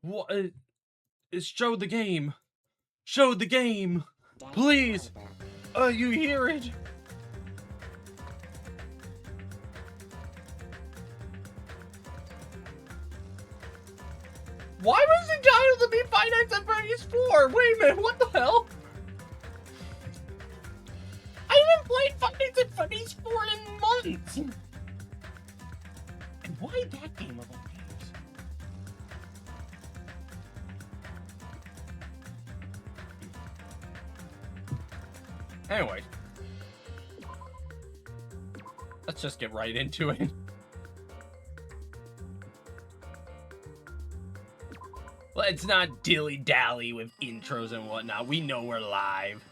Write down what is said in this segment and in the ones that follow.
What? Show the game. Show the game. Please. You hear it? Why was it entitled to be Five Nights at Freddy's 4? Wait a minute, what the hell? I haven't played Five Nights at Freddy's 4 in months. And why that game of all games? Anyway. Let's just get right into it. Let's not dilly-dally with intros and whatnot. We know we're live.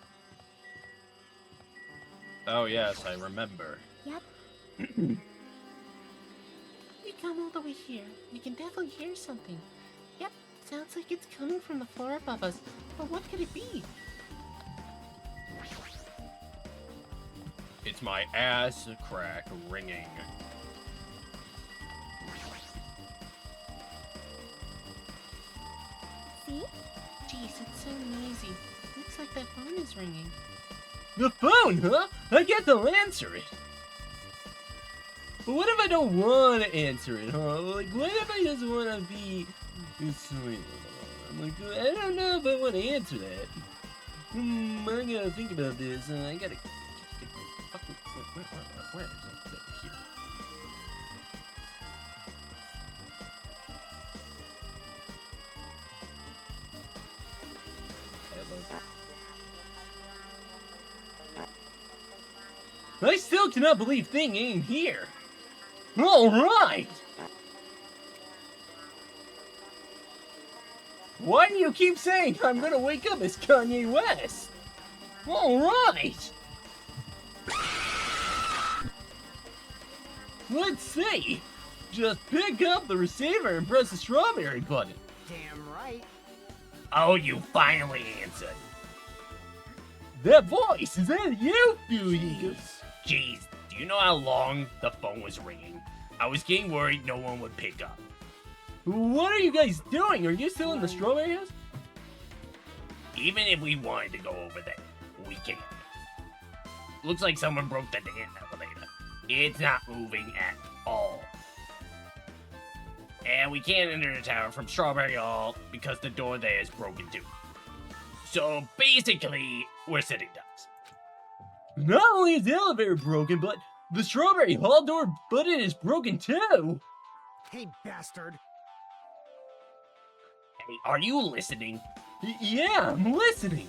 Oh, yes, I remember. Yep. We come all the way here. We can definitely hear something. Yep, sounds like it's coming from the floor above us. But what could it be? It's my ass crack ringing. See? Jeez, it's so noisy. Looks like that phone is ringing. The phone, huh? I guess I'll answer it. But what if I don't want to answer it, huh? Like, what if I just want to be... I'm like, I don't know if I want to answer that. I gotta think about this, and I gotta... Fucking... Where is it? Here. I still cannot believe Thing ain't here. Alright! Why do you keep saying I'm gonna wake up as Kanye West? Alright! Let's see! Just pick up the receiver and press the strawberry button. Damn right. Oh, you finally answered. That voice, is that you, dude? Jeez, do you know how long the phone was ringing? I was getting worried no one would pick up. What are you guys doing? Are you still in the strawberry house? Even if we wanted to go over there, we can't. Looks like someone broke the damn elevator. It's not moving at all. And we can't enter the tower from Strawberry Hall because the door there is broken too. So basically, we're sitting ducks. Not only is the elevator broken, but the Strawberry Hall door button is broken too. Hey, bastard. Hey, are you listening? Yeah, I'm listening.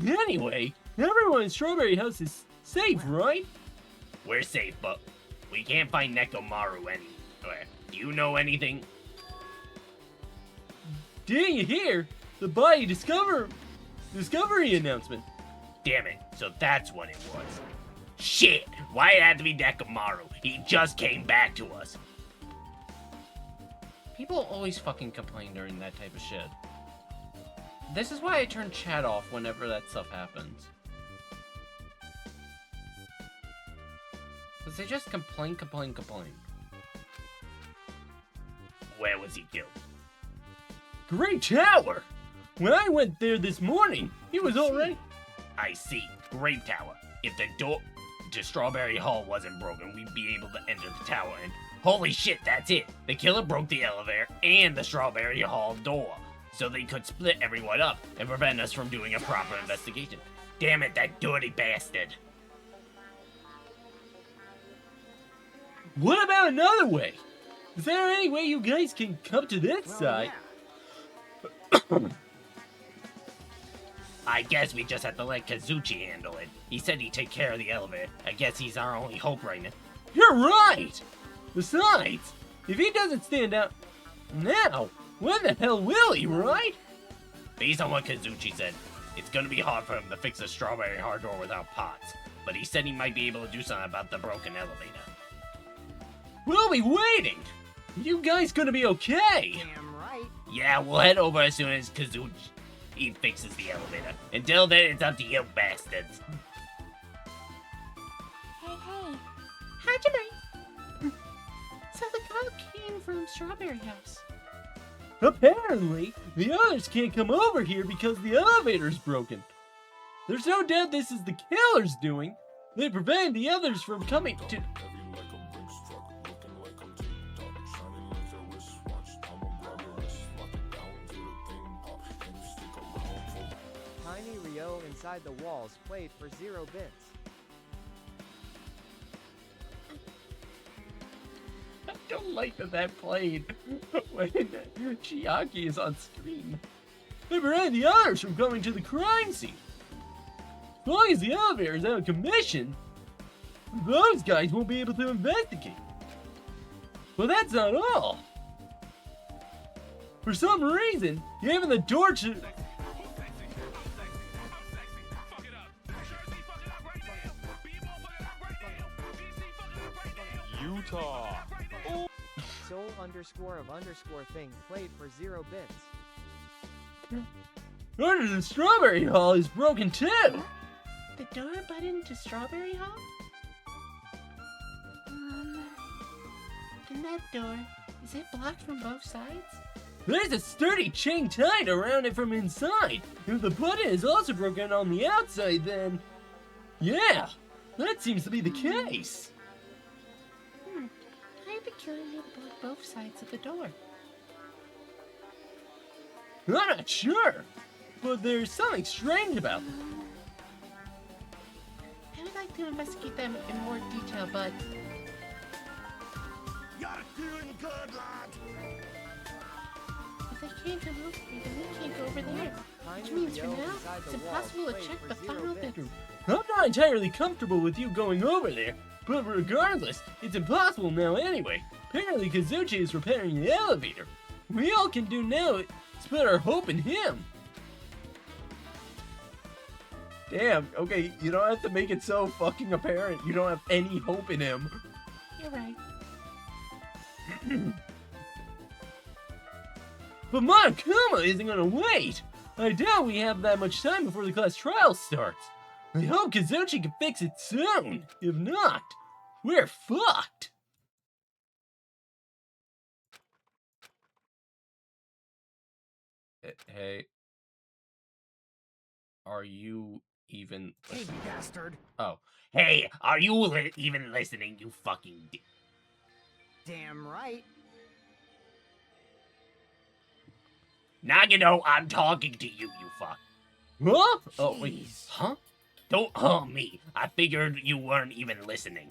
Anyway, everyone in Strawberry House is safe, right? We're safe, but we can't find Nekomaru anywhere. Do you know anything? Didn't you hear the body discovery announcement? Damn it, so that's what it was. Shit, why it had to be Nekomaru? He just came back to us. People always fucking complain during that type of shit. This is why I turn chat off whenever that stuff happens. Because they just complain. Where was he killed? Great Tower! When I went there this morning, he was already... I see. Great Tower. If the door to Strawberry Hall wasn't broken, we'd be able to enter the tower and... Holy shit, that's it! The killer broke the elevator and the Strawberry Hall door, so they could split everyone up and prevent us from doing a proper investigation. Damn it, that dirty bastard! What about another way? Is there any way you guys can come to this side? Yeah. I guess we just have to let Kazuchi handle it. He said he'd take care of the elevator. I guess he's our only hope right now. You're right! Besides, if he doesn't stand out now, when the hell will he, right? Based on what Kazuchi said, it's gonna be hard for him to fix a Strawberry hard door without pots. But he said he might be able to do something about the broken elevator. We'll be waiting! You guys gonna be okay? Damn right. Yeah, we'll head over as soon as Kazuchi fixes the elevator. Until then, it's up to you bastards. Hey, how'd you know? So the call came from Strawberry House. Apparently, the others can't come over here because the elevator's broken. There's no doubt this is the killer's doing. They prevent the others from coming to... Tiny Rio inside the walls played for 0 bits. I don't like that played when Chiaki is on screen. They prevent the others from coming to the crime scene. As long as the elevator is out of commission, those guys won't be able to investigate. But that's not all. For some reason, even the door to... Utah. Soul_of_thing played for 0 bits. Door to the Strawberry Hall is broken too. The door button to Strawberry Hall? And that door, is it blocked from both sides? There's a sturdy chain tied around it from inside. If the button is also broken on the outside, then... yeah, that seems to be the case. How did the killer need to block both sides of the door? I'm not sure, but there's something strange about them. I would like to investigate them in more detail, but... You're doing good, lad. if they can't come over here, then we can't go over there. Which Tiny means for Rio now, inside it's the walls impossible to played check for the 0 final bits. bedroom. I'm not entirely comfortable with you going over there, but regardless, it's impossible now anyway. Apparently Kazuchi is repairing the elevator. We all can do now is put our hope in him. Damn, okay, you don't have to make it so fucking apparent. You don't have any hope in him. You're right. But Monokuma isn't gonna wait. I doubt we have that much time before the class trial starts. I hope Kazuchi can fix it soon. If not, we're fucked. Hey. Are you even Hey, listening? bastard. Oh. Hey, are you even listening, you fucking Damn right. Now you know I'm talking to you, you fuck. Huh? Oh, wait. Jeez. Huh? Don't me. I figured you weren't even listening.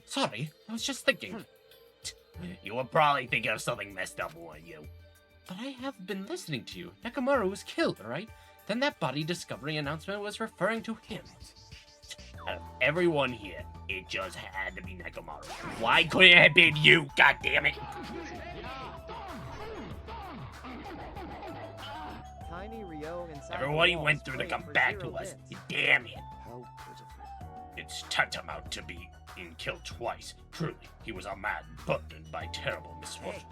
Sorry, I was just thinking. You were probably thinking of something messed up, weren't you? But I have been listening to you. Nakamura was killed, right? Then that body discovery announcement was referring to him. Out of everyone here, it just had to be Nekomaru. Why couldn't it have been you, goddammit? Tiny Rio inside Everybody the walls went through to played come for back 0 to us. bits. Damn it. It's tantamount to be killed twice. Truly, he was a man burdened by terrible misfortune.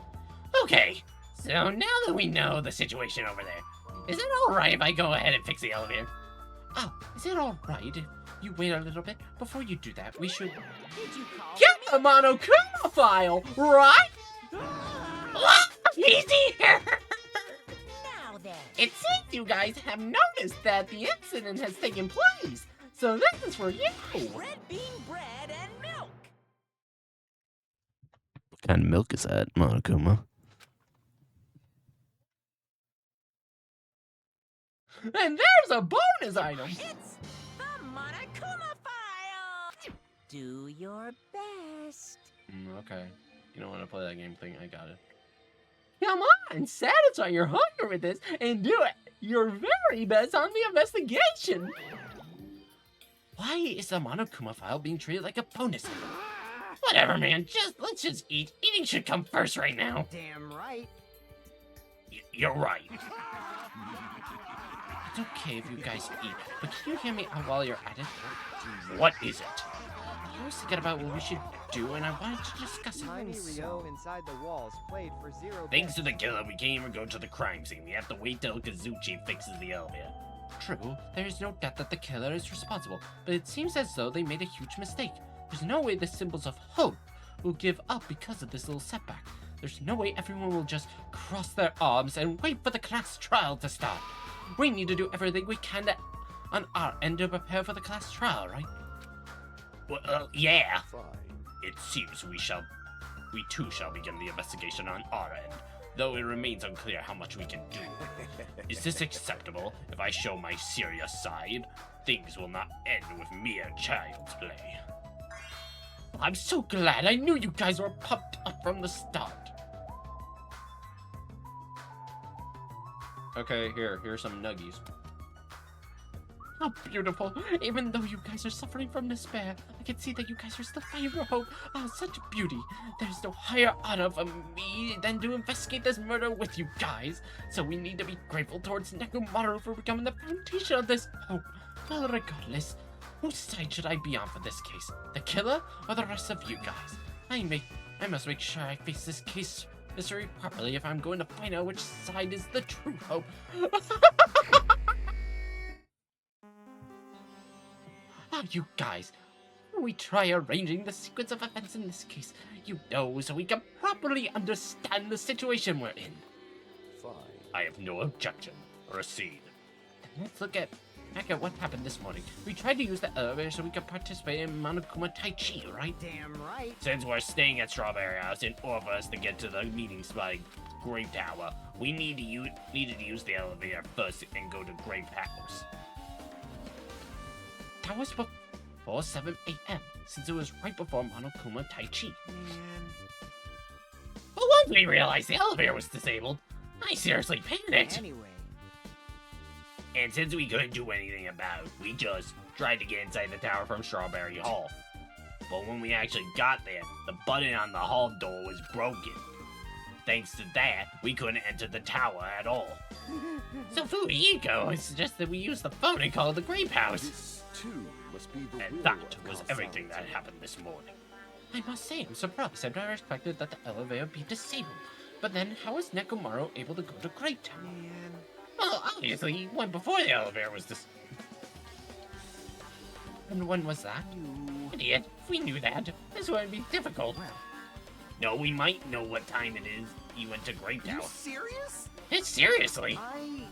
Okay, so now that we know the situation over there, is it alright if I go ahead and fix the elevator? Oh, is it alright if you wait a little bit? Before you do that, we should Did you call get the Monokuma file, right? Easy! now then? It seems you guys have noticed that the incident has taken place. So this is for you. Red bean bread and milk. What kind of milk is that, Monokuma? And there's a bonus item. It's the Monokuma file. Do your best. Okay. You don't want to play that game thing, I got it. Come on, satisfy your hunger with this and do it your very best on the investigation. Why is the Monokuma file being treated like a bonus item? Whatever, man. Let's just eat. Eating should come first right now. Damn right. You're right. It's okay if you guys eat, but can you hear me out while you're at it? What is it? I was thinking about what we should do, and I wanted to discuss it. Tiny Rio inside the walls played for 0 Thanks bits. to the killer, we can't even go to the crime scene. We have to wait till Kazuchi fixes the elevator. True, there is no doubt that the killer is responsible, but it seems as though they made a huge mistake. There's no way the symbols of hope will give up because of this little setback. There's no way everyone will just cross their arms and wait for the class trial to start. We need to do everything we can on our end to prepare for the class trial, right? Well, yeah. Fine. It seems we too shall begin the investigation on our end, though it remains unclear how much we can do. Is this acceptable if I show my serious side? Things will not end with mere child's play. I'm so glad. I knew you guys were pumped up from the start. Okay, here's some nuggies. How beautiful. Even though you guys are suffering from despair, I can see that you guys are still fighting for hope. Oh, such beauty. There's no higher honor for me than to investigate this murder with you guys. So we need to be grateful towards Nekomaru for becoming the foundation of this hope. Well, regardless, whose side should I be on for this case? The killer or the rest of you guys? I must make sure I face this case mystery properly if I'm going to find out which side is the true hope. You guys, we try arranging the sequence of events in this case, so we can properly understand the situation we're in. Fine. I have no objection. Proceed. Then let's look back at what happened this morning. We tried to use the elevator so we could participate in Monokuma Tai Chi, right? Damn right. Since we're staying at Strawberry House, in order for us to get to the meeting spot at Grape Tower, we needed to use the elevator first and go to Grape House. That was before 7 a.m., since it was right before Monokuma Tai Chi. Man. But once we realized the elevator was disabled, I seriously panicked. Anyway. And since we couldn't do anything about it, we just tried to get inside the tower from Strawberry Hall. But when we actually got there, the button on the hall door was broken. Thanks to that, we couldn't enter the tower at all. So Fuyiko suggested we use the phone and call the Grape House. This too must be the And will that of was God's everything that Son. happened this morning. I must say, I'm surprised. I never expected that the elevator be disabled. But then, how was Nekomaru able to go to Great Tower? Man. Well, obviously, he went before the elevator was And when was that? Idiot. If we knew that, this wouldn't be difficult. Well. No, we might know what time it is he went to Great Are you Tower. serious? Seriously? I...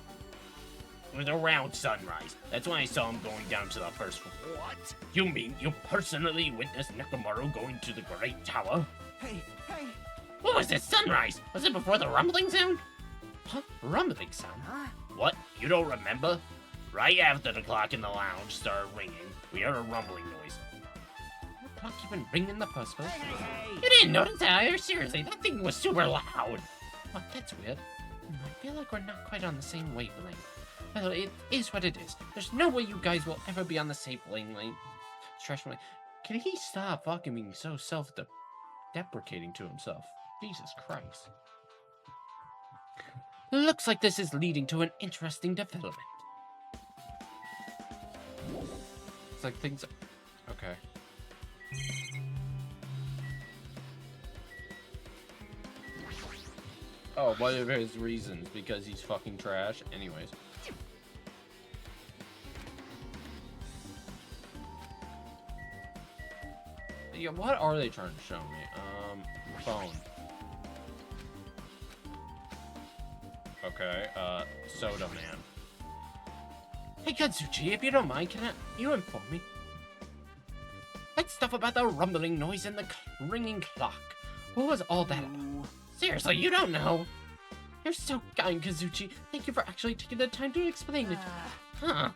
It was around sunrise. That's when I saw him going down to the first floor. What? You mean you personally witnessed Nekomaru going to the Great Tower? Hey, hey. What was it, sunrise? Was it before the rumbling sound? Huh? Rumbling sound? Huh? What? You don't remember? Right after the clock in the lounge started ringing, we heard a rumbling noise. Did the clock even ring in the first place? You didn't notice that either? Seriously, that thing was super loud. Oh, that's weird. I feel like we're not quite on the same wavelength. Well, it is what it is. There's no way you guys will ever be on the same wavelength. Can he stop fucking being so self-deprecating to himself? Jesus Christ. Looks like this is leading to an interesting development. It's like things... Okay. Oh, what are his reasons? Because he's fucking trash? Anyways. Yeah, what are they trying to show me? Phone. Okay, Soda Man. Hey, Katsuchi, if you don't mind, can you inform me? That stuff about the rumbling noise and the ringing clock. What was all that about? Seriously, you don't know? You're so kind, Kazuchi. Thank you for actually taking the time to explain it. Huh.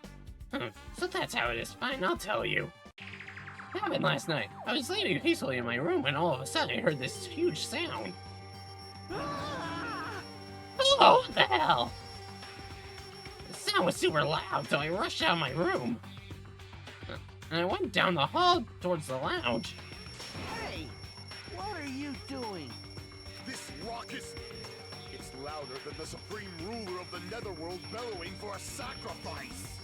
So that's how it is. Fine, I'll tell you. It happened last night. I was sleeping peacefully in my room when all of a sudden I heard this huge sound. Oh, what the hell? The sound was super loud, so I rushed out of my room. And I went down the hall towards the lounge. Hey, what are you doing? This raucous... It's louder than the supreme ruler of the netherworld bellowing for a sacrifice.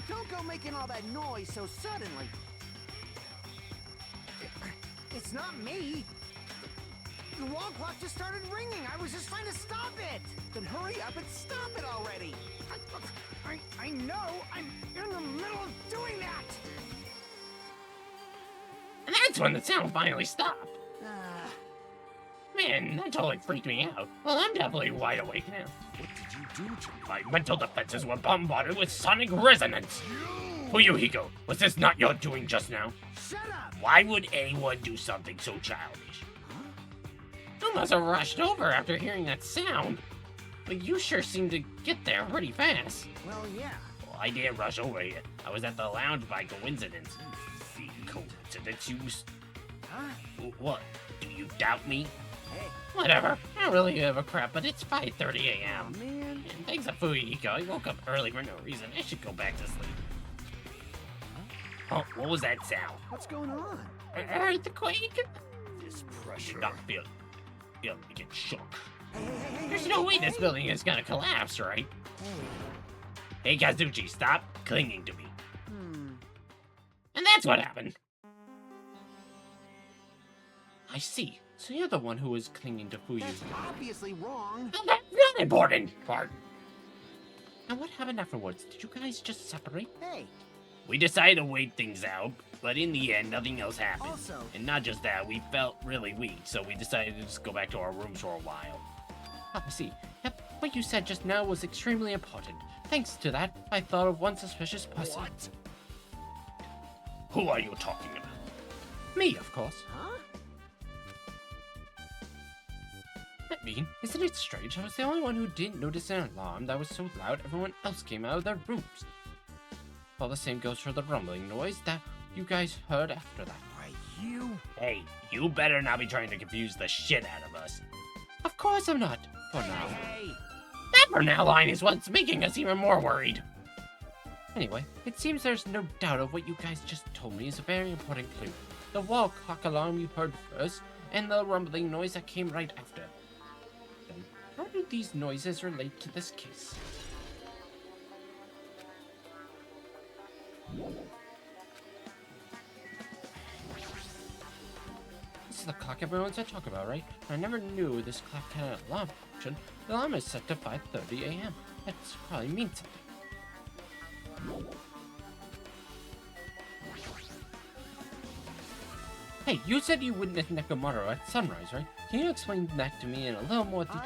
Don't go making all that noise so suddenly. It's not me. The wall clock just started ringing. I was just trying to stop it. Then hurry up and stop it already. I know. I'm in the middle of doing that. And that's when the sound finally stopped. Man, that totally freaked me out. Well, I'm definitely wide awake now. What did you do to me? My mental defenses were bombarded with sonic resonance. Fuyuhiko, was this not your doing just now? Shut up! Why would anyone do something so childish? You must have rushed over after hearing that sound. But you sure seemed to get there pretty fast. Well, yeah. Well, I didn't rush over here. I was at the lounge by coincidence. Coincidence, Huh? What? Do you doubt me? Hey. Whatever. I don't really give a crap, but it's 5:30 a.m. Oh, man. And thanks to Fuyuhiko, I woke up early for no reason. I should go back to sleep. Oh, what was that sound? What's going on? Earthquake? This I pressure. should not feel like it shook. Hey, There's no way this building is gonna collapse, right? Hey, Kazuchi, stop clinging to me. And that's what happened. I see. So you're the one who was clinging to Fuyu. That's obviously wrong. Well, that's not important. Pardon. And what happened afterwards? Did you guys just separate? Hey, We decided to wait things out, but in the end, nothing else happened. also, And not just that, we felt really weak, so we decided to just go back to our rooms for a while. I see. Yep, what you said just now was extremely important. Thanks to that, I thought of one suspicious person. What? Who are you talking about? Me, of course. huh? I mean, isn't it strange? I was the only one who didn't notice an alarm that was so loud everyone else came out of their rooms. Well, the same goes for the rumbling noise that you guys heard after that. Why, you? Hey, you better not be trying to confuse the shit out of us. Of course I'm not, for now. Hey, That for now line is what's making us even more worried. Anyway, it seems there's no doubt of what you guys just told me is a very important clue. The wall clock alarm you heard first, and the rumbling noise that came right after. Then, how do these noises relate to this case? This is the clock everyone's to talk about, right? I never knew this clock had an alarm function. The alarm is set to 5:30 a.m. That probably means something. Hey, you said you witnessed Nekomaru at sunrise, right? Can you explain that to me in a little more detail?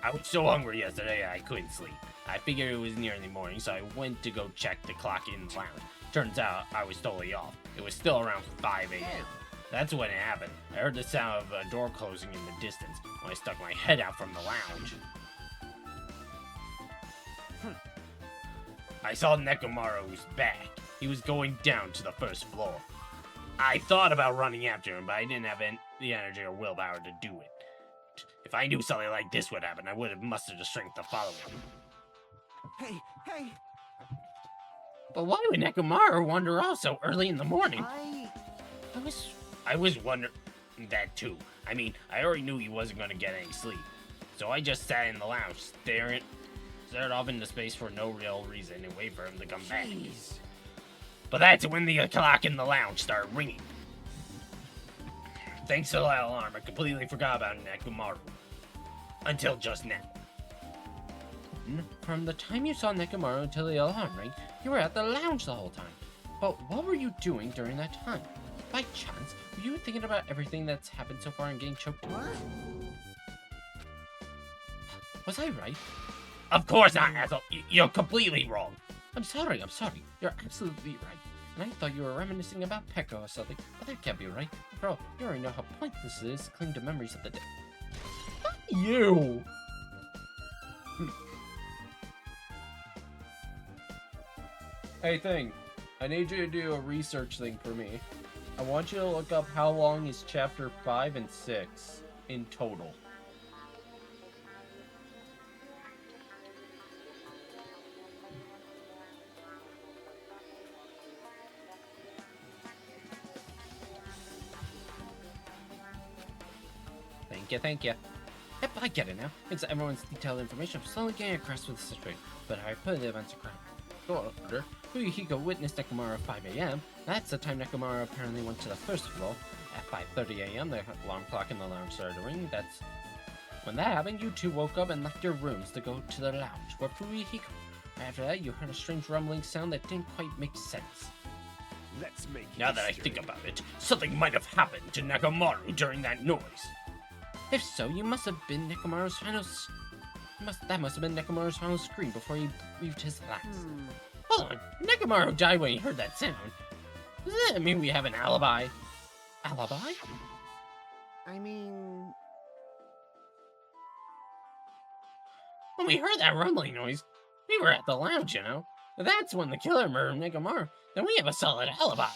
I was so hungry yesterday I couldn't sleep. I figured it was nearly morning, so I went to go check the clock in the lounge. Turns out I was totally off. It was still around 5 a.m. That's when it happened. I heard the sound of a door closing in the distance when I stuck my head out from the lounge. I saw Nekomaru's back. He was going down to the first floor. I thought about running after him, but I didn't have the energy or willpower to do it. If I knew something like this would happen, I would have mustered the strength to follow him. hey, But why would Nekomaru wander off so early in the morning? I... I was wondering that too. I mean, I already knew he wasn't going to get any sleep. So I just sat in the lounge, stared off into space for no real reason and waited for him to come back. But that's when the clock in the lounge started ringing. Thanks to that alarm, I completely forgot about Nekomaru. Until just now. From the time you saw Nekomaru until the alarm rang, you were at the lounge the whole time. But what were you doing during that time? By chance, were you thinking about everything that's happened so far and getting choked? What? Was I right? Of course not, asshole. You're completely wrong. I'm sorry. You're absolutely right. And I thought you were reminiscing about Pekka or something, but that can't be right. After all, you already know how pointless it is to cling to memories of the day. Fuck you! Hey, thing. I need you to do a research thing for me. I want you to look up how long is chapter 5 and 6 in total. Thank you. Yep, I get it now. Thanks to everyone's detailed information, I'm slowly getting across with the situation, but I put the events in chronological order. Fuyuhiko witnessed Nekomaru at 5 a.m. That's the time Nekomaru apparently went to the first floor. At 5:30 a.m., the alarm clock in the lounge started to ring. That's when that happened, you two woke up and left your rooms to go to the lounge where Fuyuhiko. After that, you heard a strange rumbling sound that didn't quite make sense. Let's make Now that I think about it, something might have happened to Nekomaru during that noise. If so, you must have been Nekomaru's final... That must have been Nekomaru's final scream before he breathed his last. Hold on, Nekomaru died when he heard that sound. Does that mean we have an alibi? Alibi? I mean... When we heard that rumbling noise, we were at the lounge, you know? That's when the killer murdered Nekomaru. Then we have a solid alibi.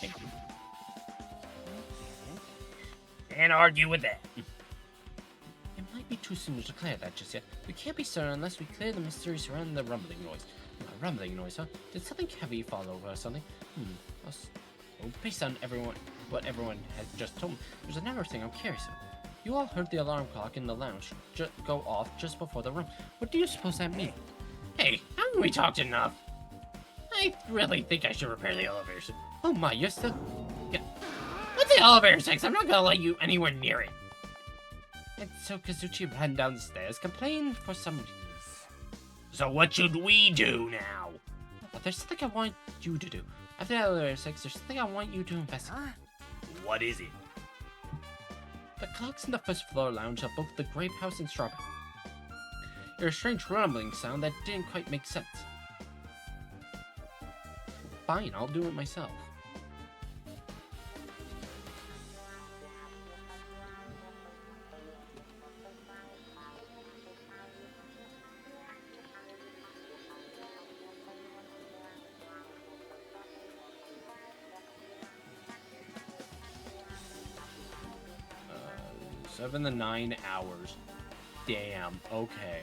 Can't argue with that. It might be too soon to declare that just yet. We can't be certain unless we clear the mystery surrounding the rumbling noise. A rumbling noise, huh? Did something heavy fall over or something? Well, based on what everyone had just told me, there's another thing I'm curious about. You all heard the alarm clock in the lounge go off just before the room. What do you suppose that means? Hey, haven't we talked enough? I really think I should repair the elevators. Oh my, you're still... Yeah. What's the elevator sex? I'm not gonna let you anywhere near it. And so Kazuchi ran down the stairs, complaining for some reason. So what should we do now? But there's something I want you to do. After the elevator sex, there's something I want you to investigate. What is it? The clocks in the first floor lounge of both the Grape House and Strawberry. There's a strange rumbling sound that didn't quite make sense. Fine, I'll do it myself. Uh, 7 to 9 hours. Damn, okay.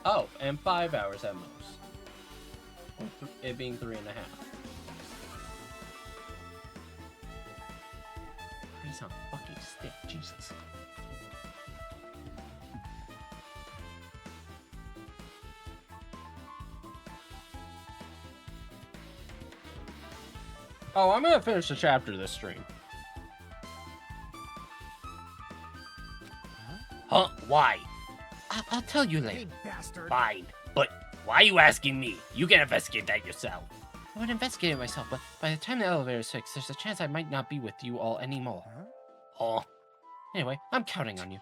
Oh, and 5 hours at most. It being 3.5. He's on fucking stick, Jesus. Oh, I'm gonna finish the chapter this stream. Huh? Why? I'll tell you later. Hey, bastard. Fine. But why are you asking me? You can investigate that yourself. I would investigate it myself, but by the time the elevator is fixed, there's a chance I might not be with you all anymore. Oh, Anyway, I'm counting on you.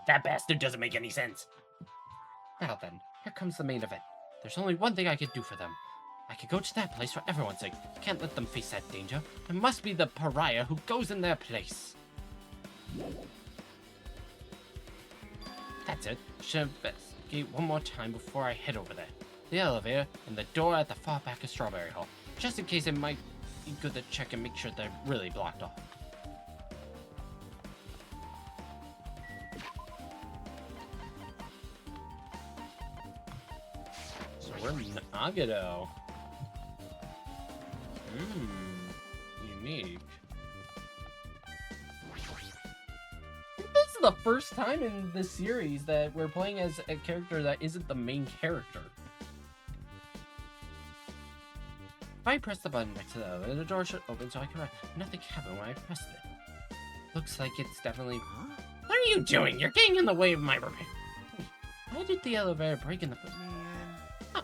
that bastard doesn't make any sense. Now then, here comes the main event. There's only one thing I could do for them. I could go to that place for everyone's sake. Can't let them face that danger. It must be the pariah who goes in their place. That's it. Should investigate one more time before I head over there. The elevator and the door at the far back of Strawberry Hall. Just in case it might be good to check and make sure they're really blocked off. So we're Nagado. Unique. This is the first time in this series that we're playing as a character that isn't the main character. If I press the button next to the elevator, the door should open so I can run. Nothing happened when I pressed it. Looks like it's definitely... What are you doing? You're getting in the way of my repair. Why did the elevator break in the first...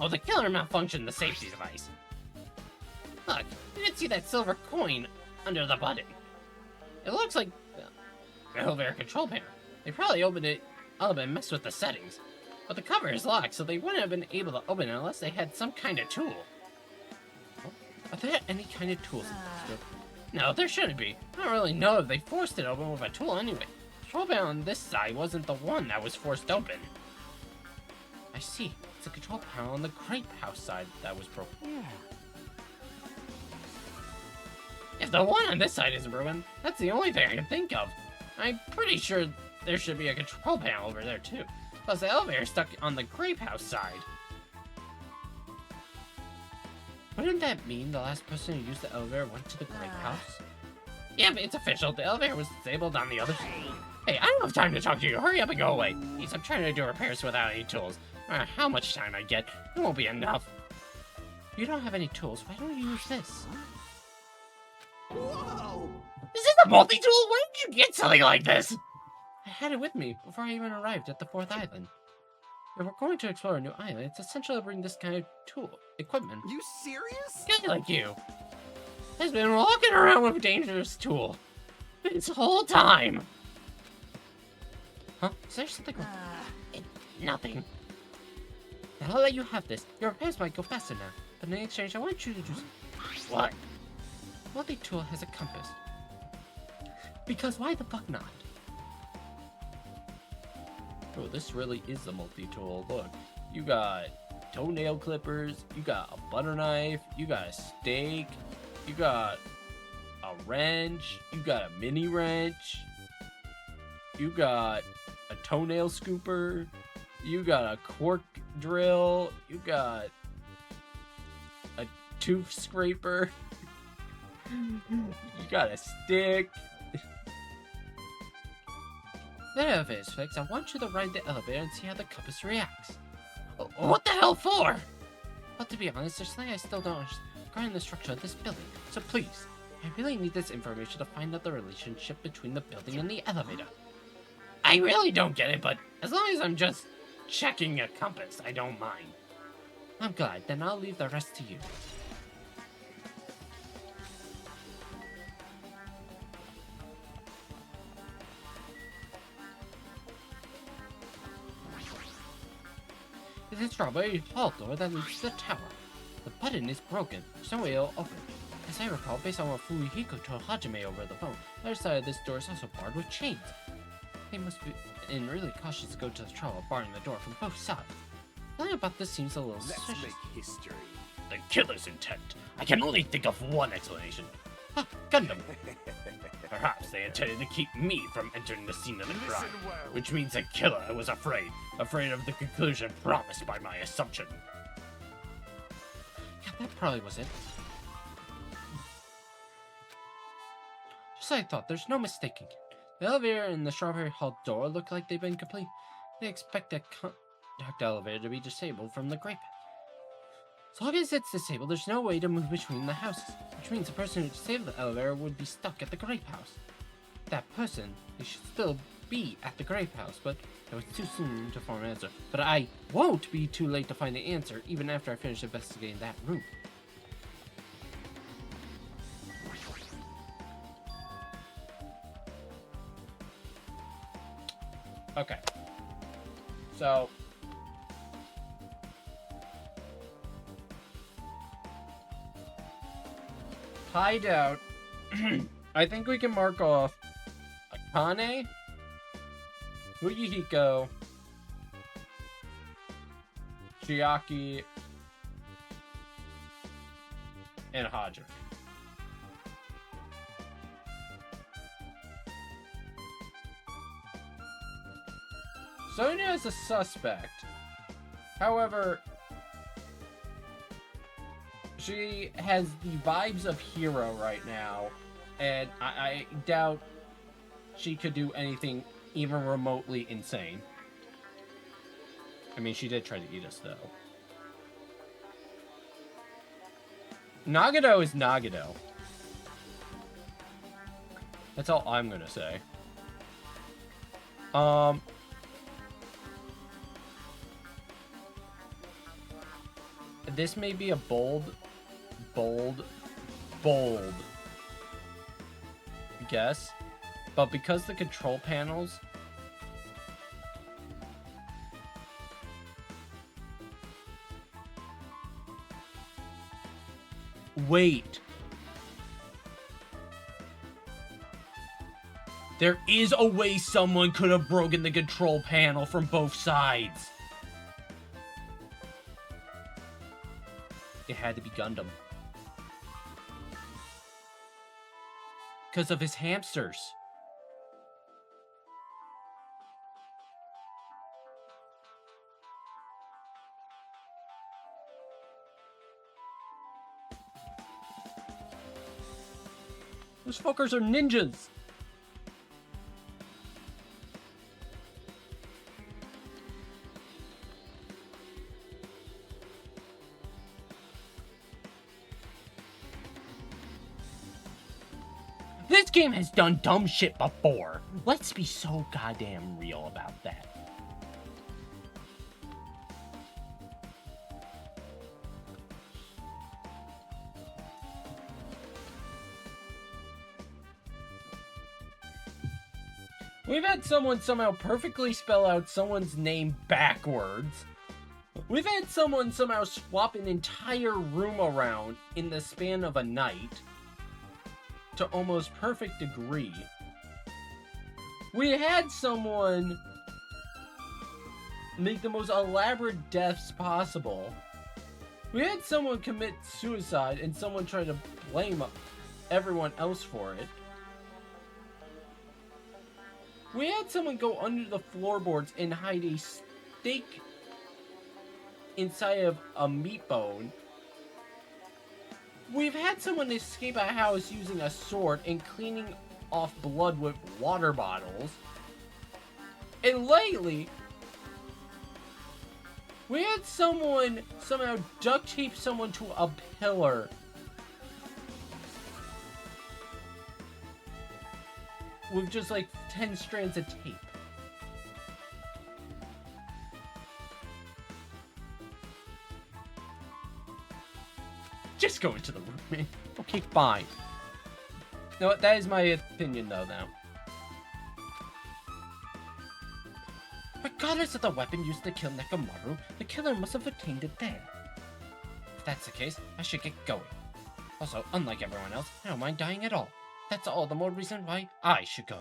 Oh, the killer malfunctioned the safety device. Look, you can see that silver coin under the button. It looks like the elevator control panel. They probably opened it up and messed with the settings. But the cover is locked, so they wouldn't have been able to open it unless they had some kind of tool. Are there any kind of tools in this group? No, there shouldn't be. I don't really know if they forced it open with a tool anyway. The control panel on this side wasn't the one that was forced open. I see. It's a control panel on the Grape House side that was broken. Yeah. If the one on this side isn't broken, that's the only thing I can think of. I'm pretty sure there should be a control panel over there too. Plus the elevator's stuck on the Grape House side. Wouldn't that mean the last person who used the elevator went to the Grape House? Yeah, but it's official. The elevator was disabled on the other side. Hey, I don't have time to talk to you. Hurry up and go away. Please, I'm trying to do repairs without any tools. No matter how much time I get, it won't be enough. If you don't have any tools, why don't you use this? Whoa! Is this a multi-tool? Why did you get something like this? I had it with me before I even arrived at the 4th island. If we're going to explore a new island, it's essential to bring this kind of equipment. You serious? Guy like you has been walking around with a dangerous tool. This whole time! Huh? Is there something wrong? Nothing. Now I'll let you have this. Your repairs might go faster now. But in exchange, I want you to do something. What? Multi-tool has a compass. Because why the fuck not? Oh, this really is the multi-tool. Look, you got toenail clippers, you got a butter knife, you got a stake, you got a wrench, you got a mini wrench, you got a toenail scooper, you got a cork drill, you got a tooth scraper, you got a stick. The elevator is fixed. I want you to ride the elevator and see how the compass reacts. What the hell for? Well, to be honest, there's something I still don't understand regarding the structure of this building. So please, I really need this information to find out the relationship between the building and the elevator. I really don't get it, but as long as I'm just checking a compass, I don't mind. I'm glad. Then I'll leave the rest to you. It's a strawberry hall door that leads to the tower. The button is broken, so it'll open. As I recall, based on what Fumihiko told Hajime over the phone, the other side of this door is also barred with chains. They must be really cautious to go to the trouble of barring the door from both sides. Something about this seems a little suspicious. Let's make history. The killer's intent. I can only think of one explanation. Ah, Gundam! Perhaps they intended to keep me from entering the scene of the crime. Listen well. Which means the killer was afraid of the conclusion promised by my assumption. Yeah, that probably was it. Just like I thought, there's no mistaking it. The elevator and the Strawberry Hall door look like they've been complete. They expect the contact elevator to be disabled from the grape. As long as it's disabled, there's no way to move between the houses, which means the person who disabled the elevator would be stuck at the grape house. That person, they should still be at the grape house, but it was too soon to form an answer. But I won't be too late to find the answer, even after I finish investigating that room. Okay. So hideout. I think we can mark off Akane, Fuyuhiko, Chiaki, and Hajime. Sonia is a suspect. However, she has the vibes of Hero right now, and I doubt she could do anything even remotely insane. I mean, she did try to eat us, though. Nagito is Nagito. That's all I'm gonna say. This may be a bold guess, but because the control panels wait, there is a way someone could have broken the control panel from both sides. It had to be Gundam. Because of his hamsters. Those fuckers are ninjas. This game has done dumb shit before. Let's be so goddamn real about that. We've had someone somehow perfectly spell out someone's name backwards. We've had someone somehow swap an entire room around in the span of a night to almost perfect degree. We had someone make the most elaborate deaths possible. We had someone commit suicide and someone try to blame everyone else for it. We had someone go under the floorboards and hide a steak inside of a meat bone. We've had someone escape a house using a sword and cleaning off blood with water bottles. And lately, we had someone somehow duct tape someone to a pillar. With just like 10 strands of tape. Just go into the room, man. Okay, fine. No, that is my opinion, though, now. Regardless of the weapon used to kill Nekomaru, the killer must have obtained it there. If that's the case, I should get going. Also, unlike everyone else, I don't mind dying at all. That's all the more reason why I should go.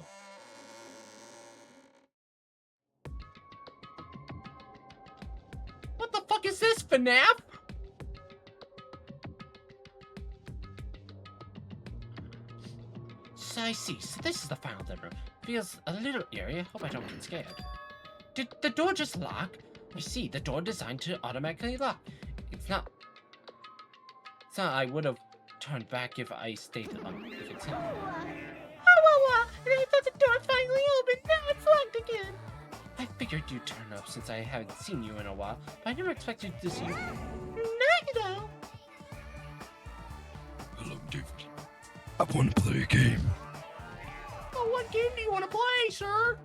What the fuck is this, FNAF? So I see. So this is the final dead room. Feels a little eerie. Hope I don't get scared. Did the door just lock? I see. The door designed to automatically lock. It's not I would have turned back if I stayed if it's him. And I thought the door finally opened. Now it's locked again. I figured you'd turn up since I haven't seen you in a while, but I never expected to see you. Nagito! Hello, David. I want to play a game. Oh, what game do you want to play, sir?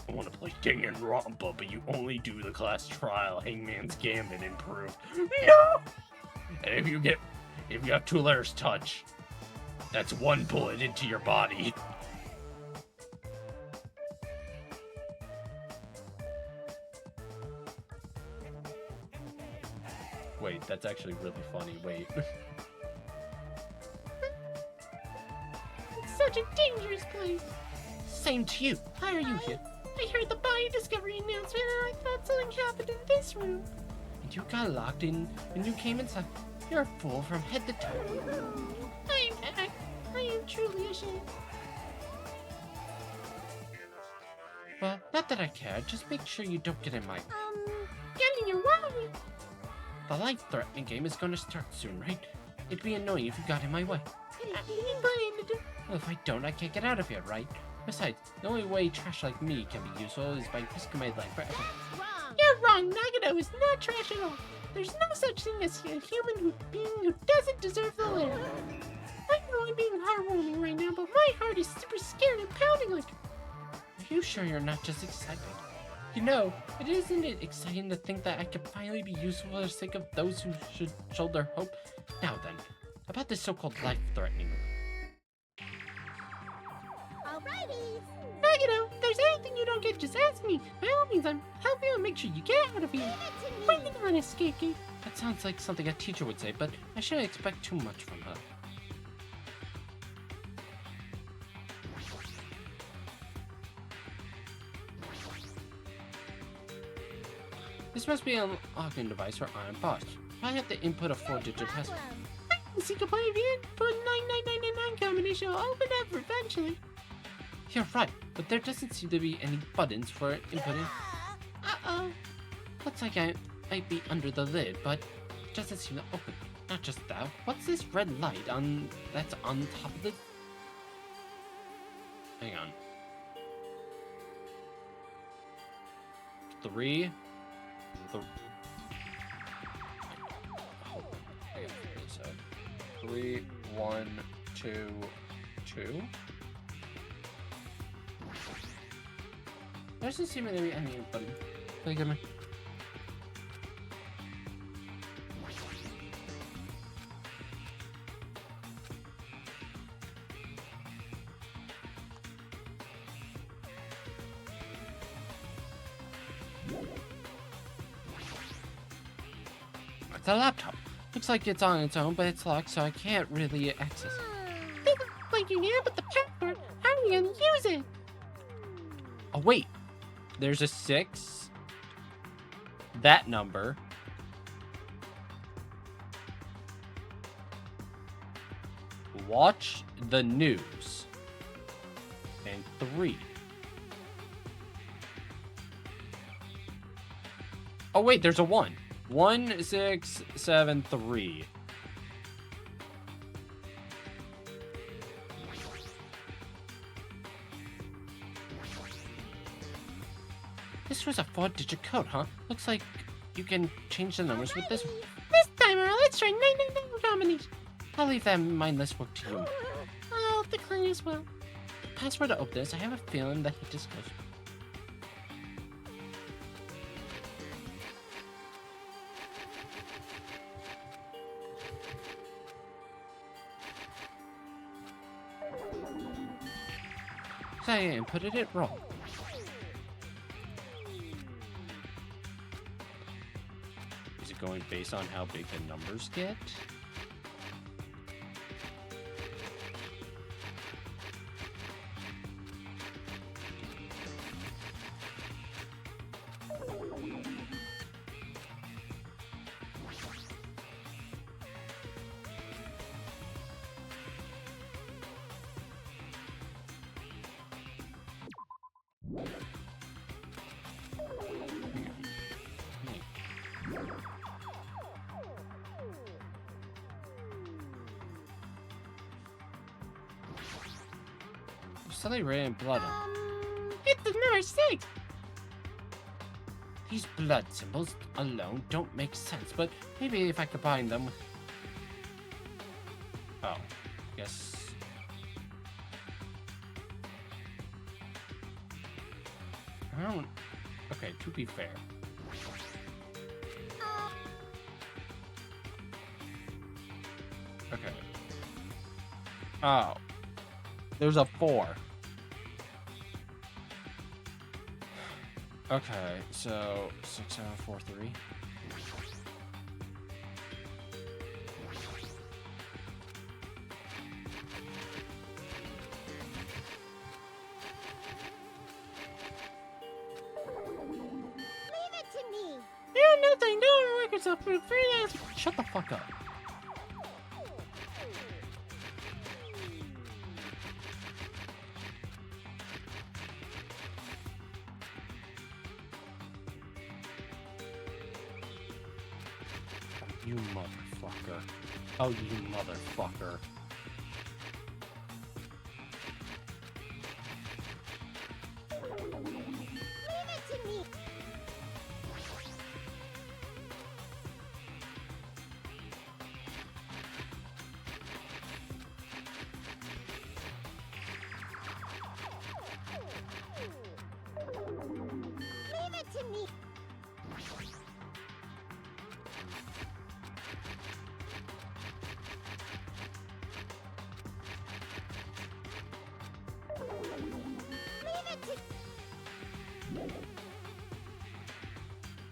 I want to play Danganronpa, but you only do the class trial, Hangman's Gambit improved. No! And if you have 2 letters touch, that's 1 bullet into your body. Wait, that's actually really funny. Wait. It's such a dangerous place. Same to you. Why are you here? I heard the body discovery announcement and I thought something happened in this room. And you got locked in and you came inside. You're a fool from head to toe. I am truly ashamed. Well, not that I care. Just make sure you don't get in my... Getting your way. The life-threatening game is gonna start soon, right? It'd be annoying if you got in my way. Well, if I don't, I can't get out of here, right? Besides, the only way trash like me can be useful is by risking my life forever. You're wrong. Nagito is not trash at all. There's no such thing as a human being who doesn't deserve the live. I know I'm being heartwarming right now, but my heart is super scared and pounding like... Are you sure you're not just excited? You know, isn't it exciting to think that I could finally be useful for the sake of those who should shoulder hope? Now then, about this so-called life-threatening room. Alrighty. Nagito, if there's anything you don't get, just ask me. By all means, I'm helping you make sure you get out of here. Bring it on, escape gate. That sounds like something a teacher would say, but I shouldn't expect too much from her. This must be an login device for Iron Boss. I have to input a 4-digit password. Secret point of view, put 99999 combination will open up eventually. You're right, but there doesn't seem to be any buttons for inputting. Uh-oh. Looks like I might be under the lid, but it doesn't seem to open. Not just that, what's this red light that's on top of the... Hang on. 3... Oh, I gotta figure this out. 3, 1, 2, 2. There doesn't seem to be any button. Can you me? It's a laptop. Looks like it's on its own, but it's locked, so I can't really access it. Doesn't look like you can, but the password, how are you gonna use it? Oh, wait. There's a 6. That number. Watch the news. And 3. Oh, wait, there's a 1. 1, 6, 7, 3. This was a 4-digit code, huh? Looks like you can change the numbers with this one. This time around, let's try 999 combination. I'll leave that mindless work to you. I'll decline as well. The password to open this, I have a feeling that he disclosed. So I inputted it wrong. Is it going based on how big the numbers get? Suddenly ran blood on. It's the number 6. These blood symbols alone don't make sense, but maybe if I combine them with... Oh, guess... I don't... Okay, to be fair. Okay. Oh. There's a 4. Okay, so 6, 7, 4, 3. You know nothing. Don't work yourself for free ass. Shut the fuck up. You motherfucker. Oh, you motherfucker.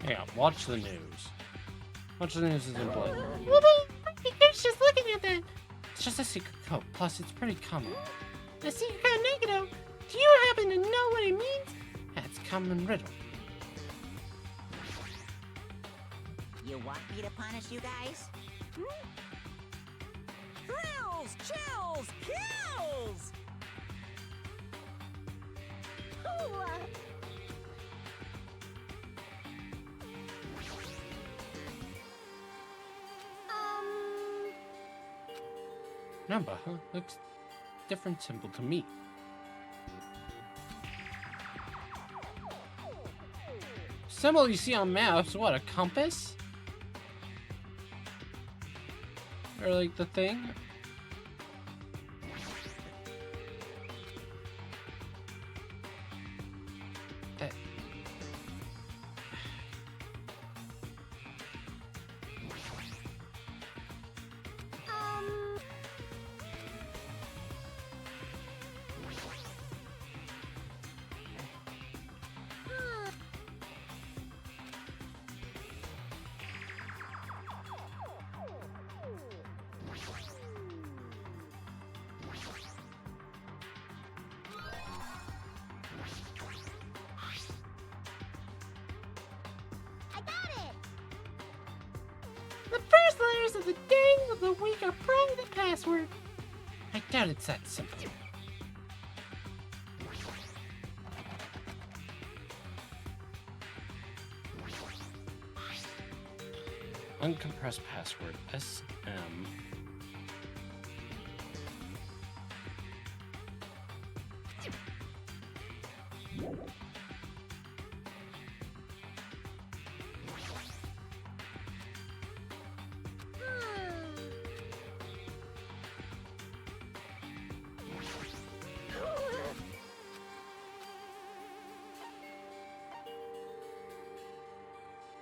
Hang on, watch the news. Watch the news is important. Well, then, you're just looking at that. It's just a secret code, plus it's pretty common. A secret code negative. Do you happen to know what it means? It's common riddle. You want me to punish you guys? Thrills, chills, kills! Number, huh? Looks different symbol to me. Symbol you see on maps, what, a compass? Or like the thing? That... of the day of the week are probably the password. I doubt it's that simple. Uncompressed password, SM.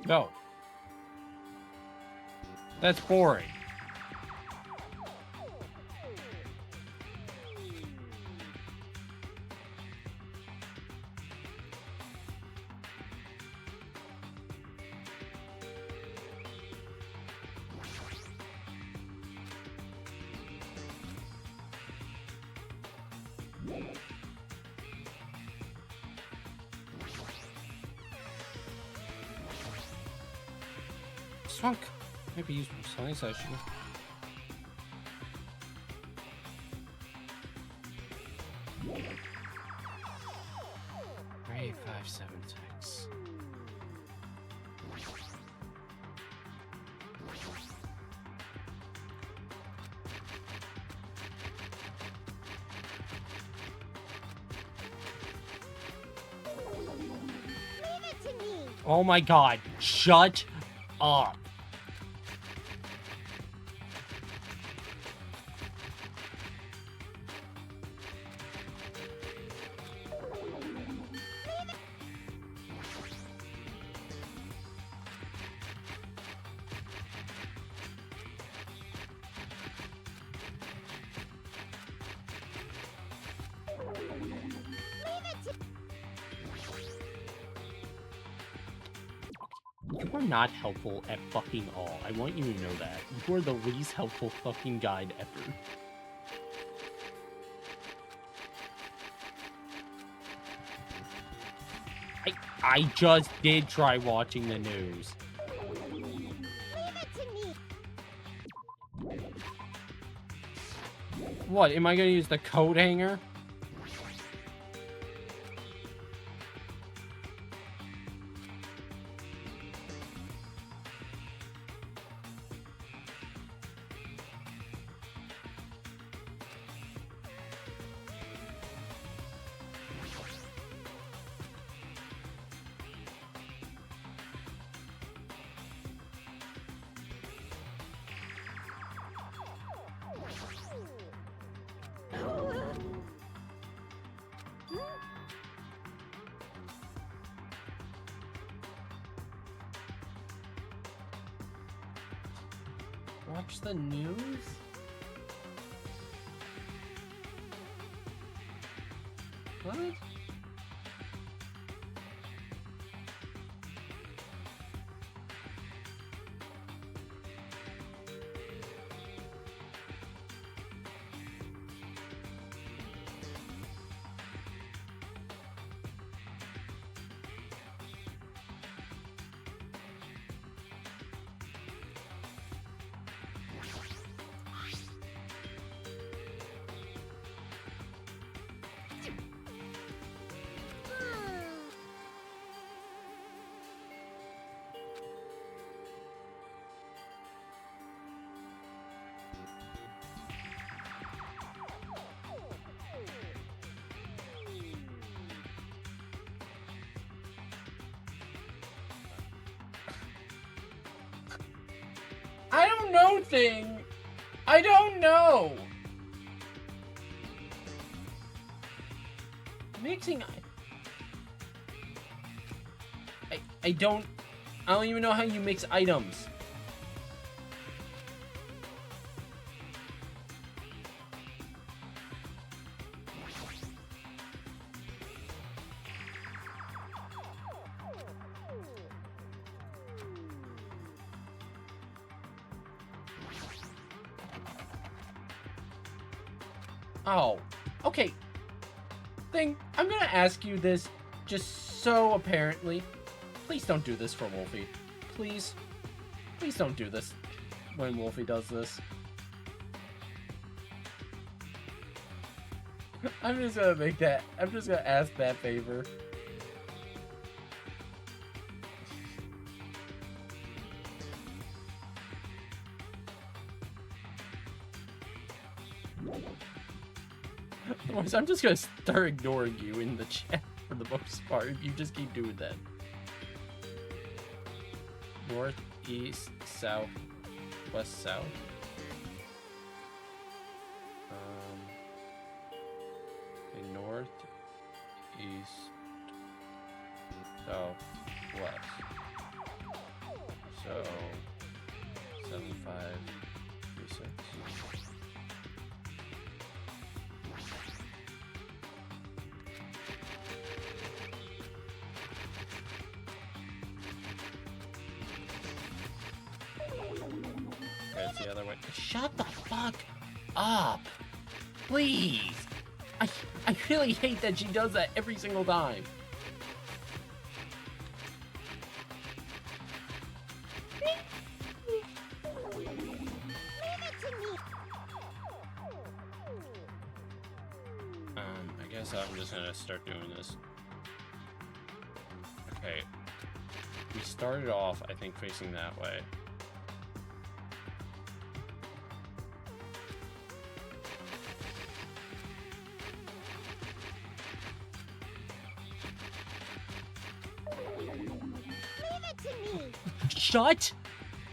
Go. That's boring. Swunk. Maybe use my size actually. Three, 5, 7, 6. Oh my god, shut up. You are not helpful at fucking all. I want you to know that. You are the least helpful fucking guide ever. I just did try watching the news. What, am I gonna use the coat hanger? Watch the news? What? I don't know, thing. I don't know. Mixing. I don't even know how you mix items. Oh, okay. Thing, I'm gonna ask you this just so apparently. Please don't do this for Wolfie. Please. Please don't do this. when Wolfie does this. I'm just gonna ask that favor. Otherwise, I'm just gonna start ignoring you in the chat for the most part if you just keep doing that. North, east, south, west, south. Okay, north, east, south, west. So 7536. Okay, it's the other way. Shut the fuck up! Please! I really hate that she does that every single time. I guess I'm just gonna start doing this. Okay. We started off, I think, facing that way. Shut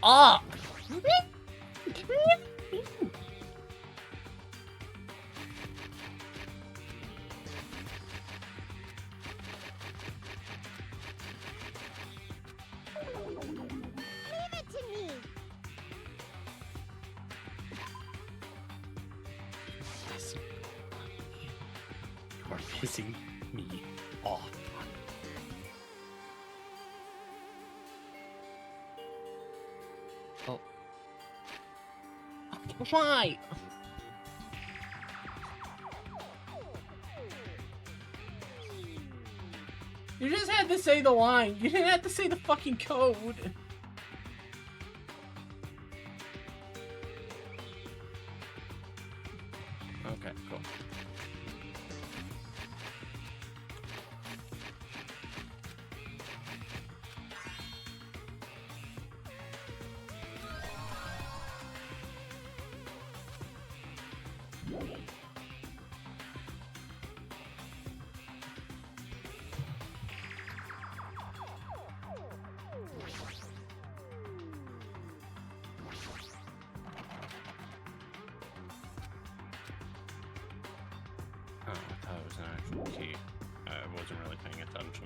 up! You are pissing me off. Oh. Why? You just had to say the line. You didn't have to say the fucking code. Okay, cool. Oh, I thought it was an actual key. I wasn't really paying attention.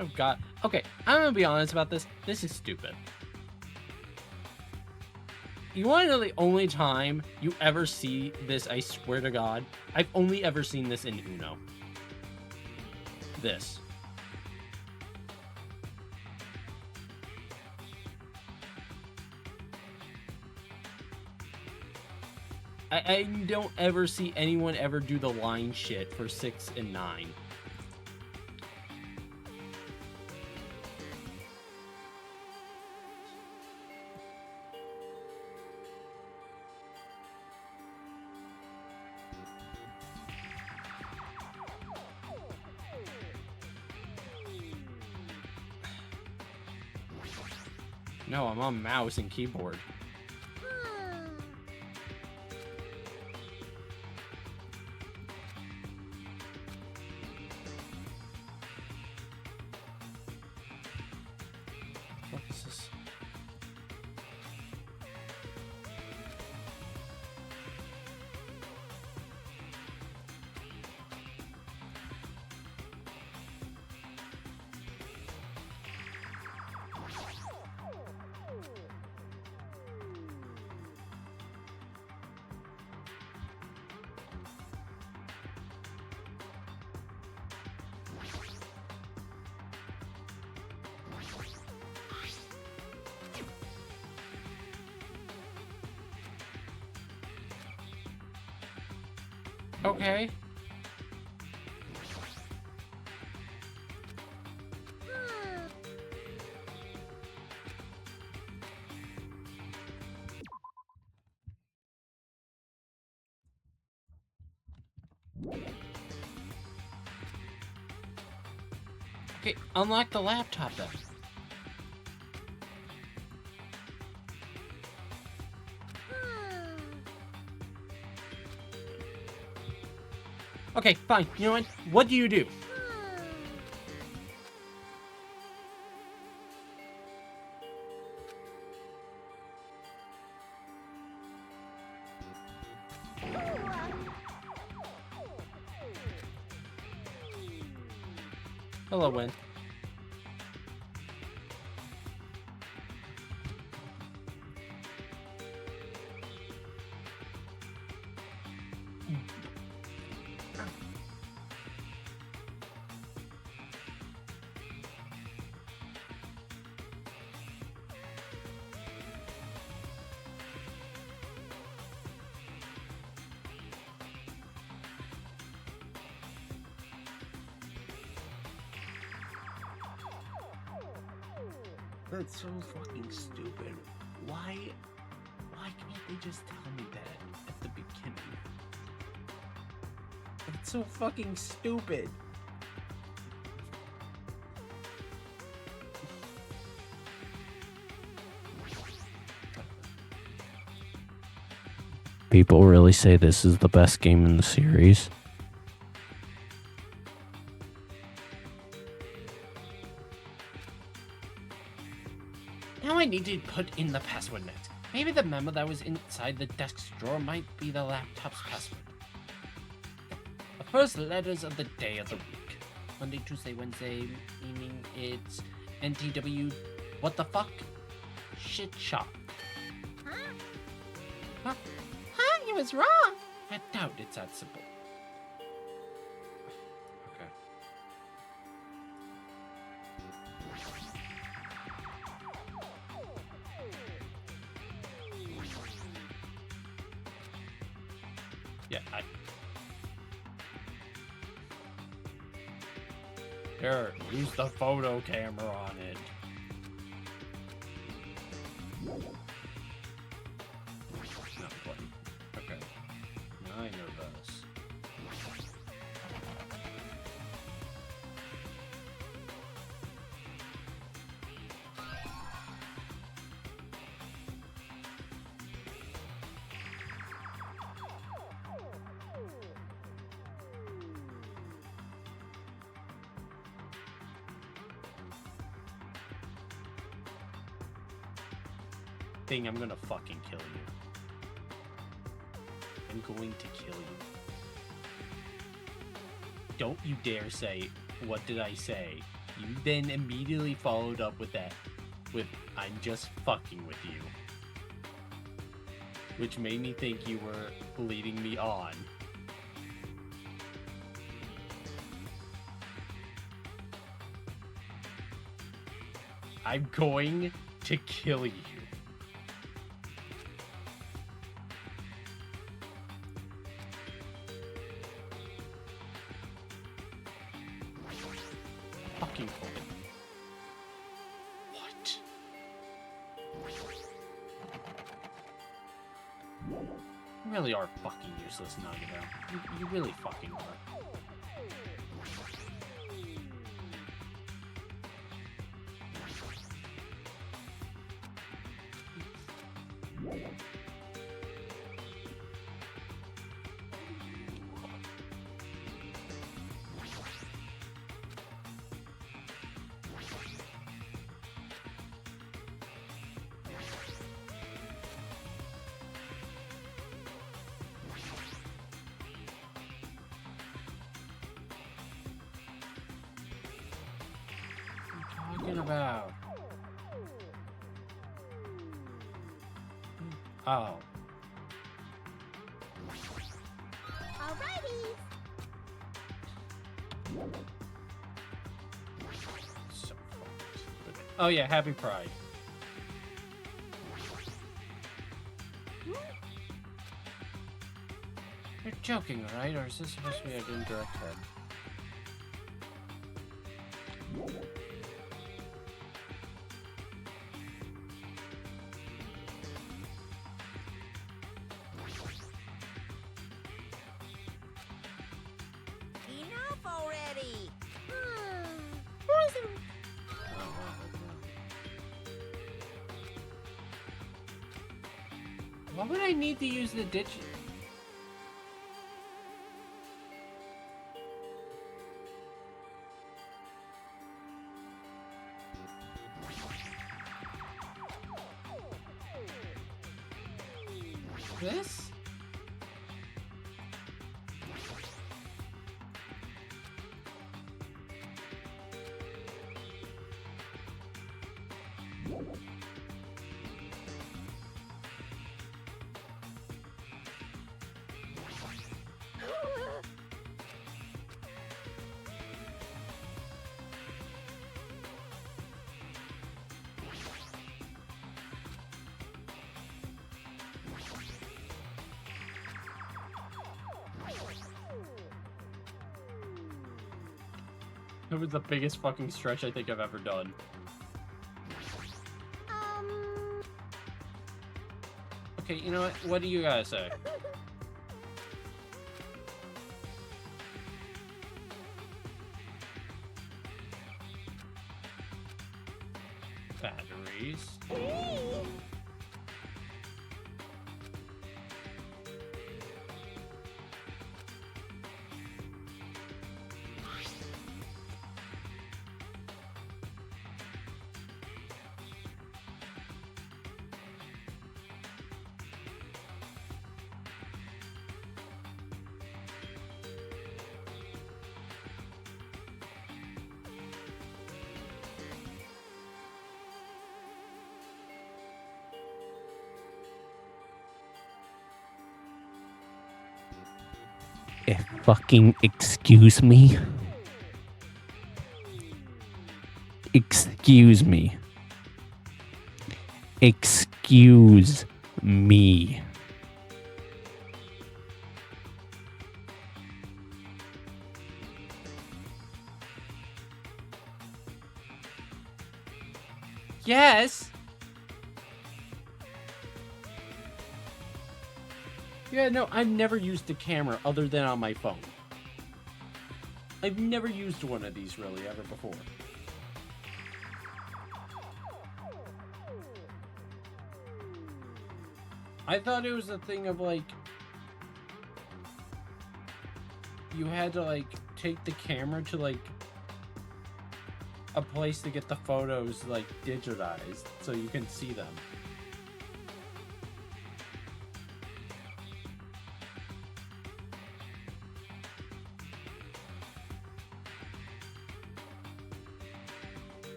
Oh god. Okay, I'm gonna be honest about this. This is stupid. You wanna know the only time you ever see this, I swear to god, I've only ever seen this in Uno. This. I don't ever see anyone ever do the line shit for 6 and 9. No, I'm on mouse and keyboard. What is this? Okay. Okay, unlock the laptop then. Okay, fine. You know what? What do you do? Hello, Win. That's so fucking stupid. Why can't they just tell me that at the beginning? It's so fucking stupid. People really say this is the best game in the series. Now I need to put in the password next. Maybe the memo that was inside the desk drawer might be the laptop's password. The first letters of the day of the week. Monday, Tuesday, Wednesday, meaning it's NTW. What the fuck? Shit shop. Huh? Huh? You was wrong. I doubt it's that simple. Okay. Yeah, Here, use the photo camera on it. Not playing. Okay. Now I know this. Thing, I'm gonna fucking kill you. I'm going to kill you. Don't you dare say, what did I say? You then immediately followed up with that, with, I'm just fucking with you. Which made me think you were leading me on. I'm going to kill you. Fucking open. What? You really are fucking useless, Nagano. You really fucking are. About? Oh. Alrighty. So fucking stupid. Oh yeah, happy Pride. You're joking, right? Or is this supposed to be an indirect head? Why would I need to use the ditch? This? That was the biggest fucking stretch I think I've ever done. Okay, you know what? What do you guys say? Batteries. Fucking excuse me? Excuse me. Excuse me. Yes. Yeah, no, I've never used a camera other than on my phone. I've never used one of these really ever before. I thought it was a thing of like, you had to like take the camera to like a place to get the photos like digitized so you can see them.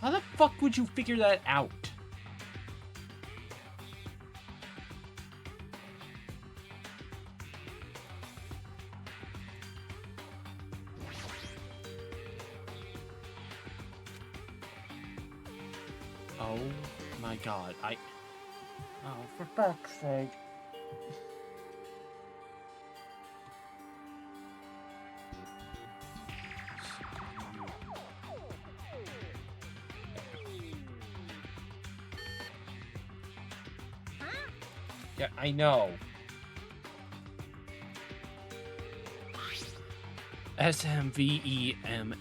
How the fuck would you figure that out? Oh my god, oh, for fuck's sake. Yeah, I know. SMVEMGS.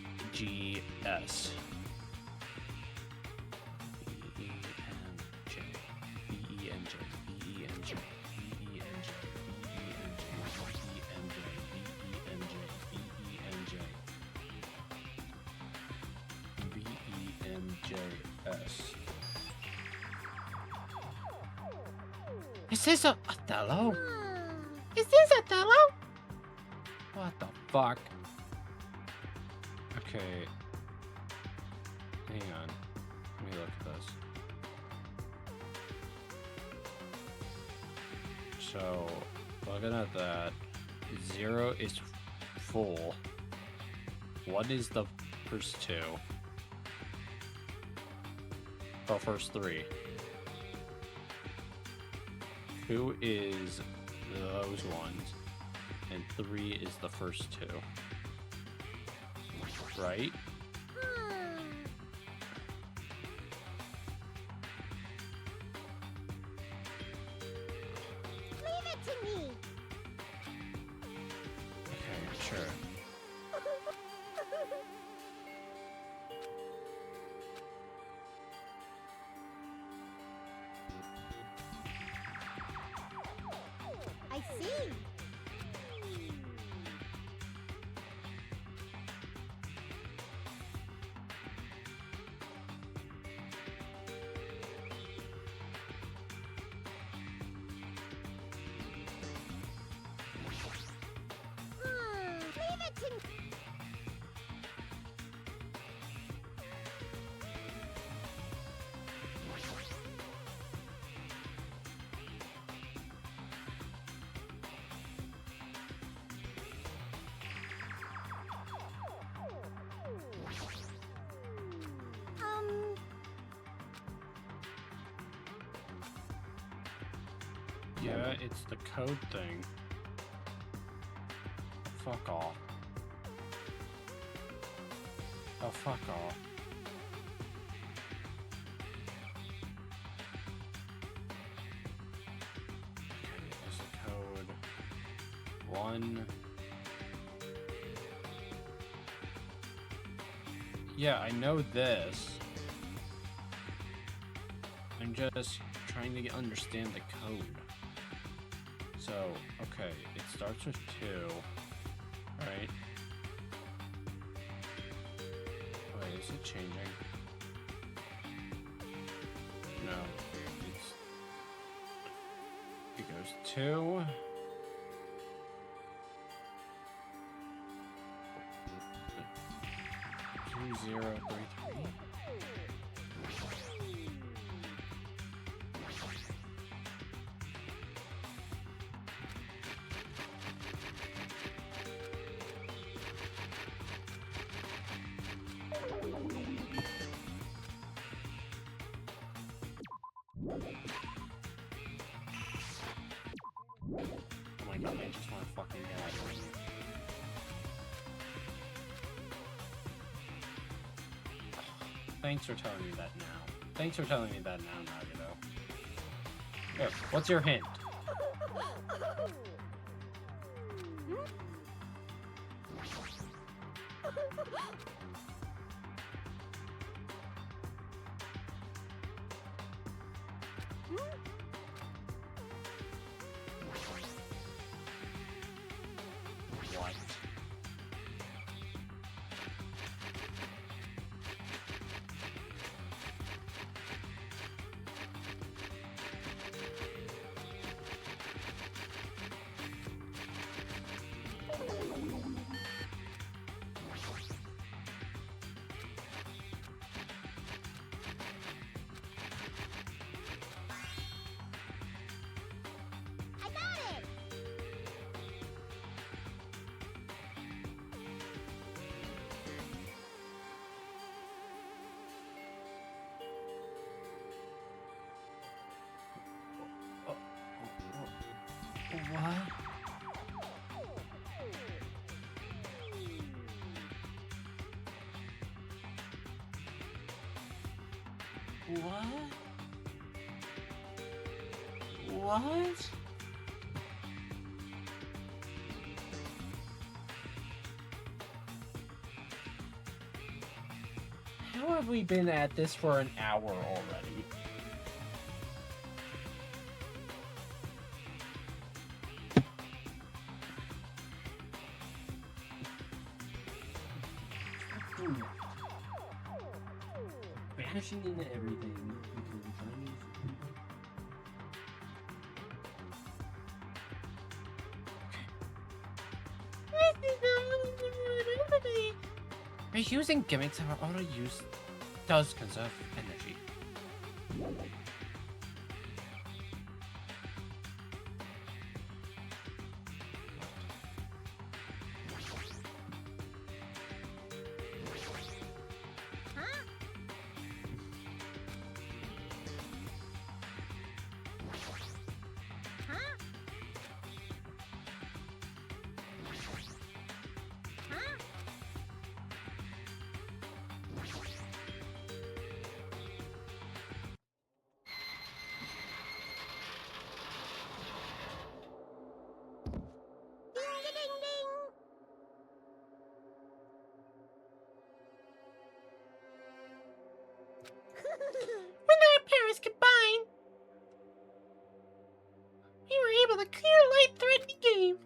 Is this a Othello? Is this Othello? What the fuck? Okay. Hang on. Let me look at this. So, looking at that, 0 is full. 1 is the first 2. Oh, first 3. 2 is those ones, and 3 is the first 2. Right? Leave it to me. Okay, sure. Yeah, it's the code thing. Fuck off. Oh, fuck off. Okay, there's a code. 1. Yeah, I know this. I'm just trying to understand the code. So, okay, it starts with 2, right? Wait, is it changing? No, it goes 2. 2033. Oh my god, I just want to fucking die. Thanks for telling me that now. Thanks for telling me that now, Nagito. Here, what's your hint? What? I got it! What? What? How have we been at this for an hour already? Bashing into everything because I'm trying to use Reusing gimmicks that are auto use does conserve energy. When our powers combine, we were able to clear a light-threatening game.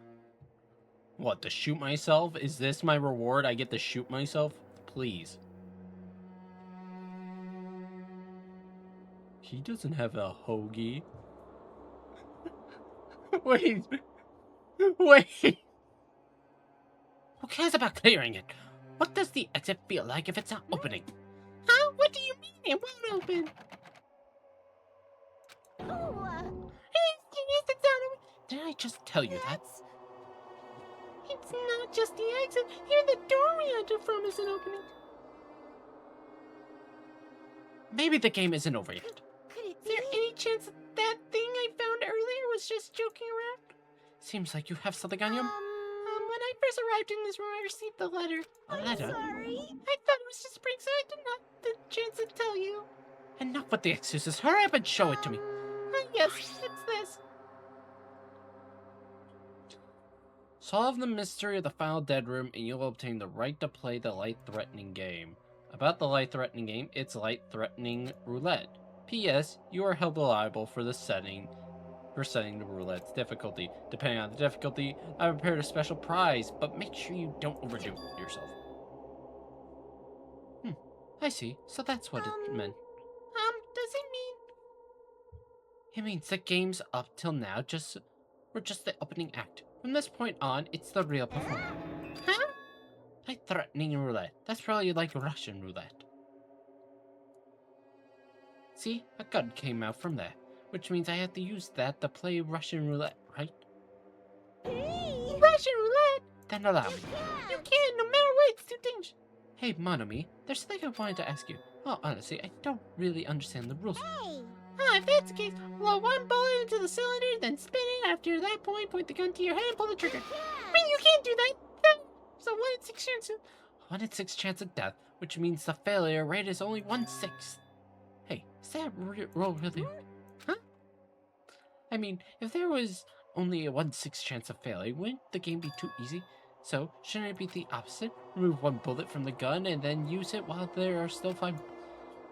What, to shoot myself? Is this my reward? I get to shoot myself? Please. He doesn't have a hoagie. Wait. Wait. Who cares about clearing it? What does the exit feel like if it's not opening? Huh? What do you mean it won't open? Did I just tell you that? It's not just the exit. Even the door we entered from isn't opening. Maybe the game isn't over yet. Is there any chance that thing I found earlier was just Seems like you have something on your... When I first arrived in this room, I received the letter. A letter? Sorry. I thought it was just spring, so I did not have the chance to tell you. Enough with the excuses. Hurry up and show it to me. Yes, it's this. Solve the mystery of the final dead room and you'll obtain the right to play the life-threatening game. About the life-threatening game, it's life-threatening roulette. P.S. You are held liable for setting the roulette's difficulty. Depending on the difficulty, I prepared a special prize, but make sure you don't overdo yourself. I see. So that's what it meant. Does it mean? It means the games up till now were just the opening act. From this point on, it's the real performance. Huh? Life-threatening roulette. That's probably like Russian roulette. See? A gun came out from there. Which means I have to use that to play Russian roulette, right? Russian roulette? Then allow me. You can't, no matter what, it's too dangerous. Hey, Monomi, there's something I wanted to ask you. Oh, honestly, I don't really understand the rules. If that's the case, blow one bullet into the cylinder, then spin it. After that point the gun to your head and pull the trigger. You can't do that. So 1 in 6 chance. 1 in 6 chance of death, which means the failure rate is only 1/6. Hey, is that rule really? Huh? I mean, if there was only a 1/6 chance of failing, wouldn't the game be too easy? So, shouldn't it be the opposite? Remove 1 bullet from the gun and then use it while there are still 5.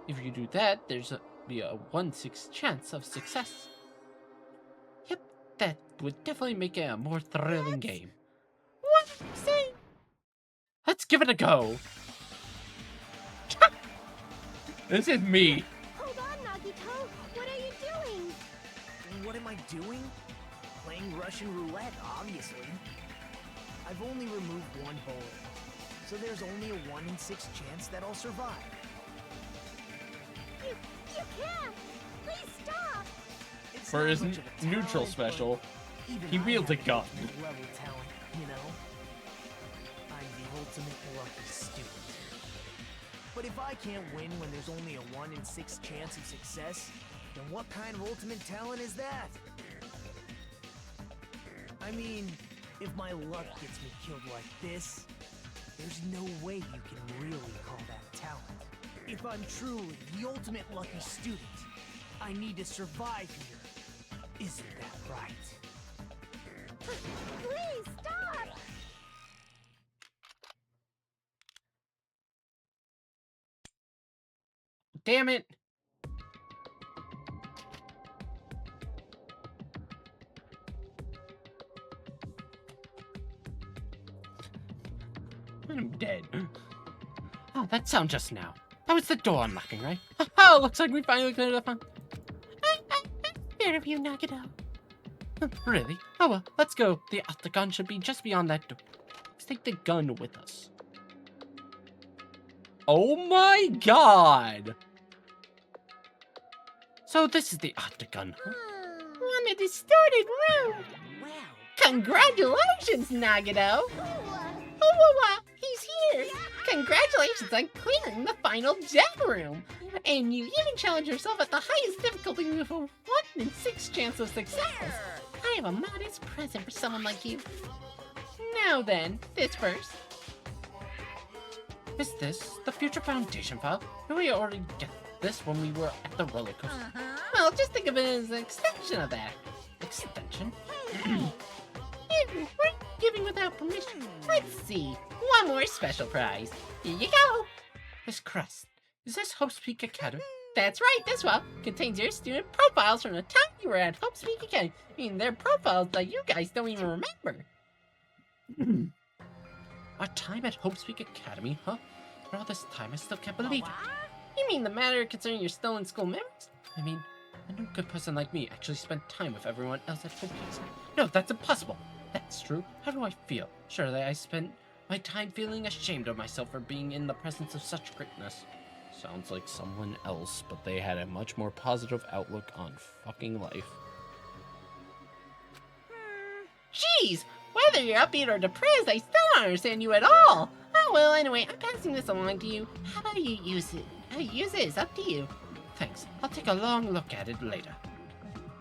If you do that, there's be a 1/6 chance of success. Yep, that would definitely make it a more thrilling game. What are you saying? Let's give it a go. This is me. Hold on, Nagito. What are you doing? What am I doing? Playing Russian roulette, obviously. I've only removed 1 bullet, so there's only a 1 in 6 chance that I'll survive. You can't! Please stop! It's For not his much of a neutral talent, special, but even he I wields a have gun. Level talent, you know? I'm the ultimate lucky student. But if I can't win when there's only a 1 in 6 chance of success, then what kind of ultimate talent is that? I mean, if my luck gets me killed like this, there's no way you can really call that talent. If I'm truly the ultimate lucky student, I need to survive here. Isn't that right? Please stop! Damn it! I'm dead. Oh, that sound just now. That was the door unlocking, right? Oh, looks like we finally cleared up. Fair of you, Nagito. Really? Oh well, let's go. The octagon should be just beyond that door. Let's take the gun with us. Oh my god! So this is the octagon, huh? On a distorted room. Wow. Congratulations, Nagito. Oh, he's here. Congratulations on clearing the final death room. And you even challenged yourself at the highest difficulty with a 1 in 6 chance of success. I have a modest present for someone like you. Now then, this first. Is this the future foundation file? Did we already get this when we were at the roller coaster? Well, just think of it as an extension of that. Extension? We're giving without permission. Let's see. One more special prize. Here you go. This crest. Is this Hope's Peak Academy? That's right, this one contains your student profiles from the time you were at Hope's Peak Academy. I mean, they're profiles that you guys don't even remember. Our time at Hope's Peak Academy, huh? For all this time, I still can't believe it. You mean the matter concerning your stolen school memories? I mean, a no good person like me actually spent time with everyone else at Hope Peak. No, that's impossible. That's true. How do I feel? Surely I spent my time feeling ashamed of myself for being in the presence of such greatness. Sounds like someone else, but they had a much more positive outlook on fucking life. Jeez, whether you're upbeat or depressed, I still don't understand you at all. Oh well, anyway, I'm passing this along to you. How about you use it? How you use it is up to you. Thanks. I'll take a long look at it later.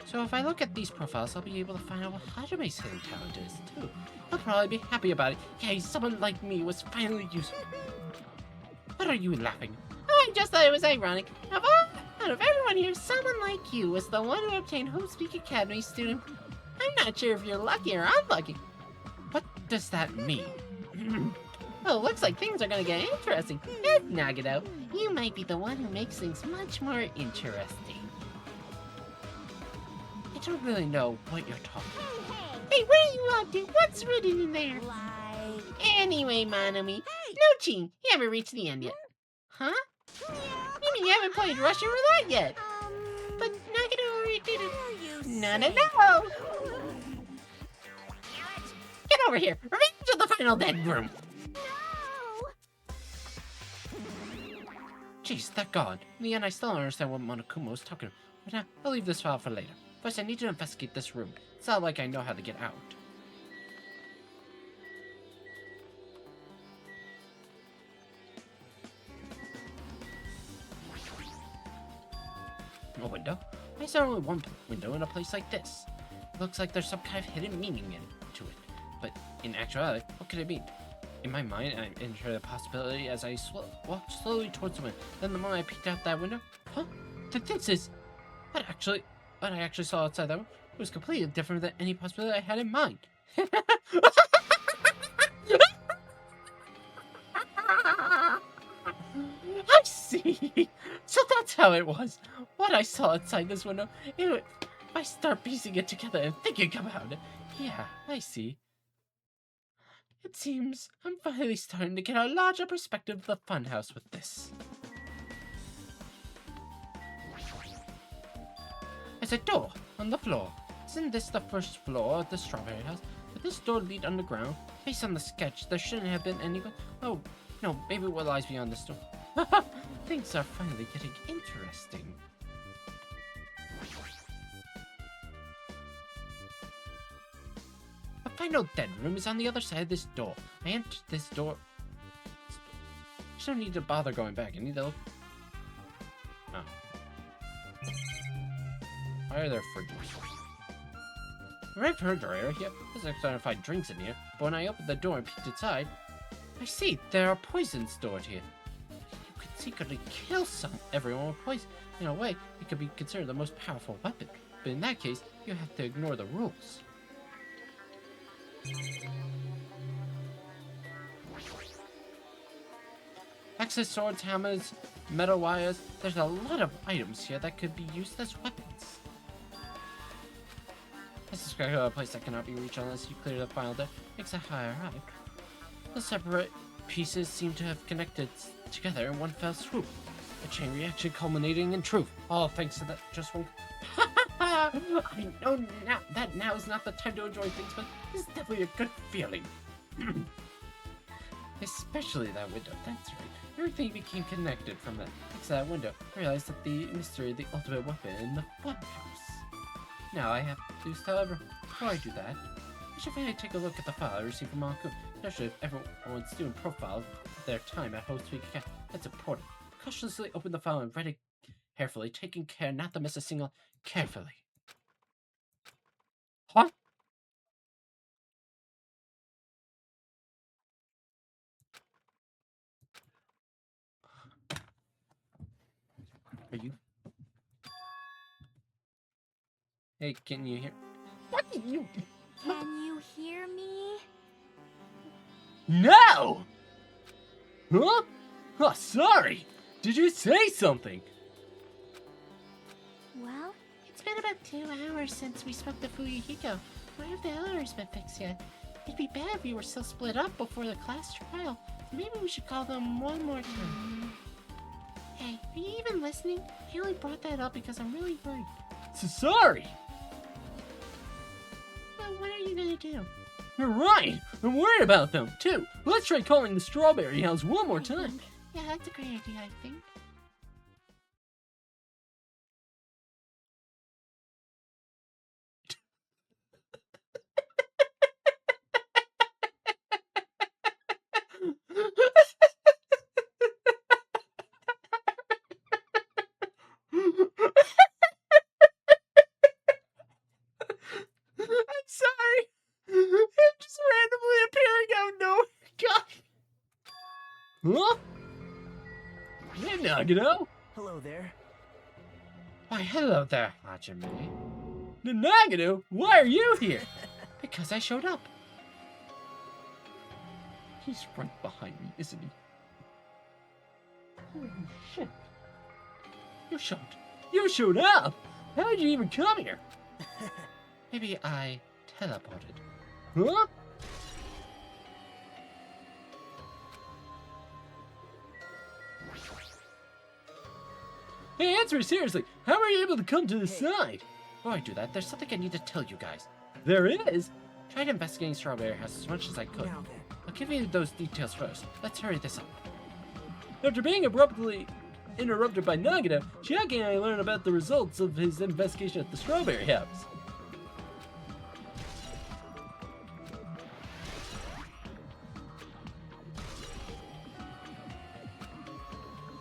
So if I look at these profiles, I'll be able to find out what Hajime's hidden talent is, too. He'll probably be happy about it. Yay, someone like me was finally useful. What are you laughing? Oh, I just thought it was ironic. Out of everyone here, someone like you was the one who obtained Homespeak Academy student. I'm not sure if you're lucky or unlucky. What does that mean? Well, it looks like things are gonna get interesting. Yes, Nagito, you might be the one who makes things much more interesting. I don't really know what you're talking about. Hey, where are you up to? What's written in there? Like... Anyway, Monami, no cheating. You haven't reached the end yet. Huh? You mean you haven't played Russian roulette yet? But Nagito already did it. No. Get over here. Revenge of the final dead room. Jeez, they're gone. In the end, I still don't understand what Monokuma was talking about. But now, I'll leave this file for later. First, I need to investigate this room. It's not like I know how to get out. A window? Why is there only one window in a place like this? It looks like there's some kind of hidden meaning to it. But in actuality, what could it mean? In my mind, I entered the possibility as I walked slowly towards the window. Then the moment I peeked out that window, huh? This is what I actually saw outside that window was completely different than any possibility I had in mind. I see. So that's how it was. What I saw outside this window, if I start piecing it together and thinking about it, yeah, I see. It seems I'm finally starting to get a larger perspective of the funhouse with this. There's a door on the floor. Isn't this the first floor of the strawberry house? Did this door lead underground? Based on the sketch, there shouldn't have been anyone. Oh, no, maybe what lies beyond this door. Things are finally getting interesting. The final dead room is on the other side of this door. I entered this door. I don't need to bother going back. I need to look. Oh. Why are there fridges? Refrigerator? Yep, there's exciting to find drinks in here. But when I opened the door and peeked inside, I see there are poisons stored here. You could secretly kill everyone with poison. In a way, it could be considered the most powerful weapon. But in that case, you have to ignore the rules. Axes, swords, hammers, metal wires. There's a lot of items here that could be used as weapons. This is a place that cannot be reached unless you clear the final deck. Makes a higher high. The separate pieces seem to have connected together in one fell swoop. A chain reaction culminating in truth. All thanks to that just one. I know now is not the time to enjoy things, but it's definitely a good feeling. Especially that window, that's right. Everything became connected from that. Thanks to that window, I realized that the mystery of the ultimate weapon in the funhouse. Now I have to do so. Before I do that, I should finally take a look at the file I received from Malaku, especially if everyone's doing profiles of their time at Homespeak Academy. That's important. Cautiously open the file and read it carefully, taking care not to miss a single carefully. Huh? Are you? Hey, can you hear? What are you? Can you hear me? No! Huh? Oh, sorry! Did you say something? Well, It's been about 2 hours since we spoke to Fuyuhiko. Why have the elevators been fixed yet? It'd be bad if we were still split up before the class trial. Maybe we should call them one more time. Hey, are you even listening? I only brought that up because I'm really worried. So sorry! Well, what are you gonna do? You're right! I'm worried about them, too! Let's try calling the Strawberry House one more time! Yeah, that's a great idea, I think. Huh? Hey, Nagano! Hello there. Why, hello there, Hajime. Nagano, why are you here? Because I showed up. He's right behind me, isn't he? Holy shit. You You showed up? How did you even come here? Maybe I teleported. Huh? Hey, answer me seriously. How were you able to come to the side? Before I do that, there's something I need to tell you guys. There is? Tried investigating Strawberry House as much as I could. Now then. I'll give you those details first. Let's hurry this up. After being abruptly interrupted by Nagano, Chiaki and I learned about the results of his investigation at the Strawberry House.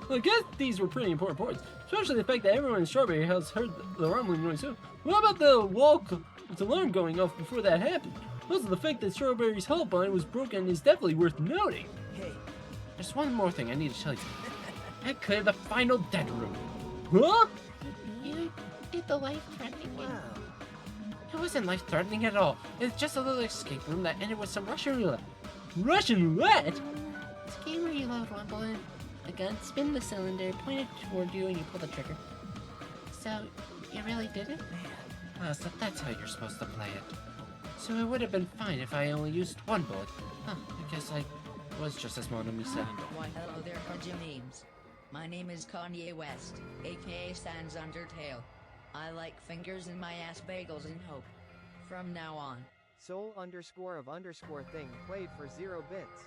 Well, I guess these were pretty important points, especially the fact that everyone in Strawberry House heard the rumbling noise too. What about the alarm going off before that happened? Also, the fact that Strawberry's helpline was broken is definitely worth noting. Hey, There's one more thing I need to tell you. I cleared the final dead room. Huh? You did the life-threatening one. wow. It wasn't life-threatening at all. It's just a little escape room that ended with some Russian roulette. Russian roulette? It's a game where you load one bullet, a gun, spin the cylinder, point it toward you, and you pull the trigger. So, you really did it? So that's how you're supposed to play it. So it would have been fine if I only used one bullet. Huh, I guess I was just as smart as me said. Why, hello there, Hajime names. My name is Kanye West, aka Sans Undertale. I like fingers in my ass bagels and hope. From now on. Soul underscore of underscore thing played for 0 bits.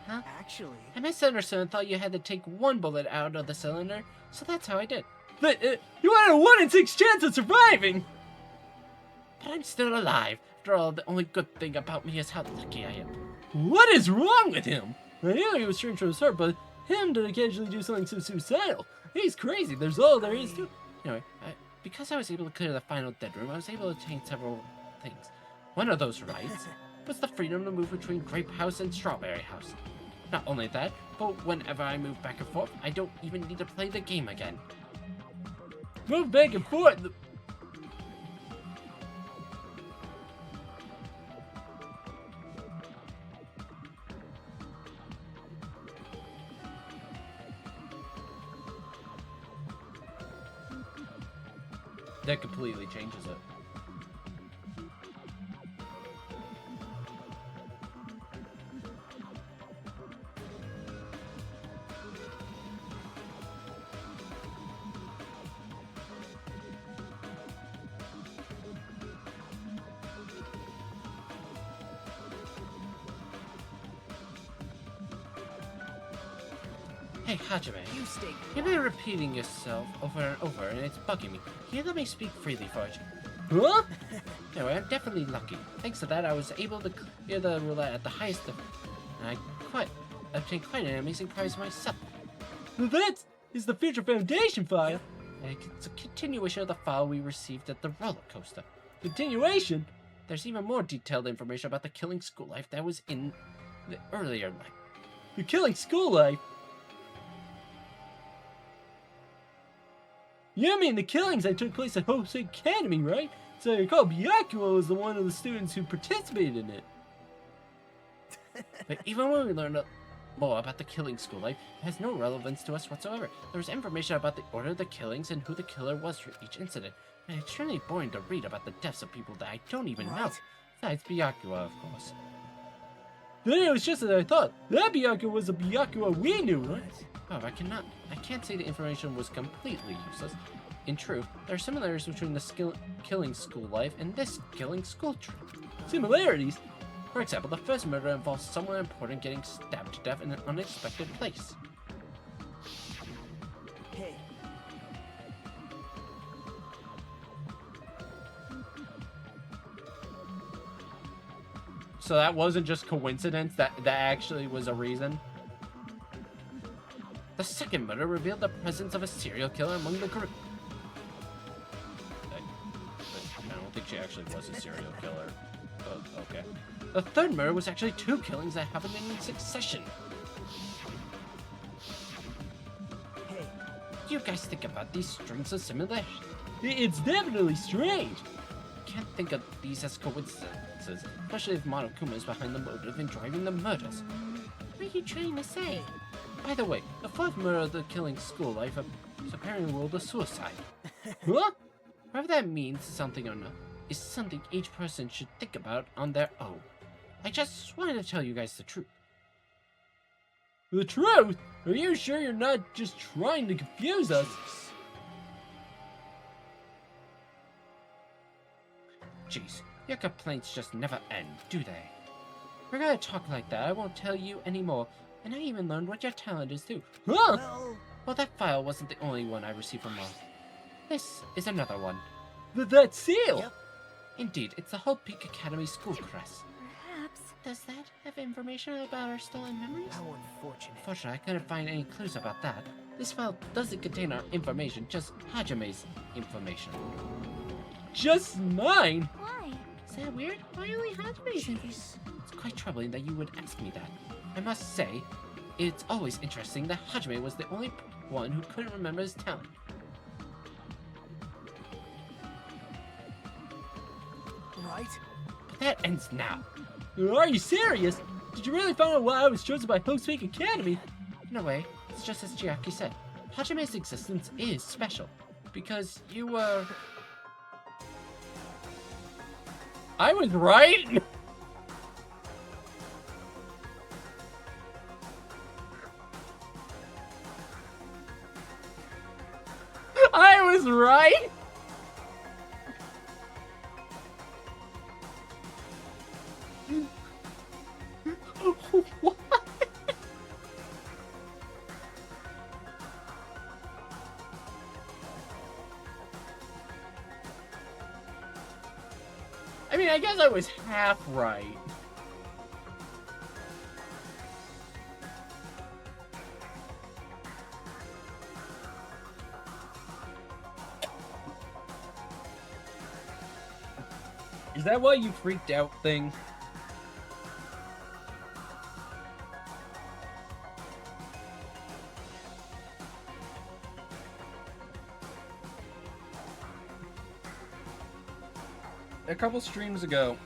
Huh? Actually, I misunderstood and thought you had to take one bullet out of the cylinder, so that's how I did. But, you had a 1 in 6 chance of surviving! But I'm still alive. After all, the only good thing about me is how lucky I am. What is wrong with him? I knew he was strange from the start, but him to occasionally do something so suicidal. He's crazy, there's all there is to it. Anyway, because I was able to clear the final dead room, I was able to obtain several things. One of those rights was the freedom to move between Grape House and Strawberry House. Not only that, but whenever I move back and forth, I don't even need to play the game again. Move back and forth! That completely changes it. Hey, Hajime, you stay you've been repeating yourself over and over, and it's bugging me. Can you let me speak freely for it? Huh? Anyway, I'm definitely lucky. Thanks to that, I was able to clear the roulette at the highest level, and I obtained quite an amazing prize myself. That is the Future Foundation file. And it's a continuation of the file we received at the roller coaster. Continuation? There's even more detailed information about the killing school life that was in the earlier life. The killing school life? You mean the killings that took place at Hope's Academy, right? So I recall Byakuya was the one of the students who participated in it. But even when we learned more about the killing school life, it has no relevance to us whatsoever. There was information about the order of the killings and who the killer was for each incident. And it's extremely boring to read about the deaths of people that I don't even know. Besides Byakuya, of course. Then it was just as I thought. That Byakuya was a Byakuya we knew, right? However, I can't say the information was completely useless. In truth, there are similarities between the killing school life and this killing school trip. Similarities? For example, the first murder involves someone important getting stabbed to death in an unexpected place. Hey, So that wasn't just coincidence, that actually was a reason? The second murder revealed the presence of a serial killer among the group. I don't think she actually was a serial killer, but okay. The third murder was actually 2 killings that happened in succession. Hey, What do you guys think about these strings of similarities? It's definitely strange. Can't think of these as coincidences, especially if Monokuma is behind the motive in driving the murders. What are you trying to say? By the way, the 4th murder of the killing school life is apparently ruled a suicide. Huh? Whatever that means, something or not, is something each person should think about on their own. I just wanted to tell you guys the truth. The truth? Are you sure you're not just trying to confuse us? Jeez, your complaints just never end, do they? We're gonna talk like that, I won't tell you anymore, and I even learned what your talent is too. Huh? Well, that file wasn't the only one I received from Mom. This is another one. That seal? Yep. Indeed, it's the Hope Peak Academy school crest. Perhaps. Does that have information about our stolen memories? How unfortunate. Unfortunately, I couldn't find any clues about that. This file doesn't contain our information, just Hajame's information. Just mine? Why? Is that weird? Why only Hajime's information? It's quite troubling that you would ask me that. I must say, it's always interesting that Hajime was the only one who couldn't remember his talent. Right? But that ends now. Are you serious? Did you really find out why I was chosen by Hope Peak Academy? In a way, it's just as Chiaki said. Hajime's existence is special. Because you were... I was right? I was right? What? I mean, I guess I was half right. Is that why you freaked out thing? A couple streams ago,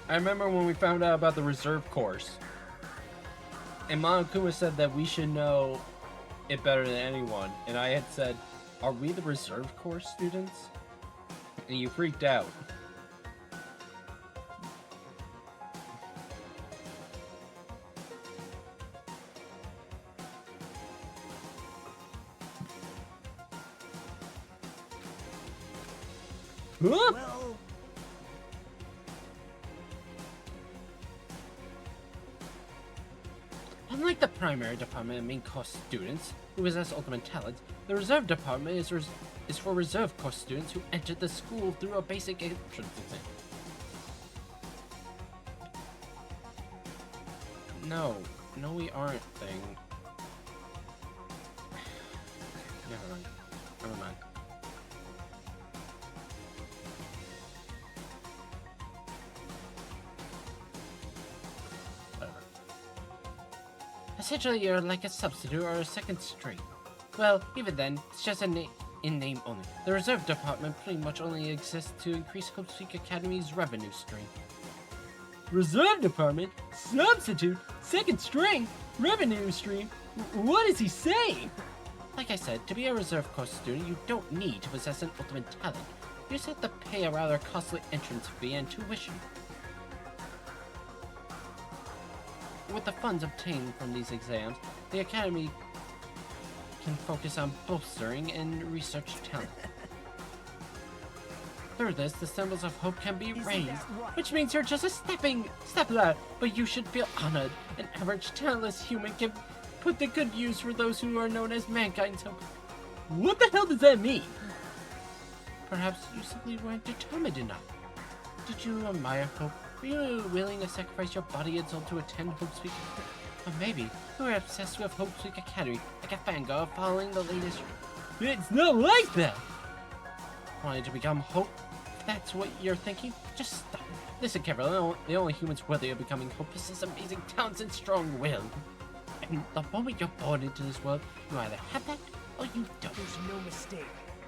I remember when we found out about the reserve course, and Monokuma said that we should know it better than anyone, and I had said, are we the reserve course students? And you freaked out. Huh? Well, Unlike the primary department and main course students, who possess ultimate talents, the reserve department is for reserve course students who entered the school through a basic entrance exam. No, we aren't thing. Never mind. Essentially, you're like a substitute or a second string. Well, even then, it's just in name only. The reserve department pretty much only exists to increase Hope Peak Academy's revenue stream. Reserve department? Substitute? Second string? Revenue stream? What is he saying? Like I said, to be a reserve course student, you don't need to possess an ultimate talent. You just have to pay a rather costly entrance fee and tuition. With the funds obtained from these exams, the Academy can focus on bolstering and research talent. Through this, the symbols of hope can be raised, which means you're just a step ladder, but you should feel honored. An average talentless human can put the good use for those who are known as mankind's hope. What the hell does that mean? Perhaps you simply weren't determined enough. Did you admire hope? Were you willing to sacrifice your body and soul to attend Hope Peak? Or maybe you were obsessed with Hope Peak Academy, like a fangirl following the latest. It's not like that! Wanted to become Hope? If that's what you're thinking, just stop. Listen, Carol, the only humans worthy of becoming Hope possess amazing talents and strong will. And the moment you're born into this world, you either have that or you don't. There's no mistake.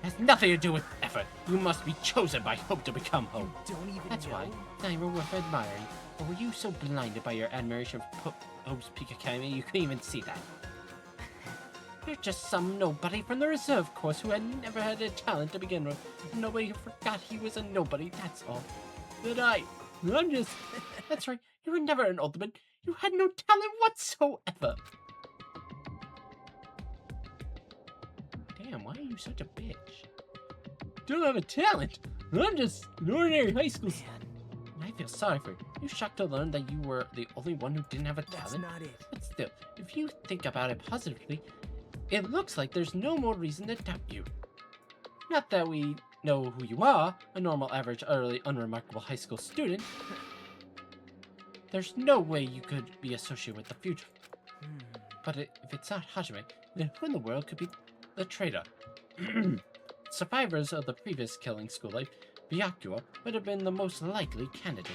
It has nothing to do with effort. You must be chosen by Hope to become Hope. Don't even That's know. why it's not even worth admiring. Or were you so blinded by your admiration of Hope's Peak Academy you couldn't even see that? You're just some nobody from the reserve course who had never had a talent to begin with. Nobody who forgot he was a nobody, that's all. But I'm just... That's right, you were never an ultimate. You had no talent whatsoever. Damn, why are you such a bitch? Don't have a talent. I'm just an ordinary high school student. I feel sorry for you. You shocked to learn that you were the only one who didn't have a talent? That's not it. But still, if you think about it positively, it looks like there's no more reason to doubt you. Not that we know who you are, a normal, average, utterly unremarkable high school student. There's no way you could be associated with the future. But if it's not Hajime, then who in the world could be the traitor? Survivors of the previous killing school life, Byakuya would have been the most likely candidate.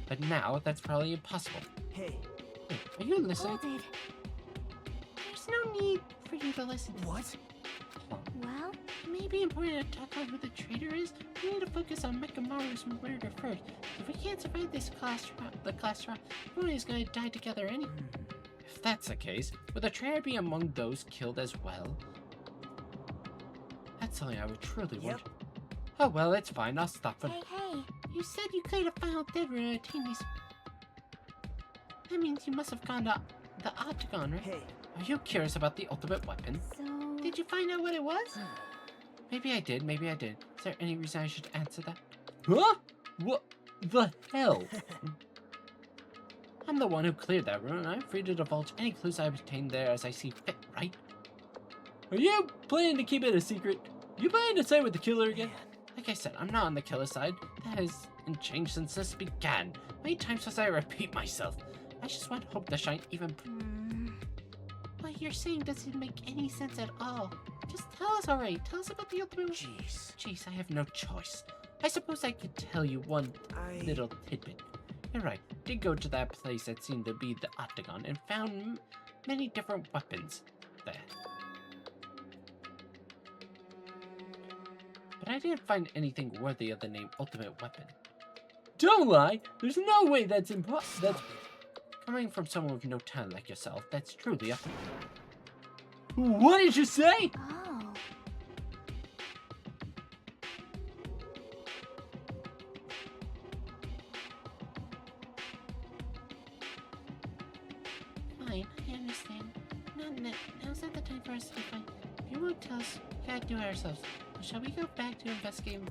But now, that's probably impossible. Hey. Wait, are you listening? Hold it. There's no need for you to listen. What? Well, It may be important to talk about who the traitor is. We need to focus on Mekamaru's murder first. If we can't survive this class trial, everyone is going to die together anyway. If that's the case, would the traitor be among those killed as well? That's something I would truly want. Oh well, it's fine, I'll stop for... hey, hey. You said you cleared a final deadline to attain these. That means you must have gone to the Octagon, right? Hey. Are you curious about the ultimate weapon? So... Did you find out what it was? Maybe I did, maybe I did. Is there any reason I should answer that? Huh? What the hell? I'm the one who cleared that room, and I'm free to divulge any clues I obtained there as I see fit, right? Are you planning to keep it a secret? You planning to side with the killer again? Like I said, I'm not on the killer side. That hasn't changed since this began. Many times must I repeat myself? I just want Hope to shine even... What you're saying doesn't make any sense at all. Just tell us already. Tell us about the ultimate. Jeez, I have no choice. I suppose I could tell you one little tidbit. You're right, did go to that place that seemed to be the Octagon and found many different weapons there. But I didn't find anything worthy of the name Ultimate Weapon. Don't lie! There's no way that's impossible. That's coming from someone with no talent like yourself. That's truly a... What did you say? Oh. Fine, I understand. Now's not the time for us to fight. If you won't tell us, we gotta do it ourselves. Shall we go back to investigating?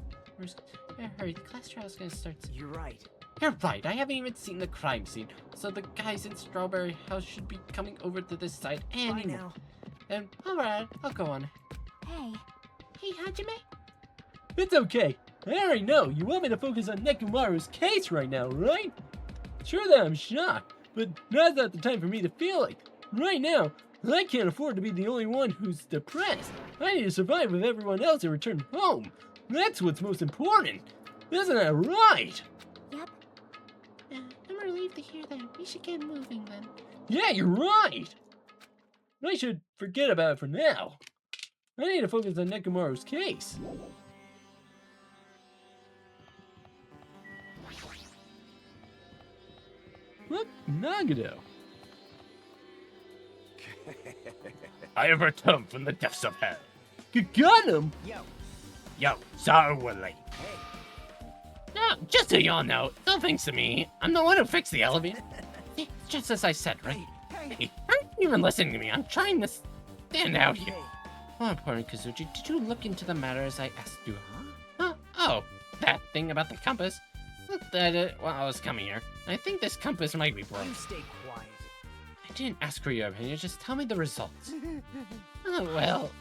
Hurry, the class trial's gonna start soon. You're right. You're right, I haven't even seen the crime scene, so the guys in Strawberry House should be coming over to this side Bye anymore. now. And alright, I'll go on. Hey. Hey, Hajime? It's okay. I already know. You want me to focus on Nekomaru's case right now, right? Sure that I'm shocked, but now's not the time for me to feel like. Right now, I can't afford to be the only one who's depressed. I need to survive with everyone else and return home. That's what's most important. Isn't that right? Yep. I'm relieved to hear that. We should get moving then. Yeah, you're right. I should forget about it for now. I need to focus on Nekomaru's case. Look, Nagito. I have returned from the depths of hell. You got him! Yo, sorry we're late. Hey. Now, just so y'all know, don't thanks to me. I'm the one who fixed the elevator. See, just as I said, right? Hey, aren't you even listening to me? I'm trying to stand out here. More important, Kazuchi, did you look into the matter as I asked you? Oh, that thing about the compass? Looked at it while I was coming here. I think this compass might be broken. You stay quiet. I didn't ask for your opinion, just tell me the results. Oh, well.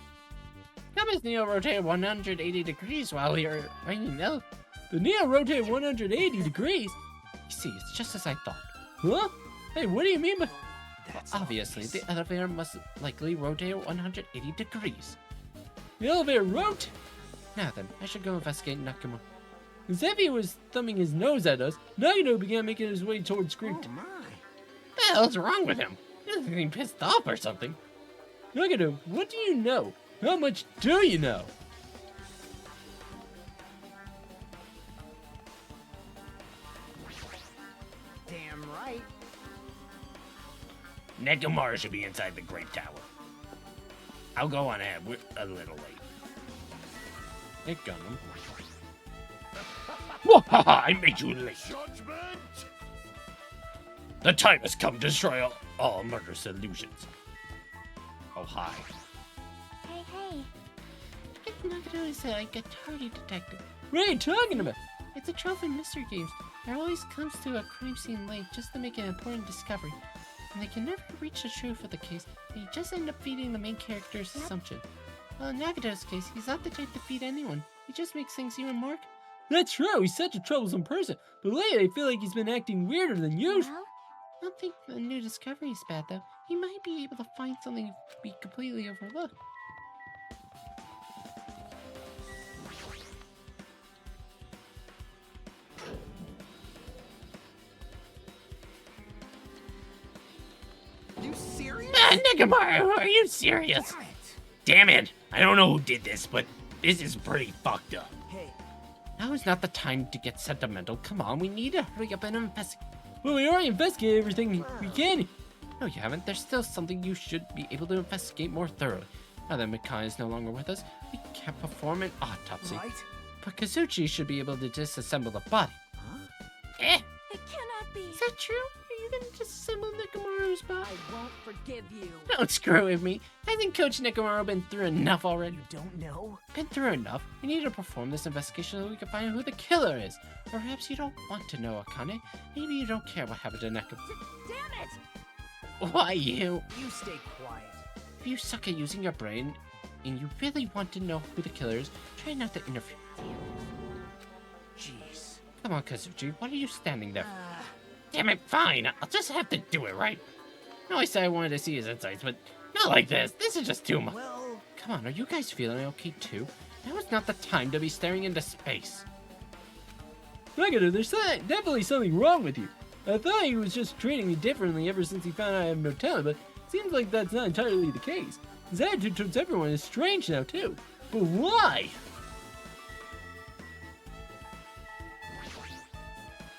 Compass Neo rotated 180 degrees while we were ringing the The Neo rotated 180 degrees? You see, it's just as I thought. Huh? Hey, what do you mean by... Well, obviously, the elevator must likely rotate 180 degrees. The elevator rotated? Now then, I should go investigate Nakamura. As if he was thumbing his nose at us, Nagano began making his way towards Greek. Oh my. The hell's wrong with him? He doesn't seem pissed off or something. Nagano, what do you know? How much do you know? Damn right. Nekomaru should be inside the Great Tower. I'll go on ahead. We're a little late. It got him. Wahaha! I made you late. Judgment! The time has come to destroy all murderous illusions. Oh, hi. Hey, hey. It's Nagano is like a tardy detective. What are you talking about? It's a trope in mystery games. There always comes to a crime scene late just to make an important discovery. And they can never reach the truth of the case, and you just end up feeding the main character's assumption. Well, in Nagato's case, he's not the type to feed anyone. He just makes things even more... That's true, he's such a troublesome person, but lately I feel like he's been acting weirder than usual. Well, I don't think the new discovery is bad, though. He might be able to find something we completely overlooked. You serious? Nekomaru, are you serious? Damn it. Damn it! I don't know who did this, but this is pretty fucked up. Hey, Now is not the time to get sentimental. Come on, we need to hurry up and investigate. Well, we already investigated everything we can. No, you haven't. There's still something you should be able to investigate more thoroughly. Now that Mikai is no longer with us, we can't perform an autopsy. right? But Kazuchi should be able to disassemble the body. Eh? it cannot be. Is that true? Are you gonna disassemble Nekomaru's body? I won't forgive you. Don't screw with me. Hasn't Coach Nekomaru been through enough already? You don't know? Been through enough. We need to perform this investigation so we can find out who the killer is. Or perhaps you don't want to know, Akane. Maybe you don't care what happened to Nekomaru. Damn it! Why you? You stay quiet. If you suck at using your brain and you really want to know who the killer is, try not to interfere. Jeez. Come on, Kazuchi. What are you standing there? Damn it, fine. I'll just have to do it, right? I know I said I wanted to see his insights, but Not like this. This is just too much. Well, come on, are you guys feeling okay too? Now is not the time to be staring into space. Nagano, there's definitely something wrong with you. I thought he was just treating me differently ever since he found out I have no talent, but it seems like that's not entirely the case. His attitude towards everyone is strange now too. But why?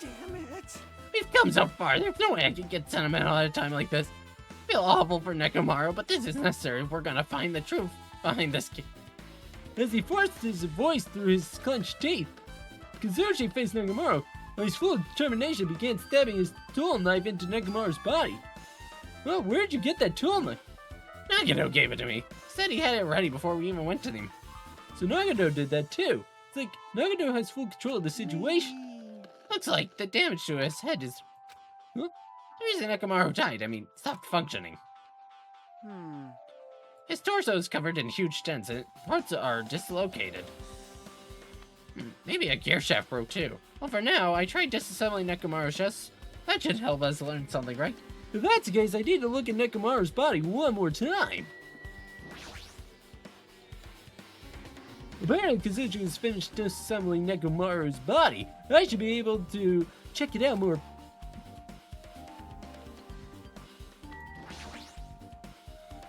damn it. We've come so far. There's no way I can get sentimental at a time like this. I feel awful for Nekomaru, but this is necessary if we're gonna find the truth behind this case. As he forced his voice through his clenched teeth, Kazuchi faced Nekomaru, and his full determination began stabbing his tool knife into Nekomaru's body. Well, where'd you get that tool knife? Nagano gave it to me. Said he had it ready before we even went to him. So Nagano did that too. It's like Nagano has full control of the situation. Looks like the damage to his head is... Huh? The reason Nekomaru died, stopped functioning. His torso is covered in huge dents and parts are dislocated. Maybe a gear shaft broke too. Well, for now, I tried disassembling Nekomaru's chest. That should help us learn something, right? If that's the case, I need to look at Nekomaru's body one more time. Apparently, Kazuchi has finished disassembling Nekomaru's body. I should be able to check it out more.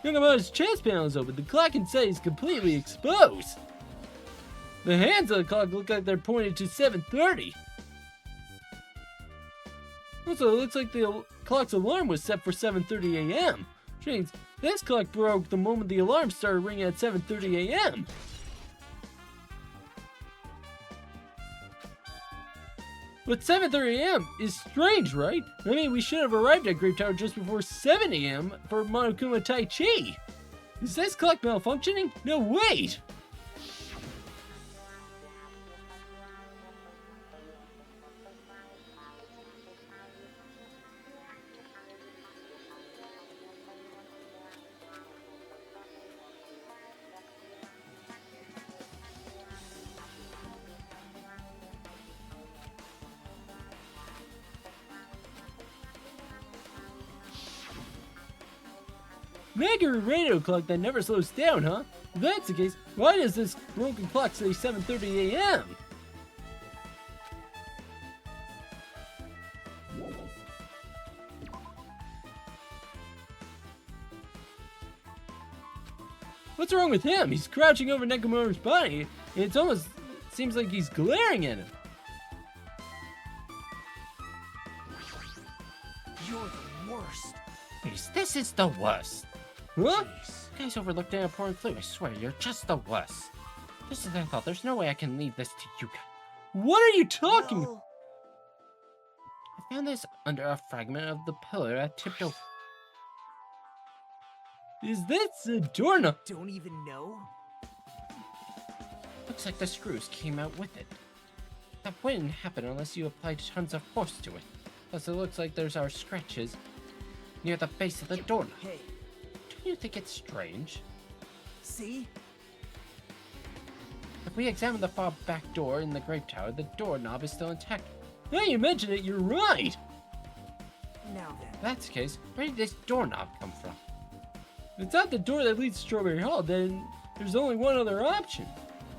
Nekomaru's chest panel is open. The clock inside is completely exposed. The hands of the clock look like they're pointed to 7:30. Also, it looks like the clock's alarm was set for 7:30 a.m. Which means this clock broke the moment the alarm started ringing at 7:30 a.m. But 7:30 a.m. is strange, right? I mean, we should have arrived at Great Tower just before 7 a.m. for Monokuma Tai Chi. Is this clock malfunctioning? No, wait! Meguru radio clock that never slows down, huh? If that's the case, why does this broken clock say 7:30 a.m.? What's wrong with him? He's crouching over Nekomaru's body. It's almost seems like he's glaring at him. You're the worst. This is the worst. What? Jeez. You guys overlooked an important clue. I swear, you're just the worst. This is what I thought. There's no way I can leave this to you guys. What are you talking about? Well, I found this under a fragment of the pillar I tipped over. Is this a doorknob? don't even know. Looks like the screws came out with it. That wouldn't happen unless you applied tons of force to it. Plus, it looks like there's our scratches near the base of the doorknob. Hey, Don't you think it's strange? see? If we examine the far back door in the Grape Tower, the doorknob is still intact. Now you mention it, you're right! Now then. If that's the case, where did this doorknob come from? If it's not the door that leads to Strawberry Hall, then there's only one other option.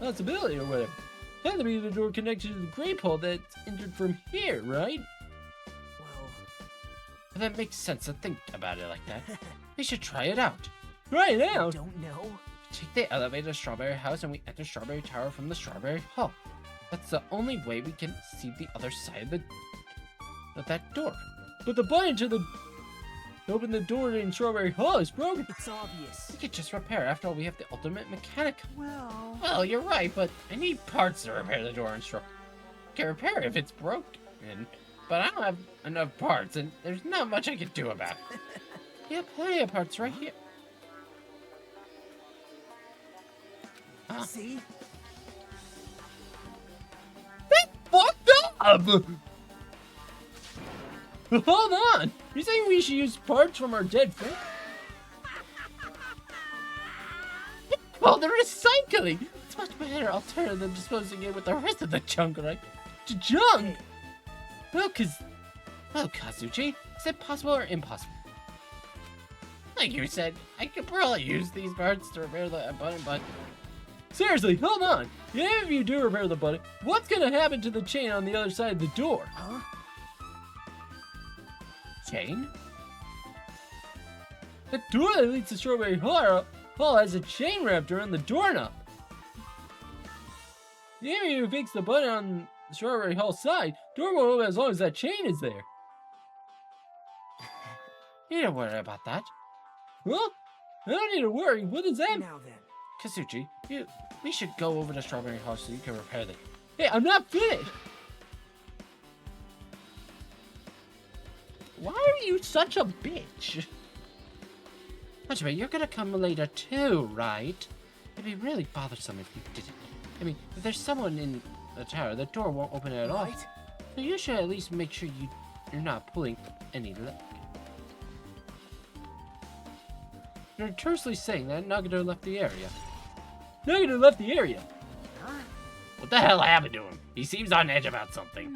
Possibility or whatever. It had to be the door connected to the Grape Hall that's entered from here, right? Well, That makes sense to think about it like that. We should try it out. Try it out? don't know. Take the elevator to Strawberry House and we enter Strawberry Tower from the Strawberry Hall. That's the only way we can see the other side of that door. But the button to open the door in Strawberry Hall is broken. It's obvious. We could just repair. After all, we have the ultimate mechanic. Well, You're right, but I need parts to repair the door in Strawberry. I can repair it if it's broken, but I don't have enough parts, and there's not much I can do about it. Yeah, plenty of parts right here. Huh? see? Fucked up! Hold on! You're saying we should use parts from our dead friend? Well, they're recycling! It's much better alternative than disposing it with the rest of the junk, right? Junk? Well, Kazuchi, is it possible or impossible? Like you said, I could probably use these parts to repair the button, but... Seriously, hold on! If you do repair the button, what's gonna happen to the chain on the other side of the door? Huh? Chain? The door that leads to Strawberry Hall has a chain wrapped around the doorknob. Even if you fix the button on the Strawberry Hall side, door won't open as long as that chain is there. You don't worry about that. Huh? I don't need to worry. What is that? Now then. Kazuchi, we should go over to Strawberry Hall so you can repair them. Hey, I'm not finished! Why are you such a bitch? Wait a minute, you're gonna come later too, right? It'd be really bothersome if you didn't. I mean, if there's someone in the tower, the door won't open at all. Right? So you should at least make sure you're not pulling any leg. You're tersely saying that Nagito left the area. Nagito left the area? What the hell happened to him? He seems on edge about something.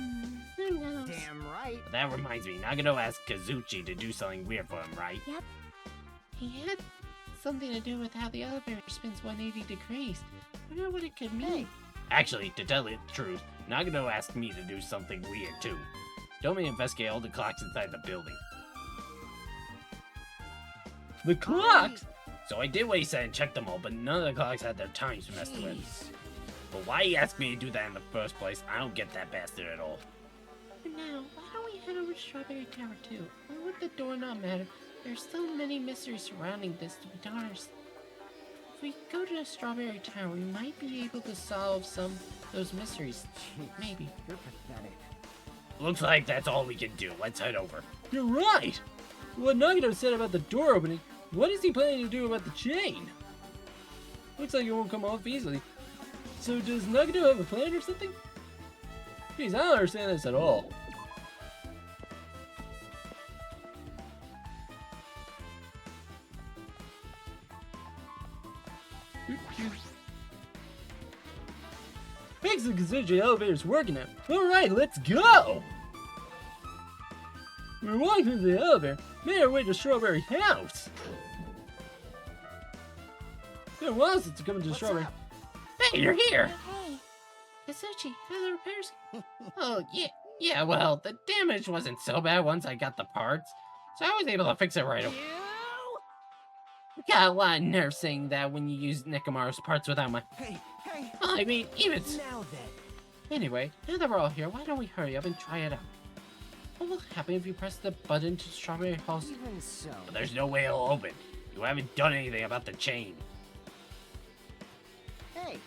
Who knows? Damn right. But that reminds me, Nagito asked Kazuchi to do something weird for him, right? Yep. He had something to do with how the elevator spins 180 degrees. I don't know what it could mean. Actually, to tell you the truth, Nagito asked me to do something weird too. Told me to investigate all the clocks inside the building. The clocks? So I did what he said and checked them all, but none of the clocks had their times messed with. But why he asked me to do that in the first place, I don't get that bastard at all. For now, why don't we head over to Strawberry Tower too? Why would the door not matter? There's still many mysteries surrounding this to be honest. If we go to the Strawberry Tower, we might be able to solve some of those mysteries. Maybe. You're pathetic. Looks like that's all we can do. Let's head over. You're right! What Nagito said about the door opening, what is he planning to do about the chain? Looks like it won't come off easily. So does Nagito have a plan or something? Jeez, I don't understand this at all. Thanks to Kazuchi, the elevator's working now. Alright, let's go! We're walking through the elevator, made our way to Strawberry House. It's been a while since you come to Strawberry. Hey, you're here! Hey, Kazuchi, how are the repairs? Oh, yeah, well, the damage wasn't so bad once I got the parts, so I was able to fix it right away. Got a lot of nerve saying that when you use Nekomaru's parts without my... Hey, I mean, even... now then. Anyway, now that we're all here, why don't we hurry up and try it out? What will happen if you press the button to Strawberry Hall's... Even so. But there's no way it'll open. You haven't done anything about the chain. Hey,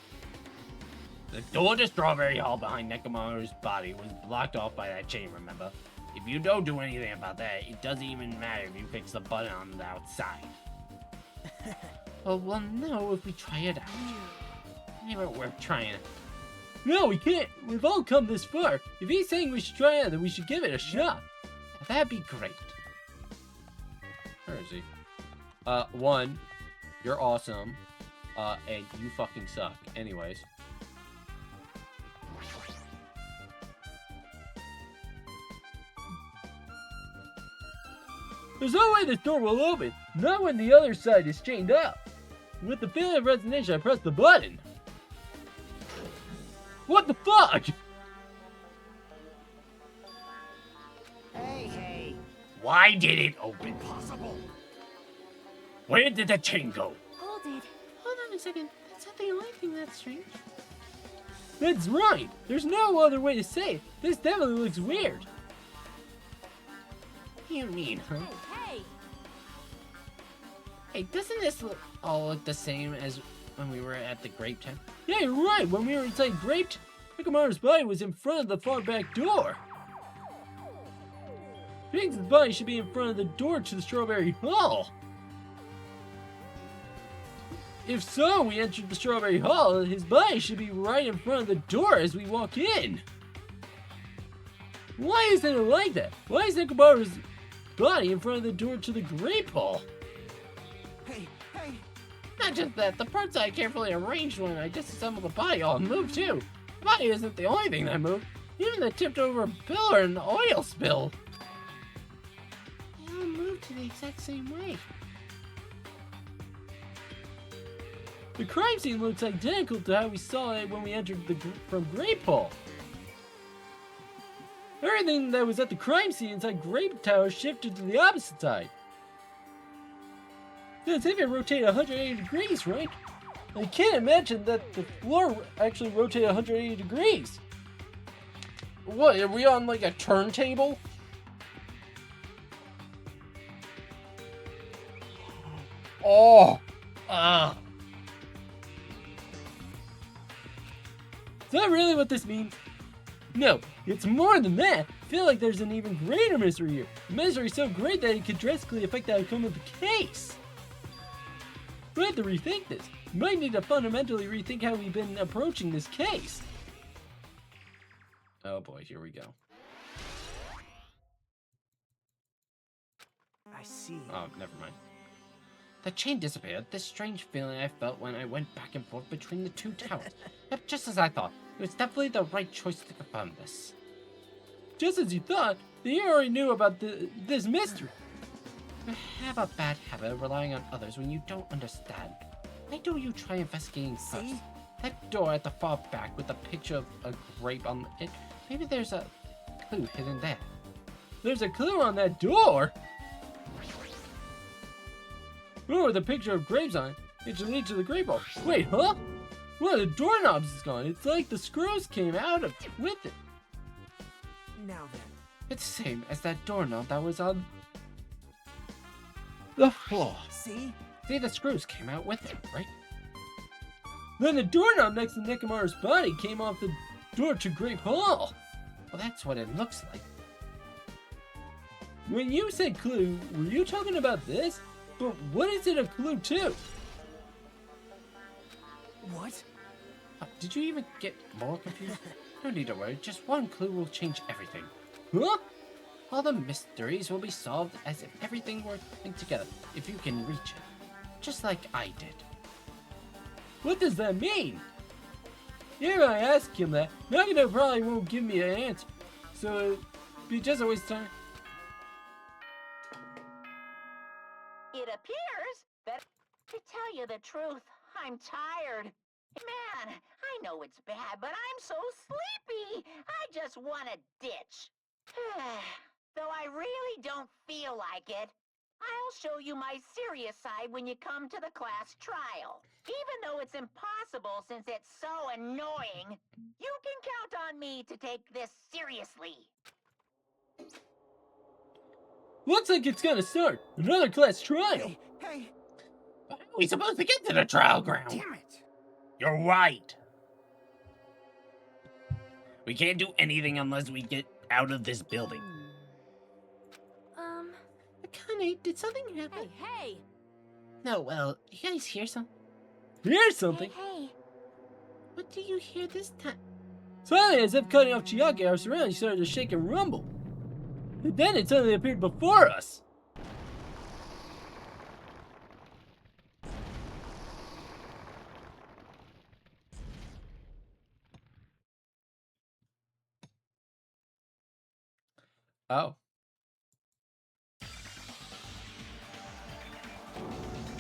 The door to Strawberry Hall behind Nekomaru's body was blocked off by that chain, remember? If you don't do anything about that, it doesn't even matter if you fix the button on the outside. Well, we'll know if we try it out. Maybe worth trying it. No, we can't. We've all come this far. If he's saying we should try it, then we should give it a shot. That'd be great. Where is he? One, you're awesome. And you fucking suck. Anyways. There's no way this door will open. Not when the other side is chained up. With the feeling of resignation, I pressed the button. What the fuck? hey. Why did it open? Impossible. Where did the chain go? Hold it. Hold on a second. That's not the only thing that's strange. That's right. There's no other way to say it. This definitely looks weird. What do you mean, huh? Hey, Hey, doesn't this all look the same as when we were at the Grape Town? Yeah, you're right. When we were inside Grape, Nekomaru's body was in front of the far back door. Pigs' body should be in front of the door to the Strawberry Hall. If so, we entered the Strawberry Hall, his body should be right in front of the door as we walk in. Why isn't it like that? Why is Nekomaru's body in front of the door to the Grape Hall? Hey. Not just that, the parts I carefully arranged when I disassembled the body all moved too. The body isn't the only thing that moved. Even the tipped over pillar and the oil spill. They all moved to the exact same way. The crime scene looks identical to how we saw it when we entered from Grape Hall. Everything that was at the crime scene inside Grape Tower shifted to the opposite side. That's if it rotated 180 degrees, right? I can't imagine that the floor actually rotated 180 degrees. What, are we on like a turntable? Oh! Is that really what this means? No, it's more than that. I feel like there's an even greater mystery here. The mystery is so great that it could drastically affect the outcome of the case. We have to rethink this. We might need to fundamentally rethink how we've been approaching this case. Oh boy, here we go. I see. Oh, never mind. The chain disappeared. This strange feeling I felt when I went back and forth between the two towers. Yep, just as I thought. It was definitely the right choice to confirm this. Just as you thought, you already knew about this mystery. I have a bad habit of relying on others when you don't understand. Why don't you try investigating first? See? That door at the far back with the picture of a grape on it. Maybe there's a clue hidden there. There's a clue on that door. Oh, with a picture of grapes on it. It should lead to the grape hole. Wait, huh? One of the doorknobs is gone. It's like the screws came out of with it. Now then. It's the same as that doorknob that was on the floor. See? See, the screws came out with it, right? Then the doorknob next to Nekomaru's body came off the door to Grape Hall. Well, that's what it looks like. When you said clue, were you talking about this? But what is it a clue to? What? Did you even get more confused? No need to worry, just one clue will change everything. Huh? All the mysteries will be solved as if everything were linked together, if you can reach it. Just like I did. What does that mean? If I ask him that, Nagano probably won't give me an answer. So it'd be just a waste of time. It appears that, to tell you the truth, I'm tired. Man, I know it's bad, but I'm so sleepy. I just want a ditch. Though I really don't feel like it. I'll show you my serious side when you come to the class trial. Even though it's impossible since it's so annoying, you can count on me to take this seriously. Looks like it's gonna start. Another class trial. Hey, How are we supposed to get to the trial ground? damn it! You're right. We can't do anything unless we get out of this building. Akane, did something happen? Hey! No, well, you guys hear something? Here's something. Hey! What do you hear this time? Suddenly, as if cutting off Chiaki, our surroundings started to shake and rumble. And then it suddenly appeared before us. Oh.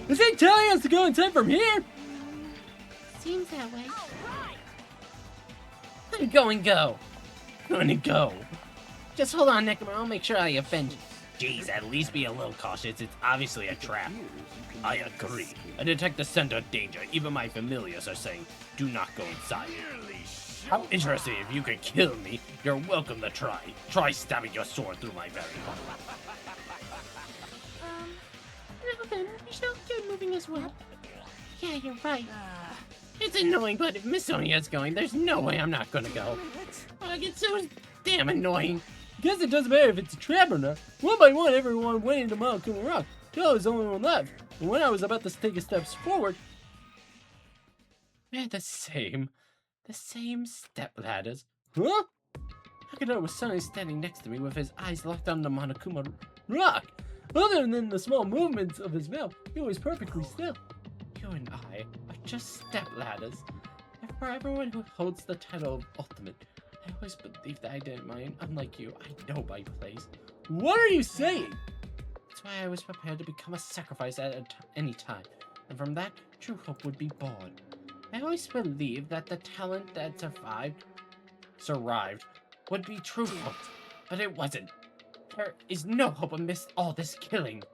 Is he telling us to go inside from here? Seems that way. I'm going go. Gonna go. Just hold on, Nekoma. I'll make sure I offend you. Jeez, at least be a little cautious. It's obviously a trap. I agree. I detect the scent of danger. Even my familiars are saying, do not go inside. How interesting. If you could kill me, you're welcome to try. Try stabbing your sword through my very heart. Now then, we shall get moving as well. Yeah, you're right. It's annoying, but if Miss Sonia's going, there's no way I'm not gonna go. I get so damn annoying. Guess it doesn't matter if it's a trap or not. One by one, everyone went into Monokuma Rock. Till I was the only one left. And when I was about to take a step forward, we had the same step ladders. Huh? Hakano was suddenly standing next to me with his eyes locked on the Monokuma Rock. Other than the small movements of his mouth, he was perfectly still. You and I are just step ladders. And for everyone who holds the title of Ultimate, I always believed that I didn't mind. Unlike you, I know my place. What are you saying? That's why I was prepared to become a sacrifice at any time. And from that, true hope would be born. I always believed that the talent that survived would be true hope. But it wasn't. There is no hope amidst all this killing.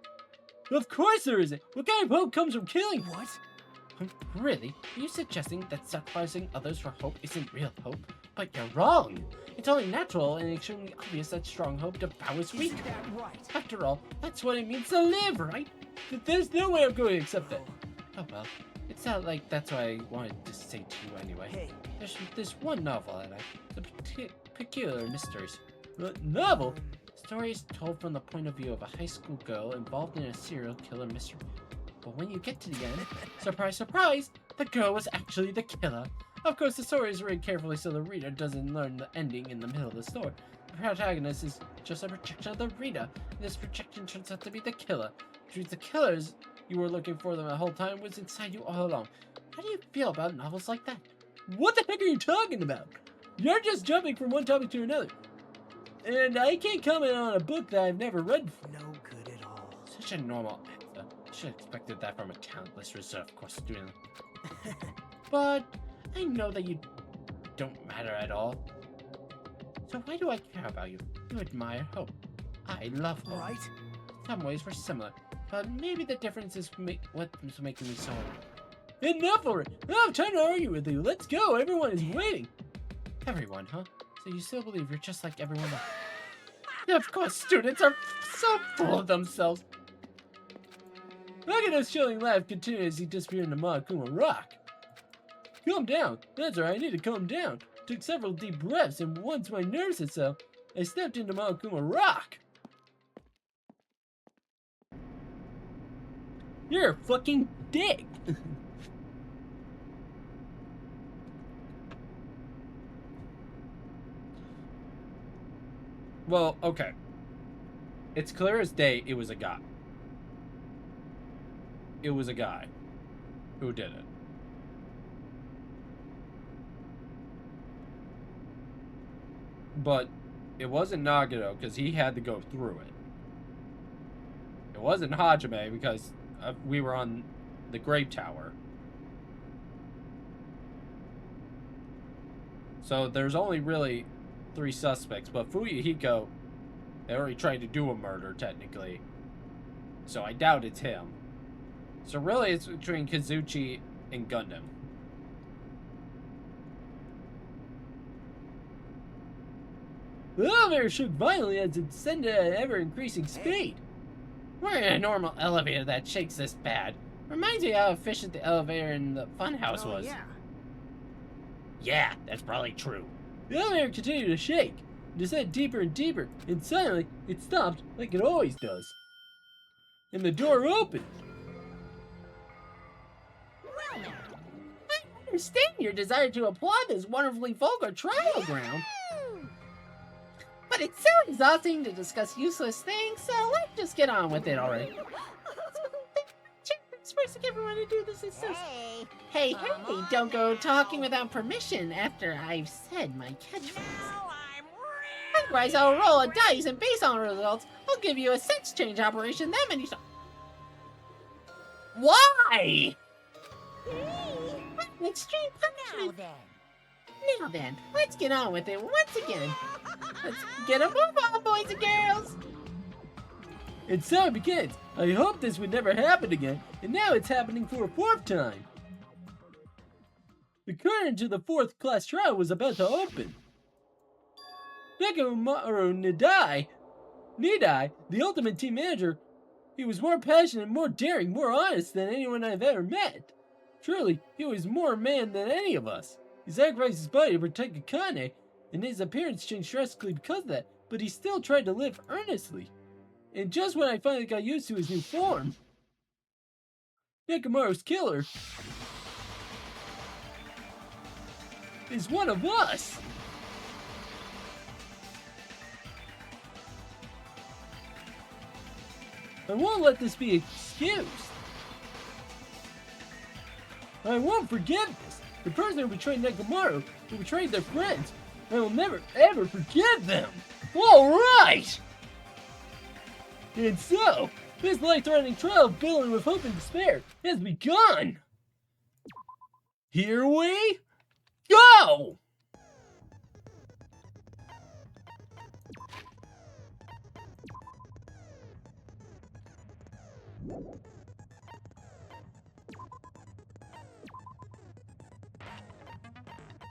Of course there isn't. What kind of hope comes from killing? What? Really? Are you suggesting that sacrificing others for hope isn't real hope? But you're wrong. It's only natural and extremely obvious that strong hope devours weak. Isn't that right? After all, that's what it means to live, right? There's no way I'm going to accept that. Oh well. It's not like that's what I wanted to say to you anyway. Hey. There's this one novel that the Peculiar Mysteries. Novel? The story is told from the point of view of a high school girl involved in a serial killer mystery. But when you get to the end, surprise, surprise, the girl was actually the killer. Of course, the story is written carefully so the reader doesn't learn the ending in the middle of the story. The protagonist is just a projection of the reader, and this projection turns out to be the killer. Which means the killers you were looking for them the whole time was inside you all along. How do you feel about novels like that? What the heck are you talking about? You're just jumping from one topic to another. And I can't comment on a book that I've never read before. No good at all. Such a normal answer. I should have expected that from a talentless reserve course student. But I know that you don't matter at all. So why do I care about you? You admire hope. I love hope. Right? In some ways we're similar, but maybe the difference is what's making me so angry. Enough of it! I don't have time to argue with you. Let's go. Everyone is waiting. Everyone, huh? So you still believe you're just like everyone else? Of course, students are so full of themselves. Nagato's chilling laugh continued as he disappeared into Monokuma Rock. Calm down. That's right, I need to calm down. Took several deep breaths, and once my nerves had settled, I stepped into Monokuma Rock. You're a fucking dick. Well, okay. It's clear as day it was a guy. It was a guy who did it. But it wasn't Nagato because he had to go through it. It wasn't Hajime because we were on the Grape Tower. So there's only really 3 suspects, but Fuyuhiko had already tried to do a murder, technically. So I doubt it's him. So really it's between Kazuchi and Gundam. The elevator shook violently as it descended at an ever-increasing speed. We're in a normal elevator that shakes this bad. Reminds me how efficient the elevator in the funhouse was. Yeah. Yeah, that's probably true. The elevator continued to shake, descend deeper and deeper, and suddenly it stopped like it always does. And the door opened. I understand your desire to applaud this wonderfully vulgar trial ground. But it's so exhausting to discuss useless things, so let's just get on with it already. Forcing everyone to do this is so... Hey, Hey, don't go talking without permission after I've said my catchphrase. Otherwise, I'll roll a dice and based on results, I'll give you a sex change operation that many times. Why? Extreme punishment. Now then, let's get on with it once again. Let's get a move on, boys and girls. And so it begins. I hoped this would never happen again, and now it's happening for a fourth time. The curtain to the fourth class trial was about to open. Nekomaru Nidai, the ultimate team manager, he was more passionate, more daring, more honest than anyone I've ever met. Truly, he was more man than any of us. He sacrificed his body to protect Akane, and his appearance changed drastically because of that, but he still tried to live earnestly. And just when I finally got used to his new form, Nekomaru's killer is one of us. I won't let this be excused. I won't forgive this. The person who betrayed Nekomaru, who betrayed their friends, I will never ever forgive them. All right! And so, this life-threatening trial of billowing with hope and despair has begun. Here we go!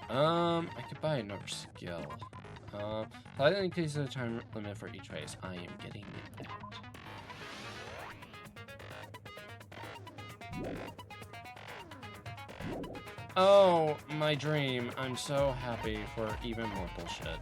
I could buy another skill. Slightly increase the time limit for each phase. I am getting that. Oh, my dream. I'm so happy for even more bullshit.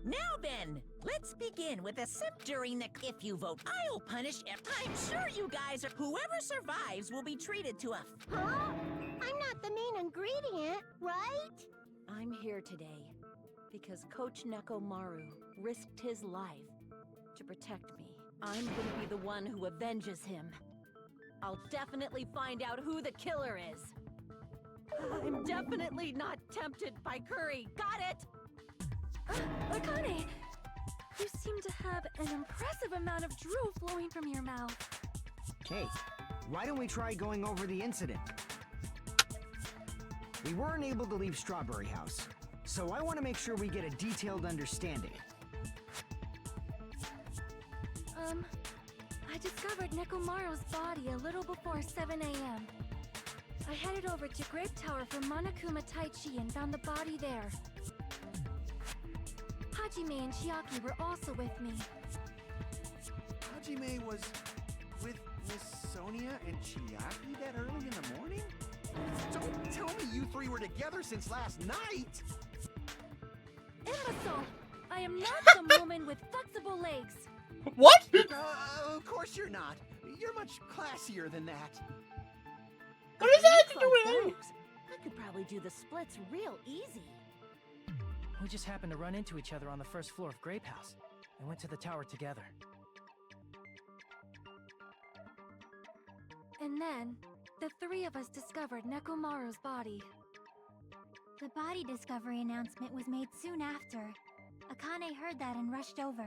Now then, let's begin with a sip during the... If you vote, I'll punish... I'm sure you guys are... Whoever survives will be treated to a... Huh? I'm not the main ingredient, right? I'm here today because Coach Nekomaru risked his life to protect me. I'm gonna be the one who avenges him. I'll definitely find out who the killer is. I'm definitely not tempted by curry. Got it? Akane, you seem to have an impressive amount of drool flowing from your mouth. Hey, why don't we try going over the incident? We weren't able to leave Strawberry House, so I want to make sure we get a detailed understanding. I discovered Nekomaru's body a little before 7 a.m. I headed over to Grape Tower for Monokuma Taichi and found the body there. Hajime and Chiaki were also with me. Hajime was with Miss Sonia and Chiaki that early in the morning? Don't tell me you three were together since last night! Imbecile! I am not some woman with flexible legs. What? Of course you're not. You're much classier than that. What does that have to do with it? I could probably do the splits real easy. We just happened to run into each other on the first floor of Grape House and went to the tower together. And then, the three of us discovered Nekomaru's body. The body discovery announcement was made soon after. Akane heard that and rushed over.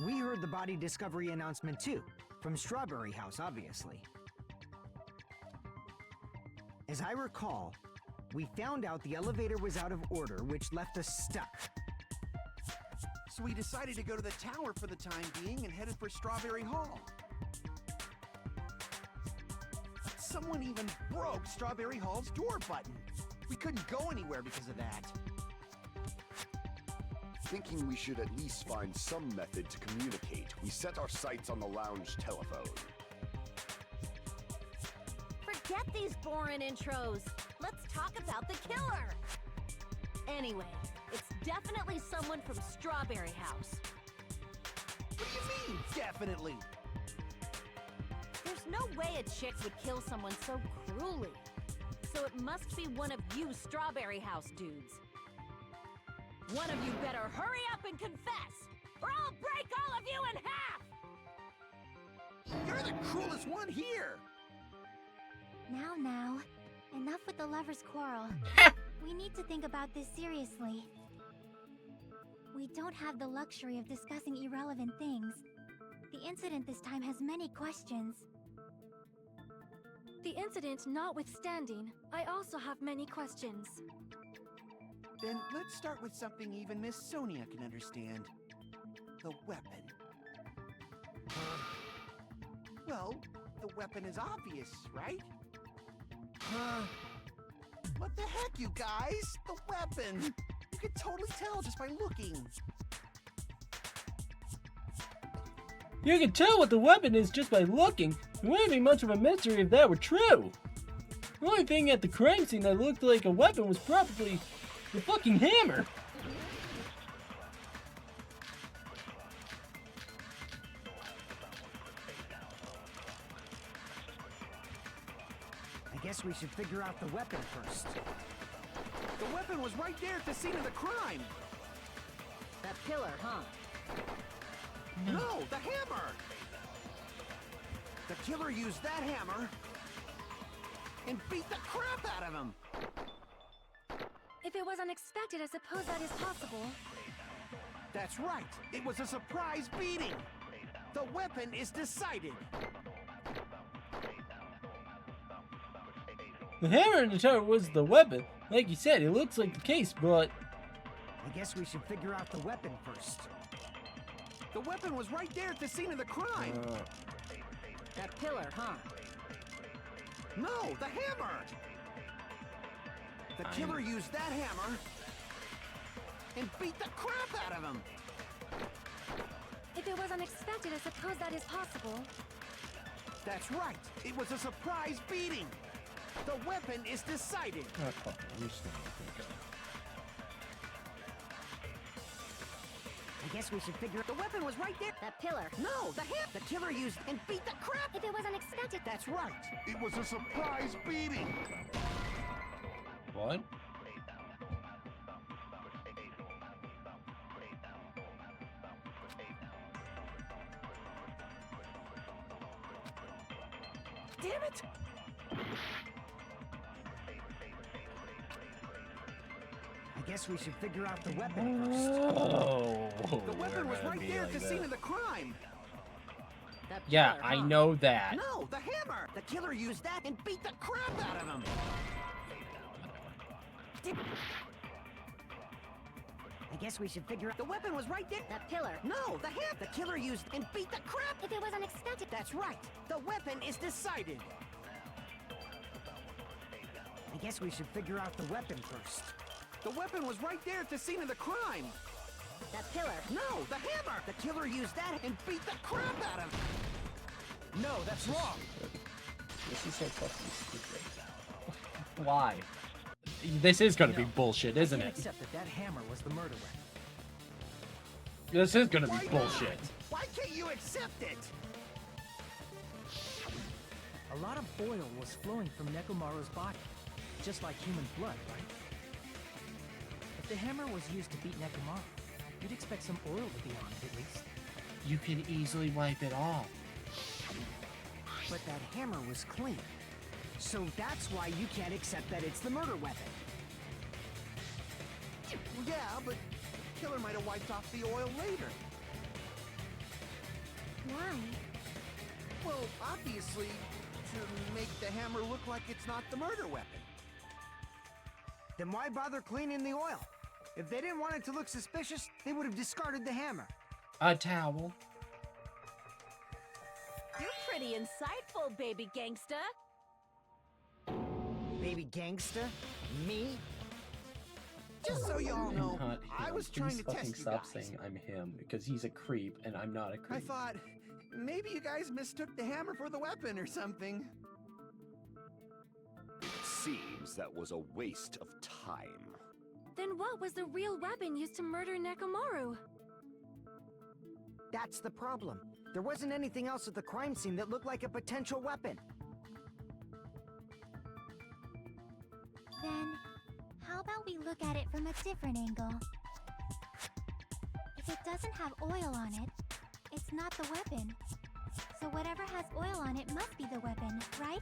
We heard the body discovery announcement too, from Strawberry House, obviously. As I recall, We found out the elevator was out of order, which left us stuck. So we decided to go to the tower for the time being and headed for Strawberry Hall. Someone even broke Strawberry Hall's door button. We couldn't go anywhere because of that. Thinking we should at least find some method to communicate, we set our sights on the lounge telephone. Forget these boring intros. Let's talk about the killer. Anyway, it's definitely someone from Strawberry House. What do you mean, definitely? There's no way a chick would kill someone so cruelly. So it must be one of you Strawberry House dudes. One of you better hurry up and confess, or I'll break all of you in half! You're the cruelest one here! Now, enough with the lovers' quarrel. We need to think about this seriously. We don't have the luxury of discussing irrelevant things. The incident this time has many questions. The incident notwithstanding, I also have many questions. Then let's start with something even Miss Sonia can understand. The weapon. Well, the weapon is obvious, right? What the heck, you guys? The weapon! You can totally tell just by looking. You can tell what the weapon is just by looking. It wouldn't be much of a mystery if that were true. The only thing at the crime scene that looked like a weapon was probably the fucking hammer. I guess we should figure out the weapon first. The weapon was right there at the scene of the crime. That pillar, huh? No, the hammer! The killer used that hammer and beat the crap out of him. If it was unexpected, I suppose that is possible. That's right. It was a surprise beating. The weapon is decided. The hammer in the tower was the weapon. Like you said, it looks like the case, but... I guess we should figure out the weapon first. The weapon was right there at the scene of the crime. That pillar, huh? No, the hammer! The killer used that hammer and beat the crap out of him. If it was unexpected, I suppose that is possible. That's right. It was a surprise beating. The weapon is decided. I guess we should figure... The weapon was right there. That pillar. No, the hammer. The killer used and beat the crap. If it was unexpected... That's right. It was a surprise beating. What? Damn it! I guess we should figure out the weapon first. Oh, the weapon was right there at the scene of the crime. That yeah, pillar, I huh? know that. No, the hammer. The killer used that and beat the crap out of him. I guess we should figure out... The weapon was right there. That pillar. No, the hammer. The killer used and beat the crap. If it was unexpected... That's right. The weapon is decided. I guess we should figure out the weapon first. The weapon was right there at the scene of the crime. That pillar. No, the hammer. The killer used that and beat the crap out of him. No, that's wrong. This is so fucking stupid. Why? This is gonna be bullshit, isn't it? Except that hammer was the murder weapon. This is gonna be bullshit. Why can't you accept it? A lot of oil was flowing from Nekomaru's body, just like human blood, right? If the hammer was used to beat Nekomaru, you'd expect some oil to be on it at least. You can easily wipe it off. But that hammer was clean. So that's why you can't accept that it's the murder weapon. Well, yeah, but the killer might have wiped off the oil later. Why? Well, obviously, to make the hammer look like it's not the murder weapon. Then why bother cleaning the oil? If they didn't want it to look suspicious, they would have discarded the hammer. A towel. You're pretty insightful, baby gangsta. Baby gangsta? Me? Just so y'all I'm know, not I him. was trying Please to fucking test you stop guys. saying I'm him, because he's a creep and I'm not a creep. I thought maybe you guys mistook the hammer for the weapon or something. It seems that was a waste of time. Then what was the real weapon used to murder Nekomaru? That's the problem. There wasn't anything else at the crime scene that looked like a potential weapon. Then, how about we look at it from a different angle? If it doesn't have oil on it, it's not the weapon. So whatever has oil on it must be the weapon, right?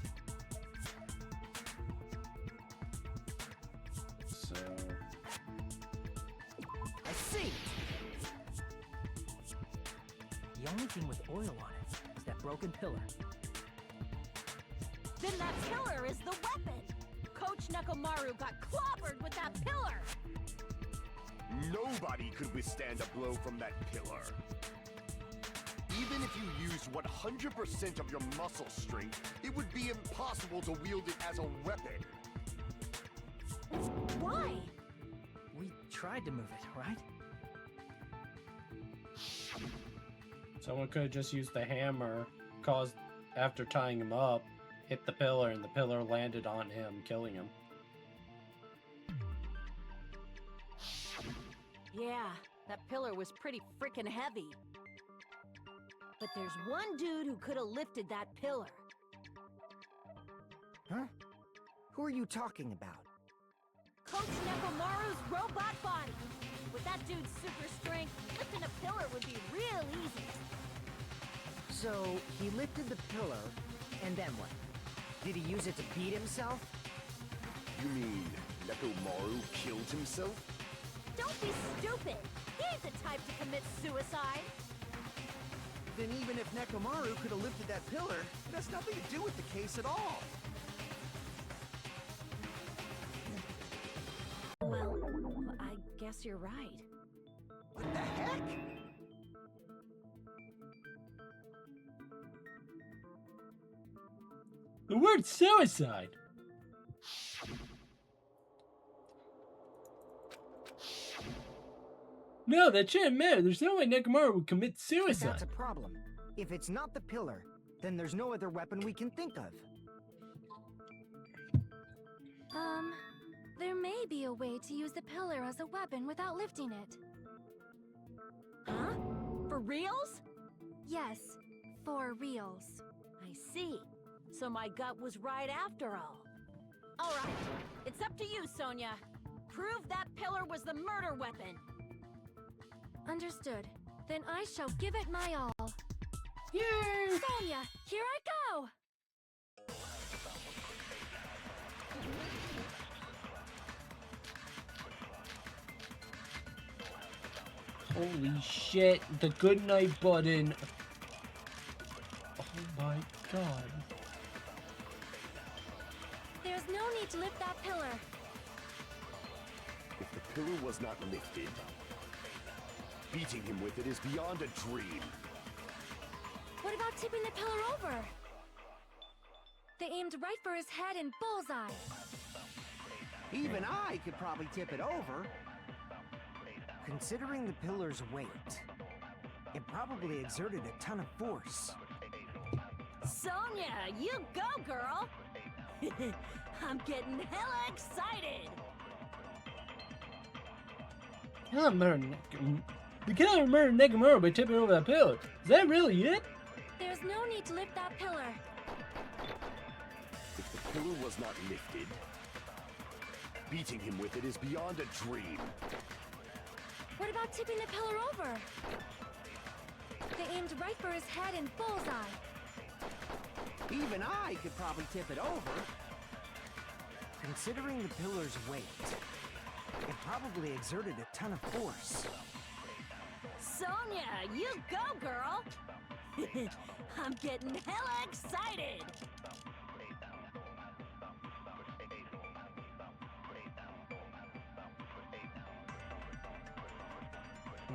So... I see! The only thing with oil on it is that broken pillar. Then that pillar is the weapon! Coach Nekomaru got clobbered with that pillar! Nobody could withstand a blow from that pillar. Even if you used 100% of your muscle strength, it would be impossible to wield it as a weapon. Why? We tried to move it, right? Someone could have just used the hammer, caused, after tying him up, hit the pillar, and the pillar landed on him, killing him. Yeah, that pillar was pretty freaking heavy. But there's one dude who could have lifted that pillar. Huh? Who are you talking about? Coach Nekomaru's robot body! With that dude's super strength, lifting a pillar would be real easy. So, he lifted the pillar, and then what? Did he use it to beat himself? You mean Nekomaru killed himself? Don't be stupid! He ain't the type to commit suicide! Then even if Nekomaru could have lifted that pillar, it has nothing to do with the case at all. Well, I guess you're right. What the heck? The word suicide! No, that shouldn't matter. There's no way Nekomaru would commit But suicide. that's a problem. If it's not the pillar, then there's no other weapon we can think of. There may be a way to use the pillar as a weapon without lifting it. Huh? For reals? Yes, for reals. I see. So my gut was right after all. Alright, it's up to you, Sonia. Prove that pillar was the murder weapon. Understood. Then I shall give it my all. Yay! Sonia, here I go! Holy shit, the good night button. Oh my god. There's no need to lift that pillar. If the pillar was not lifted, beating him with it is beyond a dream. What about tipping the pillar over? They aimed right for his head and bullseye. Even I could probably tip it over. Considering the pillar's weight, it probably exerted a ton of force. Sonia, you go, girl! I'm getting hella excited! The killer murdered Nekomaru by tipping over that pillar. Is that really it? There's no need to lift that pillar. If the pillar was not lifted, beating him with it is beyond a dream. What about tipping the pillar over? They aimed right for his head and bullseye. Even I could probably tip it over. Considering the pillar's weight, it probably exerted a ton of force. Sonia, you go, girl! I'm getting hella excited!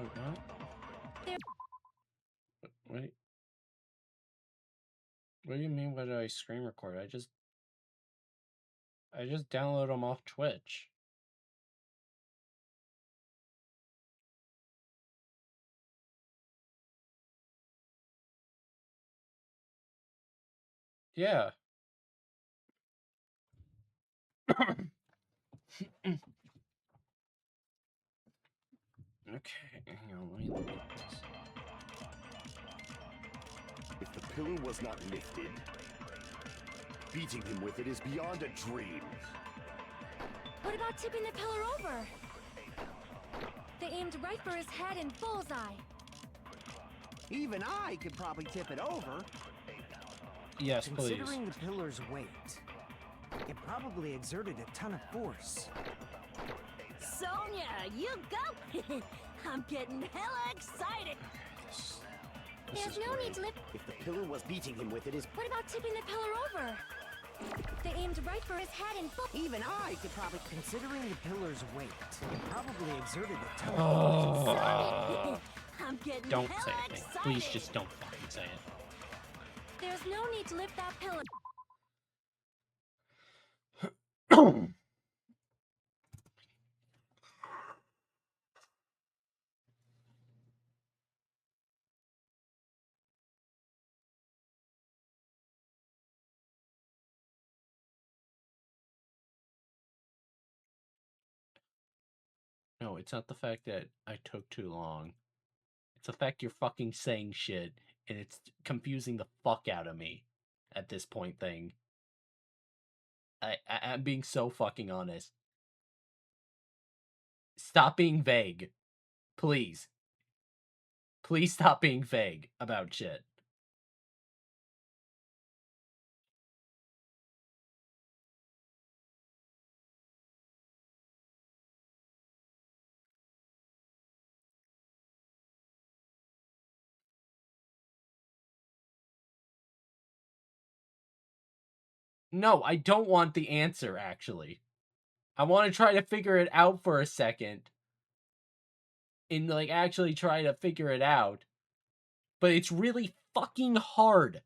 what? Wait. What do you mean, what did I screen record? I just downloaded them off Twitch. Yeah. Okay, hang on, let me look at this. If the pillar was not lifted, beating him with it is beyond a dream. What about tipping the pillar over? They aimed right for his head and bullseye. Even I could probably tip it over. Yes, please. Considering the pillar's weight, it probably exerted a ton of force. Sonia, you go! I'm getting hella excited! There's no need to lift. If the pillar was beating him with it is... What about tipping the pillar over? They aimed right for his head and even I could probably... Considering the pillar's weight, it probably exerted a ton of force. I'm getting Don't hella say anything. excited. Please just don't fucking say it. There's no need to lift that pillar. No, it's not the fact that I took too long. It's the fact you're fucking saying shit, and it's confusing the fuck out of me at this point thing. I'm being so fucking honest. Stop being vague. Please. Please stop being vague about shit. No, I don't want the answer, actually. I want to try to figure it out for a second. And, like, actually try to figure it out. But it's really fucking hard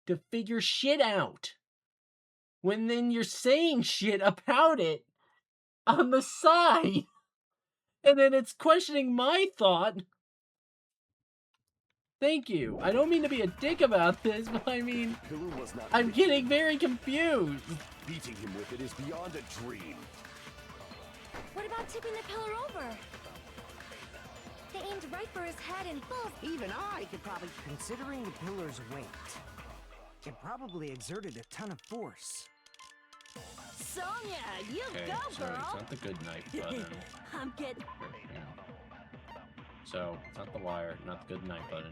to figure shit out when then you're saying shit about it on the side. And then it's questioning my thought. Thank you. I don't mean to be a dick about this, but I mean, I'm getting very confused. Beating him with it is beyond a dream. What about tipping the pillar over? They aimed right for his head and bull. Even I could probably... Considering the pillar's weight, it probably exerted a ton of force. Sonia, you Okay, go, sorry, girl! it's not the good knife button. I'm getting... Yeah. So, it's not the wire, not the good night button.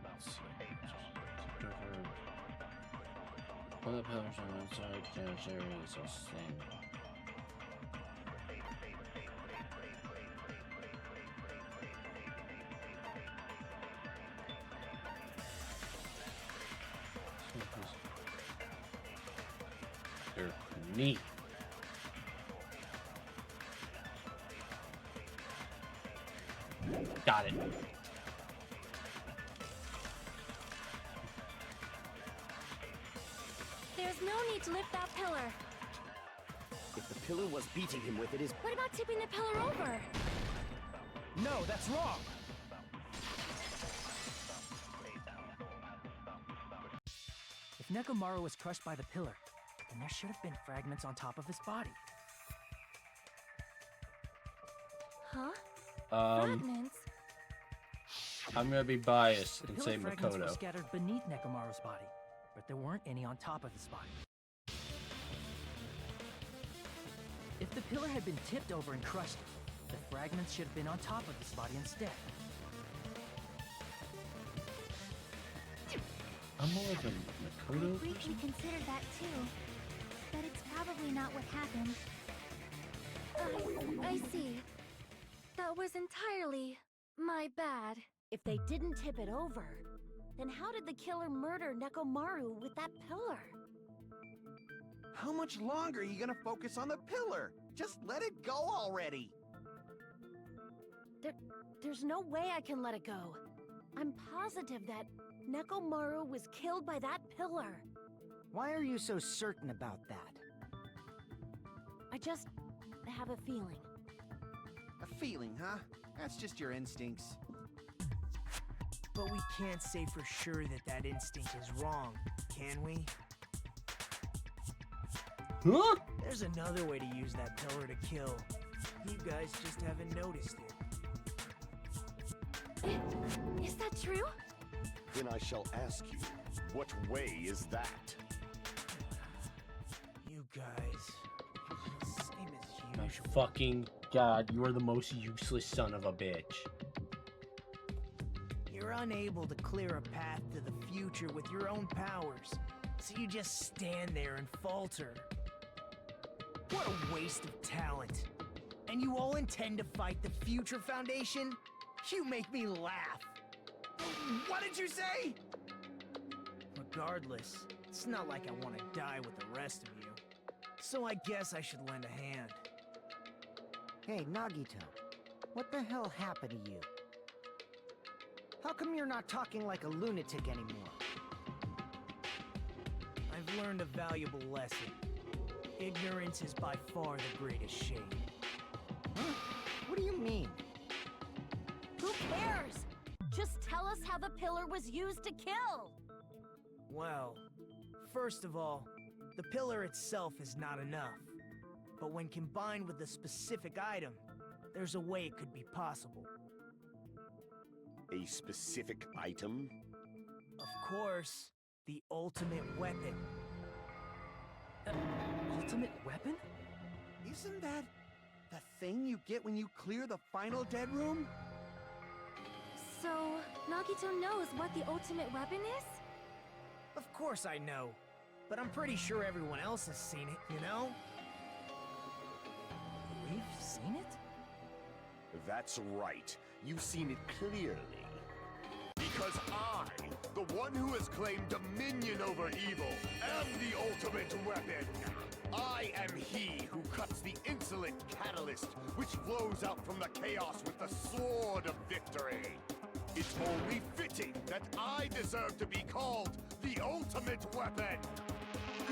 Let's see. One of the pillars on one side, damage area is all same. They're neat. Got it. There's no need to lift that pillar. If the pillar was beating him with it is... What about tipping the pillar over? No, that's wrong! If Nekomaru was crushed by the pillar, then there should have been fragments on top of his body. Huh? Fragments? I'm gonna be biased and The say pillar fragments were Makoto. scattered beneath Nekomaru's body, but there weren't any on top of his body. If the pillar had been tipped over and crushed, the fragments should have been on top of his body instead. I'm more of a Makoto We person. considered that too, but it's probably not what happened. I see. That was entirely my bad. If they didn't tip it over, then how did the killer murder Nekomaru with that pillar? How much longer are you gonna focus on the pillar? Just let it go already. There's no way I can let it go. I'm positive that Nekomaru was killed by that pillar. Why are you so certain about that? I just have a feeling. A feeling, huh? That's just your instincts. But we can't say for sure that that instinct is wrong, can we? Huh? There's another way to use that pillar to kill. You guys just haven't noticed it. Is that true? Then I shall ask you, what way is that? You guys, same as My usual. fucking god, you are the most useless son of a bitch. You're unable to clear a path to the future with your own powers, so you just stand there and falter. What a waste of talent. And you all intend to fight the Future Foundation? You make me laugh. What did you say? Regardless, it's not like I want to die with the rest of you. So I guess I should lend a hand. Hey, Nagito. What the hell happened to you? How come you're not talking like a lunatic anymore? I've learned a valuable lesson. Ignorance is by far the greatest shame. Huh? What do you mean? Who cares? Just tell us how the pillar was used to kill. Well, first of all, the pillar itself is not enough. But when combined with a specific item, there's a way it could be possible. A specific item? Of course, the ultimate weapon. Ultimate weapon? Isn't that the thing you get when you clear the final dead room? So, Nagito knows what the ultimate weapon is? Of course I know, but I'm pretty sure everyone else has seen it, you know? We've seen it? That's right. You've seen it clearly. Because I, the one who has claimed dominion over evil, am the ultimate weapon. I am he who cuts the insolent catalyst which flows out from the chaos with the sword of victory. It's only fitting that I deserve to be called the ultimate weapon.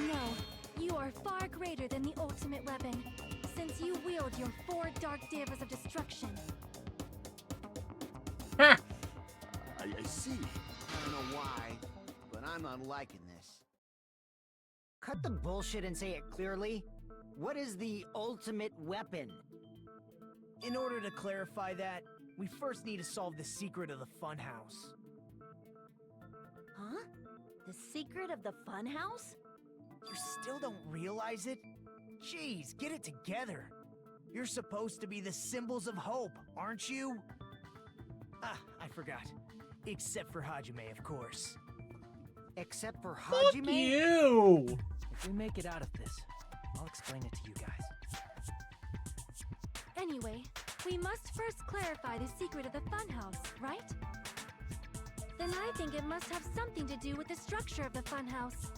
No, you are far greater than the ultimate weapon, since you wield your 4 dark davas of destruction. I see. I don't know why, but I'm not liking this. Cut the bullshit and say it clearly. What is the ultimate weapon? In order to clarify that, we first need to solve the secret of the funhouse. Huh? The secret of the funhouse? You still don't realize it? Jeez, get it together. You're supposed to be the symbols of hope, aren't you? Ah, I forgot. Except for Hajime, of course. Except for Fuck Hajime? you! If we make it out of this, I'll explain it to you guys. Anyway, we must first clarify the secret of the funhouse, right? Then I think it must have something to do with the structure of the funhouse.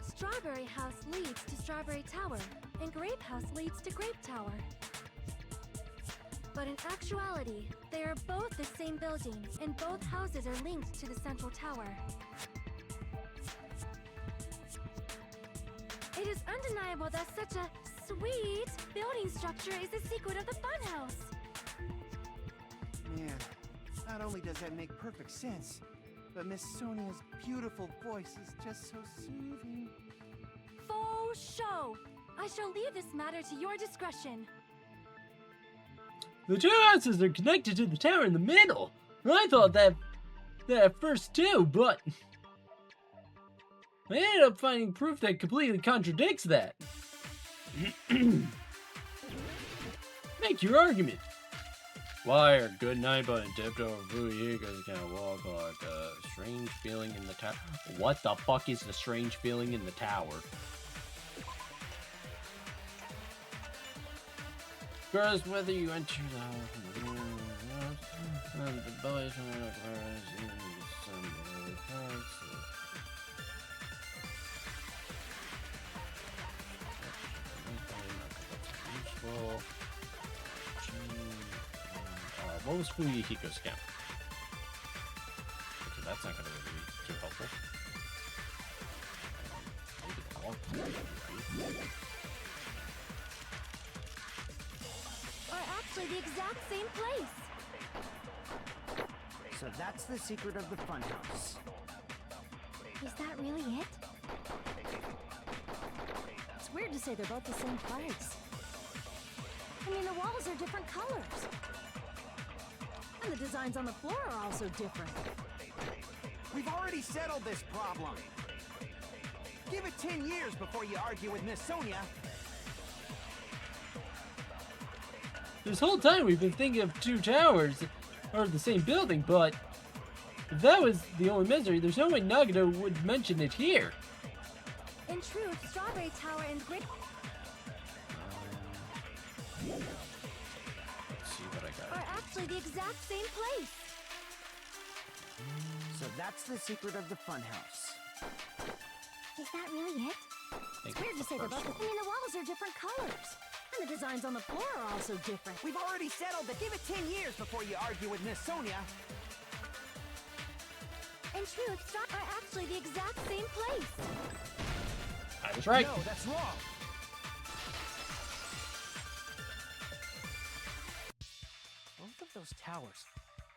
Strawberry House leads to Strawberry Tower, and Grape House leads to Grape Tower. But in actuality, they are both the same building, and both houses are linked to the central tower. It is undeniable that such a sweet building structure is the secret of the funhouse. Man, not only does that make perfect sense, but Miss Sonia's beautiful voice is just so soothing. Faux show! I shall leave this matter to your discretion. The 2 houses are connected to the tower in the middle. I thought that at first too, but I ended up finding proof that completely contradicts that. Make your argument. Wired, good night button, tipped over blue here because you can't walk like a strange feeling in the tower. What the fuck is the strange feeling in the tower? Girls, whether you enter the house, the boys Well, what was Fuyuhiko's count? Okay, that's not going to be too helpful. Maybe that one. Are actually the exact same place. So that's the secret of the funhouse. Is that really it? It's weird to say they're both the same place. I mean, the walls are different colors. And the designs on the floor are also different. We've already settled this problem. Give it 10 years before you argue with Miss Sonia. This whole time we've been thinking of two towers, or the same building, but if that was the only misery, there's no way Nagito would mention it here. In truth, Strawberry Tower and Great... Let's see what I got. are actually the exact same place. So that's the secret of the funhouse. Is that really it? It's weird to say they're both the... I mean, the walls are different colors. And the designs on the floor are also different. We've already settled that. Give it 10 years before you argue with Miss Sonia. In truth, are actually the exact same place. I was right. No, that's wrong. Both of those towers,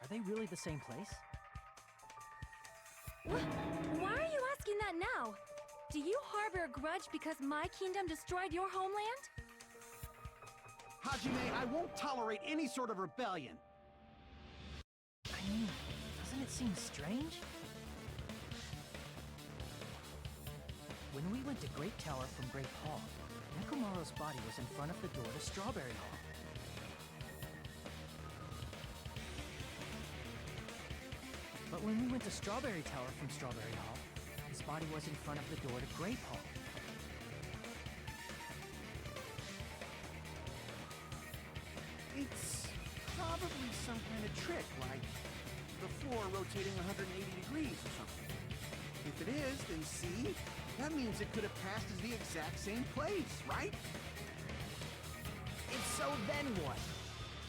are they really the same place? Why are you asking that now? Do you harbor a grudge because my kingdom destroyed your homeland? Hajime, I won't tolerate any sort of rebellion. I mean, doesn't it seem strange? When we went to Great Tower from Great Hall, Nekomaru's body was in front of the door to Strawberry Hall. But when we went to Strawberry Tower from Strawberry Hall, his body was in front of the door to Grape Hall. It's probably some kind of trick, like the floor rotating 180 degrees or something. If it is, then see? That means it could have passed as the exact same place, right? If so, then what?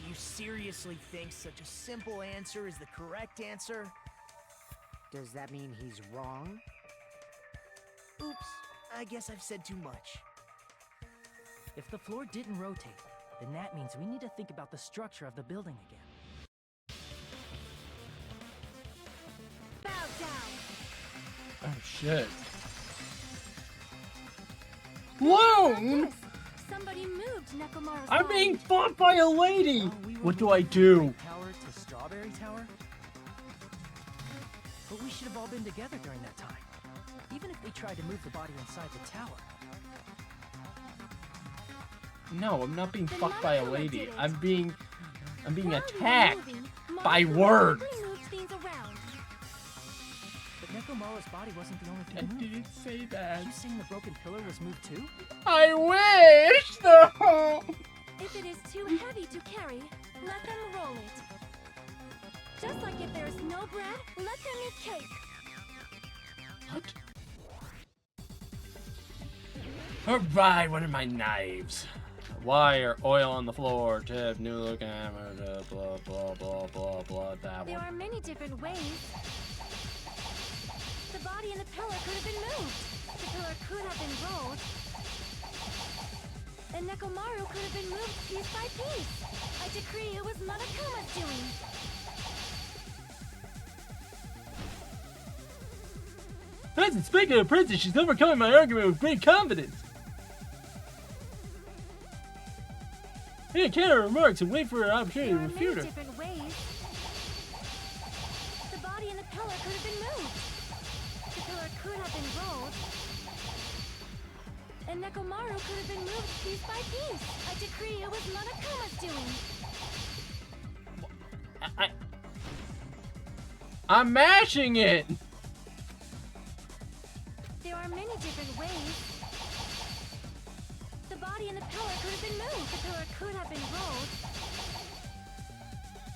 Do you seriously think such a simple answer is the correct answer? Does that mean he's wrong? Oops, I guess I've said too much. If the floor didn't rotate, then that means we need to think about the structure of the building again. Bow down. Oh shit. Whoa! Somebody moved Nekomaru's I'm body. being fought by a lady! What do I do? Tower to Strawberry Tower? But we should have all been together during that time. Even if we tried to move the body inside the tower. No, I'm not being fucked by a lady. I'm being While you were attacked moving, by Monokuma words. quickly moved things around. But Nekomaru's body wasn't the only thing I moved. didn't say that. You saying the broken pillar was moved too? I wish though. If it is too heavy to carry, let them roll it. Just like if there is no bread, let them eat cake. What? Alright, what are my knives? Wire, oil on the floor, tip, new look hammer, blah blah blah blah blah. That There one. are many different ways. The body and the pillar could have been moved. The pillar could have been rolled. And Nekomaru could have been moved piece by piece. I decree it was Monokuma's doing. As Inspector of Princess, she's overcoming my argument with great confidence. Hey, counter remarks and wait for an opportunity There to are refute many her. different ways. The body and the pillar could have been moved. The pillar could have been rolled. And Nekomaru could have been moved piece by piece. I decree it was Monokuma's doing. I'm mashing it. There are many different ways. The body and the pillar could have been moved. The pillar could have been rolled.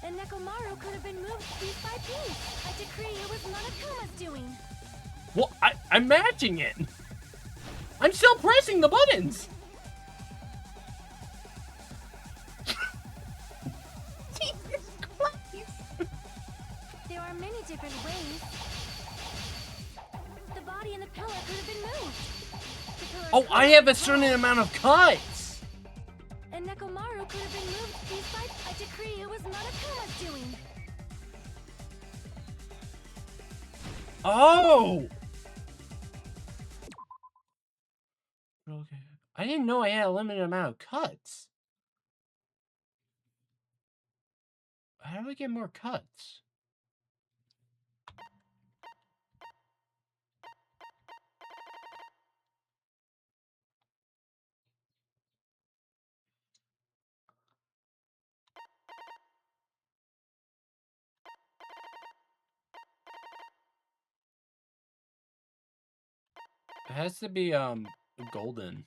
And Nekomaru could have been moved piece by piece. I decree it was Monokuma's doing. Well, I'm matching it. I'm still pressing the buttons. different ways. The body and the pillar could have been moved. The pillar Oh, could I have have been a certain rolled. amount of cuts. And Nekomaru could have been moved piece by a decree it was Monokuma's doing. Oh. Okay. I didn't know I had a limited amount of cuts. How do I get more cuts? It has to be golden.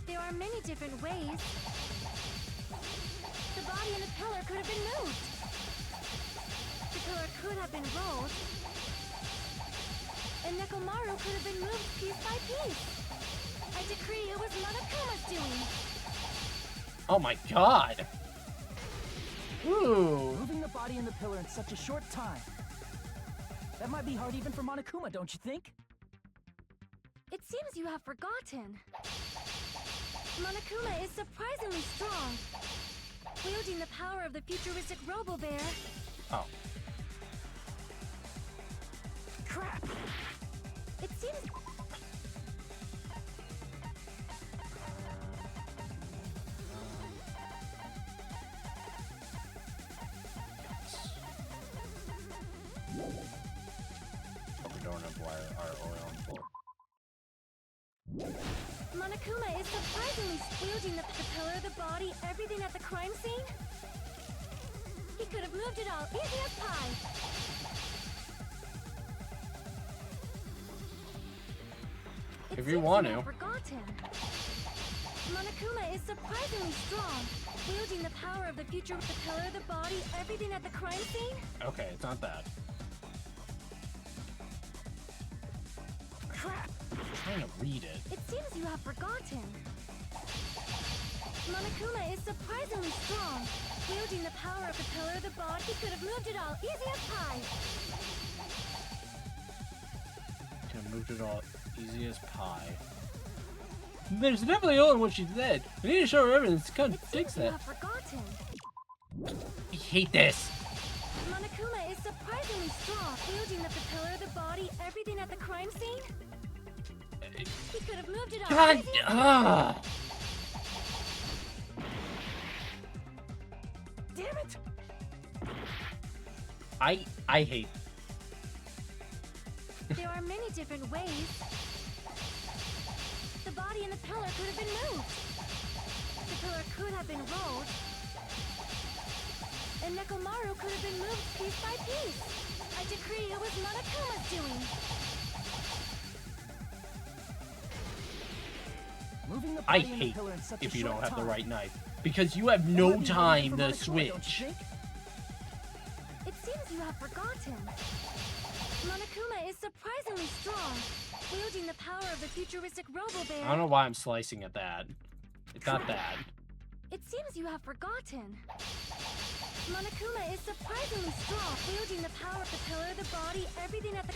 There are many different ways. The body and the pillar could have been moved. The pillar could have been rolled. And Nekomaru could have been moved piece by piece. I decree it was Monokuma's doing. Oh my god. Ooh. Moving the body and the pillar in such a short time. That might be hard even for Monokuma, don't you think? It seems you have forgotten. Monokuma is surprisingly strong, wielding the power of the futuristic Robo-Bear. Oh. Crap! It seems... Open door and apply our oil on the floor. Monokuma is surprisingly wielding the pillar, the body, everything at the crime scene. He could have moved it all, easy as pie. It If you seems want have to. Forgotten. Monokuma is surprisingly strong, wielding the power of the future, the pillar, the body, everything at the crime scene. Okay, it's not that. Crap! I'm trying to read it. It seems you have forgotten. Monokuma is surprisingly strong, wielding the power of the pillar, the body. He could have moved it all, easy as pie. Could have moved it all easy as pie. There's definitely only what she said. We need to show her evidence to contradict You that. have forgotten. I hate this. Monokuma is surprisingly strong, wielding the pillar, the body, everything at the crime scene. He could have moved it all. God, easy as pie. Damn it! I hate. There are many different ways. The body and the pillar could have been moved. The pillar could have been rolled. And Nekomaru could have been moved piece by piece. I decree it was Monokuma's doing. Moving the I body and the hate pillar in such if a you short don't have the time. right knife. Because you have That no might be hard time for to Monokuma, don't you switch. think? It seems you have forgotten. Monokuma is surprisingly strong, wielding the power of the futuristic Robo-Bear. I don't know why I'm slicing at that. It's not bad. It seems you have forgotten. Monokuma is surprisingly strong, wielding the power of the pillar, the body, everything at the...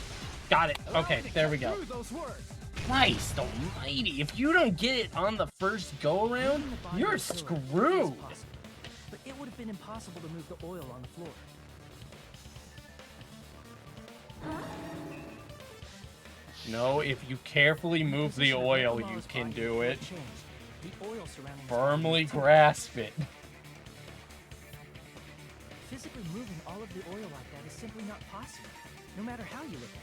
Got it. Okay, there we go. Through those words. Christ almighty, if you don't get it on the first go-around, Moving the body you're and the pillar is screwed. possible, but it would have been impossible to move the oil on the floor. No, if you carefully move the oil, you can do it. The oil surrounding Firmly grasp it. Physically moving all of the oil like that is simply not possible, no matter how you look at it.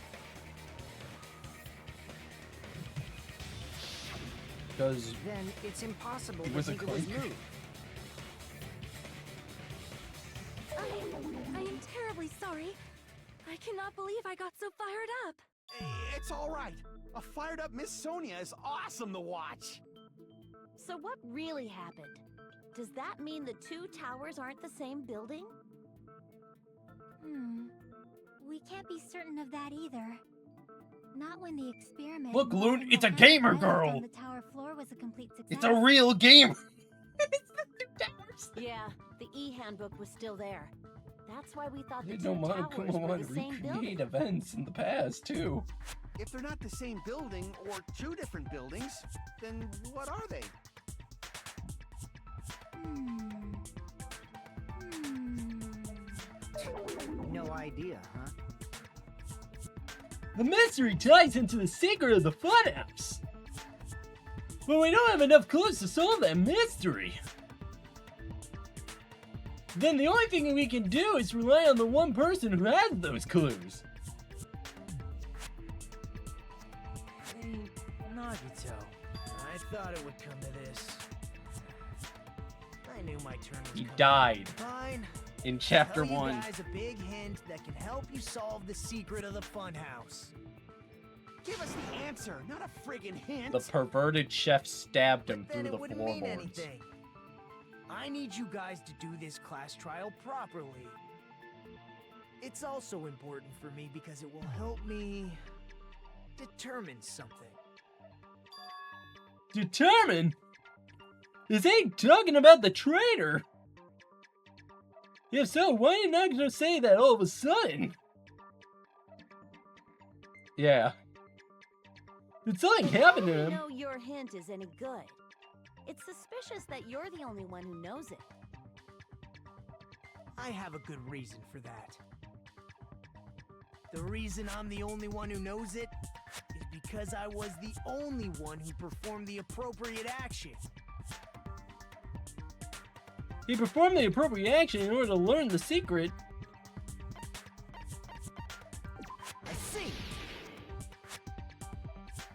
Because Then it's impossible it to was a think it was clink. moved. I am terribly sorry. I cannot believe I got so fired up. It's all right. A fired up Miss Sonia is awesome to watch. So what really happened? Does that mean the two towers aren't the same building? We can't be certain of that either. Not when the experiment... Look, Loon, involving it's a the gamer presence girl. on the tower floor was a complete success. It's a real game. Yeah, the E-handbook was still there. That's why we thought the Didn't know two towers Monokuma were wanted the to same recreate building. events in the past, too. If they're not the same building or two different buildings, then what are they? No idea, huh? The mystery ties into the secret of the funhouse. But we don't have enough clues to solve that mystery. Then the only thing we can do is rely on the one person who has those clues. Hey, Nagito. I thought it would come to this. I knew my turn was He coming. died Fine. in chapter Tell you 1. guys a big hint that can help you solve the secret of the funhouse. Give us the answer, not a friggin' hint. The perverted chef stabbed him Then through it the wouldn't mean floorboards. anything. I need you guys to do this class trial properly. It's also important for me because it will help me determine something. Determine? This ain't talking about the traitor. If so, why are you not gonna say that all of a sudden? Yeah. Did something happen to I him? know your hint is any good. It's suspicious that you're the only one who knows it. I have a good reason for that. The reason I'm the only one who knows it is because I was the only one who performed the appropriate action. He performed the appropriate action in order to learn the secret. I see.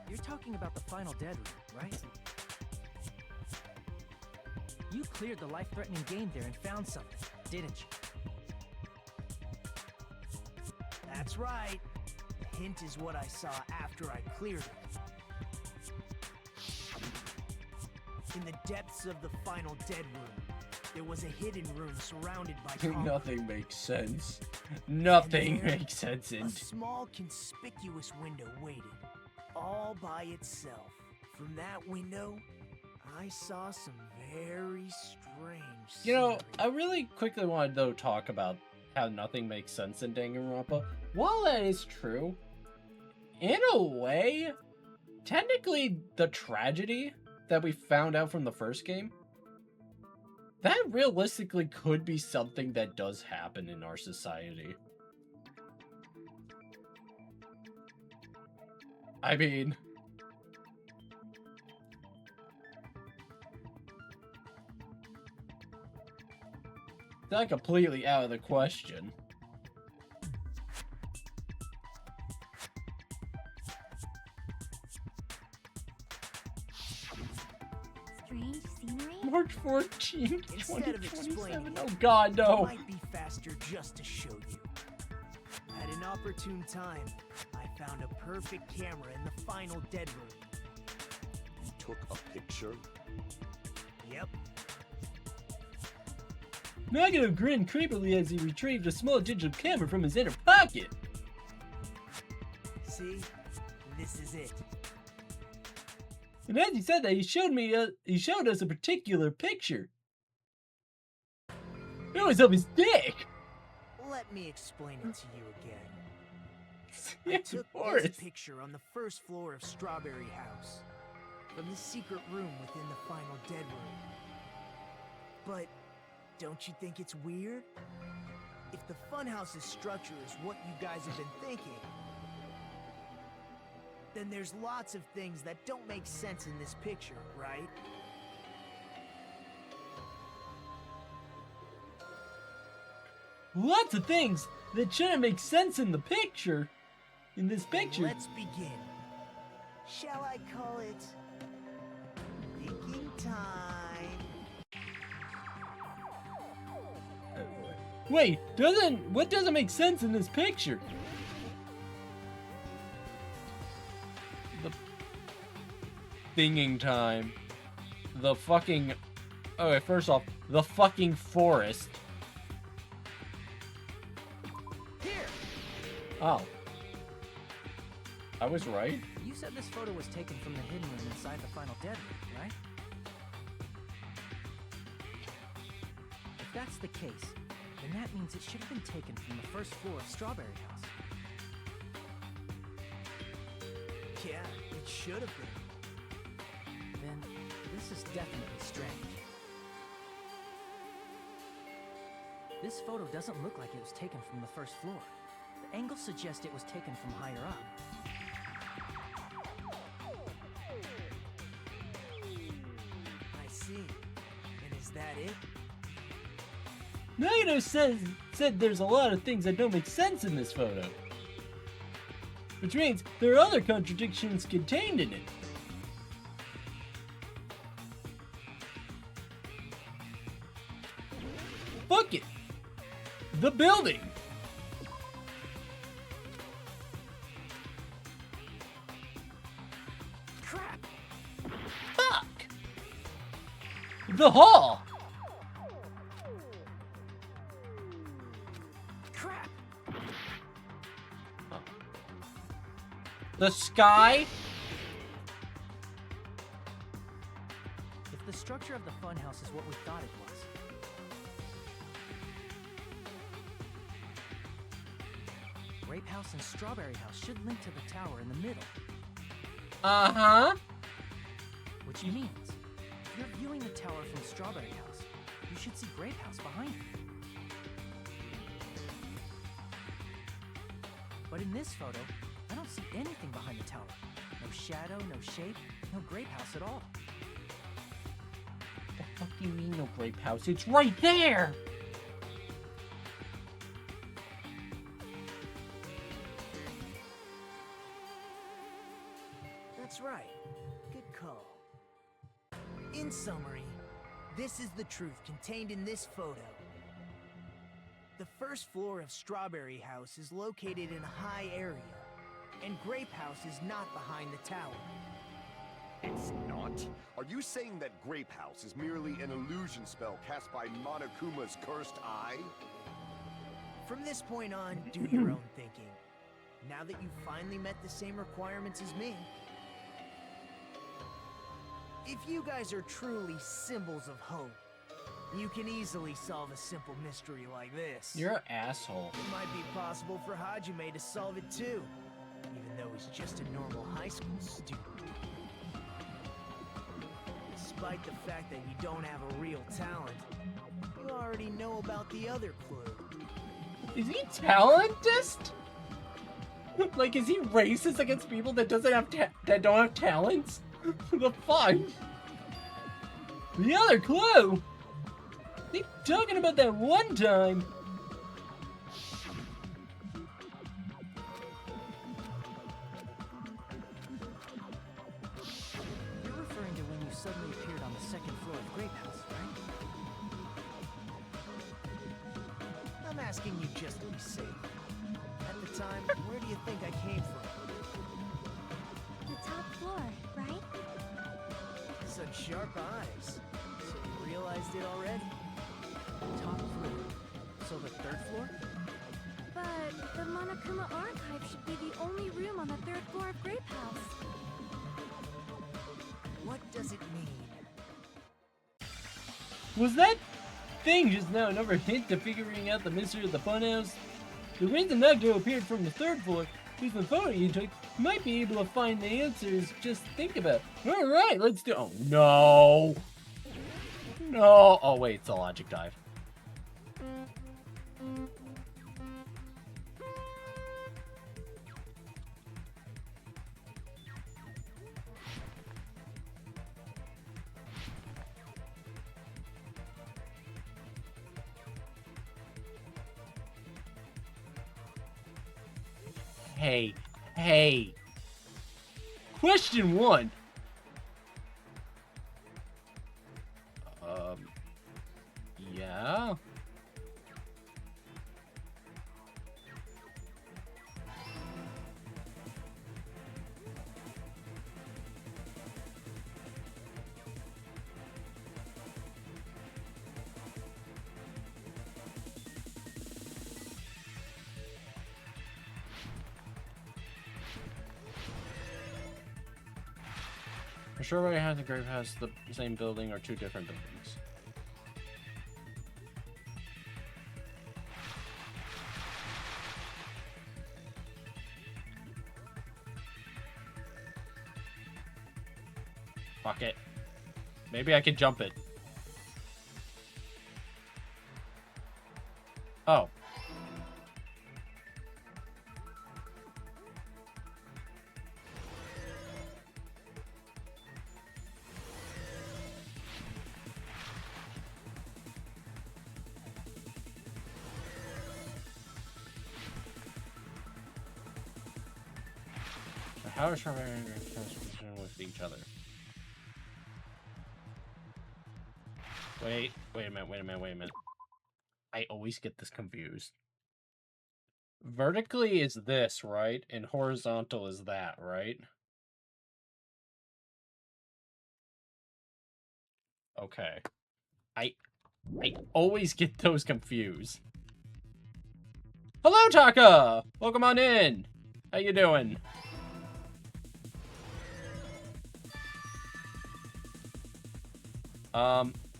You're talking about the final dead room, right? You cleared the life-threatening game there and found something, didn't you? That's right. The hint is what I saw after I cleared it. In the depths of the final dead room, there was a hidden room surrounded by concrete. Nothing makes sense. Nothing And there, makes sense. A And small, conspicuous window waited, all by itself. From that window, I saw some very strange you know, scenery. I really quickly wanted to talk about how nothing makes sense in Danganronpa. While that is true, in a way, technically the tragedy that we found out from the first game, that realistically could be something that does happen in our society. I mean, not completely out of the question. Strange scenery? March 14th, Instead of explaining 2027. it, Oh god, it no. might be faster just to show you. At an opportune time, I found a perfect camera in the final dead room. You took a picture? Yep. Nagito grinned creepily as he retrieved a small digital camera from his inner pocket. See? This is it. And as he said that, he showed us a particular picture. It was of his dick. Let me explain it to you again. I Yes, took of course. this picture on the first floor of Strawberry House, from the secret room within the final dead room. But don't you think it's weird? If the funhouse's structure is what you guys have been thinking, then there's lots of things that don't make sense in this picture, right? Lots of things that shouldn't make sense in the picture. In this picture. Let's begin. Shall I call it thinking time? Wait, what doesn't make sense in this picture? The thinging time. The fucking... Okay, first off, the fucking forest. Here! Oh. I was right. You said this photo was taken from the hidden room inside the final dead room, right? If that's the case, then that means it should have been taken from the first floor of Strawberry House. Yeah, it should have been. Then, this is definitely strange. This photo doesn't look like it was taken from the first floor. The angles suggest it was taken from higher up. I see. And is that it? Nagito said there's a lot of things that don't make sense in this photo. Which means there are other contradictions contained in it. Fuck it! The building! Crap! Fuck! The hall! Crap! The sky? If the structure of the funhouse is what we thought it was, Grape House and Strawberry House should link to the tower in the middle. Uh-huh. Which means, if you're viewing the tower from Strawberry House, you should see Grape House behind you. But in this photo, I don't see anything behind the tower. No shadow, no shape, no Grape House at all. What the fuck do you mean no Grape House? It's right there! That's right. Good call. In summary, this is the truth contained in this photo. The first floor of Strawberry House is located in a high area, and Grape House is not behind the tower. It's not? Are you saying that Grape House is merely an illusion spell cast by Monokuma's cursed eye? From this point on, do your own thinking. Now that you've finally met the same requirements as me. If you guys are truly symbols of hope, you can easily solve a simple mystery like this. You're an asshole. It might be possible for Hajime to solve it too, even though he's just a normal high school student. Despite the fact that you don't have a real talent, you already know about the other clue. Is he talentist? Like, is he racist against people that don't have talents? The fuck? The other clue? They talking about that one time. You're referring to when you suddenly appeared on the second floor of Grape House, right? I'm asking you just to be safe. At the time, where do you think I came from? The top floor, right? Such sharp eyes. So you realized it already? Top floor. So the third floor? But the Monokuma Archive should be the only room on the third floor of Grape House. What does it mean? Was that thing just now another hint to figuring out the mystery of the funhouse? The reason Nagito appeared from the third floor is the photo you took. You might be able to find the answers. Just think about it. Alright, let's do. Oh, no. No. Oh, wait, it's a logic dive. Hey. Question 1. Yeah. I'm sure Strawberry House and Grape House, the same building or two different buildings. Fuck it. Maybe I can jump it. Oh. How is with each other? Wait a minute. I always get this confused. Vertically is this, right? And horizontal is that, right? Okay. I always get those confused. Hello, Taka! Welcome on in. How you doing?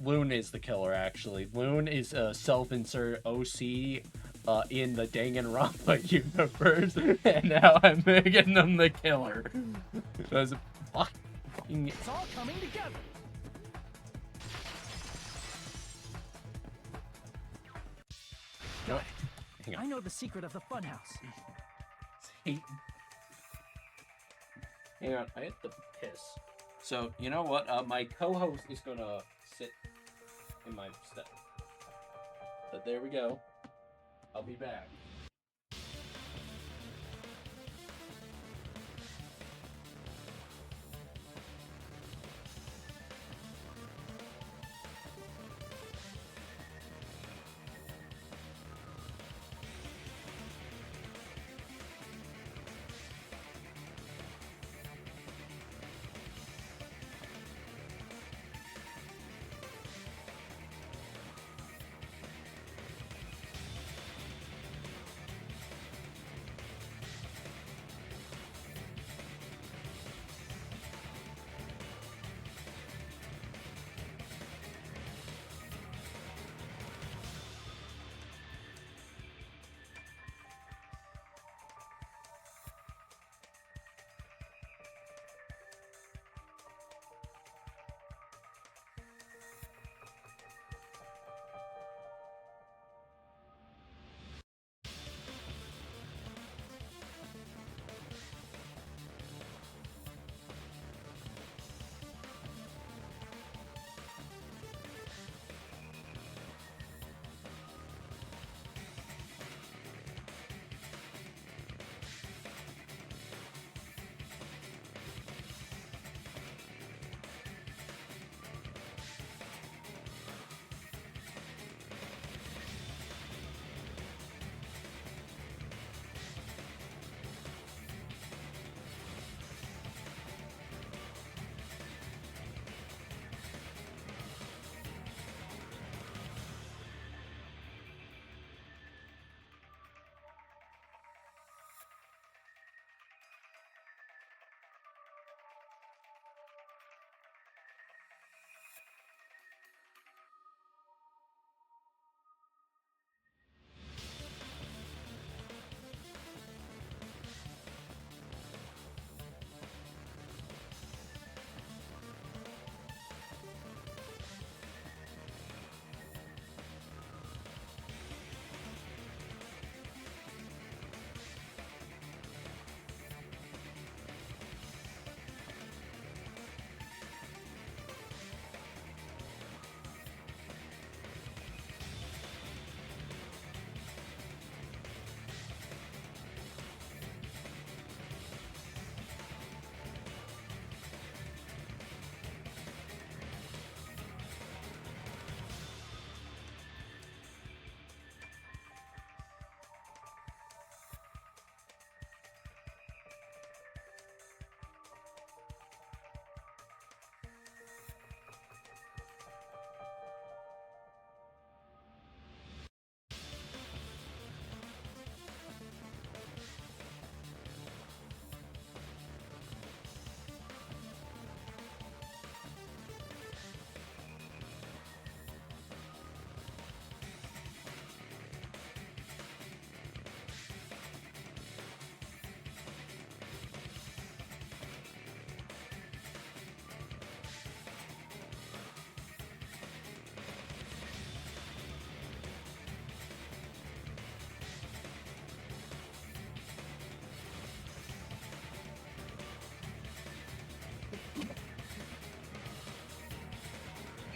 Loon is the killer, actually. Loon is a self-insert OC in the Danganronpa universe, and now I'm making them the killer. That's fucking... It's all coming together. Got it. I know the secret of the funhouse. Hang on, I have to piss. So, you know what? My co-host is gonna sit in my step. But there we go. I'll be back.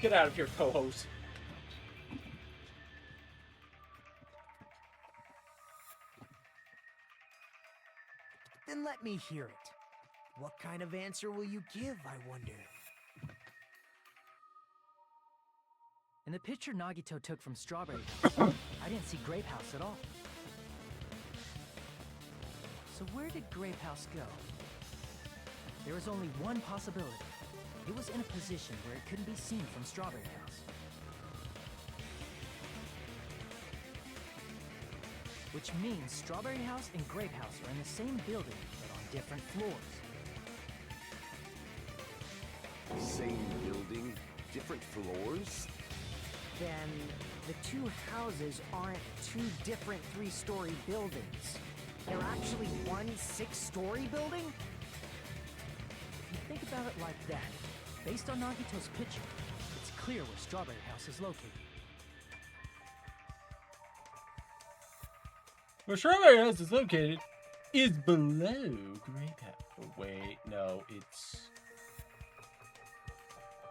Get out of here, co-host. Then let me hear it. What kind of answer will you give, I wonder? In the picture Nagito took from Strawberry House, I didn't see Grape House at all. So where did Grape House go? There was only one possibility. It was in a position where it couldn't be seen from Strawberry House. Which means Strawberry House and Grape House are in the same building, but on different floors. Same building, different floors? Then the two houses aren't two different 3-story buildings. They're actually one 6-story building? If you think about it like that, based on Nagito's picture, it's clear where Strawberry House is located. Where Strawberry House is located is below Grape House. Oh, wait, no, it's...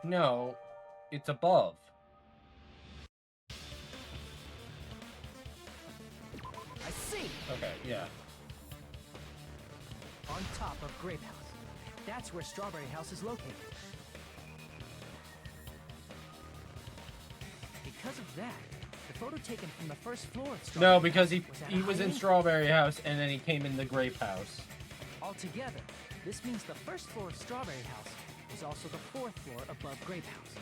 No, it's above. I see! Okay, yeah. On top of Grape House. That's where Strawberry House is located. Because of that, the photo taken from the first floor of Strawberry No, because he House was in high Strawberry House and then he came in the Grape House. Altogether, this means the first floor of Strawberry House was also the 4th floor above Grape House.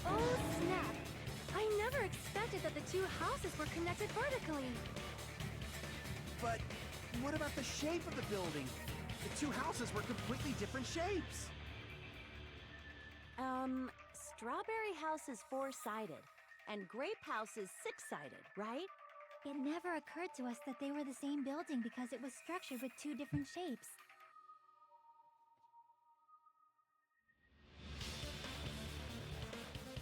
Oh, snap! I never expected that the two houses were connected vertically. But what about the shape of the building? The two houses were completely different shapes. Strawberry House is 4-sided, and Grape House is 6-sided, right? It never occurred to us that they were the same building because it was structured with two different shapes.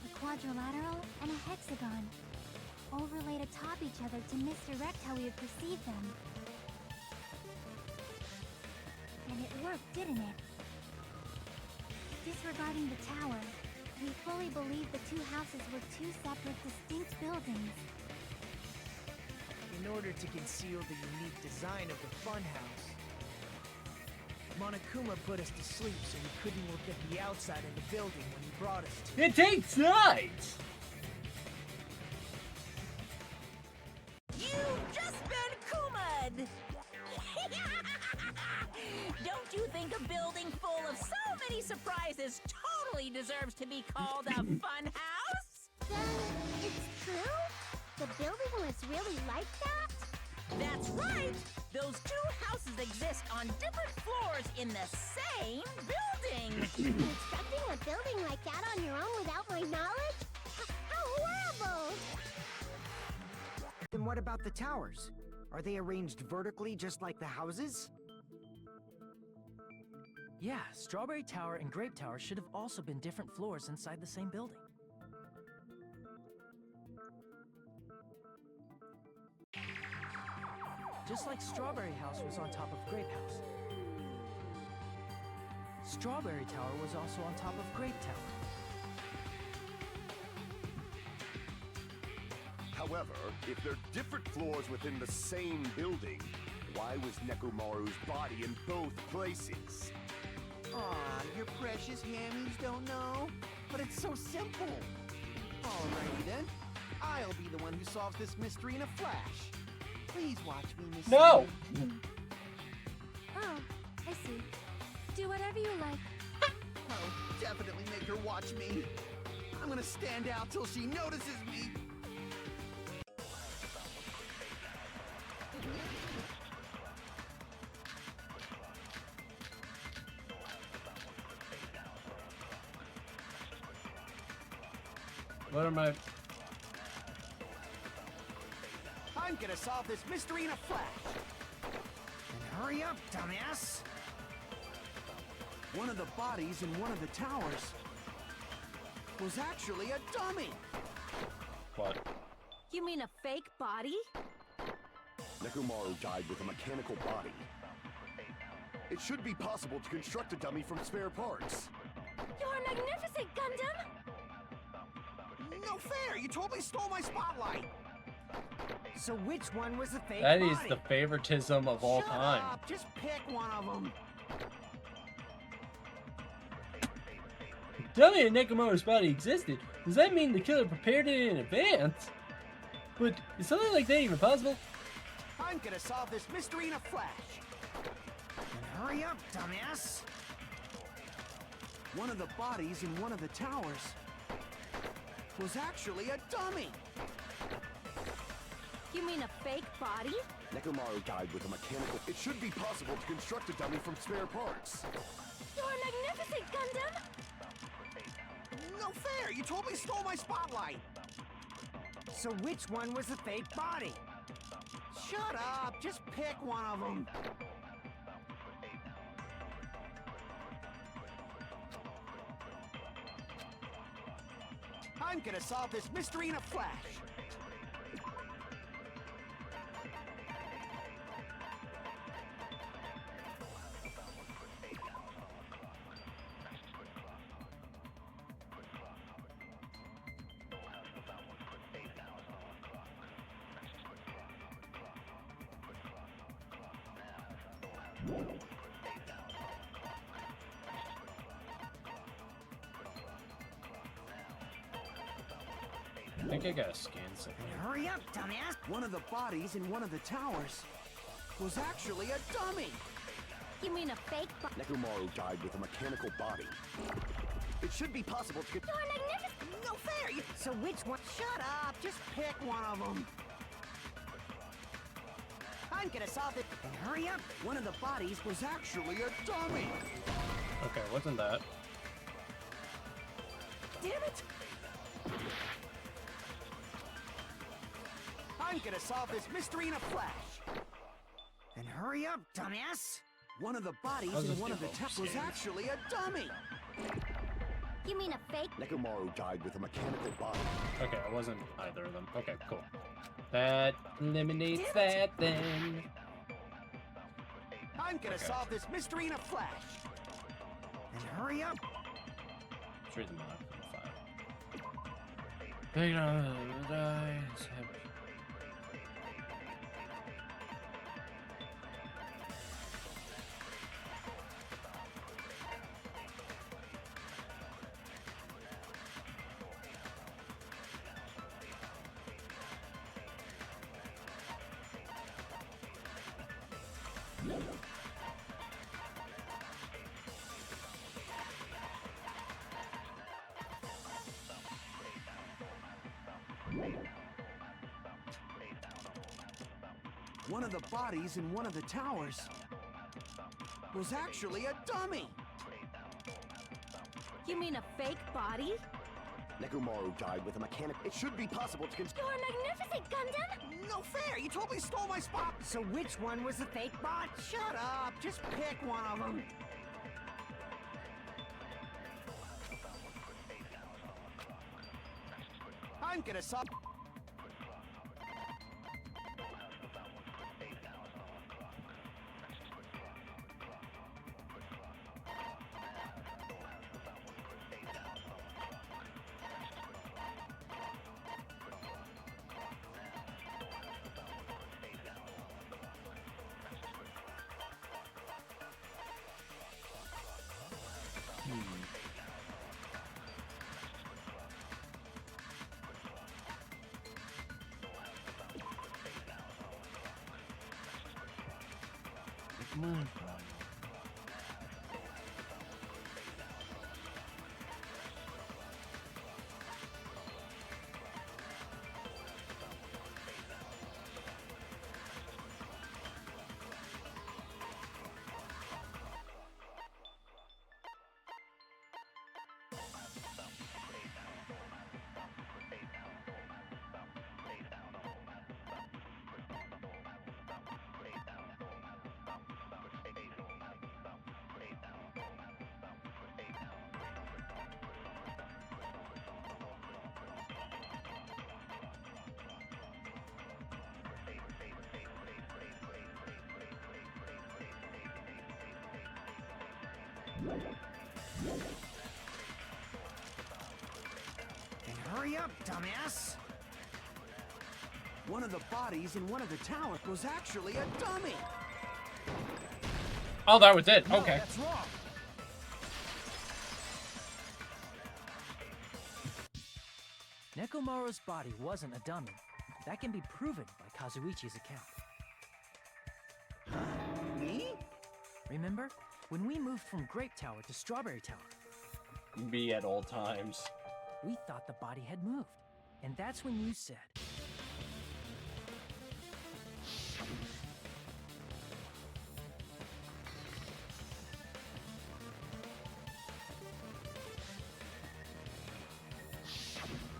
A quadrilateral and a hexagon, overlaid atop each other to misdirect how we would perceive them. And it worked, didn't it? Disregarding the tower, we fully believed the two houses were two separate, distinct buildings. In order to conceal the unique design of the funhouse, Monokuma put us to sleep so we couldn't look at the outside of the building when he brought us to It takes sides! You've just been Kuma'd! Don't you think a building full of so many surprises totally deserves to be called a fun house? Then it's true? The building was really like that? That's right! Those two houses exist on different floors in the same building! Constructing a building like that on your own without my knowledge? How horrible! Then what about the towers? Are they arranged vertically just like the houses? Yeah, Strawberry Tower and Grape Tower should have also been different floors inside the same building. Just like Strawberry House was on top of Grape House. Strawberry Tower was also on top of Grape Tower. However, if they're different floors within the same building, why was Nekomaru's body in both places? Aw, your precious hammies don't know? But it's so simple. Alrighty then. I'll be the one who solves this mystery in a flash. Please watch me, Miss. No! Oh, I see. Do whatever you like. Oh, definitely make her watch me. I'm gonna stand out till she notices me. What am I... I'm gonna solve this mystery in a flash. And hurry up, dumbass! One of the bodies in one of the towers was actually a dummy. What? You mean a fake body? Nekomaru died with a mechanical body. It should be possible to construct a dummy from spare parts. You're magnificent, Gundam! No fair! You totally stole my spotlight! So which one was the fake That body? is the favoritism of all Shut time. up! Just pick one of them! Dummy and Nekomaru's body existed. Does that mean the killer prepared it in advance? But is something like that even possible? I'm gonna solve this mystery in a flash! And hurry up, dumbass! One of the bodies in one of the towers was actually a dummy! You mean a fake body? Nekomaru died with a mechanical... It should be possible to construct a dummy from spare parts. You're magnificent, Gundam! No fair! You totally stole my spotlight! So which one was the fake body? Shut up! Just pick one of them! I'm gonna solve this mystery in a flash! I think I gotta scan something. Hurry up, dumbass! One of the bodies in one of the towers was actually a dummy! You mean a fake body? Nekomaru died with a mechanical body. It should be possible to... You're magnificent! No fair! You... So which one? Shut up! Just pick one of them! I'm gonna solve it! And hurry up! One of the bodies was actually a dummy! Okay, wasn't that? Damn it! I'm gonna solve this mystery in a flash! And hurry up, dumbass! One of the bodies I'll in just one do of the both towers was scans. actually a dummy! You mean a fake? Nekomaru died with a mechanical body. Okay, I wasn't either of them. Okay, cool. That eliminates that then. I'm gonna Okay. solve this mystery in a flash! And hurry up! Let's read the mod from the file. Big dice. One of the bodies in one of the towers was actually a dummy! You mean a fake body? Nekomaru died with a mechanic. It should be possible to... You're magnificent, Gundam! No fair! You totally stole my spot! So which one was the fake bot? Shut up! Just pick one of them! I'm gonna solve... Come on. Then hurry up, dumbass! One of the bodies in one of the towers was actually a dummy. Oh, that was it. No, Okay. that's wrong. Nekomaru's body wasn't a dummy. That can be proven by Kazuichi's account. Me? Remember? When we moved from Grape Tower to Strawberry Tower, Me at all times. we thought the body had moved. And that's when you said,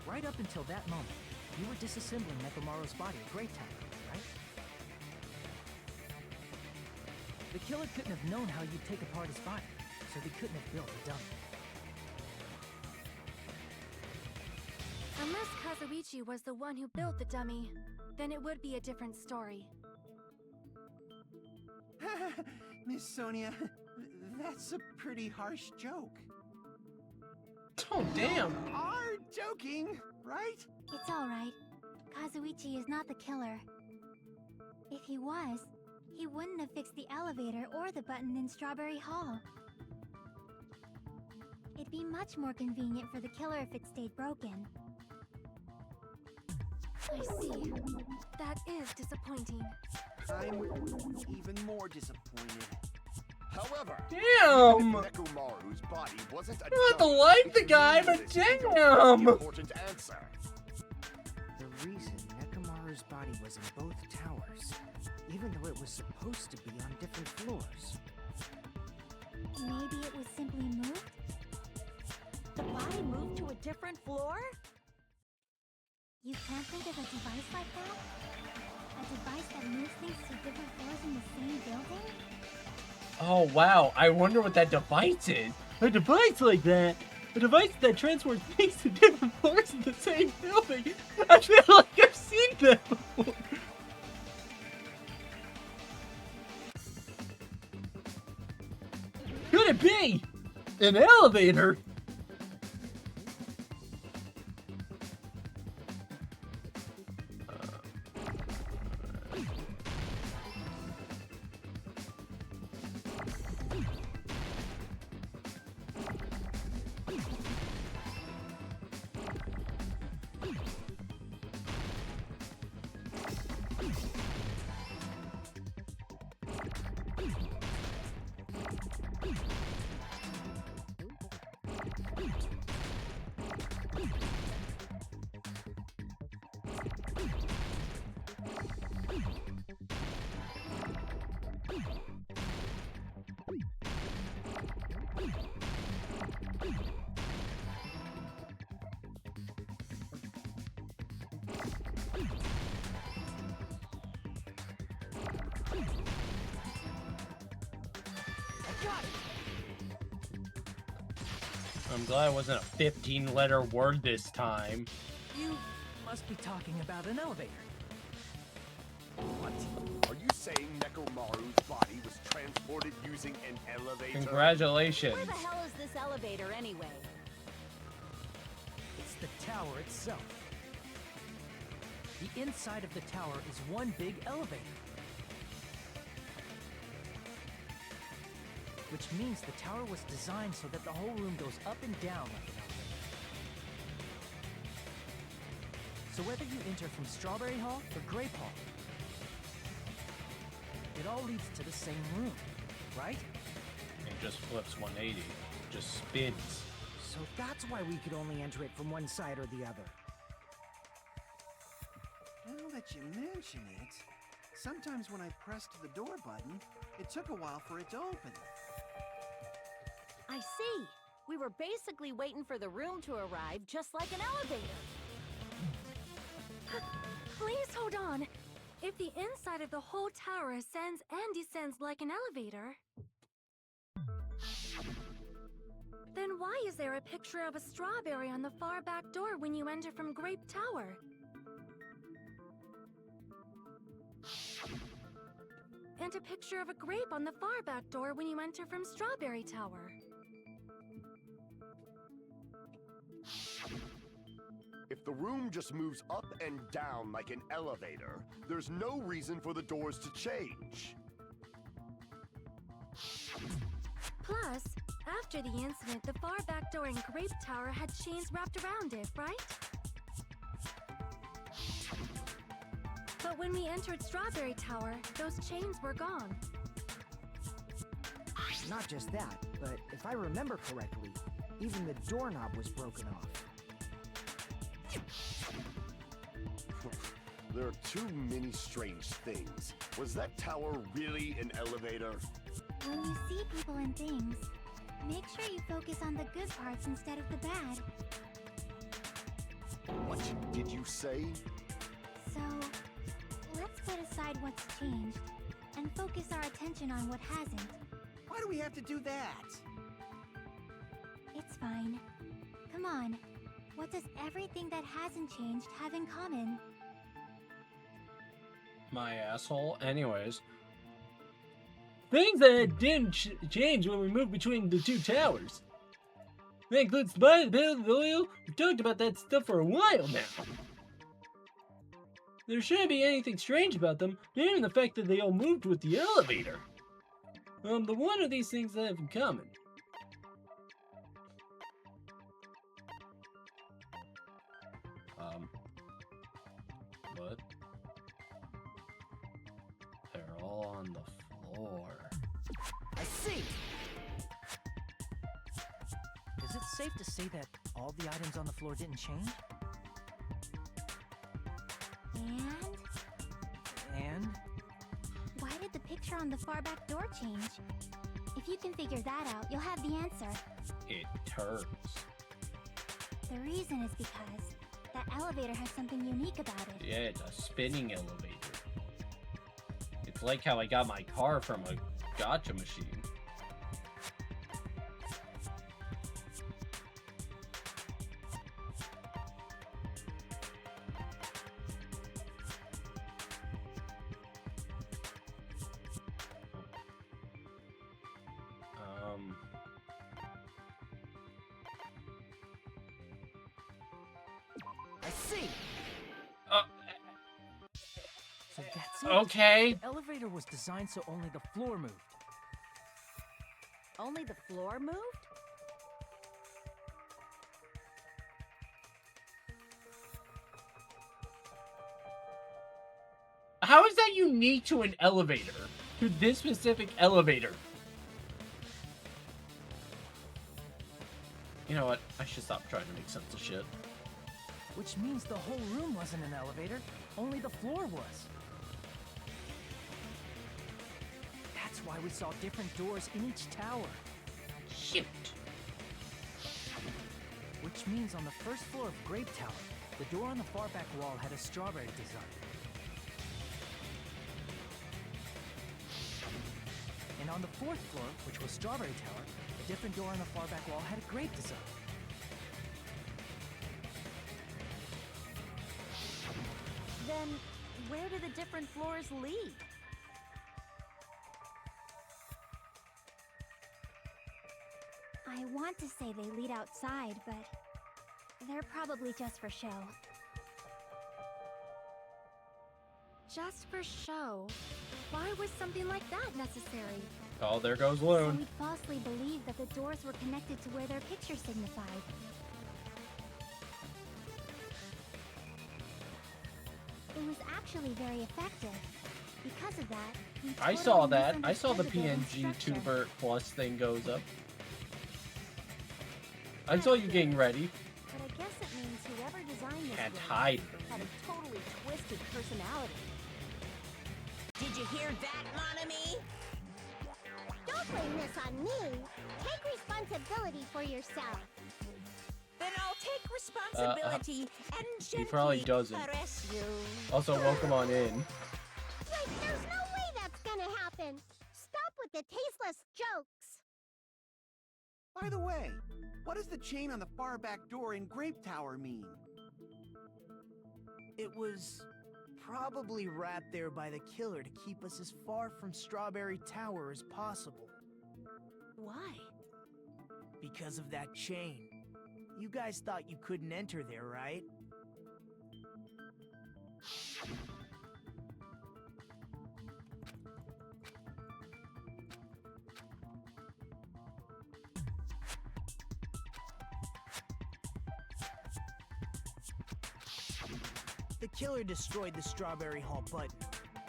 right up until that moment, you were disassembling Nekomaru's body at Great Tower, right? The killer couldn't have known how you'd take apart his body, so they couldn't have built a dummy. Unless Kazuichi was the one who built the dummy, then it would be a different story. Miss Sonia, that's a pretty harsh joke. Oh, damn. You are joking, right? It's alright. Kazuichi is not the killer. If he was, he wouldn't have fixed the elevator or the button in Strawberry Hall. It'd be much more convenient for the killer if it stayed broken. I see. That is disappointing. I'm even more disappointed. However, Damn! Nekomaru's body wasn't a You have to dummy. like the It guy, means but it's the damn! important answer. The reason Nekomaru's body was in both towers, even though it was supposed to be on different floors. Maybe it was simply moved? The body moved to a different floor? You can't think of a device like that? A device that moves things to different floors in the same building? Oh, wow. I wonder what that device is. A device like that? A device that transports things to different floors in the same building? I feel like I've seen that before. Could it be an elevator? I'm glad it wasn't a 15-letter word this time. You must be talking about an elevator. What? Are you saying Nekomaru's body was transported using an elevator? Congratulations. Where the hell is this elevator anyway? It's the tower itself. The inside of the tower is one big elevator. Which means the tower was designed so that the whole room goes up and down like an elevator. So whether you enter from Strawberry Hall or Grape Hall, it all leads to the same room, right? It just flips 180. Just spins. So that's why we could only enter it from one side or the other. Now that you mention it, sometimes when I pressed the door button, it took a while for it to open. I see. We were basically waiting for the room to arrive, just like an elevator. Please hold on. If the inside of the whole tower ascends and descends like an elevator, then why is there a picture of a strawberry on the far back door when you enter from Grape Tower? And a picture of a grape on the far back door when you enter from Strawberry Tower. If the room just moves up and down like an elevator, there's no reason for the doors to change. Plus, after the incident, the far back door in Grape Tower had chains wrapped around it, right? But when we entered Strawberry Tower, those chains were gone. Not just that, but if I remember correctly, even the doorknob was broken off. There are too many strange things. Was that tower really an elevator? When you see people and things, make sure you focus on the good parts instead of the bad. What did you say? So, let's put aside what's changed and focus our attention on what hasn't. Why do we have to do that? It's fine. Come on. What does everything that hasn't changed have in common? My asshole. Anyways. Things that didn't change when we moved between the two towers. That includes the bill, the oil. We've talked about that stuff for a while now. There shouldn't be anything strange about them, not even the fact that they all moved with the elevator. The one of these things they have in common. What? They're all on the floor. I see! Is it safe to say that all the items on the floor didn't change? And? Why did the picture on the far back door change? If you can figure that out, you'll have the answer. It turns. The reason is because that elevator has something unique about it. Yeah, it's a spinning elevator. It's like how I got my car from a gacha machine. I see! So that's it? Okay. The elevator was designed so only the floor moved. Only the floor moved? How is that unique to an elevator? To this specific elevator? You know what? I should stop trying to make sense of shit. Which means the whole room wasn't an elevator, only the floor was. That's why we saw different doors in each tower. Shoot. Which means on the first floor of Grape Tower, the door on the far back wall had a strawberry design. And on the fourth floor, which was Strawberry Tower, a different door on the far back wall had a grape design. Then, where do the different floors lead? I want to say they lead outside, but they're probably just for show. Just for show? Why was something like that necessary? Oh, there goes So Loon. we'd falsely believe that the doors were connected to where their picture signified. It was actually very effective. Because of that, we I totally saw that. I saw the misunderstood the building's PNG structure. Tuber Plus thing goes up. I saw you getting ready. But I guess it means whoever designed this Can't room hide. had a totally twisted personality. Did you hear that, Monami? Don't blame this on me. Take responsibility for yourself. Then I'll take responsibility and He probably gently doesn't. caress you. Also, welcome on in. Like, there's no way that's gonna happen. Stop with the tasteless jokes. By the way, what does the chain on the far back door in Grape Tower mean? It was probably wrapped there by the killer to keep us as far from Strawberry Tower as possible. Why? Because of that chain. You guys thought you couldn't enter there, right? The killer destroyed the Strawberry Hall button,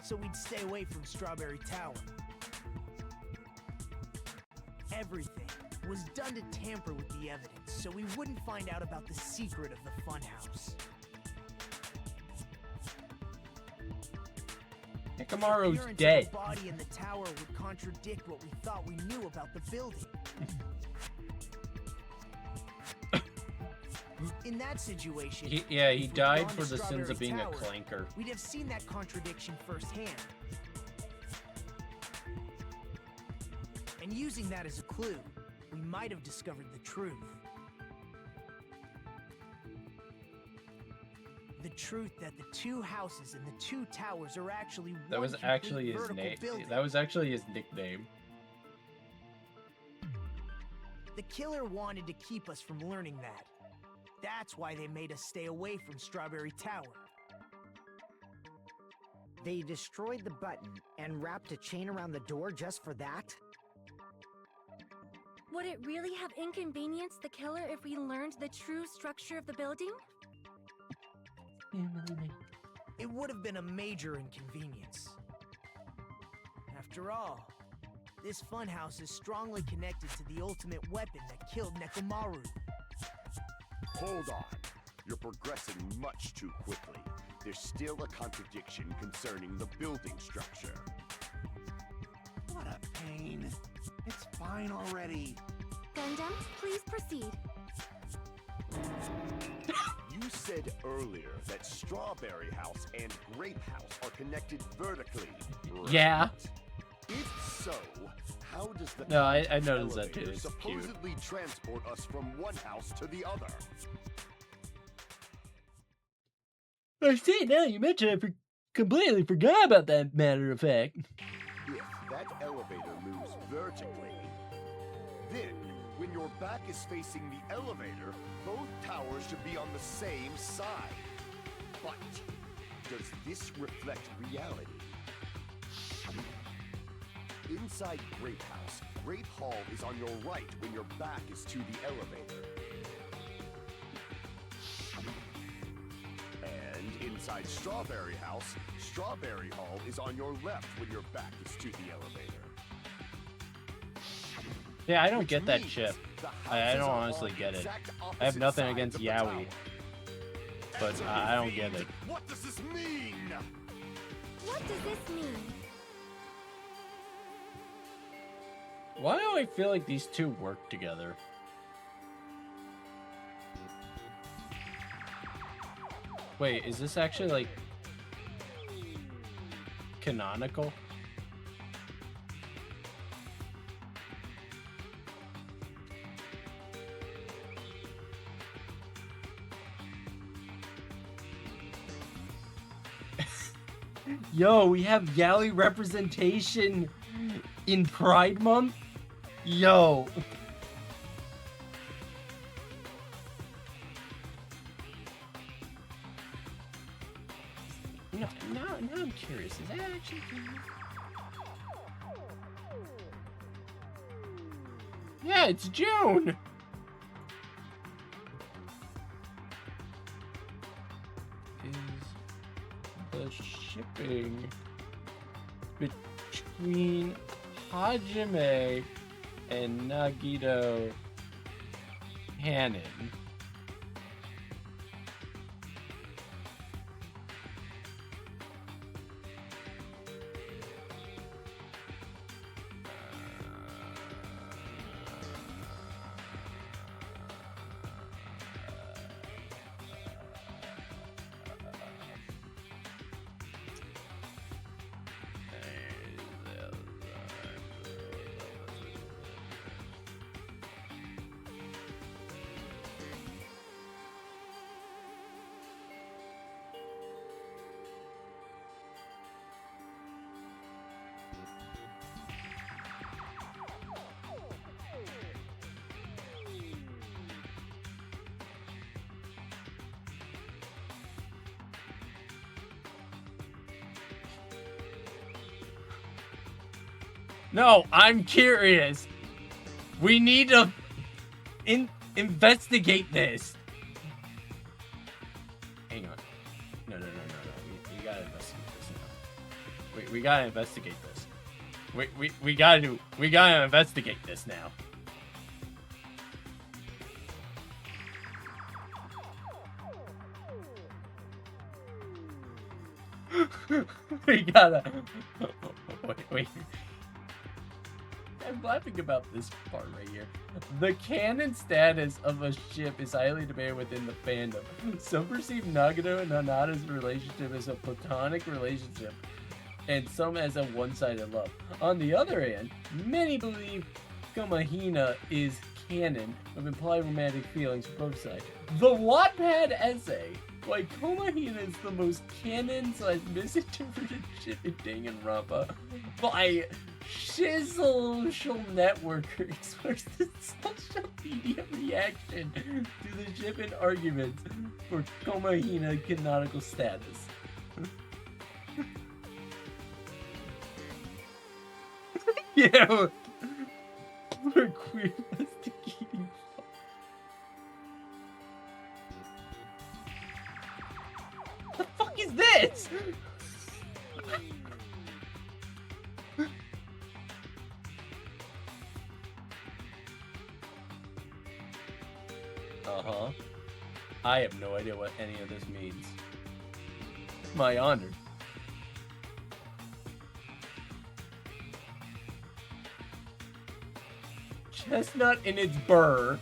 so we'd stay away from Strawberry Tower. Everything was done to tamper with the evidence, so we wouldn't find out about the secret of the funhouse. Hikamaru's The dead. body in the tower would contradict what we thought we knew about the building. In that situation, He if we'd died gone for to the sins of Strawberry being a Tower, clanker. We'd have seen that contradiction firsthand. And using that as a clue, we might have discovered the truth. The truth that the two houses and the two towers are actually That one was actually complete his vertical name. building. That was actually his nickname. The killer wanted to keep us from learning that. That's why they made us stay away from Strawberry Tower. They destroyed the button and wrapped a chain around the door just for that? Would it really have inconvenienced the killer if we learned the true structure of the building? It would have been a major inconvenience. After all, this funhouse is strongly connected to the ultimate weapon that killed Nekomaru. Hold on. You're progressing much too quickly. There's still a contradiction concerning the building structure. What a pain. It's fine already. Gundam, please proceed. You said earlier that Strawberry House and Grape House are connected vertically, right? Yeah. If so, how does the No, I noticed that too. elevator It's cute. supposedly transport us from one house to the other? I see now you mentioned it. Completely forgot about that matter of fact. If that elevator moves vertically, then when your back is facing the elevator, both towers should be on the same side. But does this reflect reality? Inside Grape House, Grape Hall is on your right when your back is to the elevator. And inside Strawberry House, Strawberry Hall is on your left when your back is to the elevator. Yeah, I don't Which get that means chip. the I houses don't are honestly on get it. exact I have opposite nothing sides against of the Yaoi, tower. but Answer I me, don't get Fiend. it. What does this mean? What does this mean? Why do I feel like these two work together? Wait, is this actually like canonical? Yo, we have Yaoi representation in Pride Month? Yo. No, now I'm curious. Is that actually canon? Yeah, it's June! Is the shipping between Hajime and Nagito canon? No, I'm curious. We need to investigate this. Hang on. No. We gotta investigate this now. We gotta investigate this. We gotta investigate this now. We gotta. Wait. I'm laughing about this part right here. The canon status of a ship is highly debated within the fandom. Some perceive Nagito and Hanada's relationship as a platonic relationship, and some as a one-sided love. On the other hand, many believe Komahina is canon with implied romantic feelings for both sides. The Wattpad essay, why Komahina is the most canon/misinterpreted ship in Danganronpa, by Social Networker expressed in social media reaction to the ship and arguments for Komahina canonical status. Yeah, we're queer investigating. The fuck is this? Uh-huh. I have no idea what any of this means. My honor. Chestnut in its burr.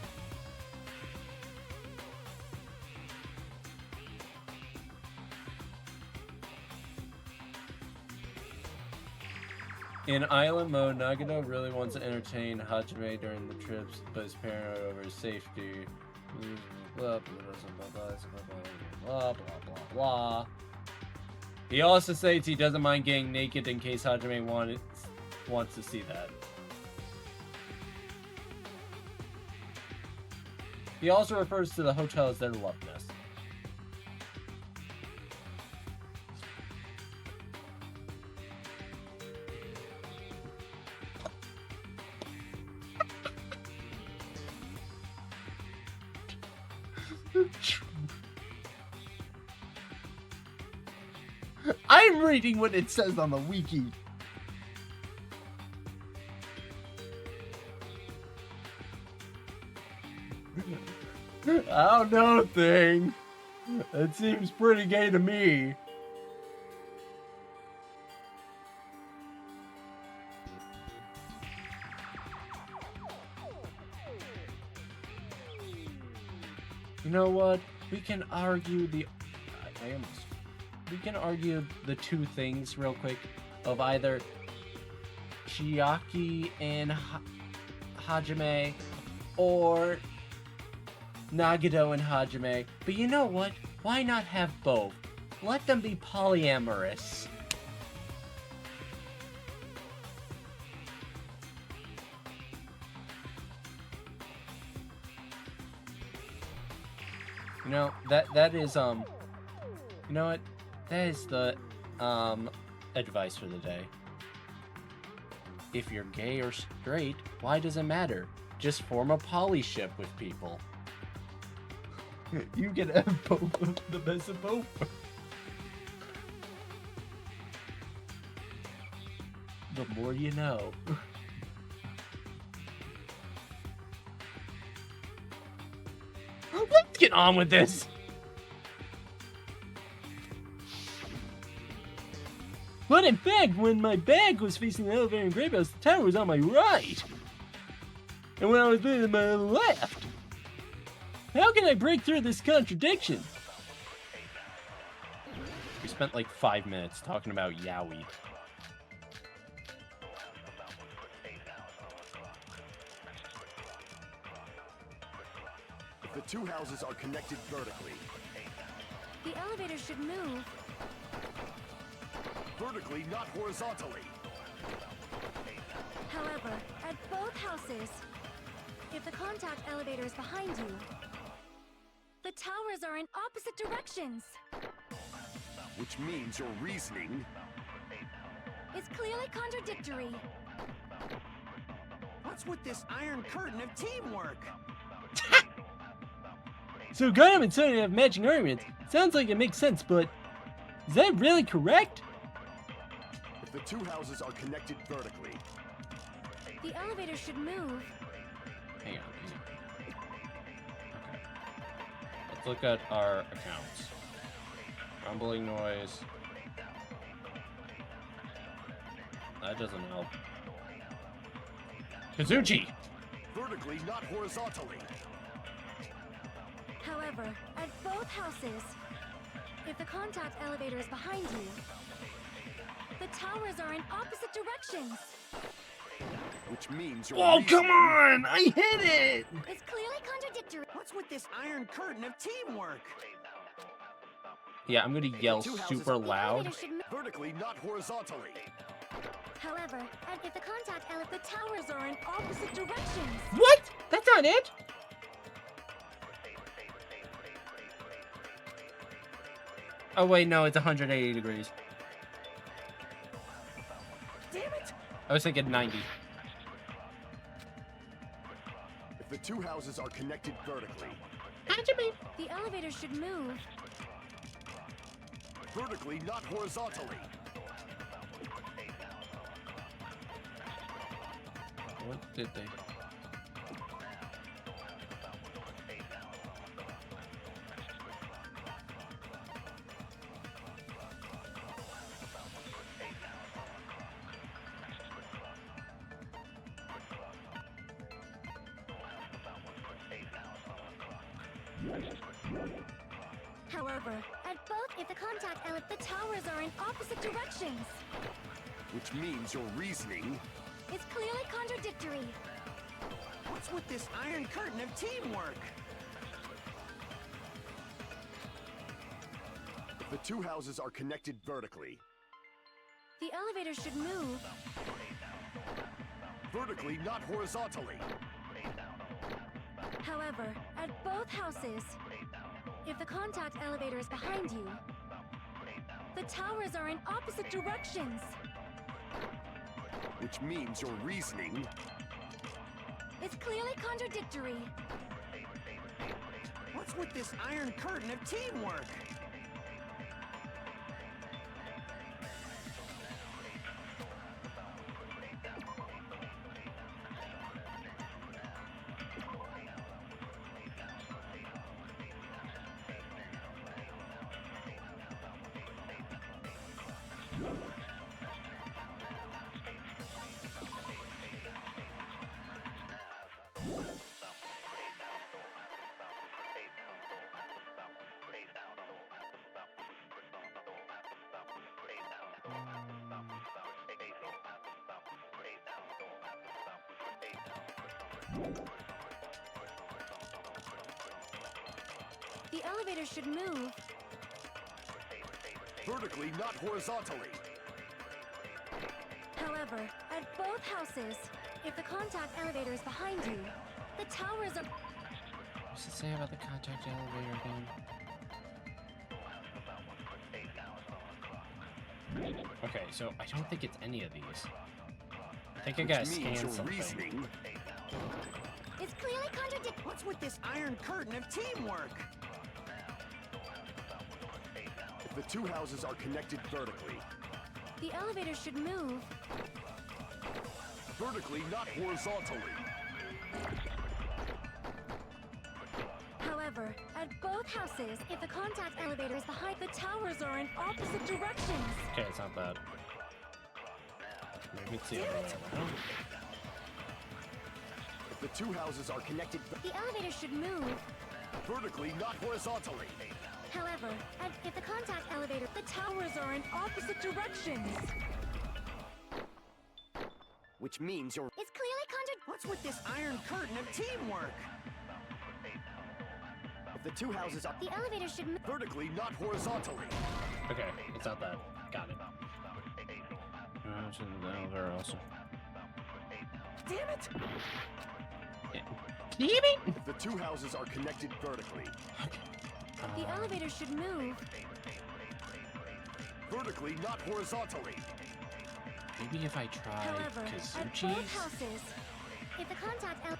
In island mode, Nagito really wants to entertain Hajime during the trips, but is paranoid over his safety. Blah, blah, blah. He also states he doesn't mind getting naked in case Hajime wants to see that. He also refers to the hotel as their love nest. I'm reading what it says on the wiki. I don't know, thing. It seems pretty gay to me. You know what? We can argue the... We can argue the two things real quick of either Chiaki and Hajime or Nagito and Hajime. But you know what? Why not have both? Let them be polyamorous. You know, that is, you know what? That is the, advice for the day. If you're gay or straight, why does it matter? Just form a poly ship with people. You can have both of the best of both. The more you know. Let's get on with this. But in fact, when my bag was facing the elevator in Grape House, the tower was on my right. And when I was moving to my left. How can I break through this contradiction? We spent like 5 minutes talking about yaoi. The two houses are connected vertically. The elevator should move. Vertically, not horizontally. However, at both houses, if the contact elevator is behind you, the towers are in opposite directions. Which means your reasoning It's clearly contradictory. What's with this iron curtain of teamwork? So Gundam and Sony have matching arguments. Sounds like it makes sense, but is that really correct? If the two houses are connected vertically, The elevator should move. Hang on. Okay. Let's look at our accounts. Rumbling noise. That doesn't help. Kazuchi! vertically, not horizontally. However, at both houses, if the contact elevator is behind you, the towers are in opposite directions. Which means you're Oh, come on! I hit it! It's clearly contradictory. What's with this iron curtain of teamwork? Yeah, I'm gonna yell super loud. Vertically, not horizontally. However, and if the contact the towers are in opposite directions. What? That's not it? Oh wait, no, it's 180 degrees. Damn it! I was thinking 90. If the two houses are connected vertically, The elevator should move. vertically, not horizontally. What did they? However, at both, if the contact the towers are in opposite directions. Which means your reasoning It's clearly contradictory. What's with this iron curtain of teamwork? if the two houses are connected vertically, The elevator should move. vertically, not horizontally. However, at both houses, if the contact elevator is behind you, the towers are in opposite directions. Which means your reasoning It's clearly contradictory. What's with this iron curtain of teamwork? The elevator should move. vertically, not horizontally. However, at both houses, if the contact elevator is behind you, the towers are... What's it say about the contact elevator again? Okay, so I don't think it's any of these. I think I gotta scan something. Reasoning It's clearly contradictory. What's with this iron curtain of teamwork? if the two houses are connected vertically, The elevator should move. vertically, not horizontally. However, at both houses, if the contact elevator is behind, the towers are in opposite directions. Okay, it's not bad. Maybe it's the other way around. If the two houses are connected The elevator should move. vertically, not horizontally. However, if the contact elevator, the towers are in opposite directions. Which means you're It's clearly contradictory. What's with this iron curtain of teamwork? if the two houses are The elevator should move. vertically, not horizontally. Okay, it's not that. Got it. The elevator also. Damn it! Damn it! If the two houses are connected vertically, The elevator should move. vertically, not horizontally. Maybe if I try However, at both Kazuchi's? houses, If the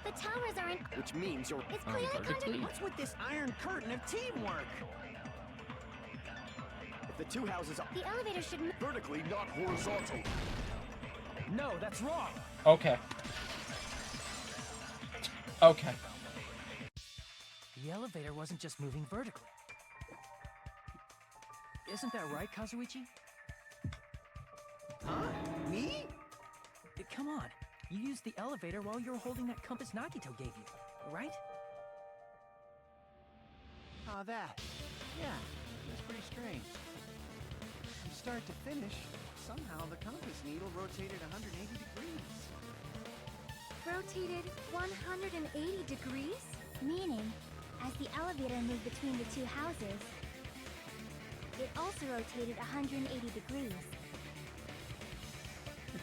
the towers are in... Which means you're... It's clearly vertically? What's with this iron curtain of teamwork? If the two houses are... The elevator should move... Vertically, not horizontally. No, that's wrong. Okay. Okay. The elevator wasn't just moving vertically. Isn't that right, Kazuichi? Huh? Me? Come on. You used the elevator while you were holding that compass Nagito gave you, right? Ah, that. Yeah, that's pretty strange. From start to finish, somehow the compass needle rotated 180 degrees. Rotated 180 degrees? Meaning, as the elevator moved between the two houses, it also rotated 180 degrees.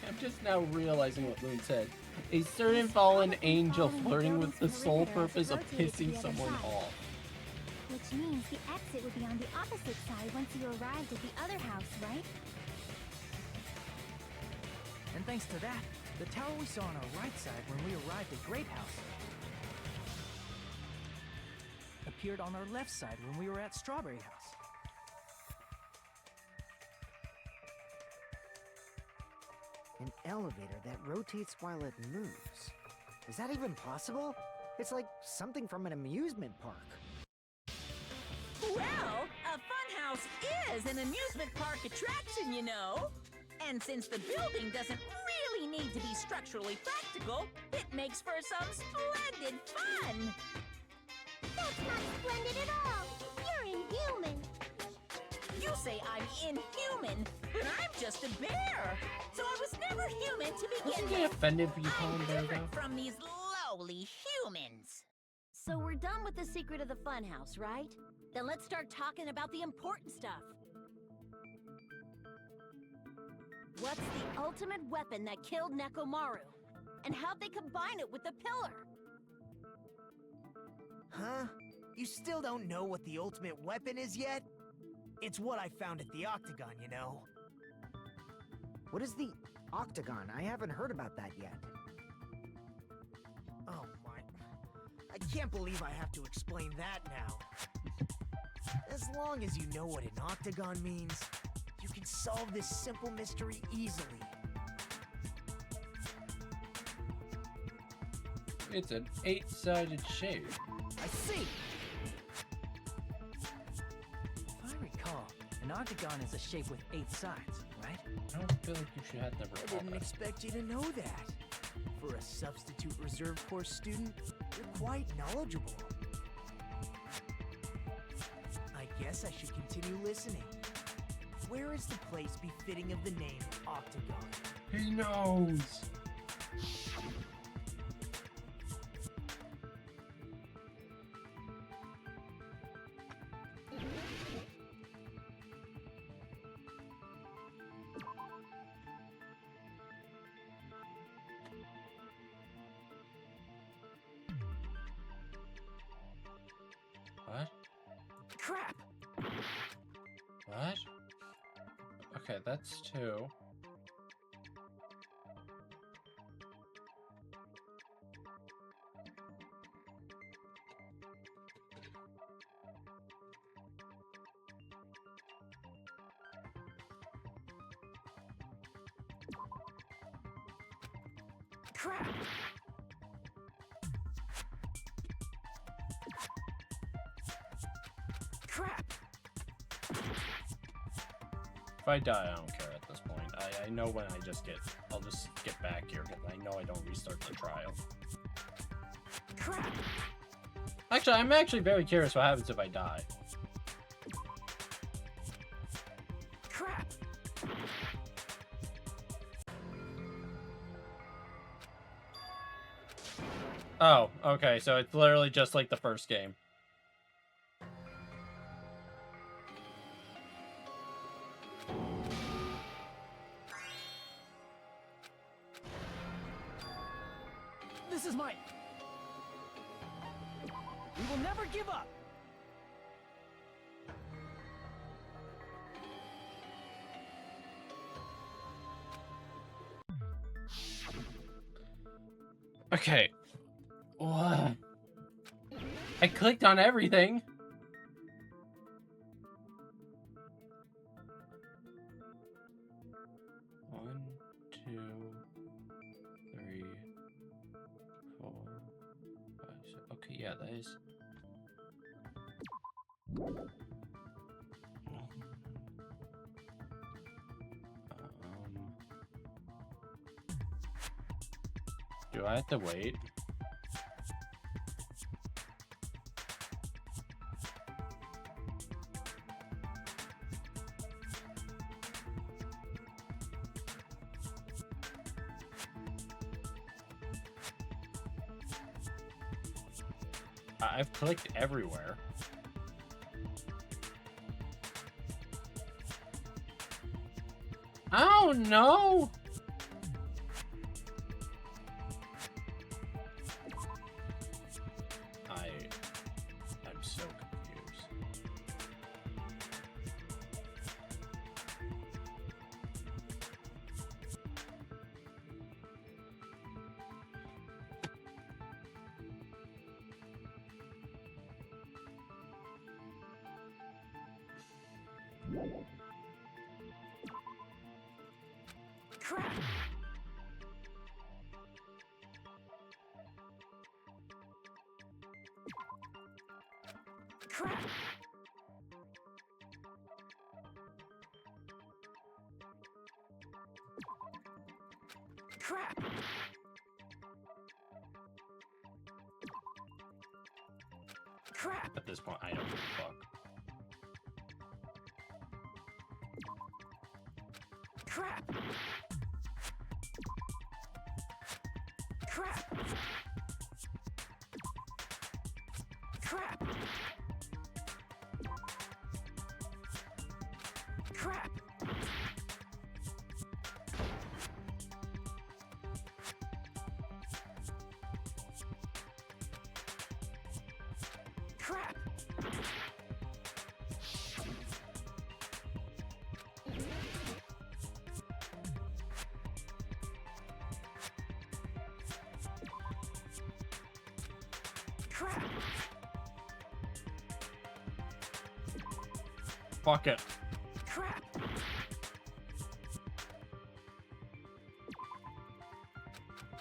I'm just now realizing what Moon said. A certain fallen angel flirting with the sole purpose of pissing someone off. Which means the exit would be on the opposite side once you arrived at the other house, right? And thanks to that, the tower we saw on our right side when we arrived at Grape House appeared on our left side when we were at Strawberry House. An elevator that rotates while it moves. Is that even possible? It's like something from an amusement park. Well, a funhouse is an amusement park attraction, you know. And since the building doesn't really need to be structurally practical, it makes for some splendid fun. That's not splendid at all. You're inhuman. You say I'm inhuman, but I'm just a bear. So I was never human to begin Wasn't he with. offended when you call him I'm bear, different though? from these lowly humans. So we're done with the secret of the funhouse, right? Then let's start talking about the important stuff. What's the ultimate weapon that killed Nekomaru? And how'd they combine it with the pillar? Huh? You still don't know what the ultimate weapon is yet? It's what I found at the Octagon, you know. What is the Octagon? I haven't heard about that yet. Oh my... I can't believe I have to explain that now. As long as you know what an Octagon means, you can solve this simple mystery easily. It's an 8-sided shape. I see! If I recall, an octagon is a shape with 8 sides, right? I don't feel like you should have to I recall didn't that. expect you to know that. For a substitute reserve course student, you're quite knowledgeable. I guess I should continue listening. Where is the place befitting of the name Octagon? He knows! What? Crap! What? Okay, that's 2. Crap! Crap! If I die, I don't care at this point. I know when I'll just get back here, because I know I don't restart the trial. Crap! Actually, I'm actually very curious what happens if I die. Crap! Oh, okay, so it's literally just like the first game. This is my... We will never give up! Okay. What? I clicked on everything. One, two, three, four, five, six. Okay, yeah, that is. Do I have to wait? I've clicked everywhere. Oh no! I'm so confused. Crap! Crap! Crap! Crap! At this point, I don't give a fuck. Crap! Crap! Crap! Crap! Crap! Crap! Fuck it. Crap!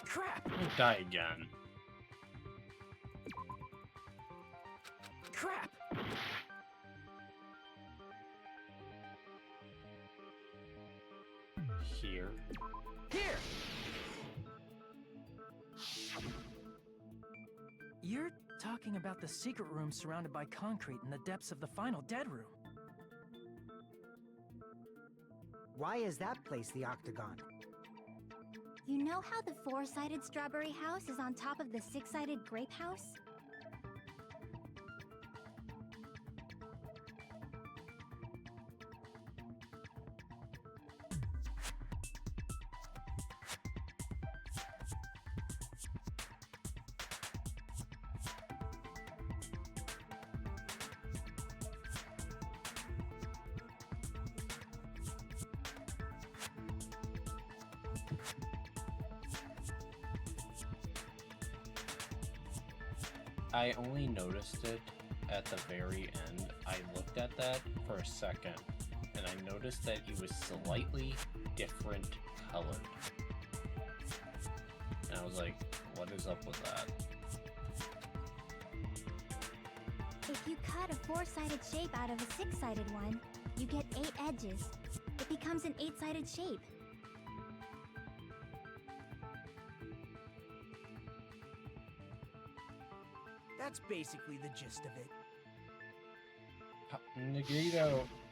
Crap! I'm gonna die again. Crap! Here. Here! You're talking about the secret room surrounded by concrete in the depths of the final dead room. Why is that place the Octagon? You know how the four-sided strawberry house is on top of the six-sided grape house? I only noticed it at the very end. I looked at that for a second, and I noticed that he was slightly different colored. And I was like, what is up with that? If you cut a four-sided shape out of a six-sided one, you get 8 edges. It becomes an 8-sided shape. That's basically the gist of it.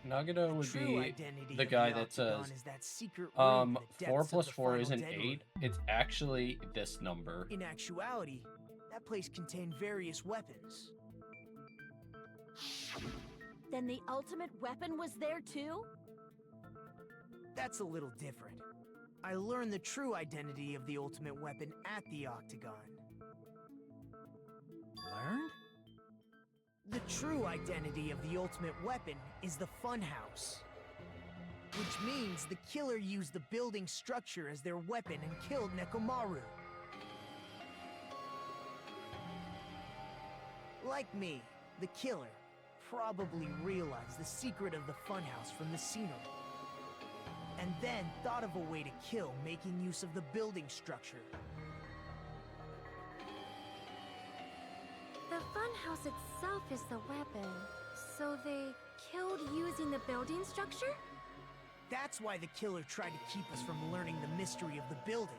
Nagito would True be identity the of guy the that Octagon says, is that secret room in the 4 depths of plus the 4 final isn't dead 8. room. It's actually this number. In actuality, that place contained various weapons. Then the ultimate weapon was there too? That's a little different. I learned the true identity of the ultimate weapon at the Octagon. Learned? The true identity of the ultimate weapon is the Funhouse. Which means the killer used the building structure as their weapon and killed Nekomaru. Like me, the killer probably realized the secret of the funhouse from the scenery. And then thought of a way to kill making use of the building structure. The funhouse itself is the weapon, so they killed using the building structure? That's why the killer tried to keep us from learning the mystery of the building.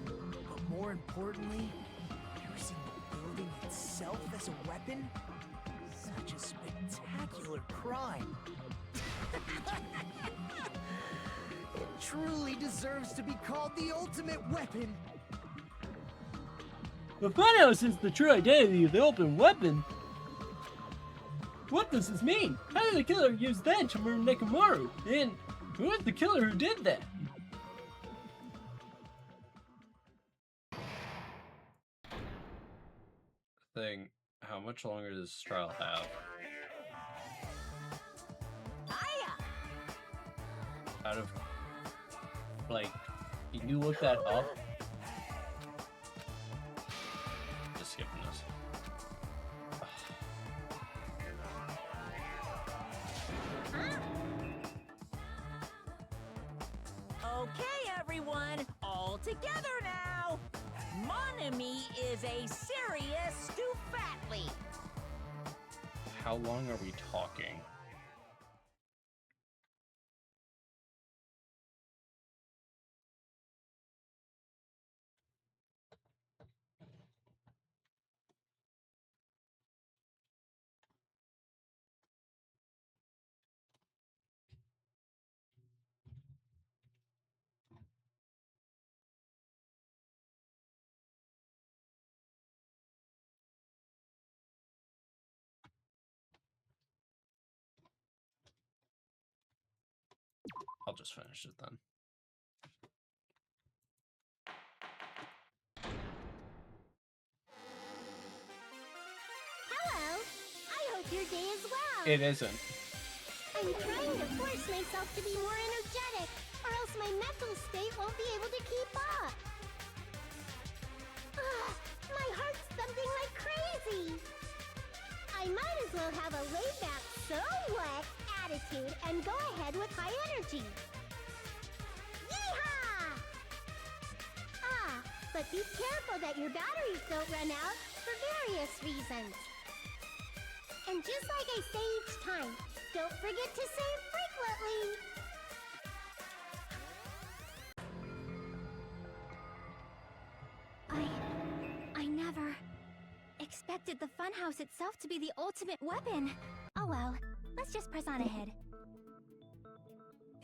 But more importantly, using the building itself as a weapon? Such a spectacular crime. It truly deserves to be called the ultimate weapon. The funhouse is the true identity of the open weapon. What does this mean? How did the killer use that to murder Nekomaru? And who is the killer who did that? Thing, how much longer does this trial have? Out of, like, can you look that up? Just skipping this. Okay, everyone, all together now. Mon ami is a serious stoufatly. How long are we talking? I'll just finish it then. Hello. I hope your day is well. It isn't. I'm trying to force myself to be more energetic, or else my mental state won't be able to keep up. My heart's thumping like crazy. I might as well have a laid-back, so what attitude and go ahead with high energy. Yeehaw! But be careful that your batteries don't run out for various reasons. And just like I say each time, don't forget to save frequently. I never expected the funhouse itself to be the ultimate weapon. Oh well, let's just press on ahead.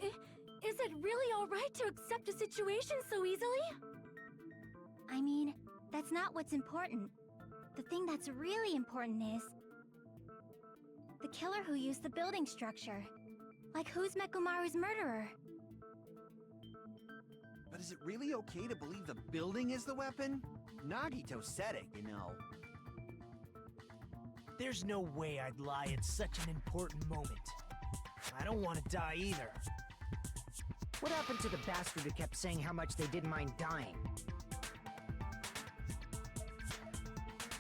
Is it really alright to accept a situation so easily? I mean, that's not what's important. The thing that's really important is the killer who used the building structure. Like, who's Mekomaru's murderer? But is it really okay to believe the building is the weapon? Nagito said it, you know. There's no way I'd lie at such an important moment. I don't want to die either. What happened to the bastard who kept saying how much they didn't mind dying?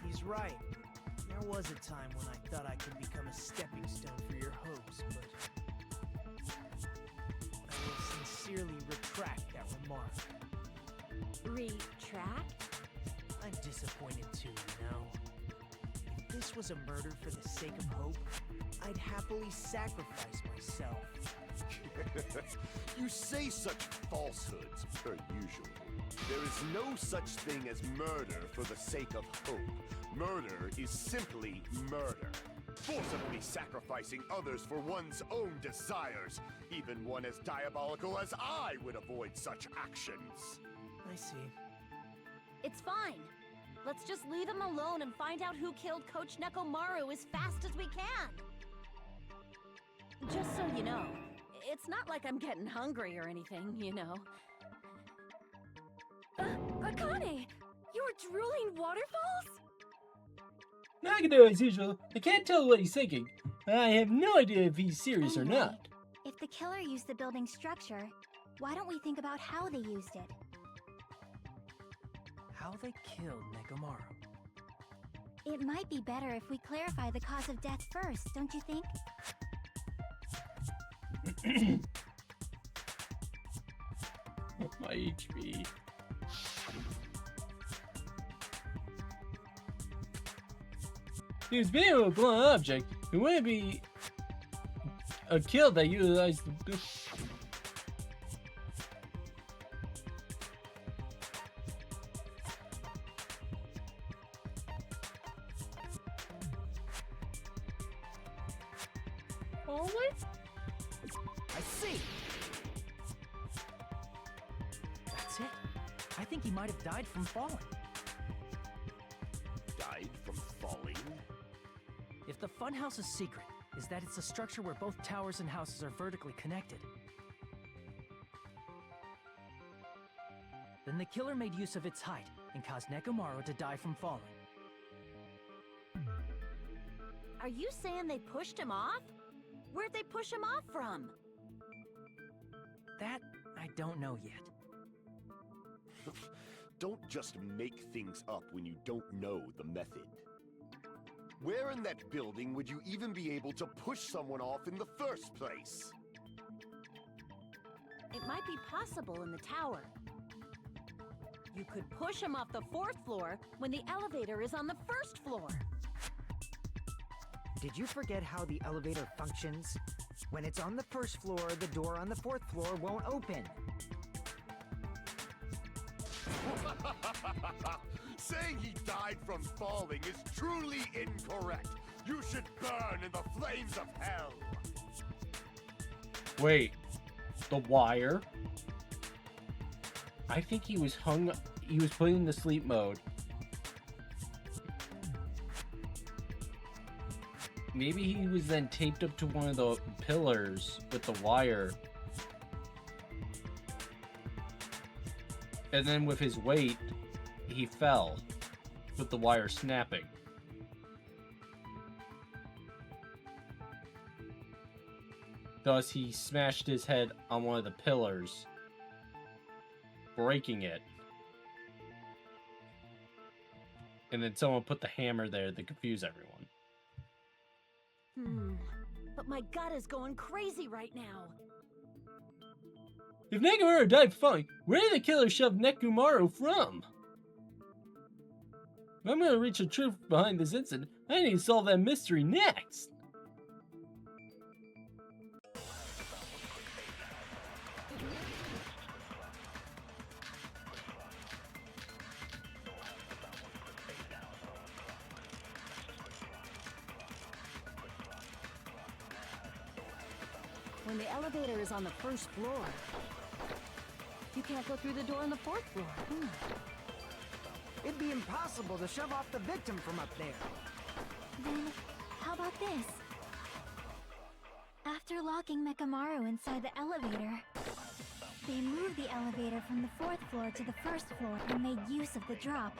He's right. There was a time when I thought I could become a stepping stone for your hopes, but I will sincerely retract that remark. Retract? I'm disappointed too, you know. If this was a murder for the sake of hope, I'd happily sacrifice myself. You say such falsehoods, per usual. There is no such thing as murder for the sake of hope. Murder is simply murder. Forcibly sacrificing others for one's own desires. Even one as diabolical as I would avoid such actions. I see. It's fine. Let's just leave him alone and find out who killed Coach Nekomaru as fast as we can. Just so you know, it's not like I'm getting hungry or anything, you know. Akane! You were drooling waterfalls? Nagito, as usual, I can't tell what he's thinking. I have no idea if he's serious or Anyway, not. If the killer used the building structure, why don't we think about how they used it? How they killed Nekomaru. It might be better if we clarify the cause of death first, don't you think? My HP. He was being a blunt object. It wouldn't be a kill that utilized the. I see. That's it. I think he might have died from falling. Died from falling? If the funhouse's secret is that it's a structure where both towers and houses are vertically connected, then the killer made use of its height and caused Nekomaru to die from falling. Are you saying they pushed him off? Where'd they push him off from? That I don't know yet. Don't just make things up when you don't know the method. Where in that building would you even be able to push someone off in the first place? It might be possible in the tower. You could push him off the 4th floor when the elevator is on the 1st floor. Did you forget how the elevator functions? When it's on the 1st floor, the door on the 4th floor won't open. Saying he died from falling is truly incorrect. You should burn in the flames of hell. Wait, the wire? I think he was hung. He was put in the sleep mode. Maybe he was then taped up to one of the pillars with the wire. And then with his weight, he fell with the wire snapping. Thus, he smashed his head on one of the pillars, breaking it. And then someone put the hammer there to confuse everyone. But my gut is going crazy right now. If Nekomaru died falling, where did the killer shove Nekomaru from? If I'm gonna reach the truth behind this incident, I need to solve that mystery next! When the elevator is on the 1st floor, you can't go through the door on the 4th floor. It'd be impossible to shove off the victim from up there. Then, how about this? After locking Nekomaru inside the elevator, they moved the elevator from the 4th floor to the 1st floor and made use of the drop.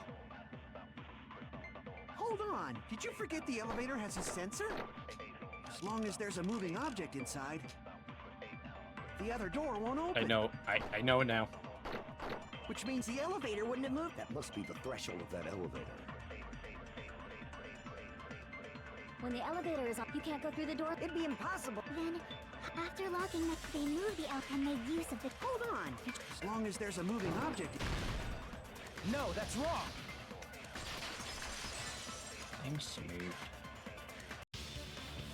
Hold on, did you forget the elevator has a sensor? As long as there's a moving object inside, the other door won't open. I know it now. Which means the elevator wouldn't have moved. That must be the threshold of that elevator. When the elevator is on, you can't go through the door. It'd be impossible. Then, after locking they moved the and made use of the... Hold on! As long as there's a moving object... No, that's wrong! I'm smooth.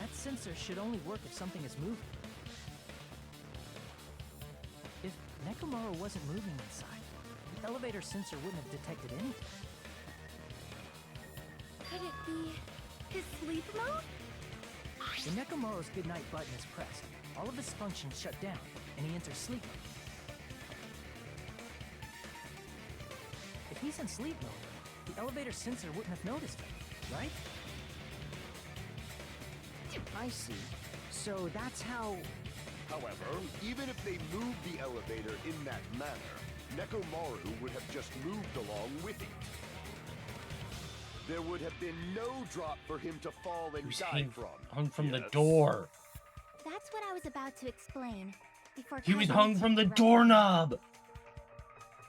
That sensor should only work if something is moving. If Nekomaru wasn't moving inside, the elevator sensor wouldn't have detected anything. Could it be his sleep mode? When Nekomaru's goodnight button is pressed, all of his functions shut down, and he enters sleep mode. If he's in sleep mode, the elevator sensor wouldn't have noticed him, right? I see. So that's how... However, even if they moved the elevator in that manner, Nekomaru would have just moved along with it. There would have been no drop for him to fall and die from. Hung from the door. That's what I was about to explain. Before He was hung from the doorknob.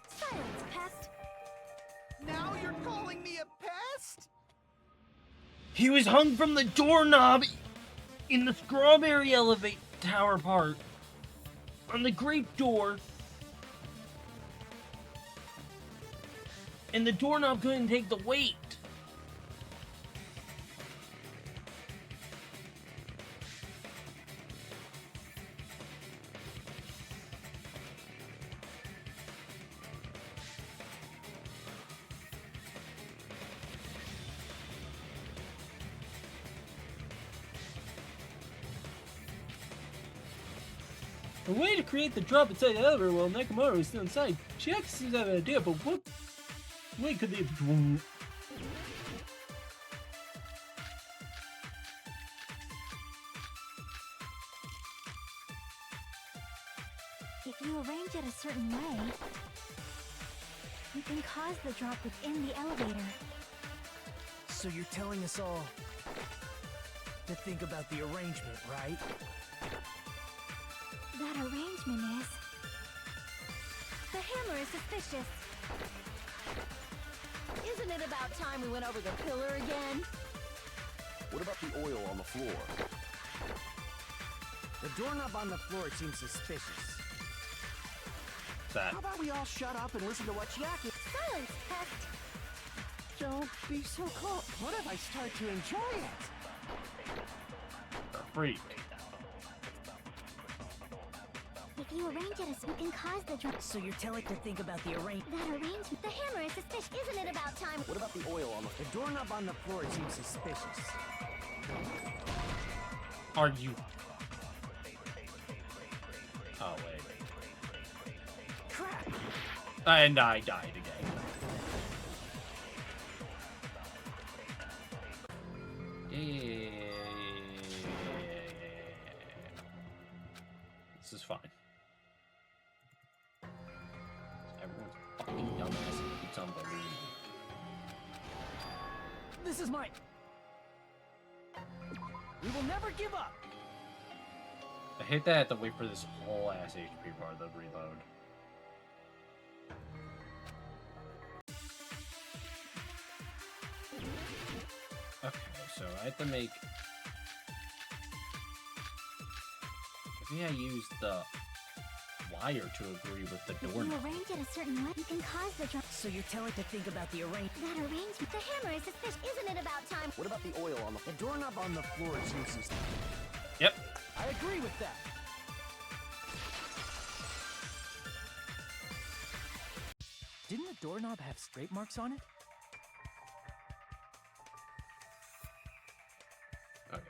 Silence, pest! Now you're calling me a pest? He was hung from the doorknob in the strawberry elevator tower part on the grape door. And the doorknob couldn't take the weight. A way to create the drop inside the elevator while Nakamura is still inside. She actually seems to have an idea, but what way could they have done? If you arrange it a certain way, you can cause the drop within the elevator. So you're telling us all to think about the arrangement, right? That arrangement is... The hammer is suspicious. Isn't it about time we went over the pillar again? What about the oil on the floor? The doorknob on the floor seems suspicious. That. How about we all shut up and listen to what Yak is... Silence, pest! Don't be so cold. What if I start to enjoy it? Freak. If you arrange it as you can cause the drop... So you're telling to think about the arrangement. That arrangement... The hammer is suspicious. Isn't it about time? What about the oil on the... The doorknob on the floor seems suspicious. Are you... Oh, wait. Crap! And I died again. Yeah. This is fine. Everyone's fucking dumbass and keeps on believing me. This is my... We will never give up! I hate that I have to wait for this whole ass HP bar to reload. Okay, so I have to make... Maybe I use the wire to agree with the If you doorknob. arrange it a certain way, you can cause the drop... So you're telling to think about the arrangement. That arrangement... The hammer is suspicious. Isn't it about time? What about the oil on the... The doorknob on the floor seems suspicious. Yep. I agree with that. Didn't the doorknob have straight marks on it? Okay.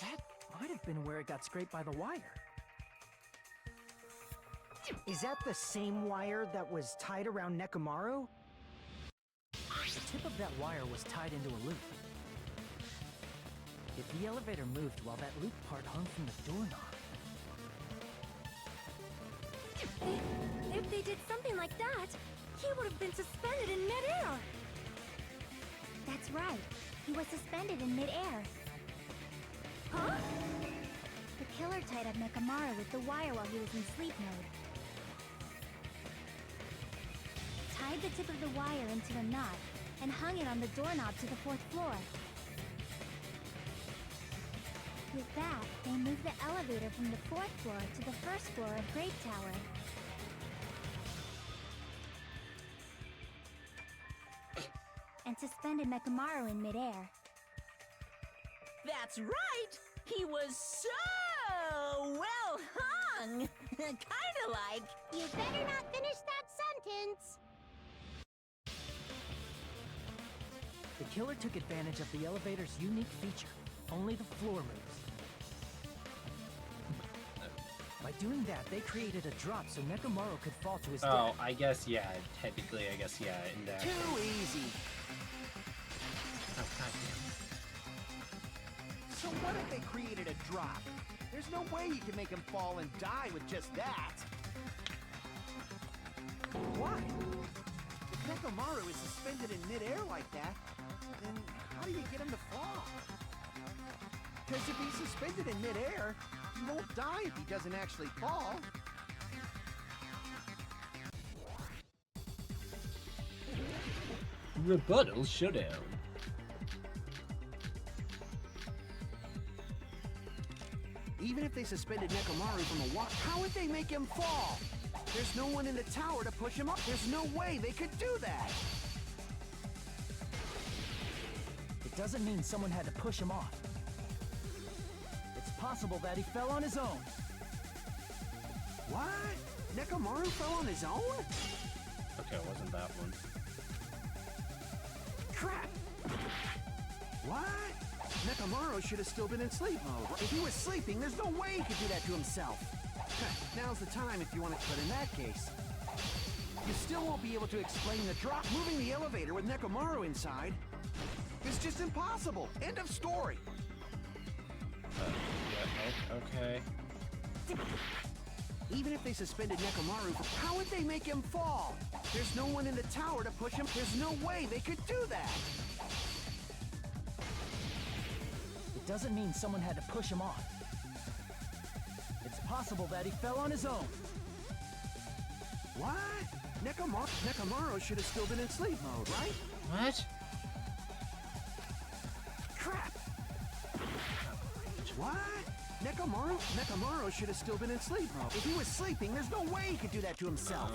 That might have been where it got scraped by the wire. Is that the same wire that was tied around Nekomaru? The tip of that wire was tied into a loop. If the elevator moved while that loop part hung from the doorknob... If they did something like that, he would have been suspended in midair. That's right. He was suspended in midair. Huh? The killer tied up Nekomaru with the wire while he was in sleep mode. Tied the tip of the wire into a knot and hung it on the doorknob to the 4th floor. With that, they moved the elevator from the 4th floor to the 1st floor of Grape Tower. And suspended Nekomaru in midair. That's right! He was so well hung! Kinda like... You better not finish that sentence. The killer took advantage of the elevator's unique feature. Only the floor moves. By doing that, they created a drop so Nekomaru could fall to his death. Oh, I guess, yeah. Technically, I guess, yeah. In that. Too easy. Oh, goddamn. So what if they created a drop? There's no way you can make him fall and die with just that. Why? If Nekomaru is suspended in midair like that, then how do you get him to fall? Because if he's suspended in midair, he won't die if he doesn't actually fall. Rebuttal showdown. Even if they suspended Nekomaru from a wire, how would they make him fall? There's no one in the tower to push him up. There's no way they could do that. It doesn't mean someone had to push him off. It's possible that he fell on his own. What? Nekomaru fell on his own? Okay, it wasn't that one. Crap! What? Nekomaru should have still been in sleep mode. If he was sleeping, there's no way he could do that to himself. Now's the time if you want to, but in that case, you still won't be able to explain the drop. Moving the elevator with Nekomaru inside is just impossible. End of story. Yeah, okay. Even if they suspended Nekomaru, how would they make him fall? There's no one in the tower to push him. There's no way they could do that. It doesn't mean someone had to push him off. It's possible that he fell on his own. What? Nekomaru should have still been in sleep mode, right? What? Crap! What? Nekomaru should have still been in sleep mode. If he was sleeping, there's no way he could do that to himself.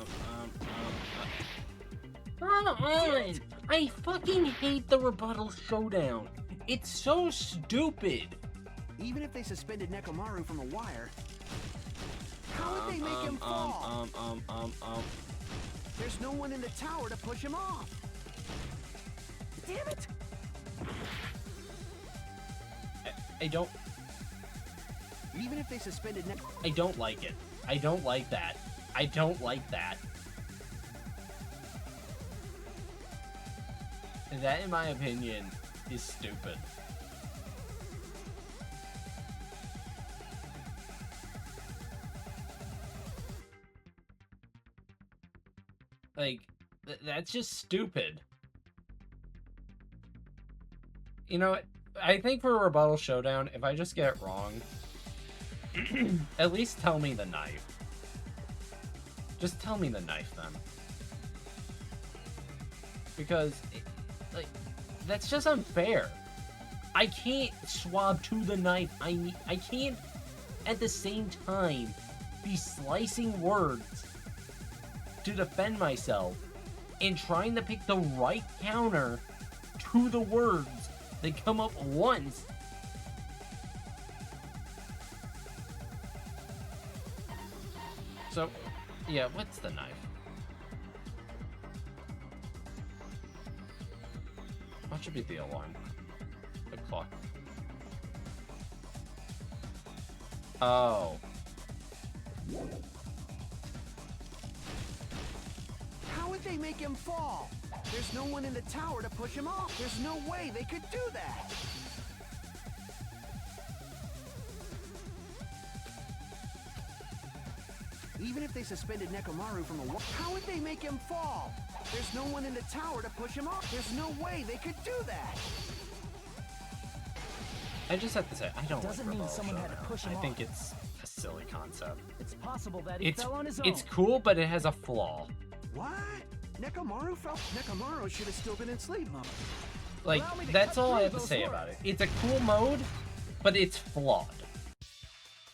Come on! I fucking hate the rebuttal showdown. It's so stupid. Even if they suspended Nekomaru from a wire, how would they make him fall? There's no one in the tower to push him off. Damn it! I don't... Even if they suspended I don't like it. I don't like that. I don't like that. That, in my opinion, is stupid. Like, that's just stupid. You know what? I think for a rebuttal showdown, if I just get it wrong, at least tell me the knife. Just tell me the knife, then. Because, like, that's just unfair. I can't swab to the knife. I can't, at the same time, be slicing words to defend myself and trying to pick the right counter to the words that come up once. So, yeah, what's the knife? What should be the alarm? The clock. Oh. How would they make him fall? There's no one in the tower to push him off. There's no way they could do that. Even if they suspended Nekomaru from a wall, how would they make him fall? There's no one in the tower to push him off. There's no way they could do that. I just have to say, I don't Doesn't like mean rebuttal someone had to showdown. push him I think off. it's a silly concept. It's possible that he fell on his own. It's cool, but it has a flaw. What? Nekomaru fell? Nekomaru should have still been in sleep mode. Like, that's all I have to say about it. It's a cool mode, but it's flawed.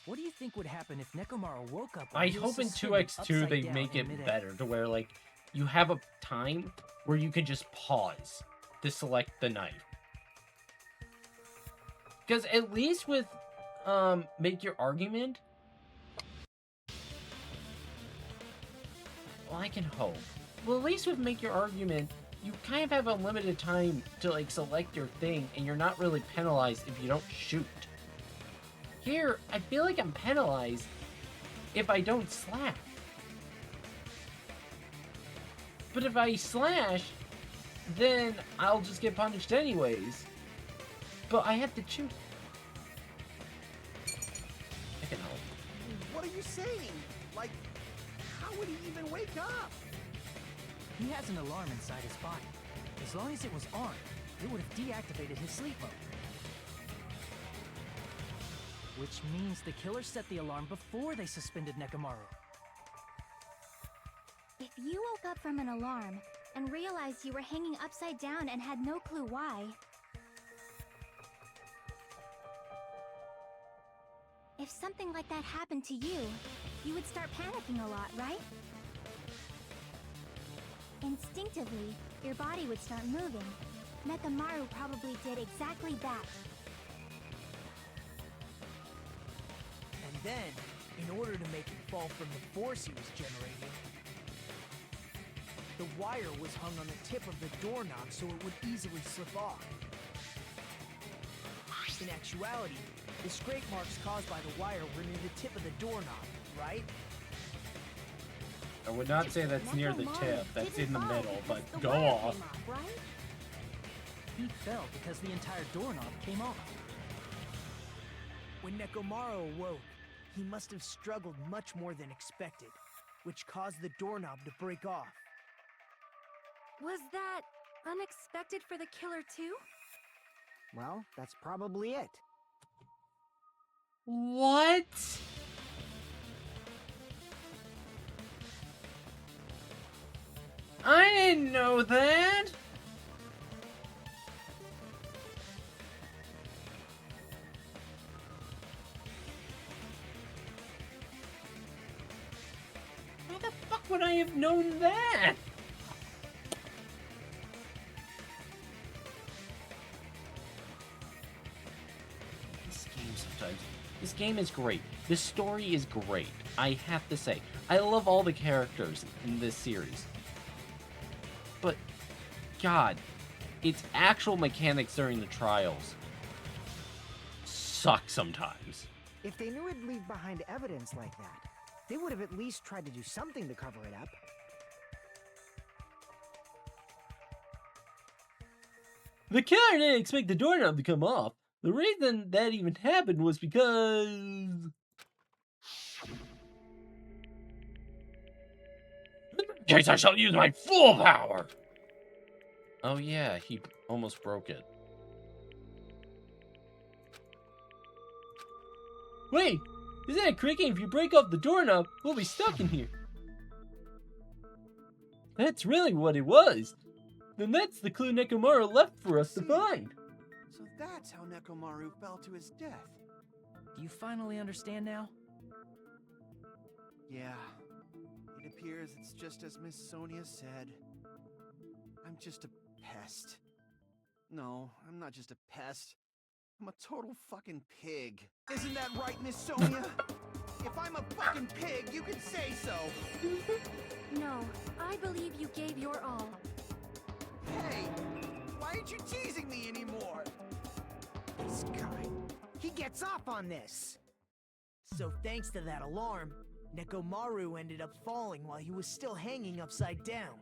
What do you think would happen if Nekomaru woke up? I hope in 2x2 they make it better to where, like, you have a time where you can just pause to select the knife. Because at least with Make Your Argument, well, I can hope. Well, at least with Make Your Argument, you kind of have a limited time to, like, select your thing, and you're not really penalized if you don't shoot. Here, I feel like I'm penalized if I don't slash. But if I slash, then I'll just get punished anyways. But I have to choose. I can help. What are you saying? Like, how would he even wake up? He has an alarm inside his body. As long as it was on, it would have deactivated his sleep mode. Which means the killer set the alarm before they suspended Nekomaru. If you woke up from an alarm and realized you were hanging upside down and had no clue why, If something like that happened to you, you would start panicking a lot, right? Instinctively, your body would start moving. Nekomaru probably did exactly that. And then, in order to make it fall from the force he was generating, the wire was hung on the tip of the doorknob so it would easily slip off. In actuality, the scrape marks caused by the wire were near the tip of the doorknob, right? I would not say that's near the tip. That's in the middle, but go off. He fell because the entire doorknob came off. When Nekomaru awoke, he must have struggled much more than expected, which caused the doorknob to break off. Was that unexpected for the killer too? Well, that's probably it. What? I didn't know that! How the fuck would I have known that? This game is great. This story is great. I have to say. I love all the characters in this series. But, God, its actual mechanics during the trials suck sometimes. If they knew it'd leave behind evidence like that, they would have at least tried to do something to cover it up. The killer didn't expect the doorknob to come off. The reason that even happened was because... In case I shall use my full power! Oh yeah, he almost broke it. Wait! Isn't it creaking? If you break off the doorknob, we'll be stuck in here. That's really what it was. Then that's the clue Nekomaru left for us to find. So that's how Nekomaru fell to his death. Do you finally understand now? Yeah. It appears it's just as Miss Sonia said. I'm just a pest. No, I'm not just a pest. I'm a total fucking pig. Isn't that right, Miss Sonia? If I'm a fucking pig, you can say so. No, I believe you gave your all. Hey, why aren't you teasing me anymore? This guy, he gets off on this. So thanks to that alarm, Nekomaru ended up falling while he was still hanging upside down.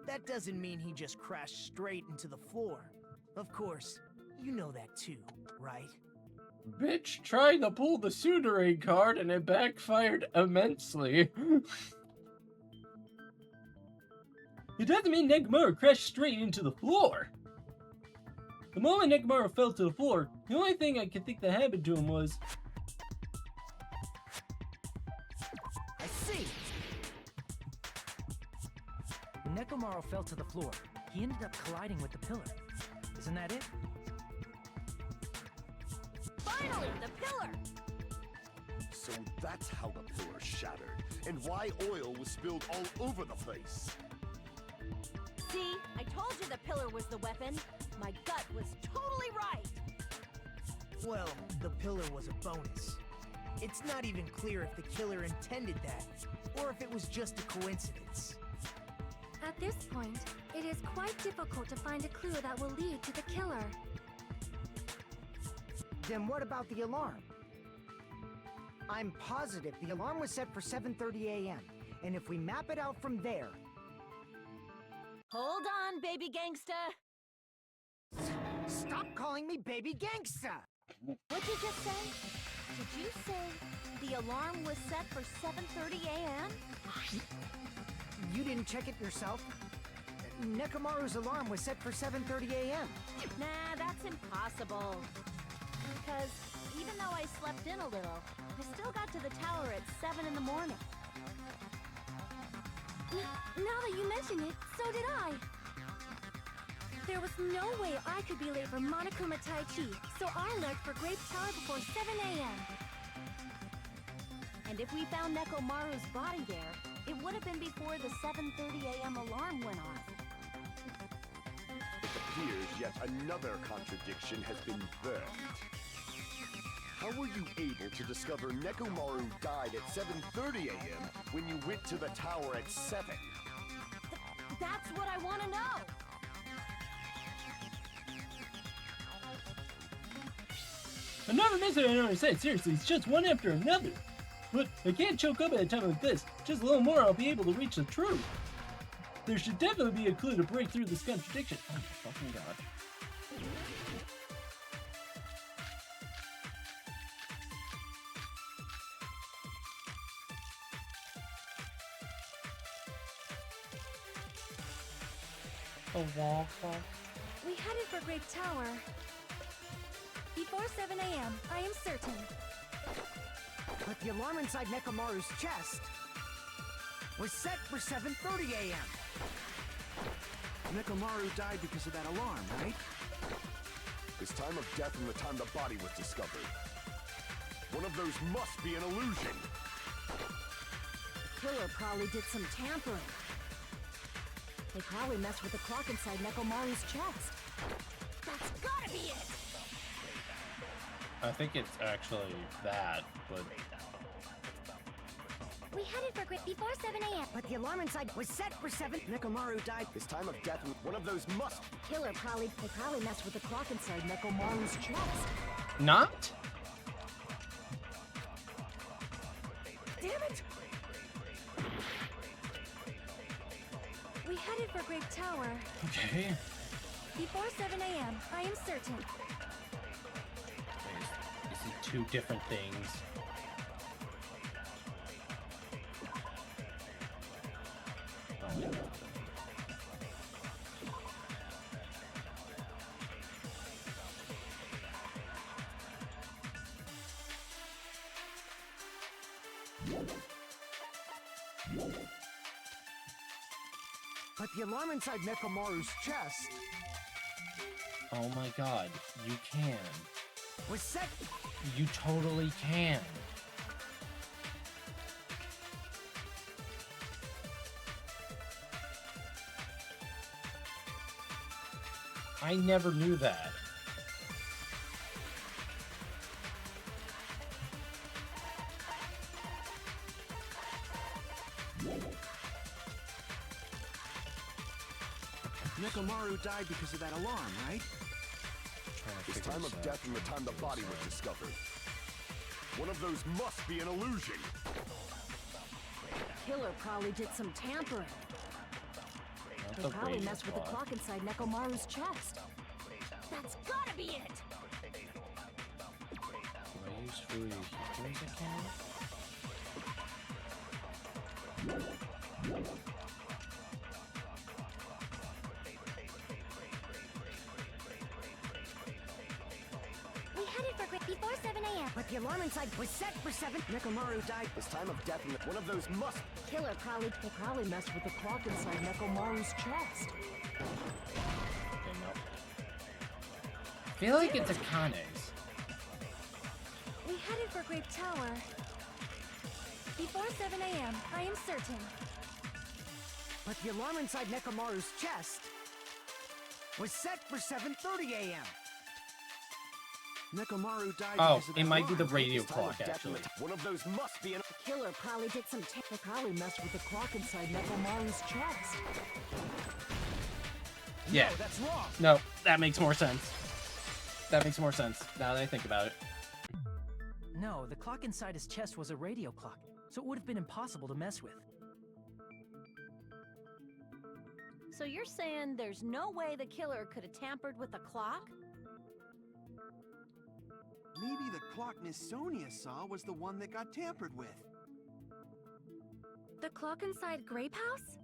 That doesn't mean he just crashed straight into the floor. Of course, you know that too, right? Bitch tried to pull the Tsundere card and it backfired immensely. It doesn't mean Nekomaru crashed straight into the floor. The moment Nekomaru fell to the floor, the only thing I could think that happened to him was... I see! When Nekomaru fell to the floor, he ended up colliding with the pillar. Isn't that it? Finally, the pillar! So that's how the pillar shattered, and why oil was spilled all over the place. See, I told you the pillar was the weapon. My gut was totally right. Well, the pillar was a bonus. It's not even clear if the killer intended that, or if it was just a coincidence. At this point, it is quite difficult to find a clue that will lead to the killer. Then what about the alarm? I'm positive the alarm was set for 7:30 a.m. And if we map it out from there... Hold on, baby gangsta. Stop calling me baby gangsta! What'd you just say? Did you say the alarm was set for 7:30 a.m.? You didn't check it yourself? Nekomaru's alarm was set for 7:30 a.m. Nah, that's impossible. Because even though I slept in a little, I still got to the tower at 7 in the morning. Now that you mention it, so did I. There was no way I could be late for Monokuma Tai Chi, so I left for Grape Tower before 7 a.m. And if we found Nekomaru's body there, it would have been before the 7:30 a.m. alarm went off. It appears yet another contradiction has been birthed. How were you able to discover Nekomaru died at 7:30 a.m. when you went to the tower at 7? That's what I want to know! Another incident I don't understand. Seriously, it's just one after another. But I can't choke up at a time like this. Just a little more, I'll be able to reach the truth. There should definitely be a clue to break through this contradiction. Oh my fucking god. We headed for Grape Tower before 7 a.m., I am certain. But the alarm inside Nekomaru's chest was set for 7:30 a.m. Nekomaru died because of that alarm, right? His time of death and the time the body was discovered. One of those must be an illusion. The killer probably did some tampering. They probably messed with the clock inside Nekomaru's chest. That's gotta be it! I think it's actually that, but... We headed for Grape before 7 a.m. But the alarm inside was set for 7. Nekomaru died. His time of death, one of those must... Killer probably messed with the clock inside Nekomaru's chest. Not? Damn it! We headed for Grape Tower Okay. before 7 a.m., I am certain. Is it two different things? But the alarm inside Nekomaru's chest Oh my god, you can. was set. You totally can. I never knew that. Nekomaru died because of that alarm, right? His time of death and the time the body was discovered. One of those must be an illusion. Killer probably did some tampering. They the probably radio messed with the clock inside Nekomaru's chest. That's gotta be it! Do I use Fui Hiku's account? We headed for Grape before 7 a.m. But the alarm inside was set for 7. Nekomaru died. His time of death and one of those must... Killer probably messed with the clock inside Nekomaru's chest. Okay, no. I feel like it's Akane's. We headed for Grape Tower before 7 a.m., I am certain. But the alarm inside Nekomaru's chest was set for 7:30 a.m. Nekomaru died Oh, because of it that might be the alarm. radio His time clock, of death and actually. one of those must be an... Killer probably did some They probably messed with the clock inside Nekomaru's chest. Yeah. No, that's wrong. No, that makes more sense. That makes more sense, now that I think about it. No, the clock inside his chest was a radio clock, so it would have been impossible to mess with. So you're saying there's no way the killer could have tampered with the clock? Maybe the clock Miss Sonia saw was the one that got tampered with. The clock inside Grape House?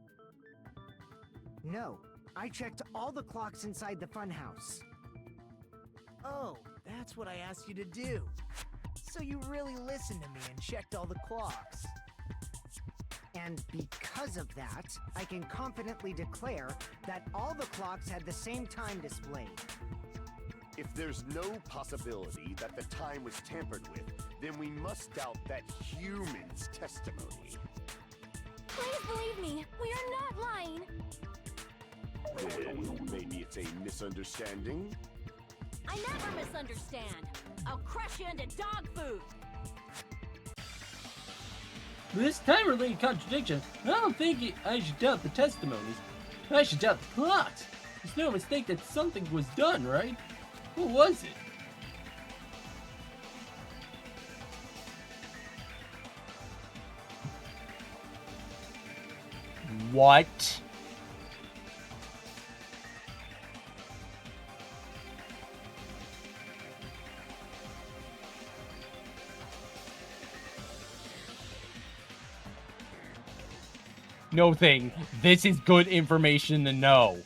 No, I checked all the clocks inside the funhouse. Oh, that's what I asked you to do. So you really listened to me and checked all the clocks. And because of that, I can confidently declare that all the clocks had the same time displayed. If there's no possibility that the time was tampered with, then we must doubt that human's testimony. Please believe me, we are not lying. Then maybe it's a misunderstanding? I never misunderstand. I'll crush you into dog food. This time-related contradiction, I don't think I should doubt the testimonies. I should doubt the clocks. There's no mistake that something was done, right? What was it? What? No thing. This is good information to know.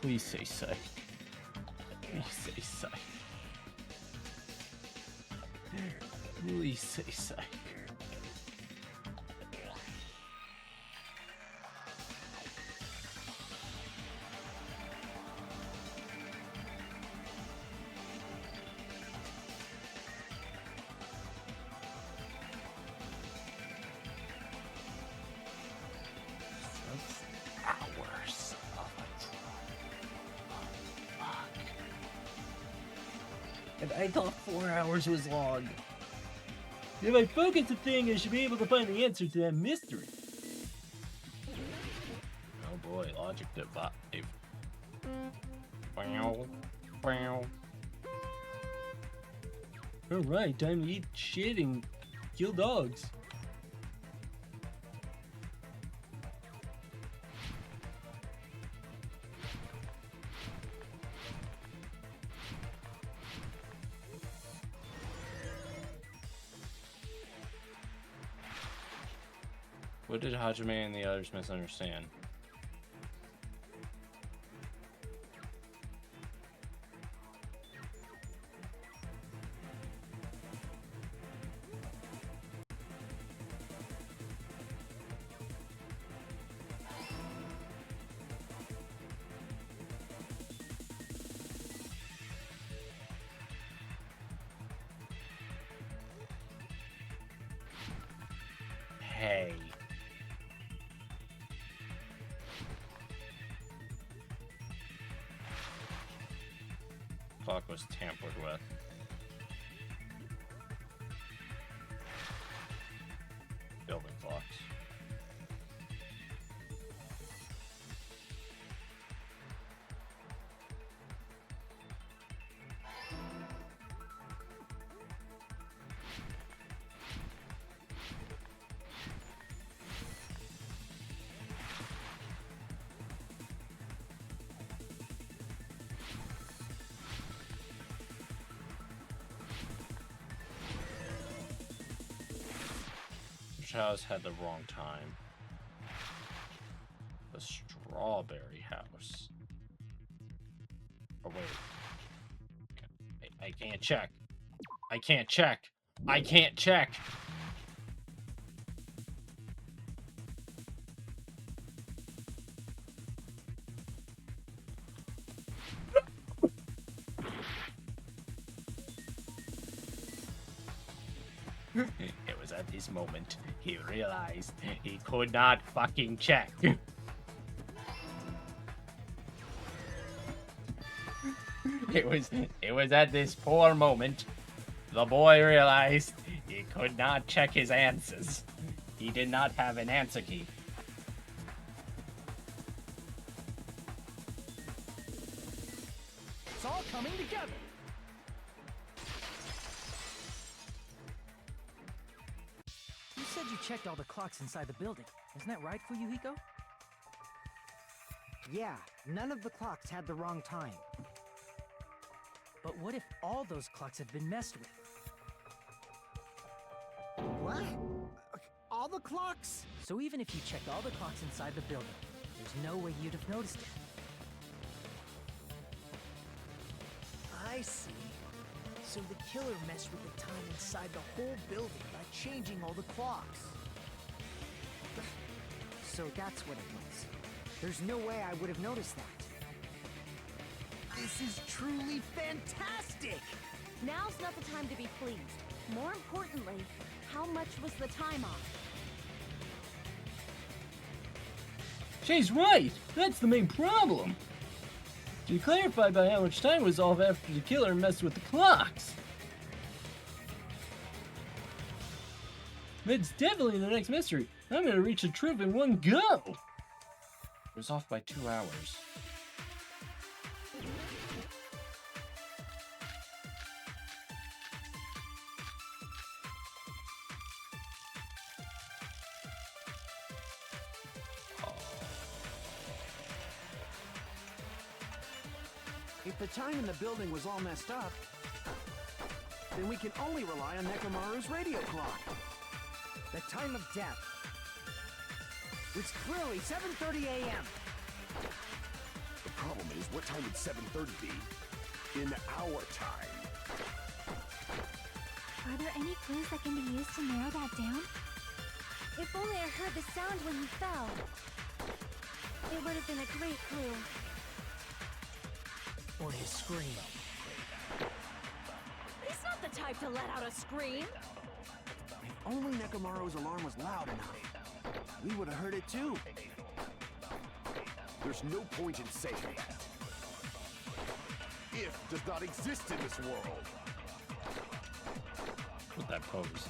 Please say psych. Please say psych. Please say psych. Hours of a fuck. And I thought 4 hours was long. If I focus a thing, I should be able to find the answer to that mystery. Oh boy, logic divide. Wow. Wow. Alright, time to eat shit and kill dogs. What did Hajime and the others misunderstand? Hey. Clock was tampered with. Building clocks. House had the wrong time. The strawberry house. Oh wait. I can't check. I can't check. I can't check. It was at this moment he realized he could not fucking check. It was at this poor moment the boy realized he could not check his answers. He did not have an answer key. It's all coming together. You said you checked all the clocks inside the building. Isn't that right, Fuyuhiko? Yeah, none of the clocks had the wrong time. But what if all those clocks had been messed with? What? All the clocks? So even if you checked all the clocks inside the building, there's no way you'd have noticed it. I see. So the killer messed with the time inside the whole building by changing all the clocks. So that's what it was. There's no way I would have noticed that. This is truly fantastic! Now's not the time to be pleased. More importantly, how much was the time off? She's right! That's the main problem! She clarified by how much time was off after the killer messed with the clocks. That's definitely the next mystery. I'm gonna reach the truth in one go! It was off by 2 hours. If the time in the building was all messed up, then we can only rely on Nekomaru's radio clock. The time of death. It's clearly 7:30 a.m. The problem is, what time would 7:30 be? In our time. Are there any clues that can be used to narrow that down? If only I heard the sound when you fell. It would have been a great clue. Or his scream. He's not the type to let out a scream. If only Nekomaru's alarm was loud enough, we would have heard it too. There's no point in saying that. If does not exist in this world. With that pose.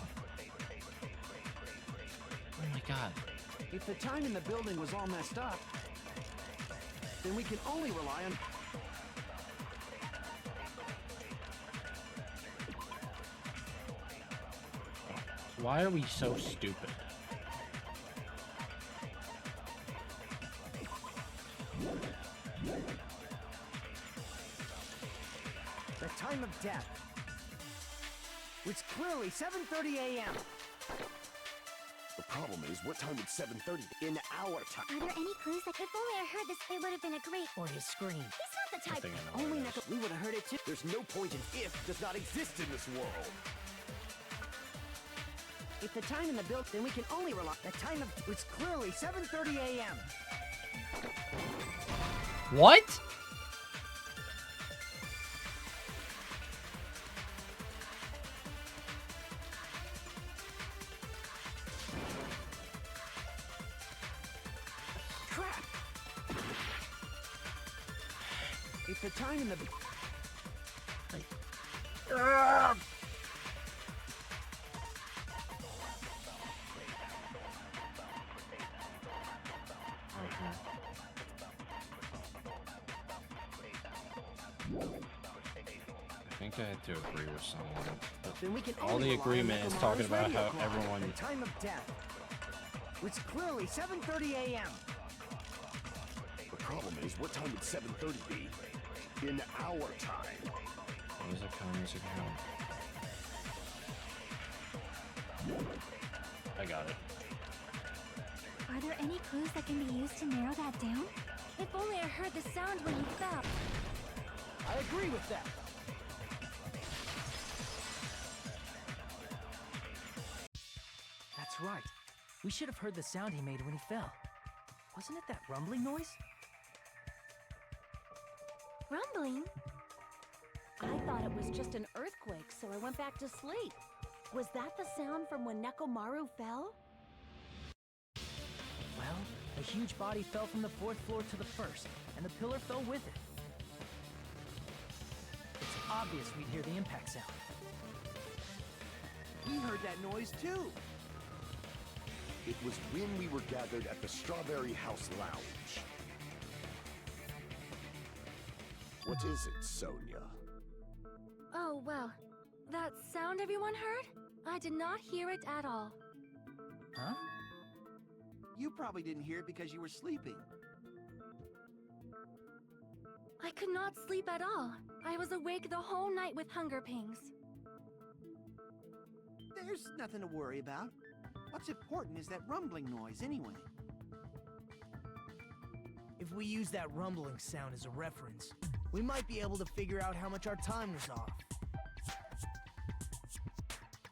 Oh my god. If the time in the building was all messed up, then we can only rely on... Why are we so stupid? The time of death. It's clearly 7:30 a.m. The problem is, what time would 7:30 be? In our time. Are there any clues that if only I heard this, it would have been a great... Or his scream. He's not the type... Only Neko... We would have heard it too. There's no point in if does not exist in this world. If the time in the building, then we can only rely... The time of... It's clearly 7:30 a.m. What? Crap! If the time in the... I think I had to agree with someone. Then we can All only the rely on agreement is talking Nekomaru's about radio how clock. everyone... The time of death. It's clearly 7:30 a.m. The problem is, what time would 7:30 be? In our time. What is it count as a count? I got it. Are there any clues that can be used to narrow that down? If only I heard the sound when you fell. I agree with that. That's right. We should have heard the sound he made when he fell. Wasn't it that rumbling noise? Rumbling? I thought it was just an earthquake, so I went back to sleep. Was that the sound from when Nekomaru fell? Well, a huge body fell from the 4th floor to the 1st, and the pillar fell with it. It's obvious we'd hear the impact sound. We heard that noise too. It was when we were gathered at the Strawberry House Lounge. What is it, Sonia? Oh, well. That sound everyone heard? I did not hear it at all. Huh? You probably didn't hear it because you were sleeping. I could not sleep at all. I was awake the whole night with hunger pangs. There's nothing to worry about. What's important is that rumbling noise anyway. If we use that rumbling sound as a reference, we might be able to figure out how much our time was off.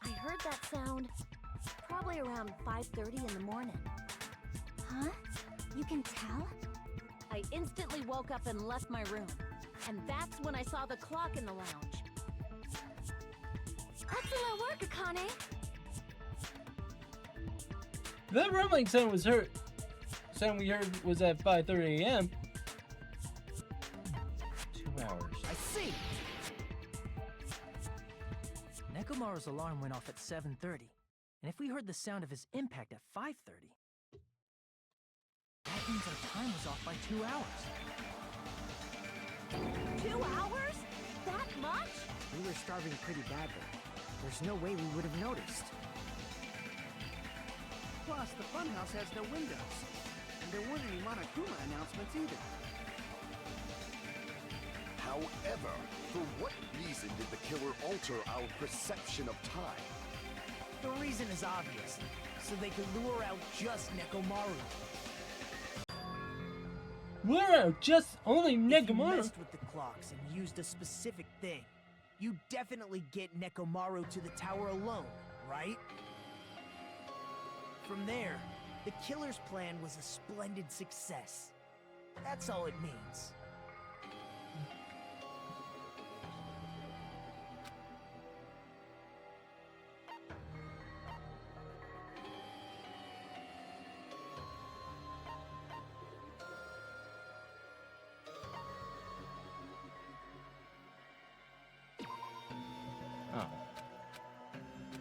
I heard that sound probably around 5:30 in the morning. Huh? You can tell? I instantly woke up and left my room. And that's when I saw the clock in the lounge. Excellent work, Akane! That rumbling sound we heard was at 5:30 a.m. 2 hours. I see! Nekomaru's alarm went off at 7:30. And if we heard the sound of his impact at 5:30, that means our time was off by 2 hours. 2 hours? That much? We were starving pretty badly. There's no way we would have noticed. Plus, the funhouse has no windows. And there weren't any Monokuma announcements either. However, for what reason did the killer alter our perception of time? The reason is obvious. So they could lure out just Nekomaru. Lure out just only If you Nekomaru? messed with the clocks and used a specific thing, you definitely get Nekomaru to the tower alone, right? From there, the killer's plan was a splendid success. That's all it means. Oh.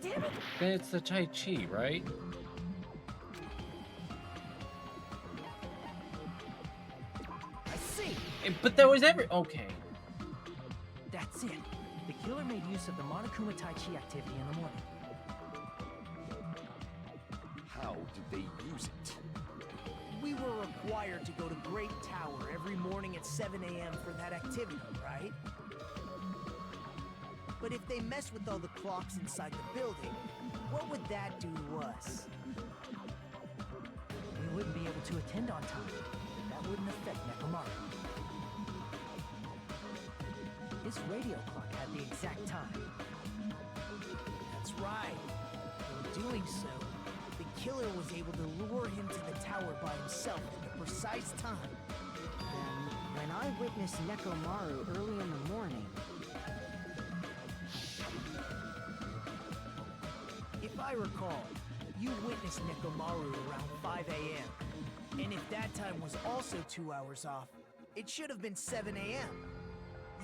Damn it! Then it's the Tai Chi, right? I see! But there was okay. That's it. The killer made use of the Monokuma Tai Chi activity in the morning. How did they use it? We were required to go to Great Tower every morning at 7 a.m. for that activity, right? But if they mess with all the clocks inside the building, what would that do to us? We wouldn't be able to attend on time. That wouldn't affect Nekomaru. His radio clock had the exact time. That's right. In doing so, the killer was able to lure him to the tower by himself at the precise time. Then, when I witnessed Nekomaru early in the morning... If I recall, you witnessed Nekomaru around 5 a.m. And if that time was also 2 hours off, it should have been 7 a.m.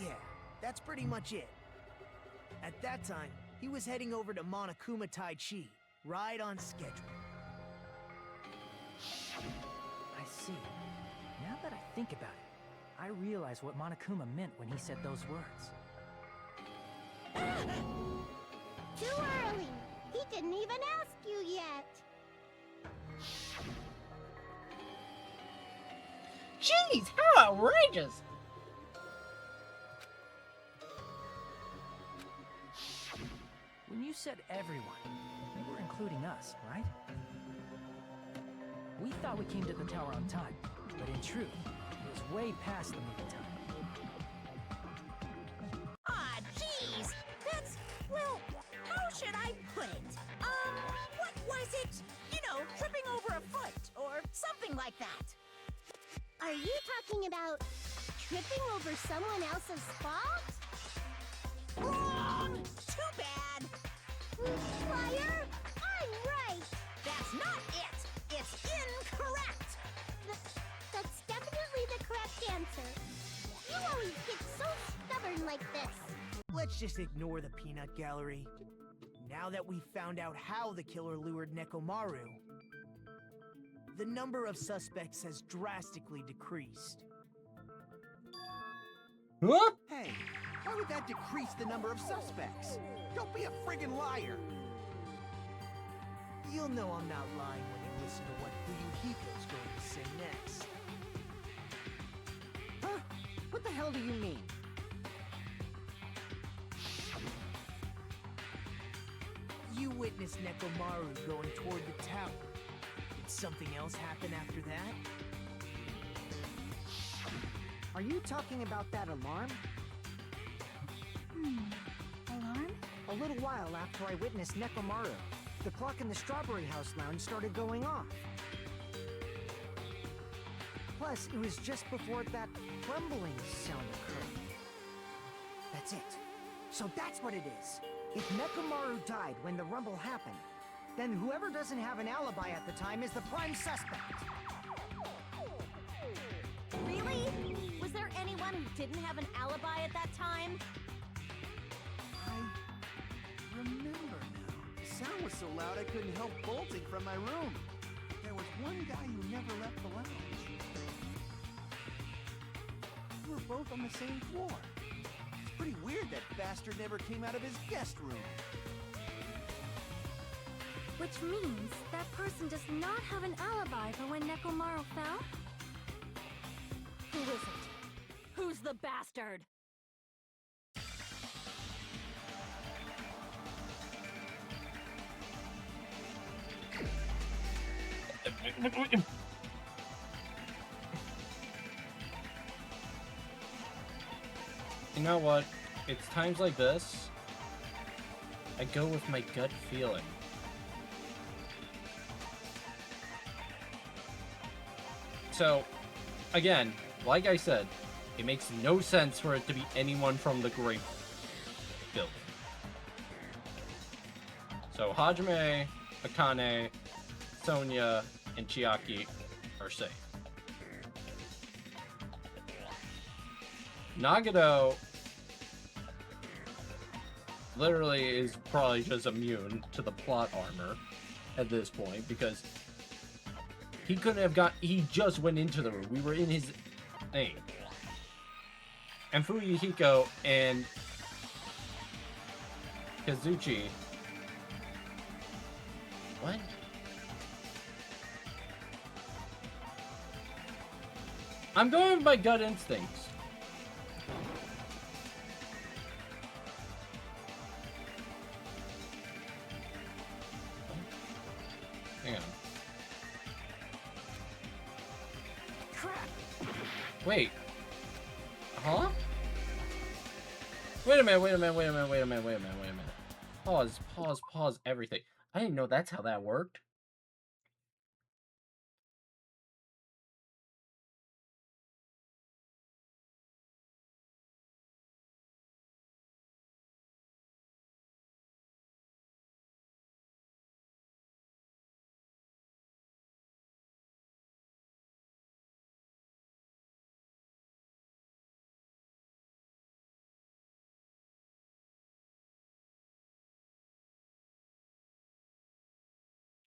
Yeah, that's pretty much it. At that time, he was heading over to Monokuma Tai Chi, right on schedule. I see. Now that I think about it, I realize what Monokuma meant when he said those words. Too early! He didn't even ask you yet! Jeez, how outrageous! When you said everyone, you were including us, right? We thought we came to the tower on time, but in truth, it was way past the movie time. Ah, jeez! That's, well, how should I put it? What was it? You know, tripping over a foot, or something like that. Are you talking about tripping over someone else's fault? Wrong! Too bad! Liar! I'm right! That's not it! It's incorrect! That's definitely the correct answer. You always get so stubborn like this. Let's just ignore the peanut gallery. Now that we've found out how the killer lured Nekomaru, the number of suspects has drastically decreased. Huh? Hey, why would that decrease the number of suspects? Don't be a friggin' liar! You'll know I'm not lying when you listen to what Fuyuhiko's going to say next. Huh? What the hell do you mean? You witnessed Nekomaru going toward the tower. Did something else happen after that? Are you talking about that alarm? Alarm? A little while after I witnessed Nekomaru, the clock in the Strawberry House lounge started going off. Plus, it was just before that rumbling sound occurred. That's it. So that's what it is. If Nekomaru died when the rumble happened, then whoever doesn't have an alibi at the time is the prime suspect. Really? Was there anyone who didn't have an alibi at that time? I remember now. The sound was so loud I couldn't help bolting from my room. There was one guy who never left the lounge. We were both on the same floor. It's pretty weird that bastard never came out of his guest room. Which means that person does not have an alibi for when Nekomaru fell? Who is it? Who's the bastard? You know what? It's times like this, I go with my gut feeling. So, again, like I said, it makes no sense for it to be anyone from the Grape building. So Hajime, Akane, Sonia, and Chiaki are safe. Nagito literally is probably just immune to the plot armor at this point because he couldn't have he just went into the room. We were in his thing. And Fuyuhiko and Kazuchi. What? I'm going with my gut instincts. Hang on. Wait. Huh? Wait a minute. Pause everything. I didn't know that's how that worked.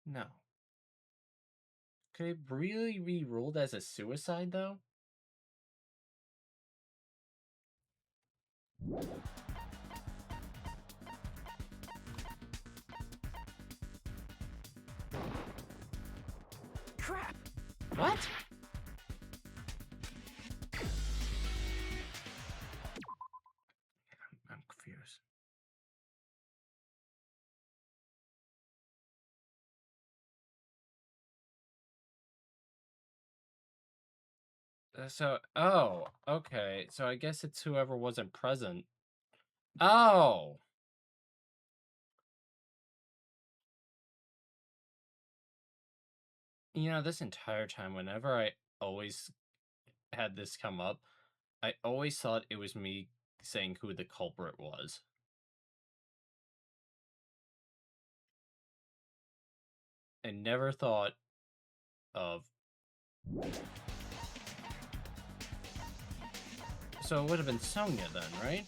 No. Could it really be ruled as a suicide, though? Crap! What? I'm confused. Oh, okay. So I guess it's whoever wasn't present. Oh! You know, this entire time, whenever I always had this come up, I always thought it was me saying who the culprit was. I never thought of... So it would have been Sonia then, right?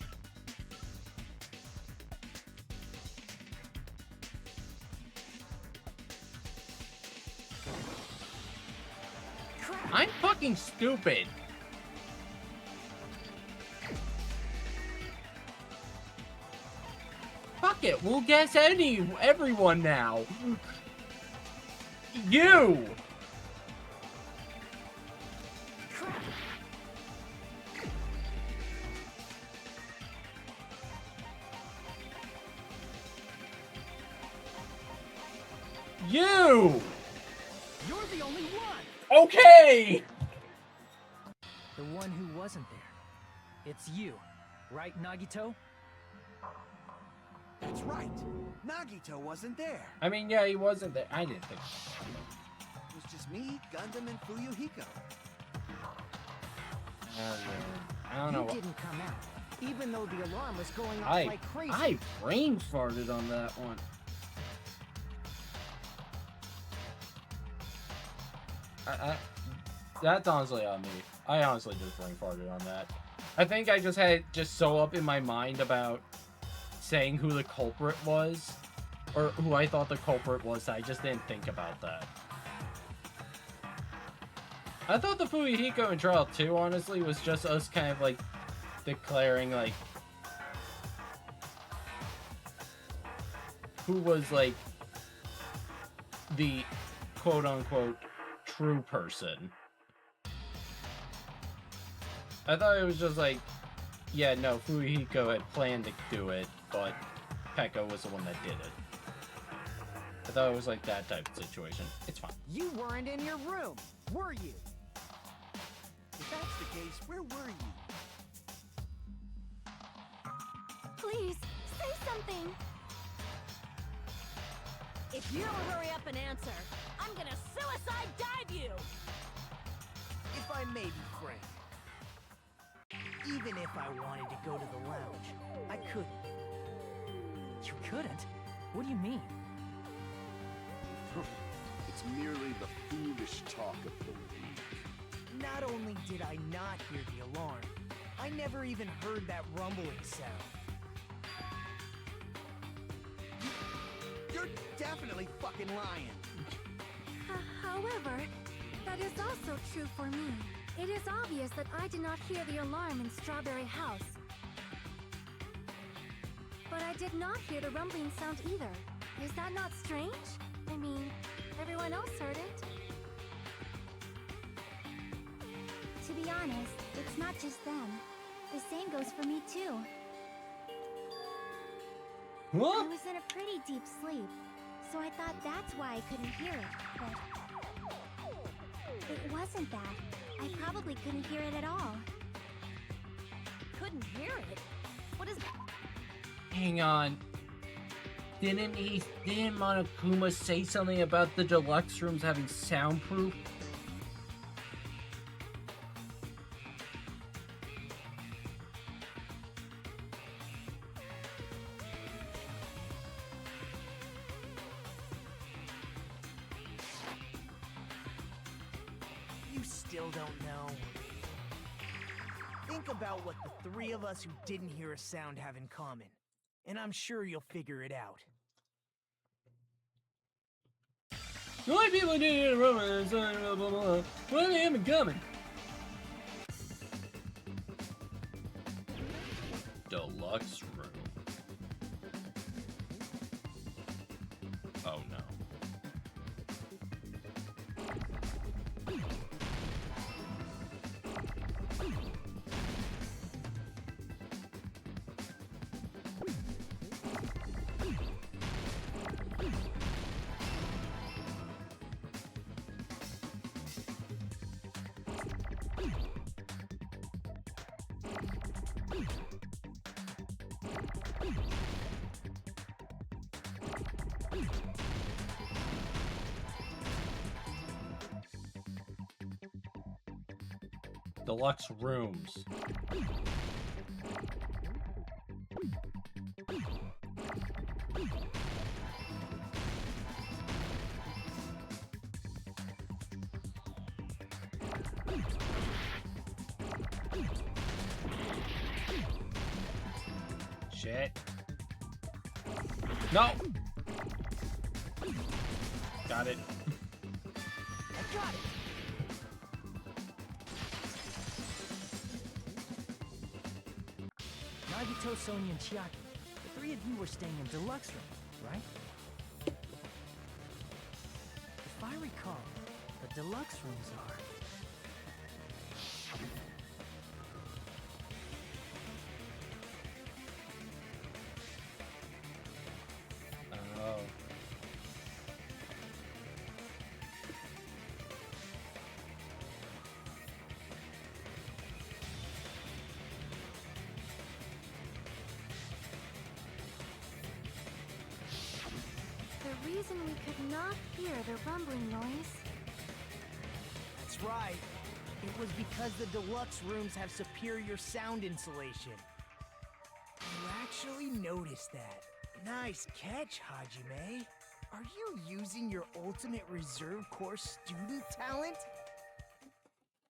I'm fucking stupid! Fuck it, we'll guess everyone now! You! You! You're the only one! Okay! The one who wasn't there. It's you, right, Nagito? That's right. Nagito wasn't there. I mean, yeah, he wasn't there. I didn't think. It was just me, Gundam, and Fuyuhiko. I don't know. You didn't come out, even though the alarm was going off like crazy. I brain farted on that one. That's honestly on me. I honestly just brain farted on that. I think I just had so up in my mind about saying who the culprit was, or who I thought the culprit was, that I just didn't think about that. I thought the Fuyuhiko in Trial 2, honestly, was just us kind of, like, declaring, like, who was, like, the quote-unquote true person. I thought it was just like, yeah, no, Fuyuhiko had planned to do it, but Pekka was the one that did it. I thought it was like that type of situation. It's fine. You weren't in your room, were you? If that's the case, where were you? Please, say something. If you don't hurry up and answer, I'm gonna suicide dive you! If I may be frank, even if I wanted to go to the lounge, I couldn't. You couldn't? What do you mean? It's merely the foolish talk of the weak. Not only did I not hear the alarm, I never even heard that rumbling sound. You're definitely fucking lying. However, that is also true for me. It is obvious that I did not hear the alarm in Strawberry House. But I did not hear the rumbling sound either. Is that not strange? I mean, everyone else heard it. To be honest, it's not just them. The same goes for me too. What? I was in a pretty deep sleep, so I thought that's why I couldn't hear it, but it wasn't that. I probably couldn't hear it at all. Couldn't hear it? What is... Hang on. Didn't Monokuma say something about the deluxe rooms having soundproof? You still don't know? Think about what the three of us who didn't hear a sound have in common, and I'm sure you'll figure it out. The only people who didn't hear the room is blah blah blah. What do they have in common? Deluxe room. Oh no. Deluxe rooms. Shit. No! Got it. I got it! Nagito, Sonia, and Chiaki. The three of you were staying in deluxe rooms, right? If I recall, the deluxe rooms are... Oh. reason we could not hear the rumbling noise. That's right. It was because the deluxe rooms have superior sound insulation. You actually noticed that. Nice catch, Hajime. Are you using your ultimate reserve corps student talent?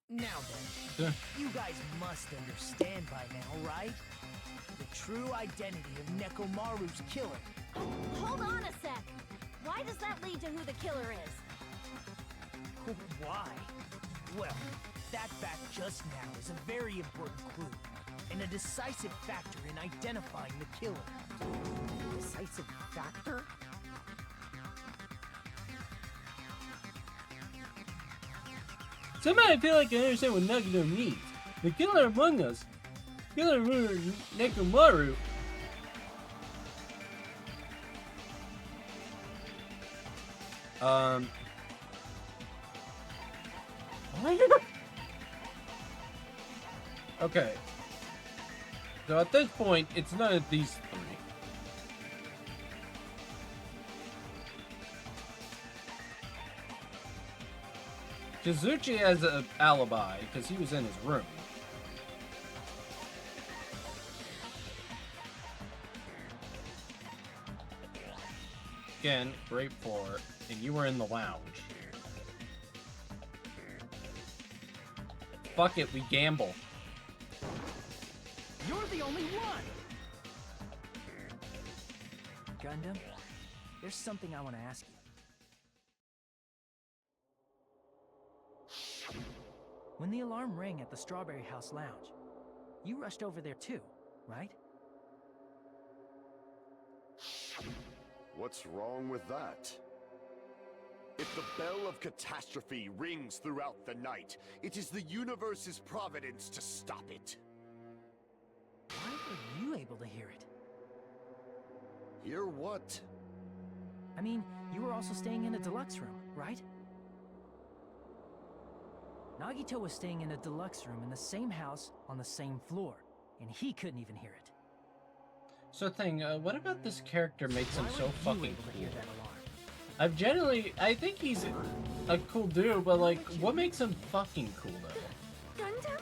Now then, you guys must understand by now, right? The true identity of Nekomaru's killer. Hold on a sec. Why does that lead to who the killer is? Why? Well, that fact just now is a very important clue, and a decisive factor in identifying the killer. Decisive factor? Somehow I feel like I understand what Nagito means. The killer among us. Killer Nekomaru. Okay. So at this point, it's none of these three. Kazuchi has an alibi because he was in his room. Again, great for, and you were in the lounge. Fuck it, we gamble. You're the only one! Gundam, there's something I want to ask you. When the alarm rang at the Strawberry House Lounge, you rushed over there too, right? What's wrong with that? If the bell of catastrophe rings throughout the night, it is the universe's providence to stop it. Why were you able to hear it? Hear what? I mean, you were also staying in a deluxe room, right? Nagito was staying in a deluxe room in the same house on the same floor, and he couldn't even hear it. So what about this character makes him Why so weren't you fucking able to hear cool? that alarm? I think he's a cool dude, but like, what makes him fucking cool though? Gundam?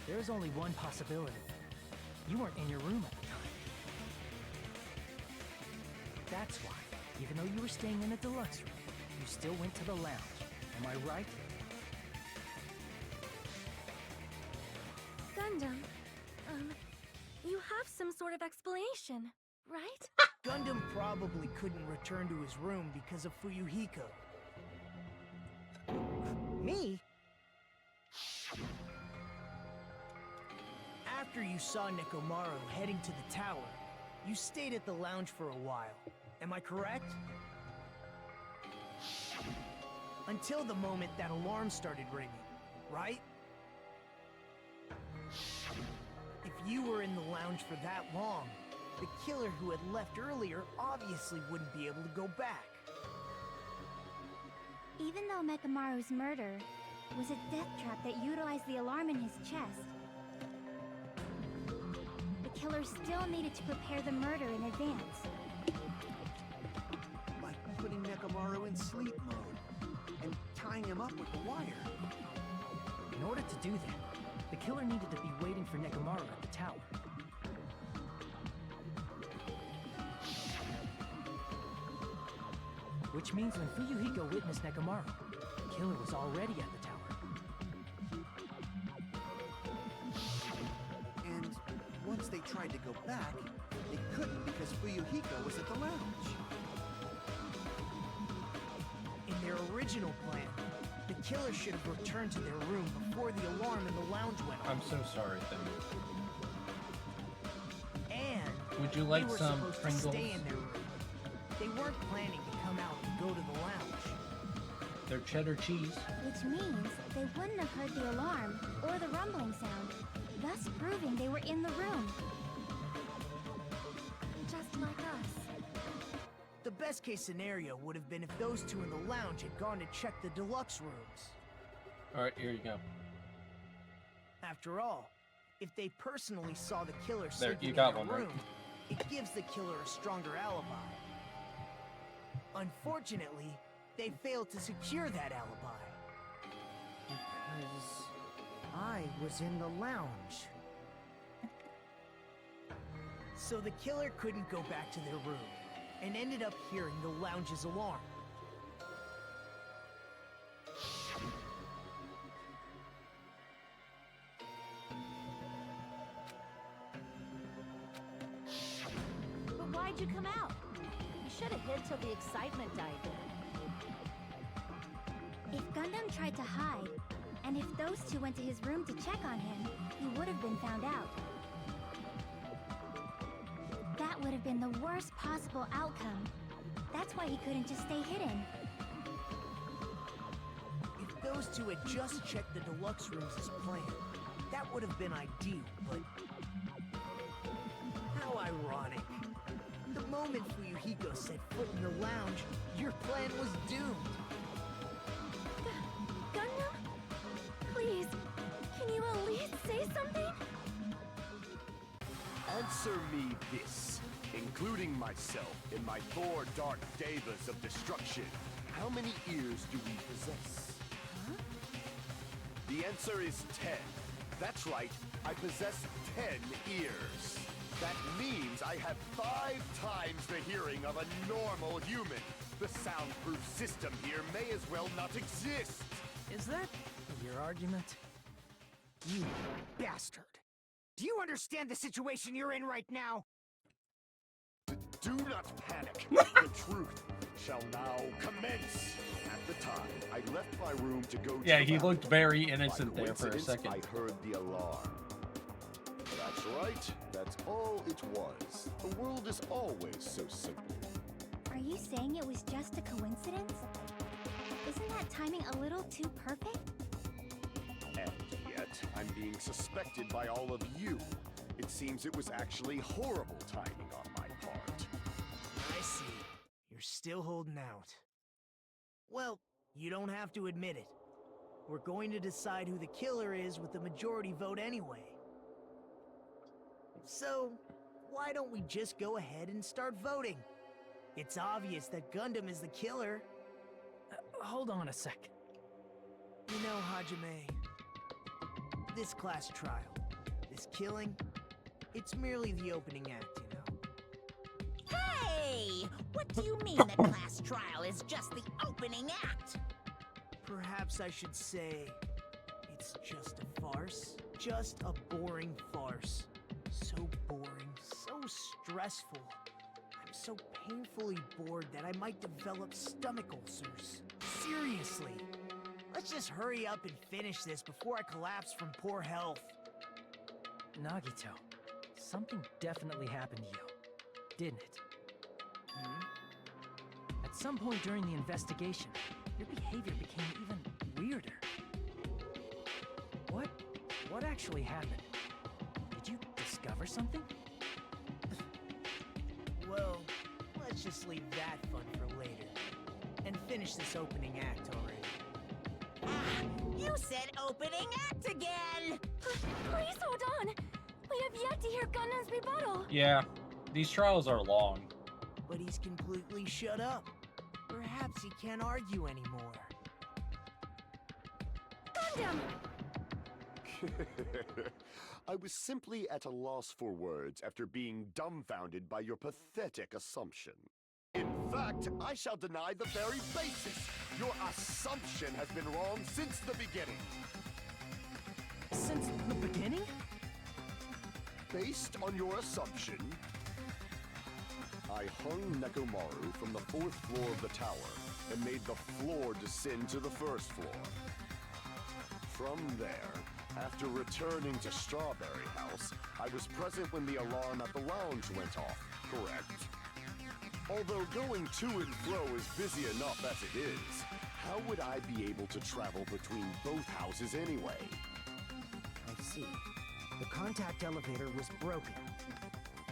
There is only one possibility. You weren't in your room at the time. That's why, even though you were staying in a deluxe room, you still went to the lounge. Am I right? Gundam, you have some sort of explanation, right? Gundam probably couldn't return to his room because of Fuyuhiko. Me? After you saw Nekomaru heading to the tower, you stayed at the lounge for a while. Am I correct? Until the moment that alarm started ringing, right? If you were in the lounge for that long, the killer who had left earlier obviously wouldn't be able to go back. Even though Mekamaru's murder was a death trap that utilized the alarm in his chest, the killer still needed to prepare the murder in advance. Like putting Nekomaru in sleep mode and tying him up with the wire. In order to do that, the killer needed to be waiting for Nekomaru at the tower. Which means when Fuyuhiko witnessed Nekomaru, the killer was already at the tower. And once they tried to go back, they couldn't because Fuyuhiko was at the lounge. In their original plan, the killer should have returned to their room before the alarm in the lounge went off. I'm so sorry, Thing. And Would you like they were some supposed Pringles? to stay in their room. They weren't planning to come out and go to the lounge. They're cheddar cheese. Which means they wouldn't have heard the alarm or the rumbling sound, thus proving they were in the room. Just like us. The best case scenario would have been if those two in the lounge had gone to check the deluxe rooms. Alright, here you go. After all, if they personally saw the killer There, sleeping you got in one, their right? room, it gives the killer a stronger alibi. Unfortunately, they failed to secure that alibi. Because I was in the lounge. So the killer couldn't go back to their room, and ended up hearing the lounge's alarm. But why'd you come out? You should have hid till the excitement died down. If Gundam tried to hide, and if those two went to his room to check on him, he would have been found out. That would have been the worst possible outcome. That's why he couldn't just stay hidden. If those two had just checked the deluxe rooms as planned, that would have been ideal, but... How ironic. The moment Fuyuhiko set foot in the lounge, your plan was doomed. Gundam? Please, can you at least say something? Answer me this, including myself in my four dark devas of destruction. How many ears do we possess? Huh? The answer is 10. That's right, I possess 10 ears. That means I have 5 times the hearing of a normal human. The soundproof system here may as well not exist. Is that your argument? You bastard! Do you understand the situation you're in right now? Do not panic. The truth shall now commence. At the time, I left my room to go to Yeah, the he bathroom. looked very By innocent there for a coincidence, second. I heard the alarm. That's right. That's all it was. The world is always so simple. Are you saying it was just a coincidence? Isn't that timing a little too perfect? And yet, I'm being suspected by all of you. It seems it was actually horrible timing on my part. I see. You're still holding out. Well, you don't have to admit it. We're going to decide who the killer is with the majority vote anyway. So, why don't we just go ahead and start voting? It's obvious that Gundam is the killer. Hold on a sec. You know, Hajime, this class trial, this killing, it's merely the opening act, you know? Hey! What do you mean the class trial is just the opening act? Perhaps I should say, it's just a farce. Just a boring farce. So boring, so stressful. I'm so painfully bored that I might develop stomach ulcers. Seriously. Let's just hurry up and finish this before I collapse from poor health. Nagito, something definitely happened to you, didn't it? At some point during the investigation, your behavior became even weirder. What actually happened? Did you discover something? Well, let's just leave that fun for later. And finish this opening act already. Ah, you said opening act again! Please hold on! We have yet to hear Gundam's rebuttal! Yeah, these trials are long. But he's completely shut up. Perhaps he can't argue anymore. Gundam! I was simply at a loss for words after being dumbfounded by your pathetic assumption. In fact, I shall deny the very basis. Your assumption has been wrong since the beginning. Since the beginning? Based on your assumption, I hung Nekomaru from the 4th floor of the tower and made the floor descend to the 1st floor. From there, after returning to Strawberry House, I was present when the alarm at the lounge went off, correct? Although going to and fro is busy enough as it is, how would I be able to travel between both houses anyway? I see. The contact elevator was broken.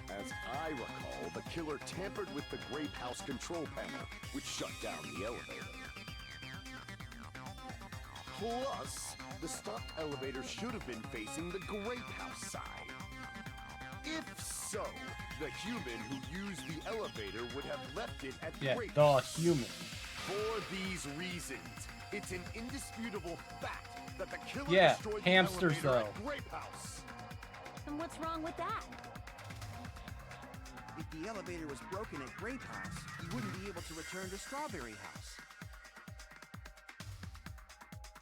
As I recall, the killer tampered with the Grape House control panel, which shut down the elevator. Plus, the stopped elevator should have been facing the Grape House side. If So, the human who used the elevator would have left it at Yeah, Grape the House. human. For these reasons, it's an indisputable fact that the killer Yeah, destroyed hamsters, the elevator though. at Grape House. And what's wrong with that? If the elevator was broken at Grape House, he wouldn't be able to return to Strawberry House.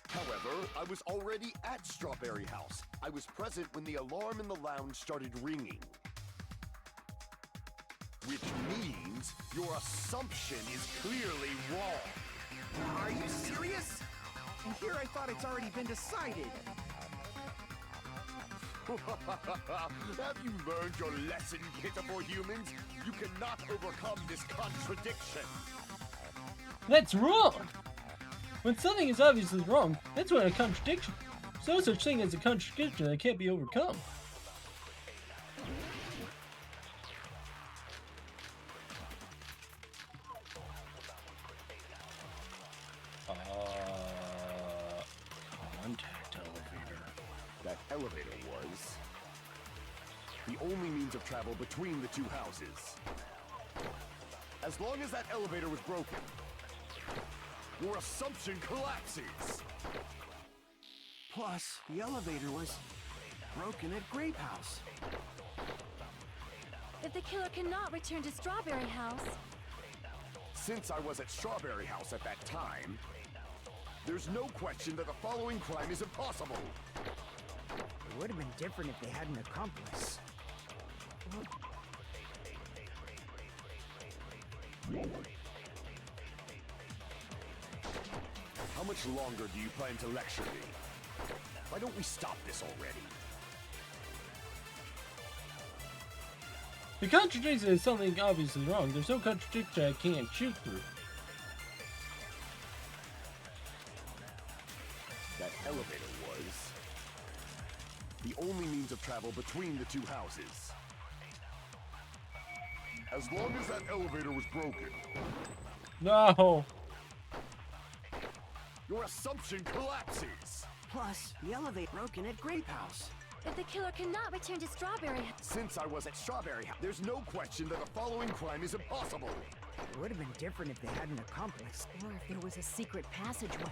However, I was already at Strawberry House. I was present when the alarm in the lounge started ringing. Which means your assumption is clearly wrong. Are you serious? And here I thought it's already been decided. Have you learned your lesson, pitiful humans? You cannot overcome this contradiction. That's wrong! When something is obviously wrong, that's when a contradiction. There's no such thing as a contradiction that can't be overcome. Contact elevator. That elevator was the only means of travel between the two houses. As long as that elevator was broken, your assumption collapses. Plus, the elevator was broken at Grape House. If the killer cannot return to Strawberry House, Since I was at Strawberry House at that time, there's no question that the following crime is impossible. It would have been different if they had an accomplice. How much longer do you plan to lecture me? Why don't we stop this already? The contradiction is something obviously wrong. There's no contradiction I can't shoot through. That elevator was the only means of travel between the two houses. As long as that elevator was broken, No! your assumption collapses. Plus, the elevator broken at Grape House. if the killer cannot return to Strawberry House, Since I was at Strawberry House, there's no question that the following crime is impossible. It would have been different if they had an accomplice. Or if there was a secret passageway.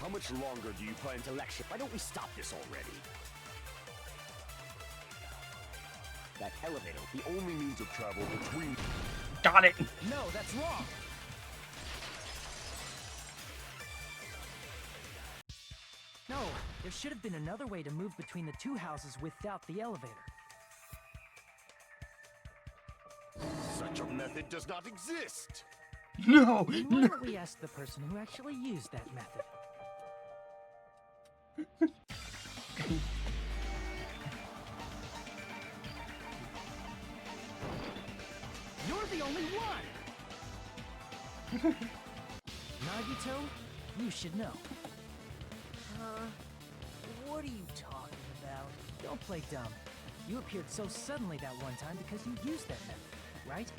How much longer do you plan to lecture? Why don't we stop this already? That elevator, the only means of travel between... Got it! No, that's wrong. No, there should have been another way to move between the two houses without the elevator. Such a method does not exist. No! Why don't we ask the person who actually used that method? You're the only one! Nagito, you should know. What are you talking about? Don't play dumb. You appeared so suddenly that one time because you used that method, right?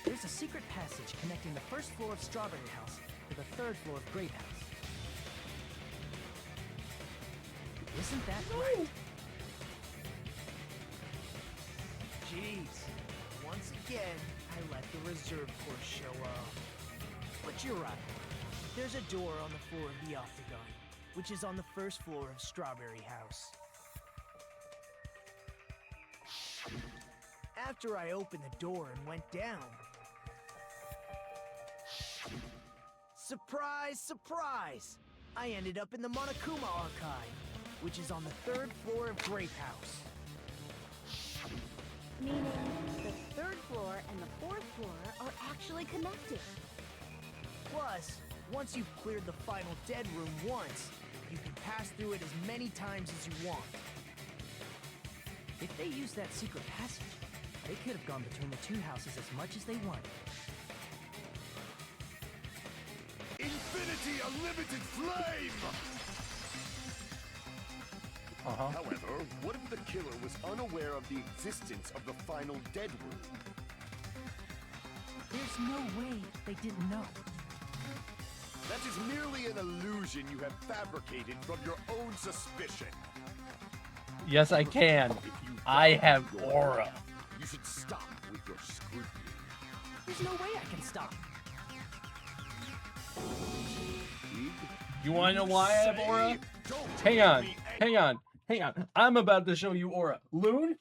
There's a secret passage connecting the first floor of Strawberry House to the third floor of Grape House. Isn't that right? Jeez. Once again, I let the reserve force show up. But you're right. There's a door on the floor of the Octagon, which is on the first floor of Strawberry House. After I opened the door and went down... Surprise, surprise! I ended up in the Monokuma Archive, which is on the third floor of Grape House. Meaning, the third floor and the fourth floor are actually connected. Plus, once you've cleared the final dead room once, you can pass through it as many times as you want. If they used that secret passage, they could have gone between the two houses as much as they wanted. Infinity Unlimited Flame! However, what if the killer was unaware of the existence of the final dead room? There's no way they didn't know. That is merely an illusion you have fabricated from your own suspicion. Yes, I can. I have aura. You should stop with your scrutiny. There's no way I can stop. You want to know why I have aura? Hang on. Hang on. Hang on. I'm about to show you aura. Loon,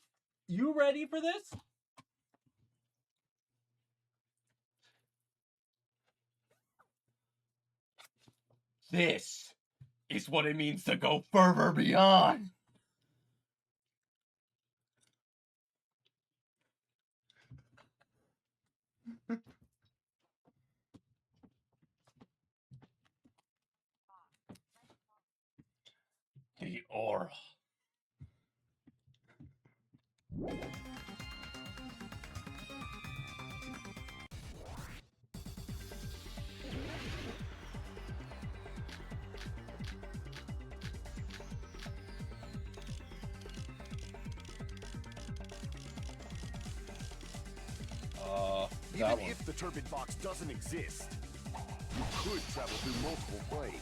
you ready for this? This is what it means to go further beyond. The aura. Even if the turbid box doesn't exist, you could travel through multiple planes,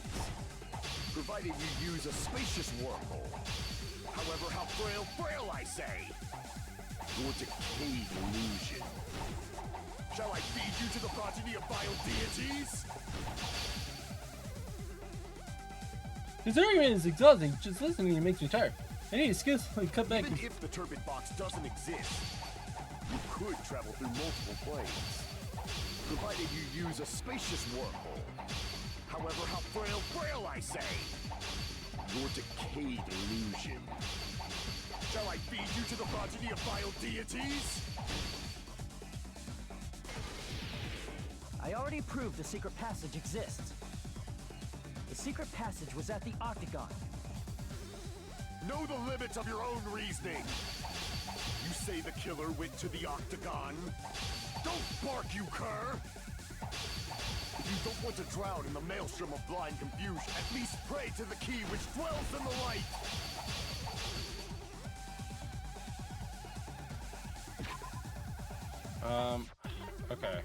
provided you use a spacious wormhole. However, how frail I say! Your decayed illusion. Shall I feed you to the progeny of vile deities? This argument is exhausting. Just listening to it makes me tired. I need skills to cut back. Even if the turbid box doesn't exist, you could travel through multiple planes, provided you use a spacious wormhole. However, how frail I say! Your decayed illusion. Shall I feed you to the progeny of vile deities? I already proved the secret passage exists. The secret passage was at the Octagon. Know the limits of your own reasoning. You say the killer went to the Octagon? Don't bark, you cur! If you don't want to drown in the maelstrom of blind confusion, at least pray to the key which dwells in the light! Okay.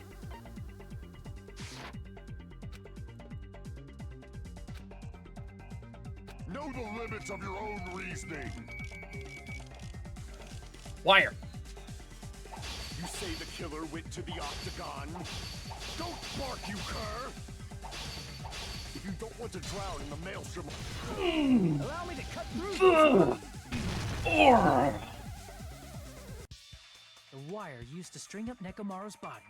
Know the limits of your own reasoning. Wire. You say the killer went to the Octagon? Don't bark, you cur! If you don't want to drown in the maelstrom... Allow me to cut through Aura. The wire used to string up Nekomaru's body.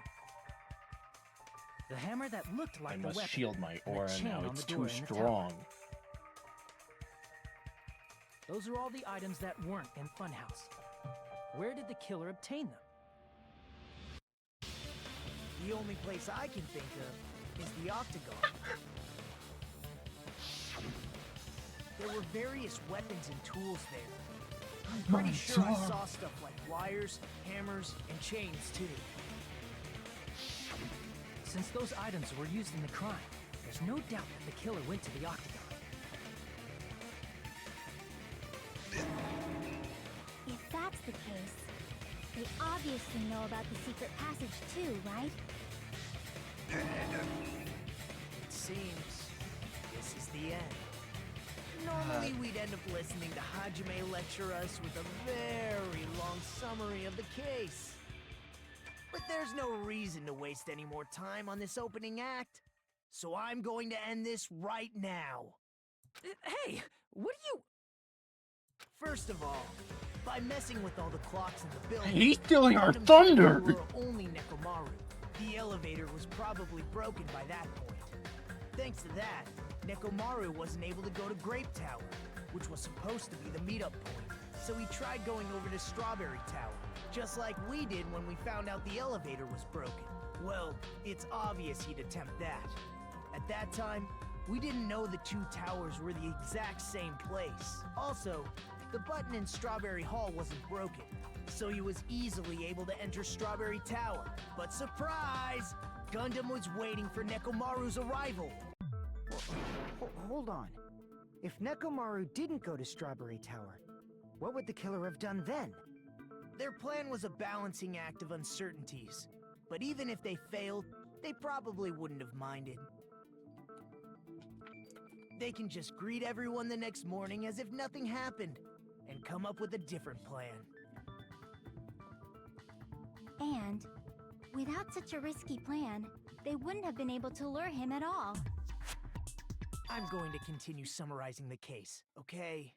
The hammer that looked like I the must weapon. shield my and the aura chain now. on It's the door too in the tower. strong. Those are all the items that weren't in Funhouse. Where did the killer obtain them? The only place I can think of is the Octagon. There were various weapons and tools there. I'm pretty sure I saw stuff like wires, hammers, and chains too. Since those items were used in the crime, there's no doubt that the killer went to the Octagon. If that's the case, they obviously know about the secret passage too, right? It seems this is the end. Normally we'd end up listening to Hajime lecture us with a very long summary of the case. But there's no reason to waste any more time on this opening act. So I'm going to end this right now. Hey, what are you... First of all, by messing with all the clocks in the building... He's stealing our Gundam thunder! were only Nekomaru. The elevator was probably broken by that point. Thanks to that, Nekomaru wasn't able to go to Grape Tower, which was supposed to be the meetup point. So he tried going over to Strawberry Tower, just like we did when we found out the elevator was broken. Well, it's obvious he'd attempt that. At that time, we didn't know the two towers were the exact same place. Also, the button in Strawberry Hall wasn't broken, so he was easily able to enter Strawberry Tower. But surprise! Gundam was waiting for Nekomaru's arrival. Hold on. If Nekomaru didn't go to Strawberry Tower, what would the killer have done then? Their plan was a balancing act of uncertainties. But even if they failed, they probably wouldn't have minded. They can just greet everyone the next morning as if nothing happened, and come up with a different plan. And, without such a risky plan, they wouldn't have been able to lure him at all. I'm going to continue summarizing the case, okay?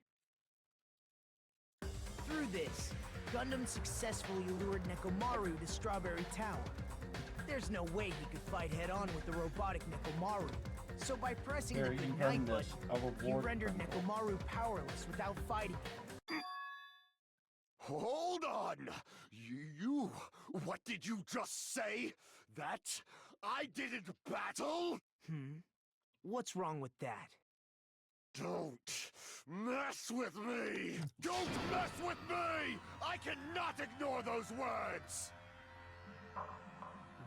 Through this, Gundam successfully lured Nekomaru to Strawberry Tower. There's no way he could fight head-on with the robotic Nekomaru, so by pressing the Ignite button, he rendered Nekomaru powerless without fighting. Hold on! You... What did you just say? That I didn't battle? What's wrong with that? Don't mess with me! Don't mess with me! I cannot ignore those words!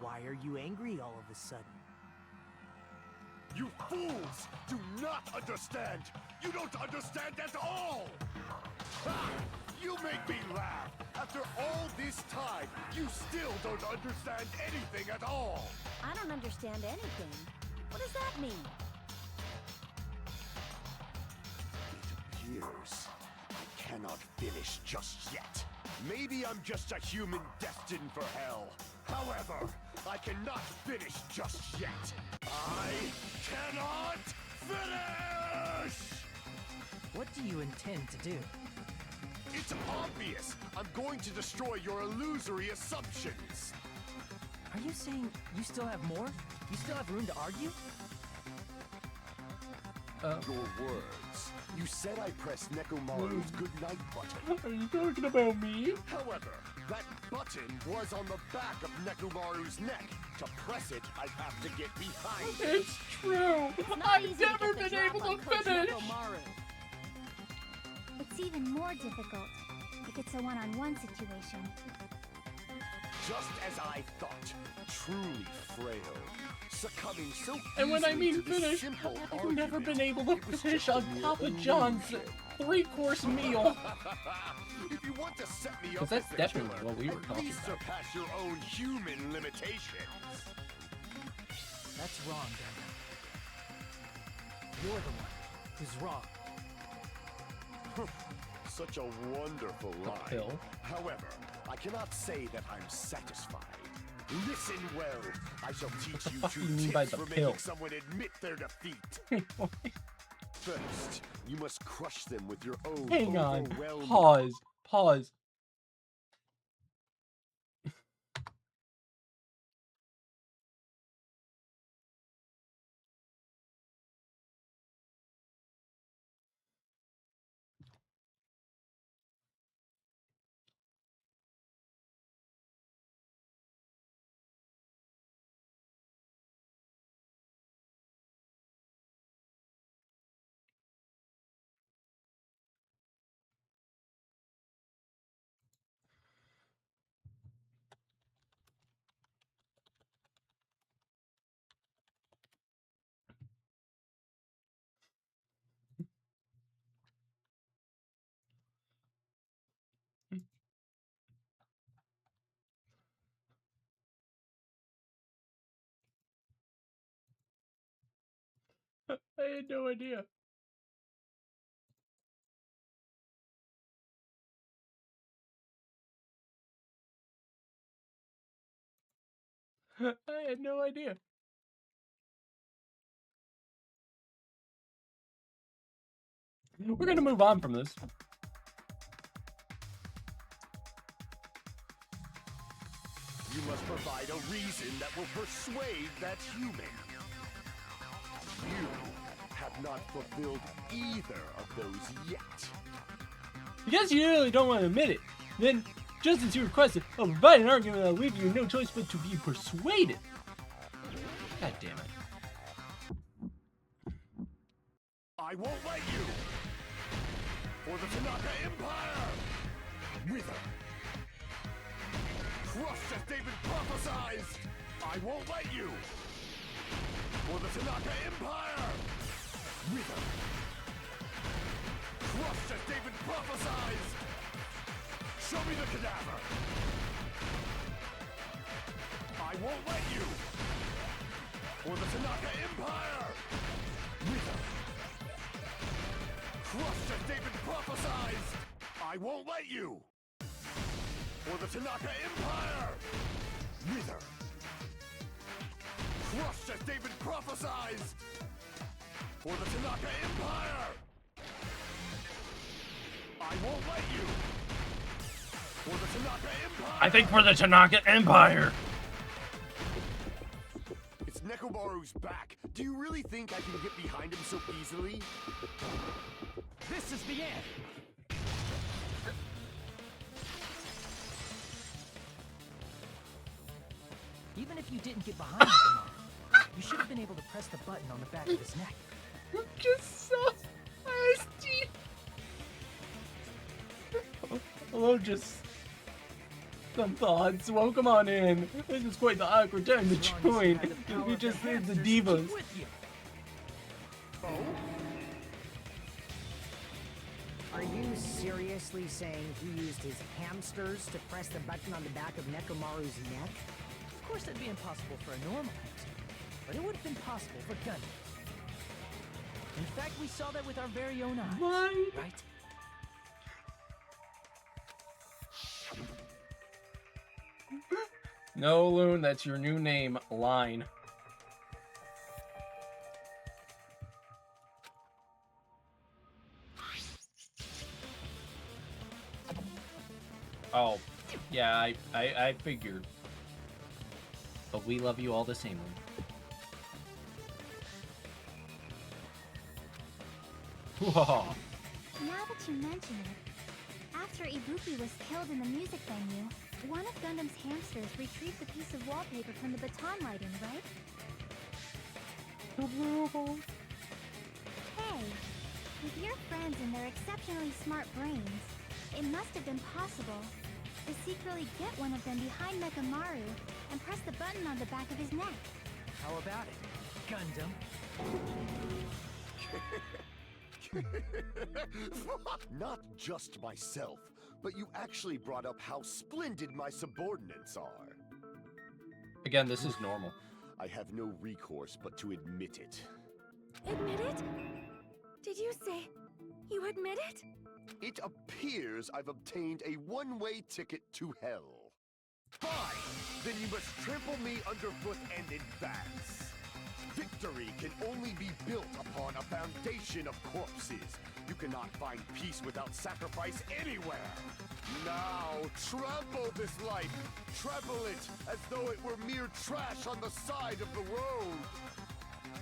Why are you angry all of a sudden? You fools do not understand! You don't understand at all! Ha! You make me laugh! After all this time, you still don't understand anything at all! I don't understand anything. What does that mean? It appears I cannot finish just yet. Maybe I'm just a human destined for hell. However, I cannot finish just yet. I cannot finish! What do you intend to do? It's obvious! I'm going to destroy your illusory assumptions! Are you saying you still have more? You still have room to argue? Your words. You said I pressed Nekomaru's goodnight button. Are you talking about me? However, that button was on the back of Nekomaru's neck. To press it, I'd have to get behind it. It's true! I've never been able to finish! It's even more difficult if it's a one-on-one situation. Just as I thought, truly frail, succumbing so And when I mean easily to this finish, simple I've never argument, been able to finish on Papa John's 3-course meal. If you want to set me up, Because that's as the definitely killer, what we were at talking least about. surpass your own human limitations. That's wrong, Gundam. You're the one who's wrong. Such a wonderful line. Pill. However, I cannot say that I'm satisfied. Listen well. I shall teach you fuck do two you mean by tips the for pill? making someone admit their defeat. First, you must crush them with your own Hang on. overwhelming... Pause. I had no idea. I had no idea. We're gonna move on from this. You must provide a reason that will persuade that human. You have not fulfilled either of those yet. Because you really don't want to admit it, then, just as you requested, I'll provide an argument that'll leave you no choice but to be persuaded. God damn it. I won't let you! For the Tanaka Empire! Wither! Crushed as David prophesied! I won't let you! For the Tanaka Empire! Wither! Crushed as David prophesied! Show me the cadaver! I won't let you! For the Tanaka Empire! Wither! Crushed as David prophesied! I won't let you! For the Tanaka Empire! Wither! Crushed as David prophesied! For the Tanaka Empire! I won't let you! For the Tanaka Empire! I think for the Tanaka Empire! It's Nekomaru's back. Do you really think I can get behind him so easily? This is the end! Even if you didn't get behind Nekomaru, you should have been able to press the button on the back of his neck. Just so nasty. Hello, just some thoughts. Welcome on in. This is quite the awkward time to join. We just need the divas. Are you seriously saying he used his hamsters to press the button on the back of Nekomaru's neck? Of course that'd be impossible for a normal hamster, but it would have been possible for Gundam. In fact, we saw that with our very own eyes, right? No, Loon, that's your new name. Line. Oh, yeah, I figured. But we love you all the same, Loon. Whoa. Now that you mention it, after Ibuki was killed in the music venue, one of Gundam's hamsters retrieved the piece of wallpaper from the baton lighting, right? Hey, with your friends and their exceptionally smart brains, it must have been possible to secretly get one of them behind Nekomaru and press the button on the back of his neck. How about it, Gundam? Not just myself, but you actually brought up how splendid my subordinates are. Again, this is normal. I have no recourse but to admit it. Admit it? Did you say you admit it? It appears I've obtained a one-way ticket to hell. Fine! Then you must trample me underfoot and advance. Victory can only be built upon a foundation of corpses. You cannot find peace without sacrifice anywhere. Now, trample this life. Trample it as though it were mere trash on the side of the road.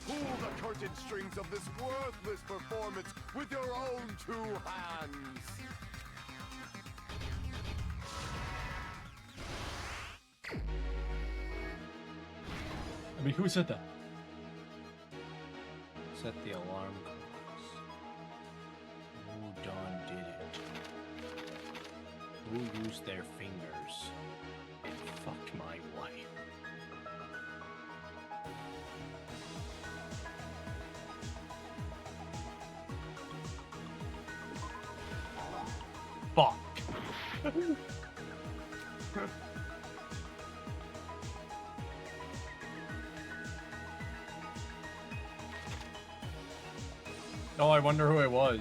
Pull the curtain strings of this worthless performance with your own two hands. I mean, who said that? Set the alarm clocks. Who done did it? Who used their fingers and fucked my wife? Fuck. Oh, I wonder who it was.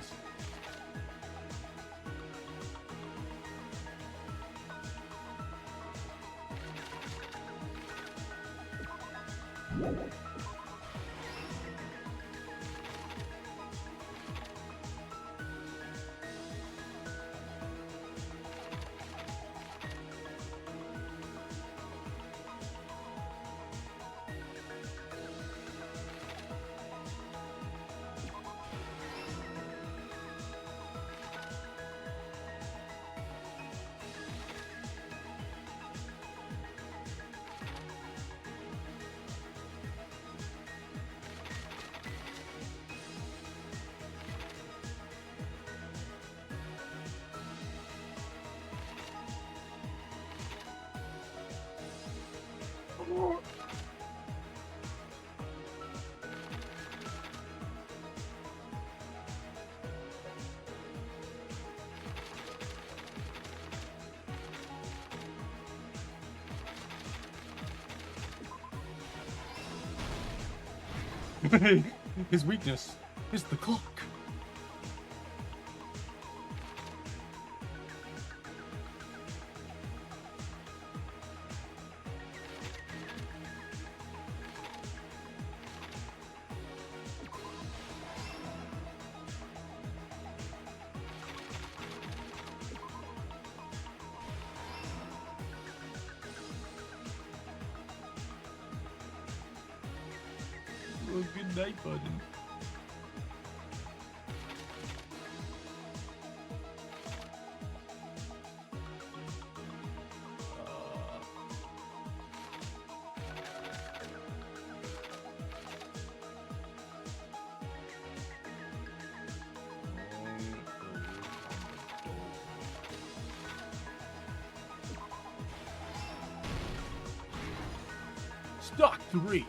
His weakness is the clock. Oh, good night, button. Stock 3.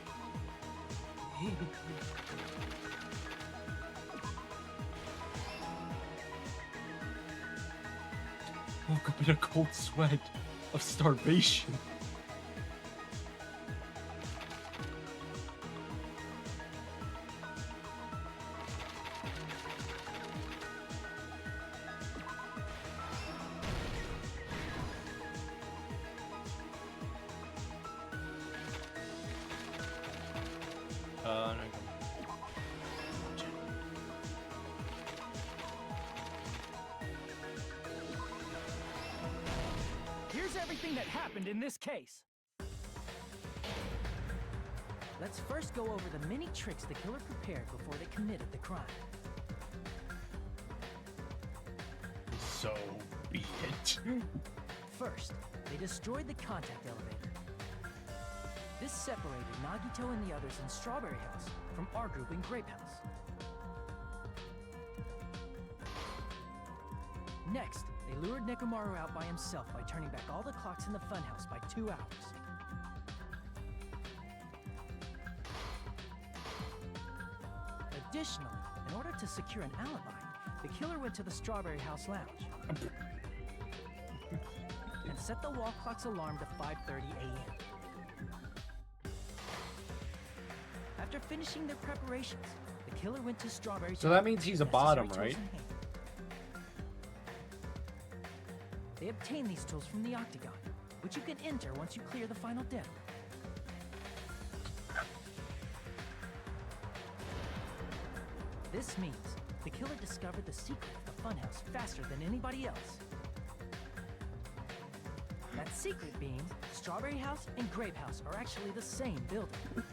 Woke up in a cold sweat of starvation. No. Here's everything that happened in this case. Let's first go over the many tricks the killer prepared before they committed the crime. So be it. First, they destroyed the contact elevator. This separated Nagito and the others in Strawberry House from our group in Grape House. Next, they lured Nekomaru out by himself by turning back all the clocks in the funhouse by 2 hours. Additionally, in order to secure an alibi, the killer went to the Strawberry House lounge and set the wall clock's alarm to 5:30 a.m. After finishing their preparations, the killer went to Strawberry. So that means he's a bottom, right? They obtain these tools from the Octagon, which you can enter once you clear the final deadline. This means the killer discovered the secret of the funhouse faster than anybody else. That secret being, Strawberry House and Grape House are actually the same building.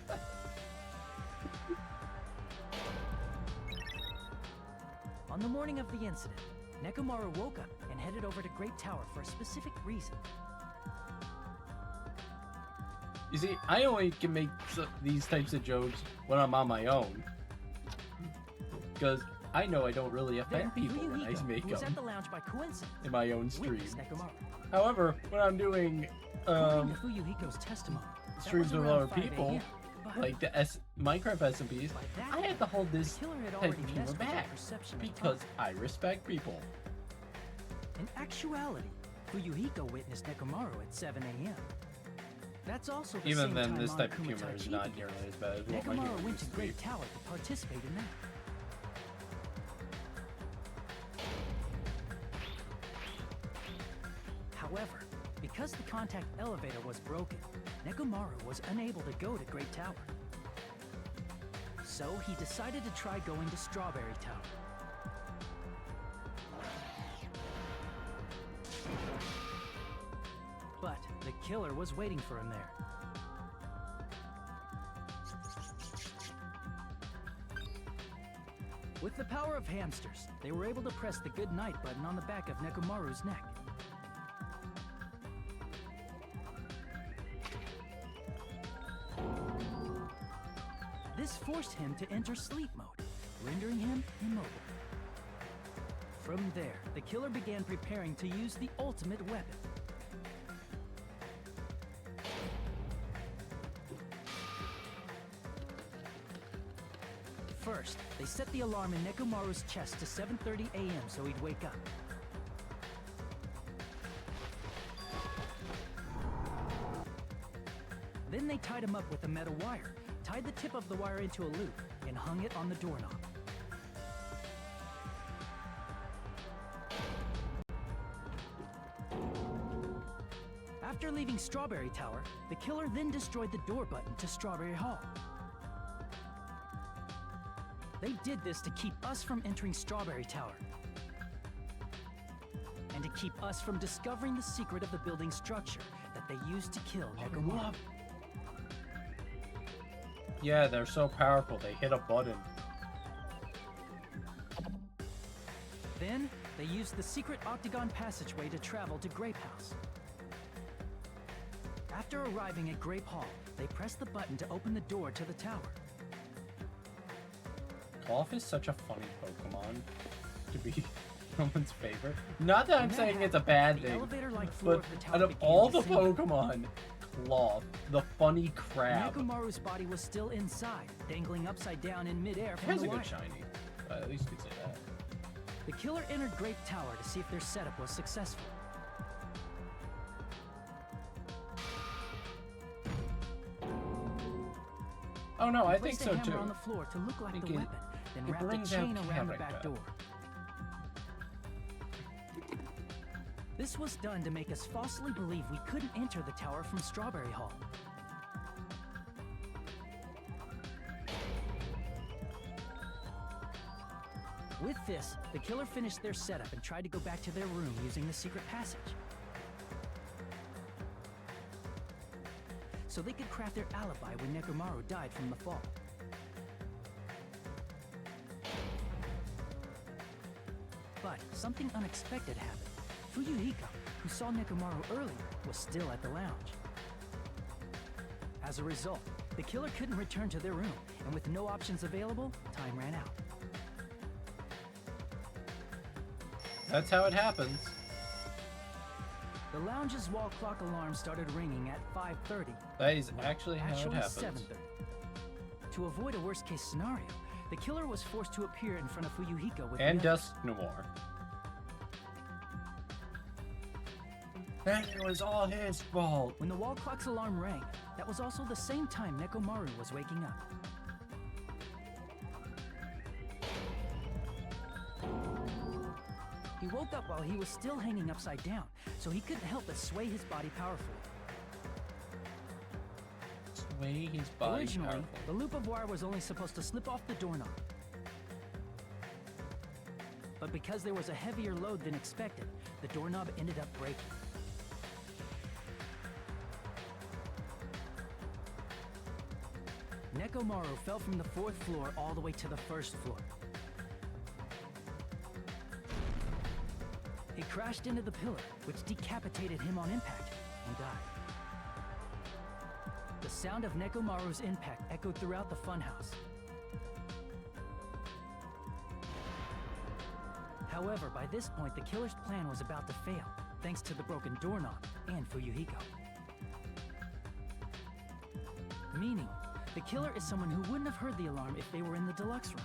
On the morning of the incident, Nekomaru woke up and headed over to Great Tower for a specific reason. You see, I only can make these types of jokes when I'm on my own. Because I know I don't really offend people when I make was them at the lounge by coincidence, in my own stream. witnessed Nekomaru. However, when I'm doing According to Fuyuhiko's testimony, that streams was with around other 5 people, a.m., but like the Minecraft SMPs, I have to hold this killer had type already of humor messed with their back perception of because time. I respect people. In actuality, Fuyuhiko witnessed Nekomaru at 7 a.m. That's also the Even same then, time this type of Monokuma humor is Taichi not began. nearly as bad as what my humor Nekomaru went used to to be. Great Tower to participate in that. However, because the contact elevator was broken, Nekomaru was unable to go to Great Tower. So he decided to try going to Strawberry Tower. But the killer was waiting for him there. With the power of hamsters, they were able to press the good night button on the back of Nekomaru's neck. This forced him to enter sleep mode, rendering him immobile. From there, the killer began preparing to use the ultimate weapon. First, they set the alarm in Nekomaru's chest to 7:30 a.m. so he'd wake up. Then they tied him up with a metal wire, tied the tip of the wire into a loop and hung it on the doorknob. After leaving Strawberry Tower, the killer then destroyed the door button to Strawberry Hall. They did this to keep us from entering Strawberry Tower, and to keep us from discovering the secret of the building's structure that they used to kill Nekomaru. Yeah, they're so powerful, they hit a button. Then, they used the secret octagon passageway to travel to Grape House. After arriving at Grape Hall, they pressed the button to open the door to the tower. Cloth is such a funny Pokemon to be someone's favorite. Not that I'm saying it's a bad thing, but out of all the Pokemon, Cloth, the funny crab. Nekomaru's body was still inside, dangling upside down in midair from It has the a wire. good shiny. At least you could say that. The killer entered Grape Tower to see if their setup was successful. Oh no, I He think placed so a hammer too. on the floor to look like Think the it- weapon, then it wrapped a brings out chain around the back character. door. This was done to make us falsely believe we couldn't enter the tower from Strawberry Hall. With this, the killer finished their setup and tried to go back to their room using the secret passage, so they could craft their alibi when Nekomaru died from the fall. But something unexpected happened. Fuyuhiko, who saw Nekomaru earlier, was still at the lounge. As a result, the killer couldn't return to their room, and with no options available, time ran out. That's how it happens. The lounge's wall clock alarm started ringing at 5:30. That is actually how it happens. 7:30. To avoid a worst-case scenario, the killer was forced to appear in front of Fuyuhiko with And the others. Dusk Noir. That was all his fault. When the wall clock's alarm rang, that was also the same time Nekomaru was waking up. He woke up while he was still hanging upside down, so he couldn't help but sway his body powerfully. Sway his body Originally, powerfully. the loop of wire was only supposed to slip off the doorknob. But because there was a heavier load than expected, the doorknob ended up breaking. Nekomaru fell from the 4th floor all the way to the 1st floor. He crashed into the pillar, which decapitated him on impact, and died. The sound of Nekomaru's impact echoed throughout the funhouse. However, by this point, the killer's plan was about to fail, thanks to the broken doorknob and Fuyuhiko. Meaning, the killer is someone who wouldn't have heard the alarm if they were in the deluxe room.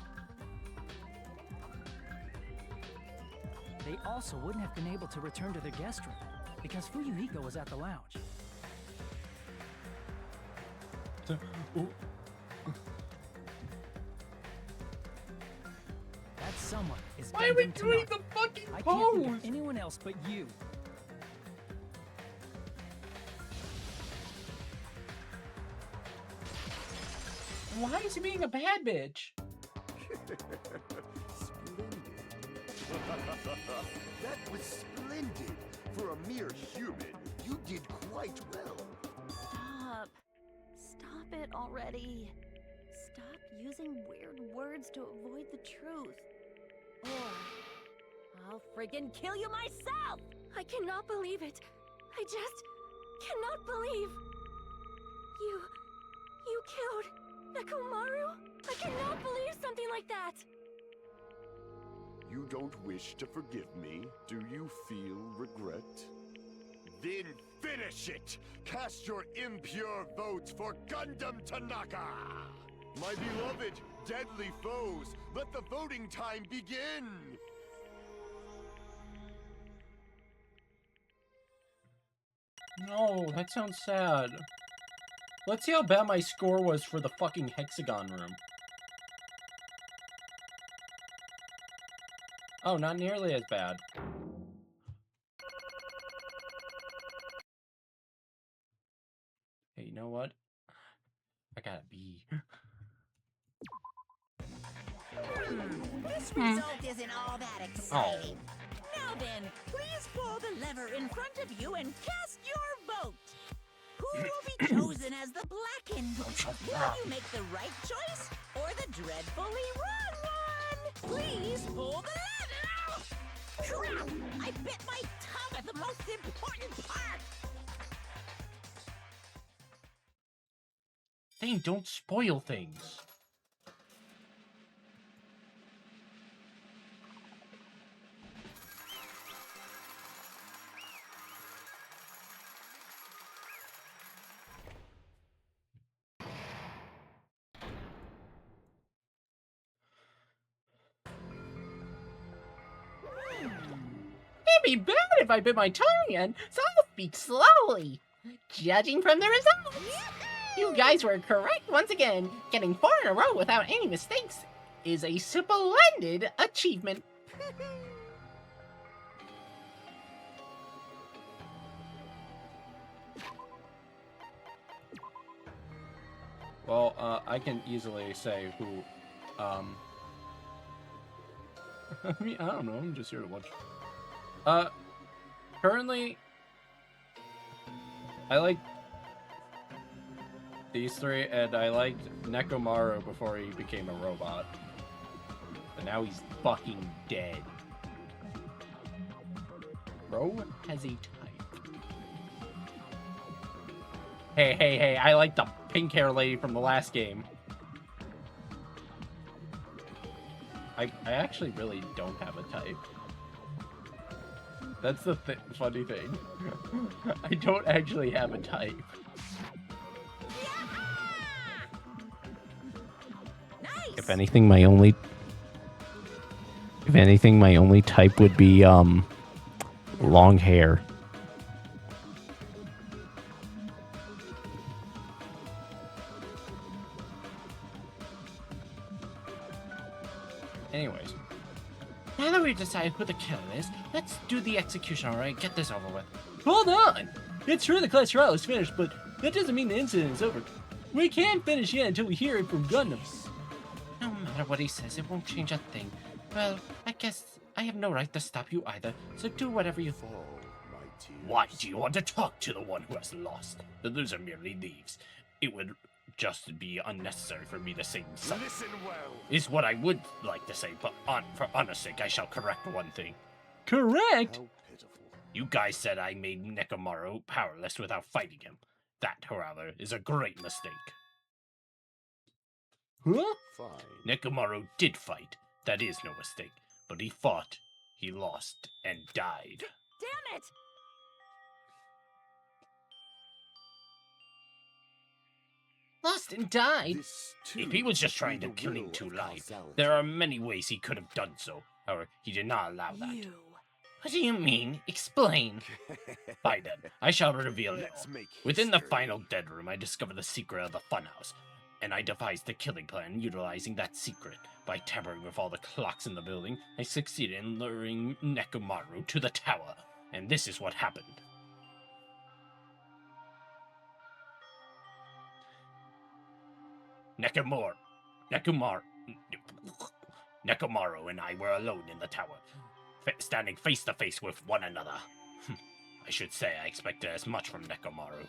They also wouldn't have been able to return to their guest room, because Fuyuhiko was at the lounge. That someone is Why are we Gundam doing Tanaka. the fucking I can't think pose? of anyone else but you. Why is he being a bad bitch? That was splendid. For a mere human, you did quite well. Stop. Stop it already. Stop using weird words to avoid the truth. Or I'll friggin' kill you myself! I cannot believe it. I just cannot believe. You killed Nekomaru? I cannot believe something like that. You don't wish to forgive me? Do you feel regret? Then finish it! Cast your impure votes for Gundam Tanaka! My beloved, deadly foes, let the voting time begin! No, that sounds sad. Let's see how bad my score was for the fucking hexagon room. Oh, not nearly as bad. Hey, you know what? I gotta be. This result isn't all that exciting. Now then, please pull the lever in front of you and cast your vote. Who will be chosen as the blackened? Will you make the right choice or the dreadfully wrong one? Please pull the lever! Crap! I bit my tongue at the most important part! Thane, don't spoil things. It'd be bad if I bit my tongue again, so I'll speak slowly. Judging from the results, you guys were correct once again. Getting 4 in a row without any mistakes is a splendid achievement. Well, I can easily say who, I mean, I don't know, I'm just here to watch. Currently, I like these three, and I liked Nekomaru before he became a robot. But now he's fucking dead. Bro has a type. Hey, I like the pink hair lady from the last game. I actually really don't have a type. That's the funny thing. I don't actually have a type. Nice. If anything, my only type would be long hair. Anyways, now that we've decided who the killer is, let's do the execution, alright? Get this over with. Hold on! It's true the class trial is finished, but that doesn't mean the incident is over. We can't finish yet until we hear it from Gundam. No matter what he says, it won't change a thing. Well, I guess I have no right to stop you either, so do whatever you think. Why do you want to talk to the one who has lost? The loser merely leaves. It would just be unnecessary for me to say something. Listen well. Is what I would like to say, but for honor's sake, I shall correct one thing. Correct? How pitiful. You guys said I made Nekomaru powerless without fighting him. That, however, is a great mistake. Huh? Fine. Nekomaru did fight. That is no mistake. But he fought, he lost, and died. Damn it! Lost and died? This, too, If he was just must trying be to the kill will him too of live, causality. there are many ways he could have done so. However, he did not allow that. You. What do you mean? Explain. By then, I shall reveal it Let's all. make Within the history. final dead room, I discovered the secret of the funhouse, and I devised the killing plan utilizing that secret. By tampering with all the clocks in the building, I succeeded in luring Nekomaru to the tower, and this is what happened. Nekomaru and I were alone in the tower, standing face to face with one another. I should say I expected as much from Nekomaru.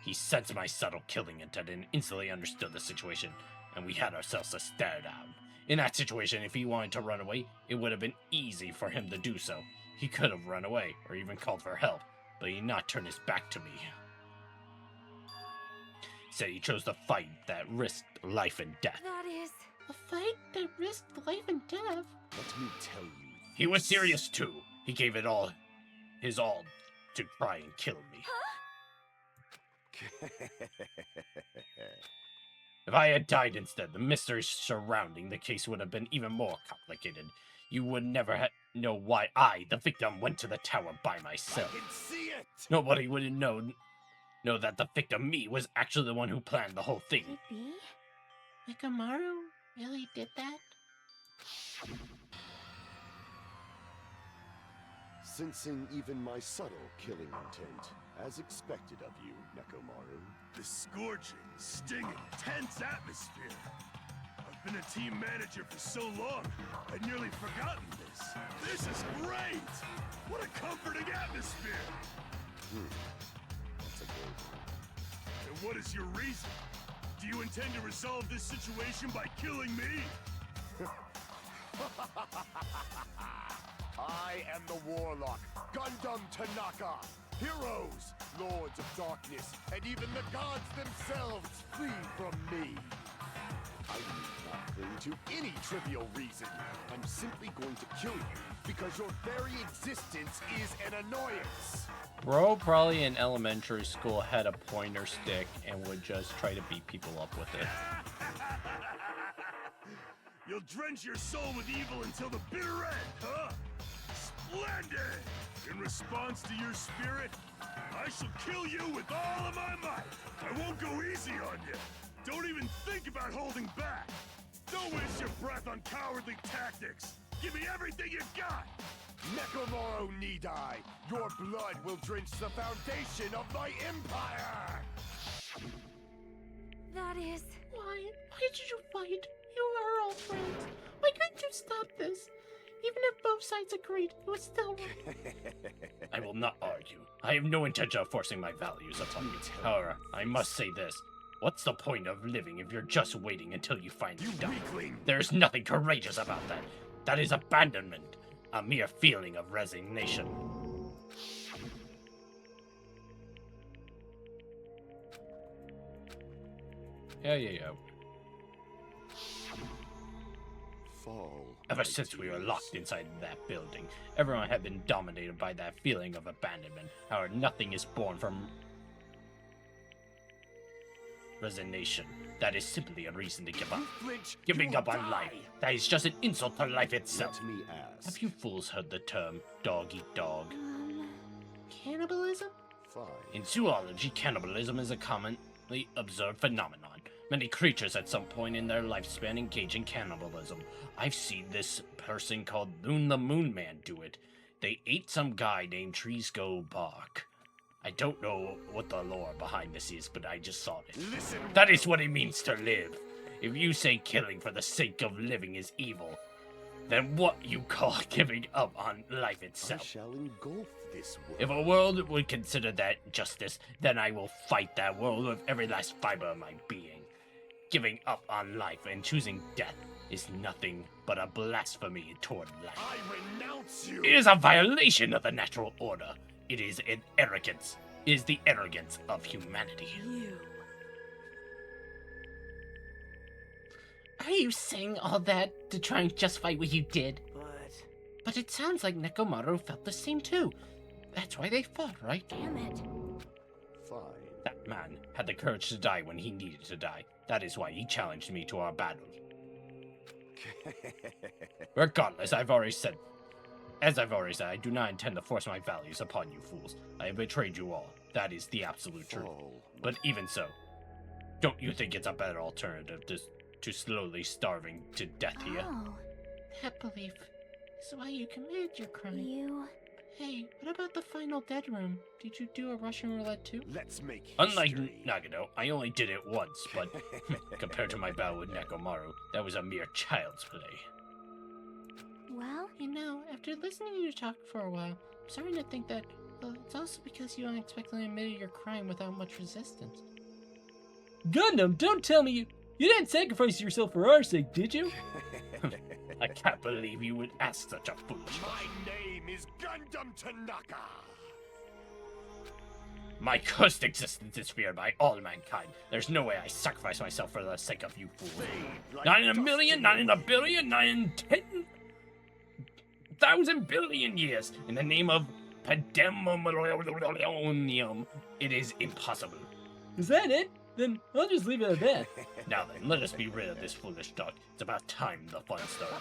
He sensed my subtle killing intent and instantly understood the situation, and we had ourselves a stare down. In that situation, if he wanted to run away, it would have been easy for him to do so. He could have run away, or even called for help, but he did not turn his back to me. Said he chose the fight that risked life and death. That is... A fight that risked life and death? Let me tell you. He was serious too. He gave it all, his all, to try and kill me. If I had died instead, the mystery surrounding the case would have been even more complicated. You would never know why I, the victim, went to the tower by myself. I can see it. Nobody would have known know that the victim, me, was actually the one who planned the whole thing. Could be? Nekomaru really did that? Sensing even my subtle killing intent, as expected of you, Nekomaru. The scorching, stinging, tense atmosphere. I've been a team manager for so long, I'd nearly forgotten this. This is great! What a comforting atmosphere! That's a good one. And what is your reason? Do you intend to resolve this situation by killing me? I am the Warlock, Gundam Tanaka. Heroes, Lords of Darkness, and even the gods themselves flee from me. I need not cling to any trivial reason. I'm simply going to kill you because your very existence is an annoyance. Bro probably in elementary school had a pointer stick and would just try to beat people up with it. You'll drench your soul with evil until the bitter end, huh? Splendid! In response to your spirit, I shall kill you with all of my might. I won't go easy on you. Don't even think about holding back. Don't waste your breath on cowardly tactics. Give me everything you got. Nekomaru Nidai, your blood will drench the foundation of my empire! That is... Why did you fight? You are all friends. Why couldn't you stop this? Even if both sides agreed, it was still wrong. I will not argue. I have no intention of forcing my values upon you. However, I must say this. What's the point of living if you're just waiting until you finally die? Weakling! There's nothing courageous about that. That is abandonment. A mere feeling of resignation. Yeah. Fall. Ever since we were locked inside that building, everyone had been dominated by that feeling of abandonment. However, nothing is born from resignation. That is simply a reason to give up. Giving up on life. That is just an insult to life itself. Let me ask. Have you fools heard the term dog eat dog? Cannibalism? Fine. In zoology, cannibalism is a commonly observed phenomenon. Many creatures at some point in their lifespan engage in cannibalism. I've seen this person called Loon the Moon Man do it. They ate some guy named Treesgo Bark. I don't know what the lore behind this is, but I just saw it. Listen. That is what it means to live. If you say killing for the sake of living is evil, then what you call giving up on life I itself? shall engulf this world. If a world would consider that justice, then I will fight that world with every last fiber of my being. Giving up on life and choosing death is nothing but a blasphemy toward life. I renounce you! It is a violation of the natural order. It is an arrogance. It is the arrogance of humanity. Are you saying all that to try and justify what you did? But it sounds like Nekomaru felt the same too. That's why they fought, right? Damn it. Fine. That man had the courage to die when he needed to die. That is why he challenged me to our battle. Regardless, As I've already said, I do not intend to force my values upon you fools. I have betrayed you all. That is the absolute truth. But even so, don't you think it's a better alternative to slowly starving to death here? Oh, That belief is why you committed your crime. you... Hey, what about the final dead room? Did you do a Russian roulette too? Let's make history. Unlike Nagano, I only did it once, but compared to my battle with Nekomaru, that was a mere child's play. Well, You know, after listening to you talk for a while, I'm starting to think that it's also because you unexpectedly admitted your crime without much resistance. Gundam, don't tell me you didn't sacrifice yourself for our sake, did you? I can't believe you would ask such a foolish My question. name is Gundam Tanaka. My cursed existence is feared by all mankind. There's no way I sacrifice myself for the sake of you fools. Not in a million, not in a billion, not in 10,000 billion years. In the name of Pandemonium, it is impossible. Is that it? Then I'll just leave it at that. Now then, let us be rid of this foolish talk. It's about time the fun started.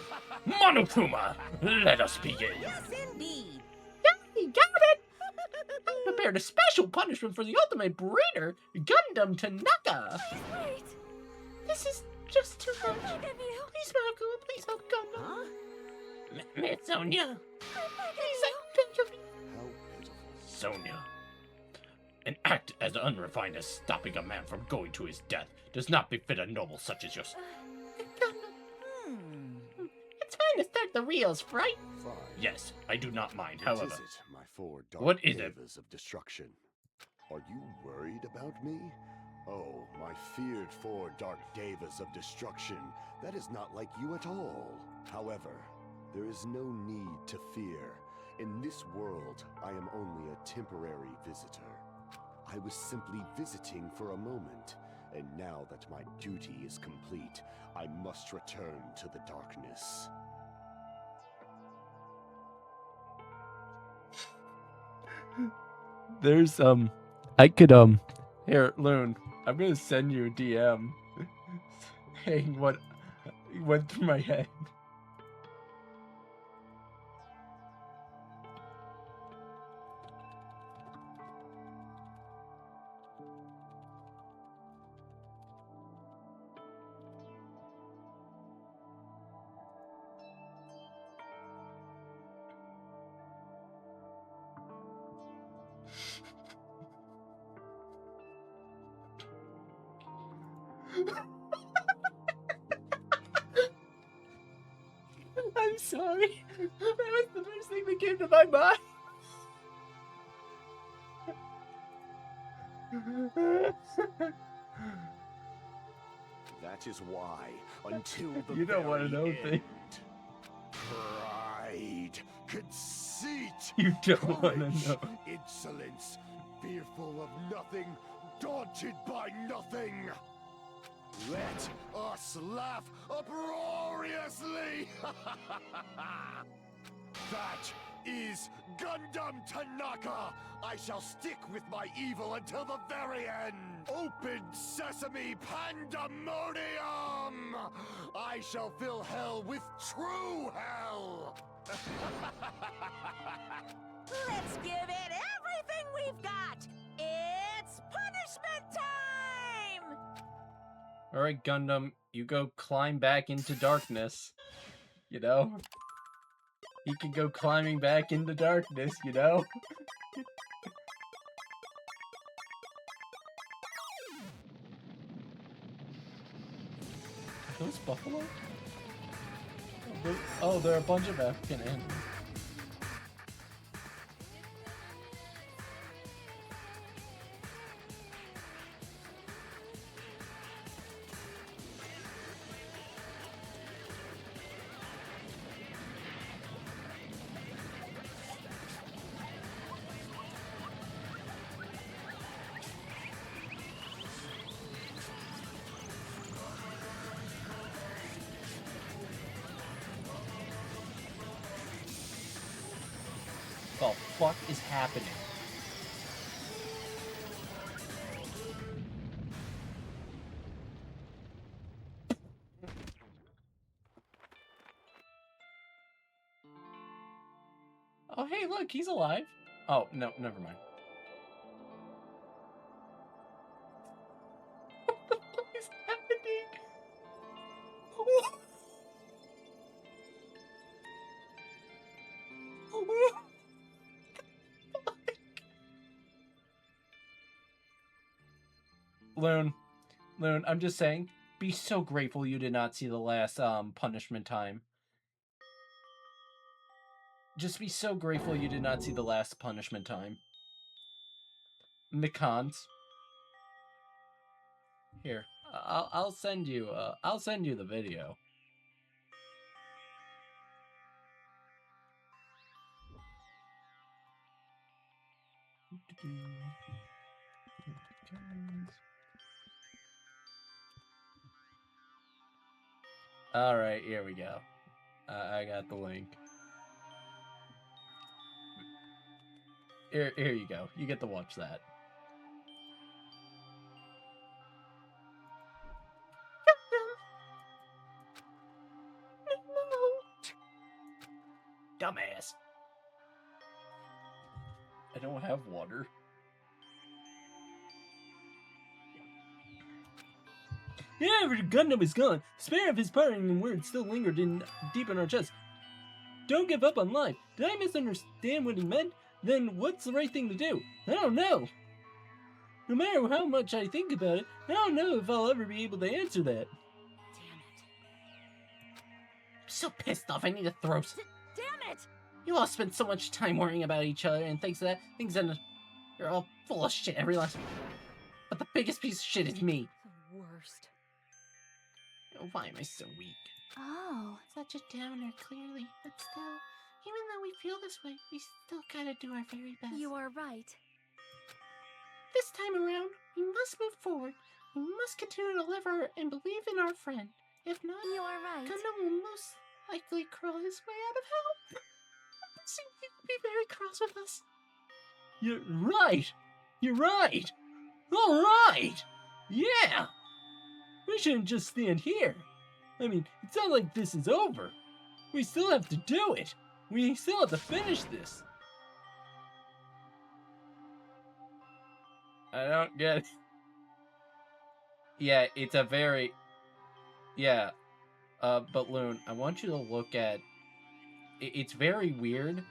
Monokuma, let us begin. Yes, indeed. Yeah, you got it! prepared a special punishment for the ultimate breeder, Gundam Tanaka. Wait! This is just too much. I beg of you! Please, Marco, please help Gundam. Huh? Miss Sonia. Please, I beg of you. How pitiful. Sonia. An act as unrefined as stopping a man from going to his death does not befit a noble such as yourself. It's fine to start the reels, right? Fine. Yes, I do not mind, What however. is it, my four dark What is it? devas of destruction? Are you worried about me? Oh, my feared four dark devas of destruction. That is not like you at all. However, there is no need to fear. In this world, I am only a temporary visitor. I was simply visiting for a moment, and now that my duty is complete, I must return to the darkness. There's, I could, here, Loon, I'm gonna send you a DM saying what went through my head. I'm sorry. That was the first thing that came to my mind. That is why, until the You don't want to know very things. end, pride, conceit, You don't want to courage, know. insolence, fearful of nothing, daunted by nothing. Let us laugh uproariously! That is Gundam Tanaka! I shall stick with my evil until the very end! Open sesame pandemonium! I shall fill hell with true hell! Let's give it everything we've got! It's punishment time! Alright, Gundam, you go climb back into darkness. You know? He can go climbing back into darkness, you know? Are those buffalo? Oh, they're a bunch of African animals. What the fuck is happening? Oh, hey, look, he's alive. Oh, no, never mind. What the fuck is happening? Loon, I'm just saying, be so grateful you did not see the last, punishment time. Just be so grateful you did not see the last punishment time. Mikans. Here, I'll send you the video. Alright, here we go. I got the link. Here you go. You get to watch that. Dumbass. I don't have water. Even after Gundam is gone, the spirit of his parting words still lingered deep in our chests. Don't give up on life. Did I misunderstand what he meant? Then what's the right thing to do? I don't know. No matter how much I think about it, I don't know if I'll ever be able to answer that. I'm so pissed off, I need to throw Damn it! You all spend so much time worrying about each other, and thanks to that, things end up... You're all full of shit, I realize. But the biggest piece of shit is me. The worst. Why am I so weak? Oh, such a downer, clearly. But still, even though we feel this way, we still gotta do our very best. You are right. This time around, we must move forward. We must continue to live and believe in our friend. If not, you are right. Gundam will most likely crawl his way out of hell. So he will be very cross with us. You're right. You're right. All right. Yeah. We shouldn't just stand here. I mean, it's not like this is over. We still have to do it. We still have to finish this. I don't get it. Yeah, it's a very... Yeah. But Loon, I want you to look at... It's very weird.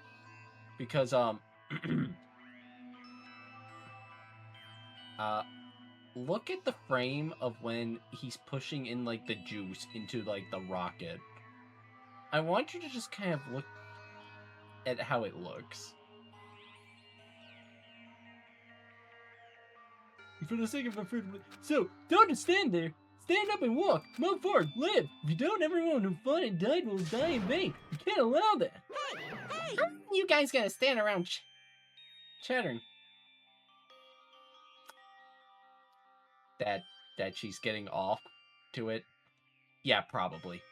Because, look at the frame of when he's pushing in, like, the juice into, like, the rocket. I want you to just kind of look at how it looks. For the sake of our freedom. So, don't just stand there. Stand up and walk. Move forward. Live. If you don't, everyone who fought and died will die in vain. You can't allow that. Hey! How are you guys gonna stand around chattering? That she's getting off to it? Yeah, probably.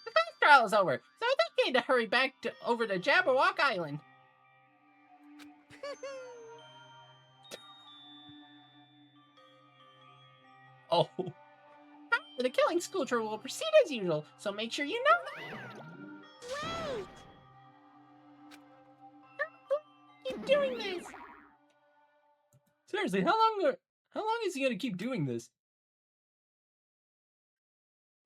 The first trial is over, so I think we need to hurry back over to Jabberwock Island. Oh. The killing school tour will proceed as usual, so make sure you know that. Wait! Keep doing this! Seriously, how long is he gonna keep doing this?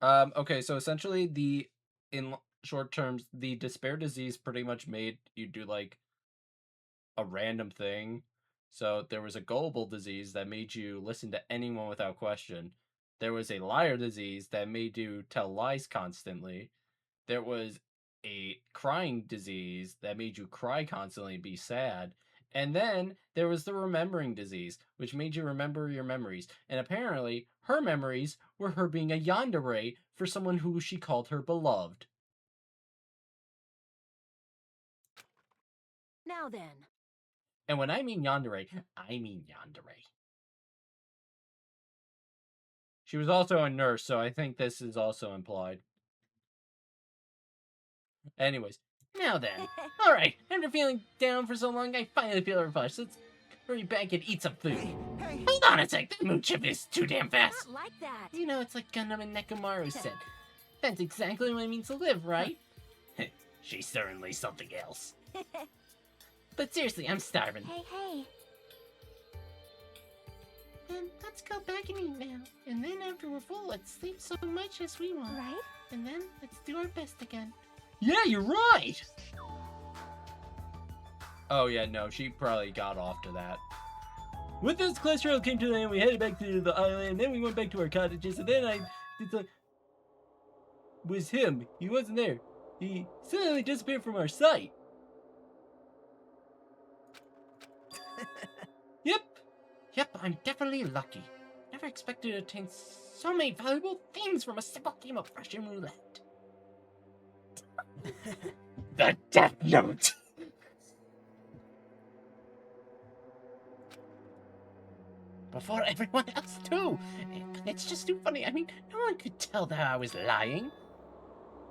Okay, so essentially in short terms, the despair disease pretty much made you do like a random thing. So there was a gullible disease that made you listen to anyone without question. There was a liar disease that made you tell lies constantly. There was a crying disease that made you cry constantly and be sad. And then there was the remembering disease, which made you remember your memories. And apparently, her memories were her being a yandere for someone who she called her beloved. Now then. And when I mean yandere, I mean yandere. She was also a nurse, so I think this is also implied. Anyways, now then. Alright, after feeling down for so long, I finally feel refreshed. Let's hurry back and eat some food. Hey. Hold on a sec, that moon chip is too damn fast. Not like that. You know, it's like Gundam and Nekomaru said. That's exactly what it means to live, right? She's certainly something else. But seriously, I'm starving. Hey. Then let's go back and eat now. And then after we're full, let's sleep so much as we want. Right? And then let's do our best again. Yeah, you're right! Oh yeah, no, she probably got off to that. With this, class trail came to the end, we headed back to the island, then we went back to our cottages, and then was him. He wasn't there. He suddenly disappeared from our sight. Yep, I'm definitely lucky. Never expected to attain so many valuable things from a simple game of Russian roulette. The Death Note! Before everyone else, too. It's just too funny. I mean, no one could tell that I was lying.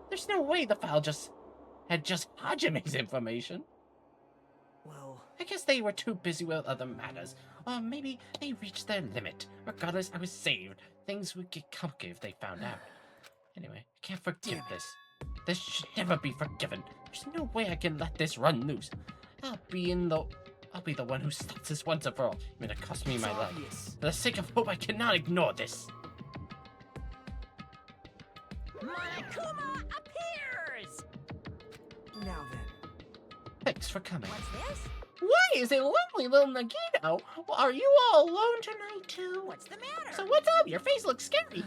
There's no way the file had Hajime's information. Well, I guess they were too busy with other matters. Or maybe they reached their limit. Regardless, I was saved. Things would get complicated if they found out. Anyway, I can't forgive this. This should never be forgiven. There's no way I can let this run loose. I'll be the one who stops this once and for all. It may cost me my life. For the sake of hope, I cannot ignore this. Monokuma appears! Now then. Thanks for coming. What's this? Why is it lovely little Nagito? Are you all alone tonight too? What's the matter? So what's up? Your face looks scary.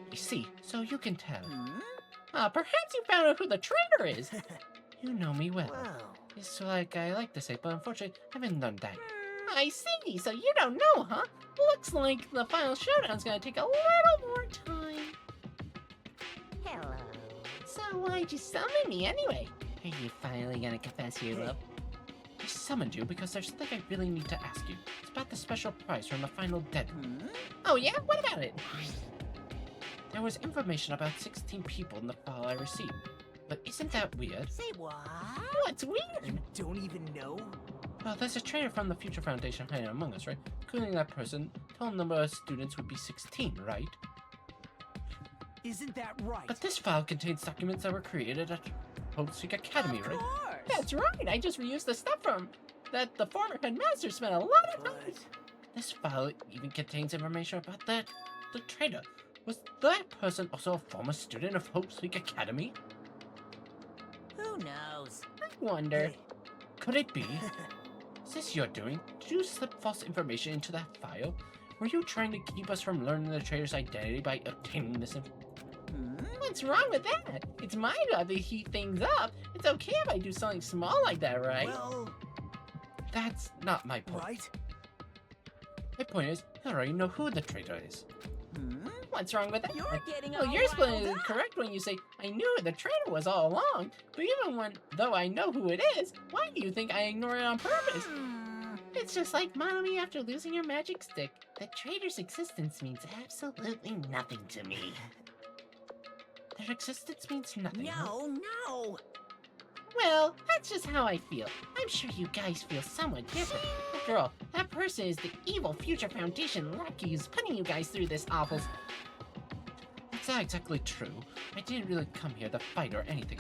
I see, so you can tell. Perhaps you found out who the traitor is. You know me well. Wow. It's like I like to say, but unfortunately, I haven't done that. I see, so you don't know, huh? Looks like the final showdown's gonna take a little more time. Hello. So why'd you summon me anyway? Are you finally gonna confess your love? I summoned you because there's something I really need to ask you. It's about the special prize from the final deadline. Oh yeah? What about it? There was information about 16 people in the file I received. But isn't that weird? Say what? What's weird? You don't even know? Well, there's a traitor from the Future Foundation hiding among us, right? Including that person, total number of students would be 16, right? Isn't that right? But this file contains documents that were created at Hope Street Academy, right? That's right, I just reused the stuff from that the former headmaster spent a lot of time. This file even contains information about the traitor. Was that person also a former student of Hope Street Academy? Who knows? I wonder. Could it be? Is this your doing? Did you slip false information into that file? Were you trying to keep us from learning the traitor's identity by obtaining this information? What's wrong with that? It's my job to heat things up. It's okay if I do something small like that, right? Well, that's not my point. Right? My point is, I already know who the traitor is. What's wrong with that? You're getting well, all you're splitting riled it up. correct when you say, I knew who the traitor was all along. But even though I know who it is, why do you think I ignore it on purpose? It's just like Monomi after losing her magic stick. The traitor's existence means absolutely nothing to me. Their existence means nothing. No. Well, that's just how I feel. I'm sure you guys feel somewhat different. After all, that person is the evil Future Foundation lackey who's putting you guys through this awful... That's not exactly true. I didn't really come here to fight or anything.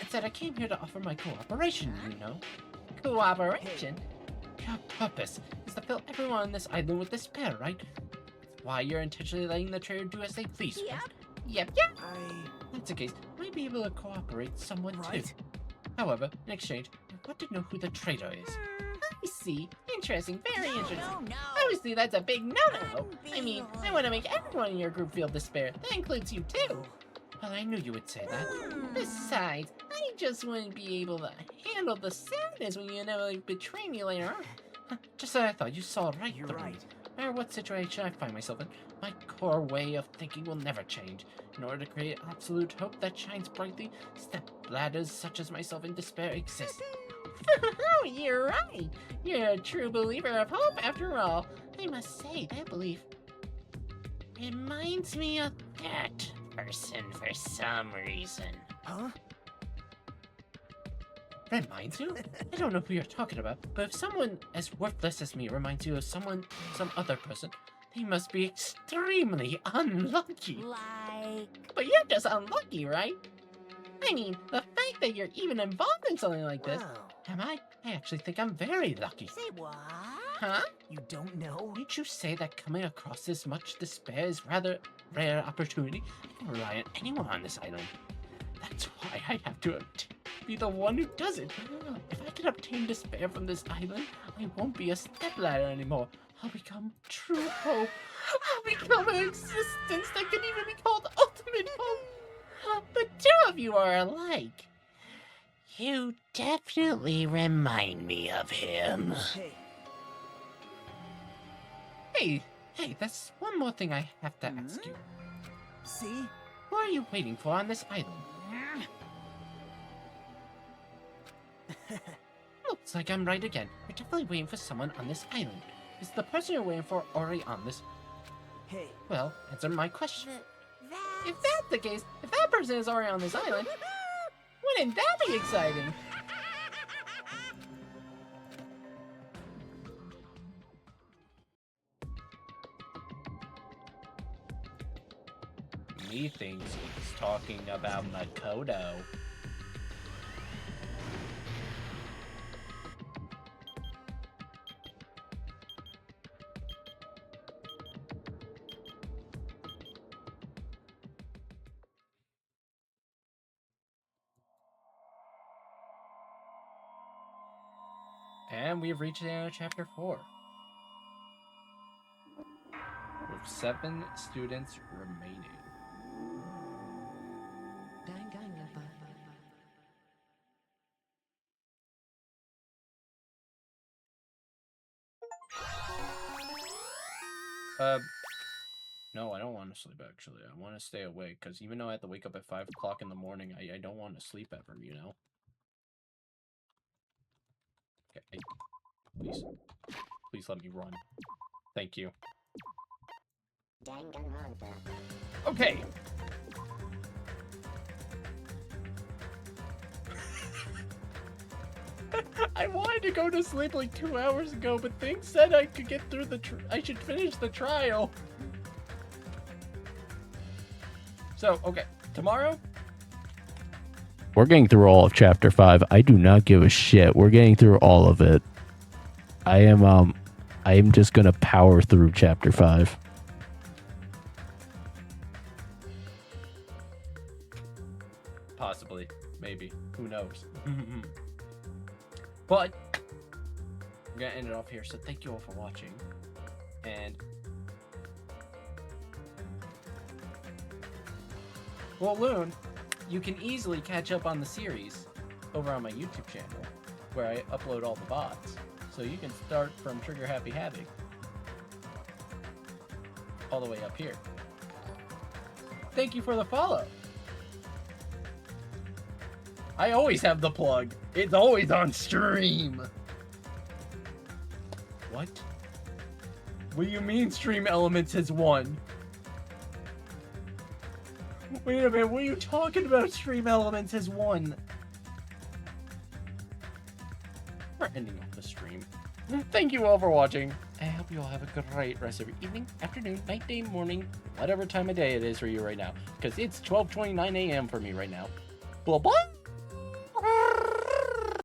Instead, I came here to offer my cooperation, you know. Cooperation? Your purpose is to fill everyone on this island with despair, right? That's why you're intentionally letting the traitor do as they please, right? Yep. If that's the case, I might be able to cooperate somewhat Right. too. However, in exchange, I want to know who the traitor is. I see. Interesting. Very interesting. No. Obviously, that's a big no-no. I mean, I want to make everyone in your group feel despair. That includes you, too. Well, I knew you would say that. Besides, I just wouldn't be able to handle the sadness when you inevitably betray me later on. Just as I thought, you saw right You're through right. me. No matter what situation I find myself in, my core way of thinking will never change. In order to create absolute hope that shines brightly, step-bladders such as myself in despair exist. Oh, you're right. You're a true believer of hope, after all. I must say, that belief reminds me of that person for some reason. Huh? Reminds you? I don't know who you're talking about, but if someone as worthless as me reminds you of some other person, they must be extremely unlucky. But you're just unlucky, right? I mean, the fact that you're even involved in something like this. Wow. Am I? I actually think I'm very lucky. Say what? Huh? You don't know? Didn't you say that coming across this much despair is rather rare opportunity? I can rely on anyone on this island. That's why I have to be the one who does it. If I can obtain despair from this island, I won't be a stepladder anymore. I'll become true hope. I'll become an existence that can even be called ultimate hope. But two of you are alike. You definitely remind me of him. Hey. Hey, that's one more thing I have to ask you. See? Who are you waiting for on this island? Looks like I'm right again. You're definitely waiting for someone on this island. Is the person you're waiting for already on this? Hey. Well, answer my question. If that's the case, if that person is already on this island, wouldn't that be exciting? me thinks he's talking about Makoto. And we've reached the end of Chapter 4. With 7 students remaining. No, I don't want to sleep, actually. I want to stay awake, because even though I have to wake up at 5 o'clock in the morning, I don't want to sleep ever, you know? Okay, please let me run. Thank you. Okay. I wanted to go to sleep like 2 hours ago, but things said I could get through I should finish the trial. So, okay, tomorrow? We're getting through all of Chapter 5. I do not give a shit. We're getting through all of it. I am just gonna power through Chapter 5. Possibly. Maybe. Who knows? But we're gonna end it off here, so thank you all for watching. And well, Loon, you can easily catch up on the series over on my YouTube channel, where I upload all the VODs. So you can start from Trigger Happy Havoc all the way up here. Thank you for the follow. I always have the plug. It's always on stream. What? What do you mean Stream Elements has won? Wait a minute, what are you talking about? Stream Elements has won. We're ending off the stream. Thank you all for watching. I hope you all have a great rest of your evening, afternoon, night, day, morning, whatever time of day it is for you right now. Because it's 12:29 a.m. for me right now. Bye-bye.